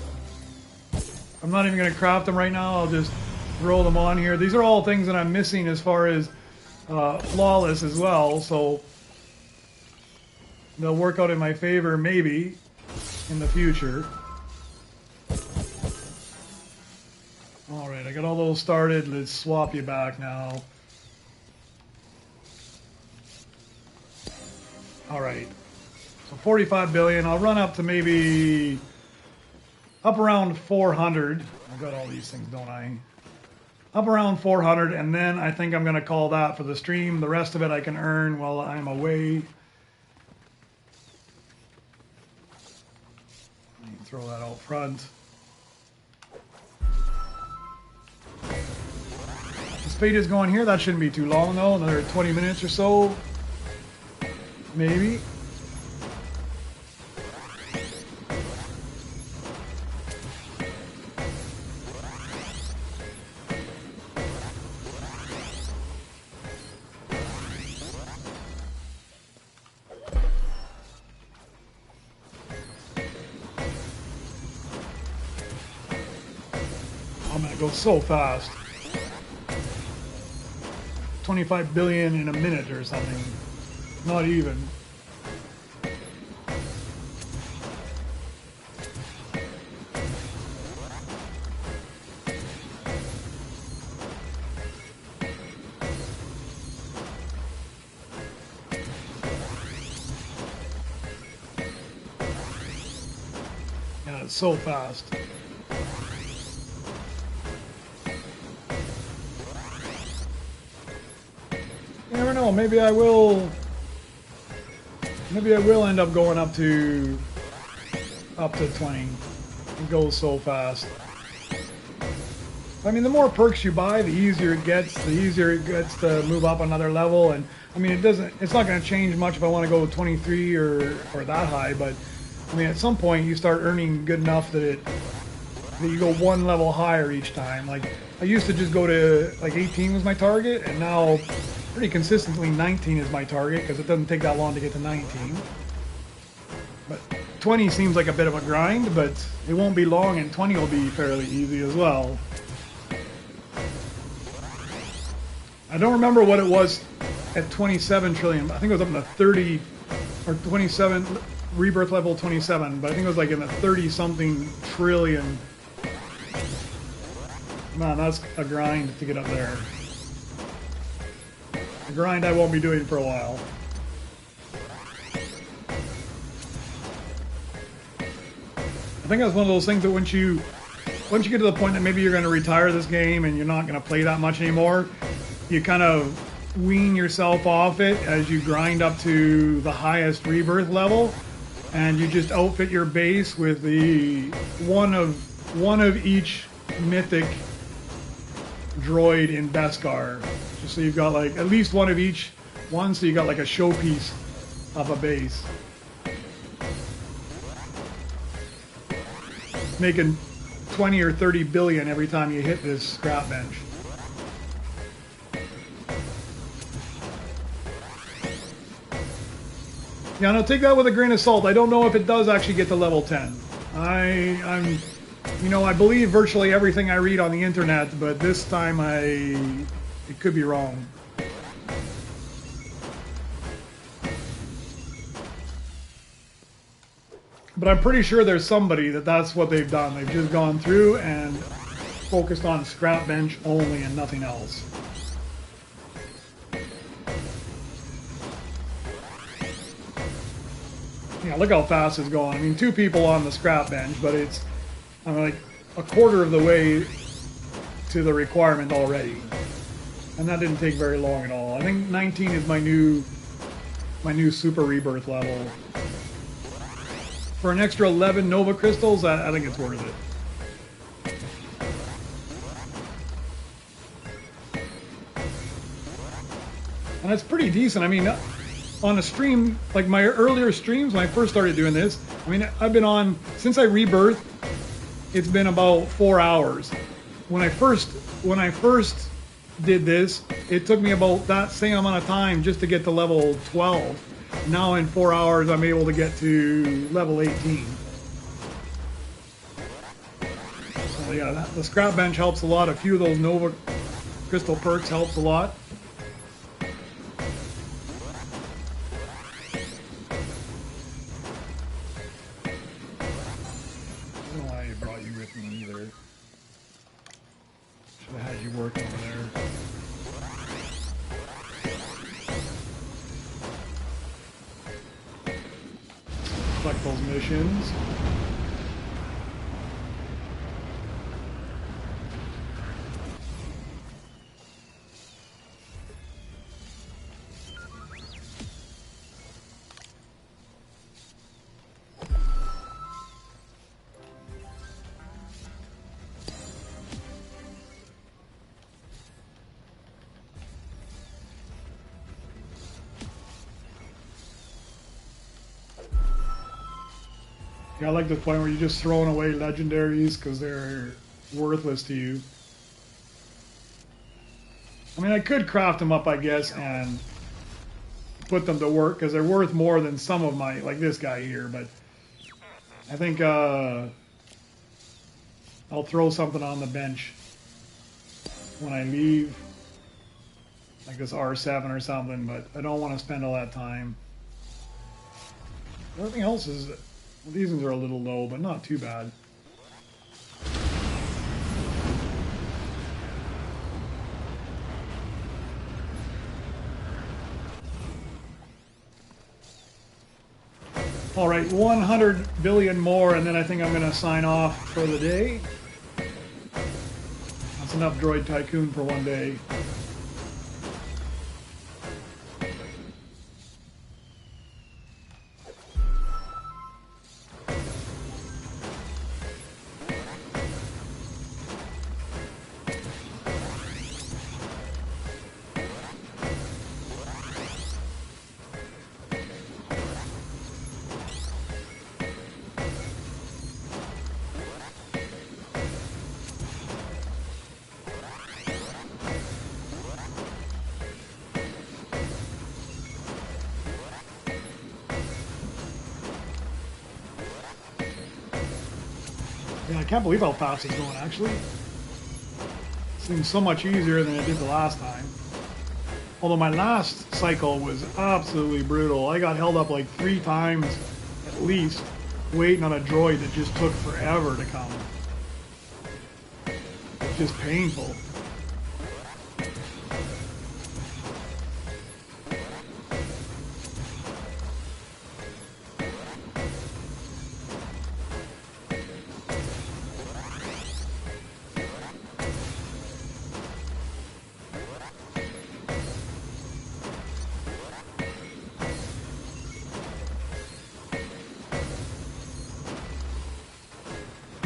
I'm not even going to craft them right now. I'll just throw them on here. These are all things that I'm missing as far as flawless as well. So they'll work out in my favor, maybe, in the future. All right, I got all those started. Let's swap you back now. All right, so 45 billion. I'll run up to maybe up around 400. I've got all these things, don't I? Up around 400, and then I think I'm going to call that for the stream. The rest of it I can earn while I'm away. Throw that out front. The spade is going here. That shouldn't be too long though. Another 20 minutes or so. Maybe. I'm gonna go so fast. 25 billion in a minute or something. Not even. Yeah, it's so fast. You never know, maybe I will end up going up to 20. It goes so fast. I mean, the more perks you buy, the easier it gets to move up another level. And I mean, it's not going to change much if I want to go 23 or that high, but I mean, at some point you start earning good enough that you go one level higher each time. Like I used to just go to like 18 was my target, and now pretty consistently 19 is my target because it doesn't take that long to get to 19. But 20 seems like a bit of a grind, but it won't be long, and 20 will be fairly easy as well. I don't remember what it was at 27 trillion. I think it was up in the 30 or 27, rebirth level 27, but I think it was like in the 30-something trillion. Man, that's a grind to get up there. A grind I won't be doing for a while. I think that's one of those things that once you get to the point that maybe you're going to retire this game and you're not going to play that much anymore, you kind of wean yourself off it as you grind up to the highest rebirth level, and you just outfit your base with the one of each mythic droid in Beskar, just so you've got like at least one of each one, so you got like a showpiece of a base, making 20 or 30 billion every time you hit this scrap bench. Yeah, no, take that with a grain of salt. I don't know if it does actually get to level 10. I believe virtually everything I read on the internet, but this time it could be wrong. But I'm pretty sure there's somebody that's what they've done. They've just gone through and focused on scrap bench only and nothing else. Yeah, look how fast it's going. I mean, 2 people on the scrap bench, but I'm like a quarter of the way to the requirement already. And that didn't take very long at all. I think 19 is my new Super Rebirth level. For an extra 11 Nova Crystals, I think it's worth it. And it's pretty decent. I mean, on a stream, like my earlier streams when I first started doing this, I mean, I've been on, since I rebirthed, it's been about 4 hours. When I first did this, it took me about that same amount of time just to get to level 12. Now in 4 hours, I'm able to get to level 18. So yeah, the scrap bench helps a lot. A few of those Nova Crystal perks helps a lot. Collect those missions. Yeah, I like the point where you're just throwing away legendaries because they're worthless to you. I mean, I could craft them up, I guess, and put them to work because they're worth more than some of my, like this guy here, but I think I'll throw something on the bench when I leave, like this R7 or something, but I don't want to spend all that time. Everything else is... Well, these ones are a little low, but not too bad. All right, 100 billion more, and then I think I'm going to sign off for the day. That's enough Droid Tycoon for one day. Yeah, I can't believe how fast it's going, actually. Seems so much easier than it did the last time. Although my last cycle was absolutely brutal. I got held up like 3 times at least, waiting on a droid that just took forever to come. It's just painful.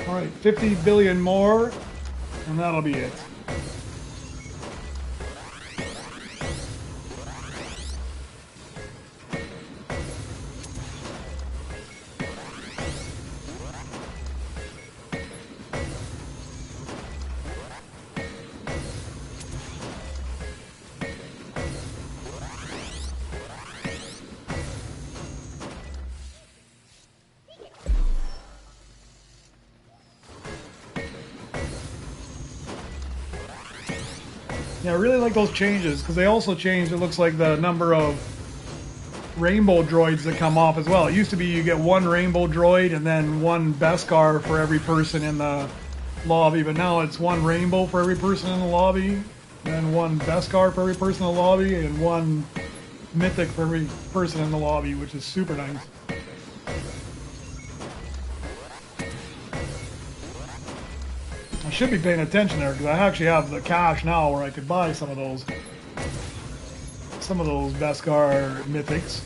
All right, 50 billion more, and that'll be it. Yeah, I really like those changes because they also changed, it looks like, the number of rainbow droids that come off as well. It used to be you get 1 rainbow droid and then 1 Beskar for every person in the lobby, but now it's 1 rainbow for every person in the lobby, then 1 Beskar for every person in the lobby, and 1 Mythic for every person in the lobby, which is super nice. I should be paying attention there because I actually have the cash now where I could buy some of those Beskar Mythics.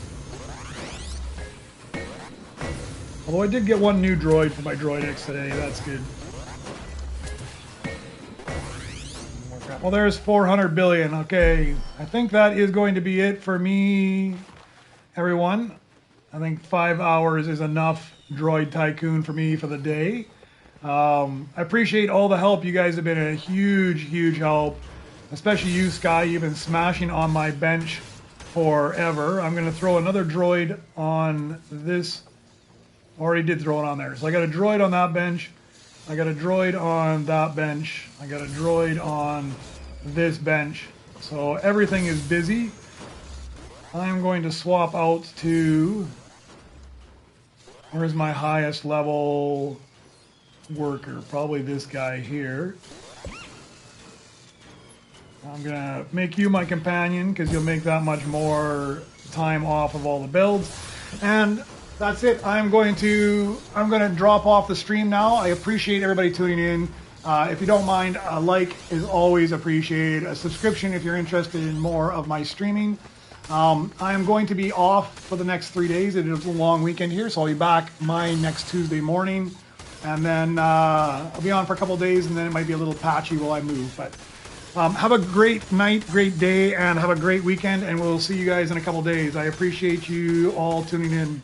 Although I did get 1 new droid for my Droid X today, that's good. Well, there's 400 billion. Okay, I think that is going to be it for me, everyone. I think 5 hours is enough Droid Tycoon for me for the day. I appreciate all the help. You guys have been a huge help, especially you, Sky. You've been smashing on my bench forever. I'm going to throw another droid on this. Already did throw it on there. So I got a droid on that bench. I got a droid on that bench. I got a droid on this bench. So everything is busy. I'm going to swap out to... Where's my highest level worker? Probably this guy here. I'm gonna make you my companion because you'll make that much more time off of all the builds. And that's it. I'm gonna drop off the stream now. I appreciate everybody tuning in. If you don't mind, a like is always appreciated. A subscription if you're interested in more of my streaming. I am going to be off for the next 3 days. It is a long weekend here, so I'll be back next Tuesday morning. And then I'll be on for a couple of days, and then it might be a little patchy while I move. But have a great night, great day, and have a great weekend, and we'll see you guys in a couple of days. I appreciate you all tuning in.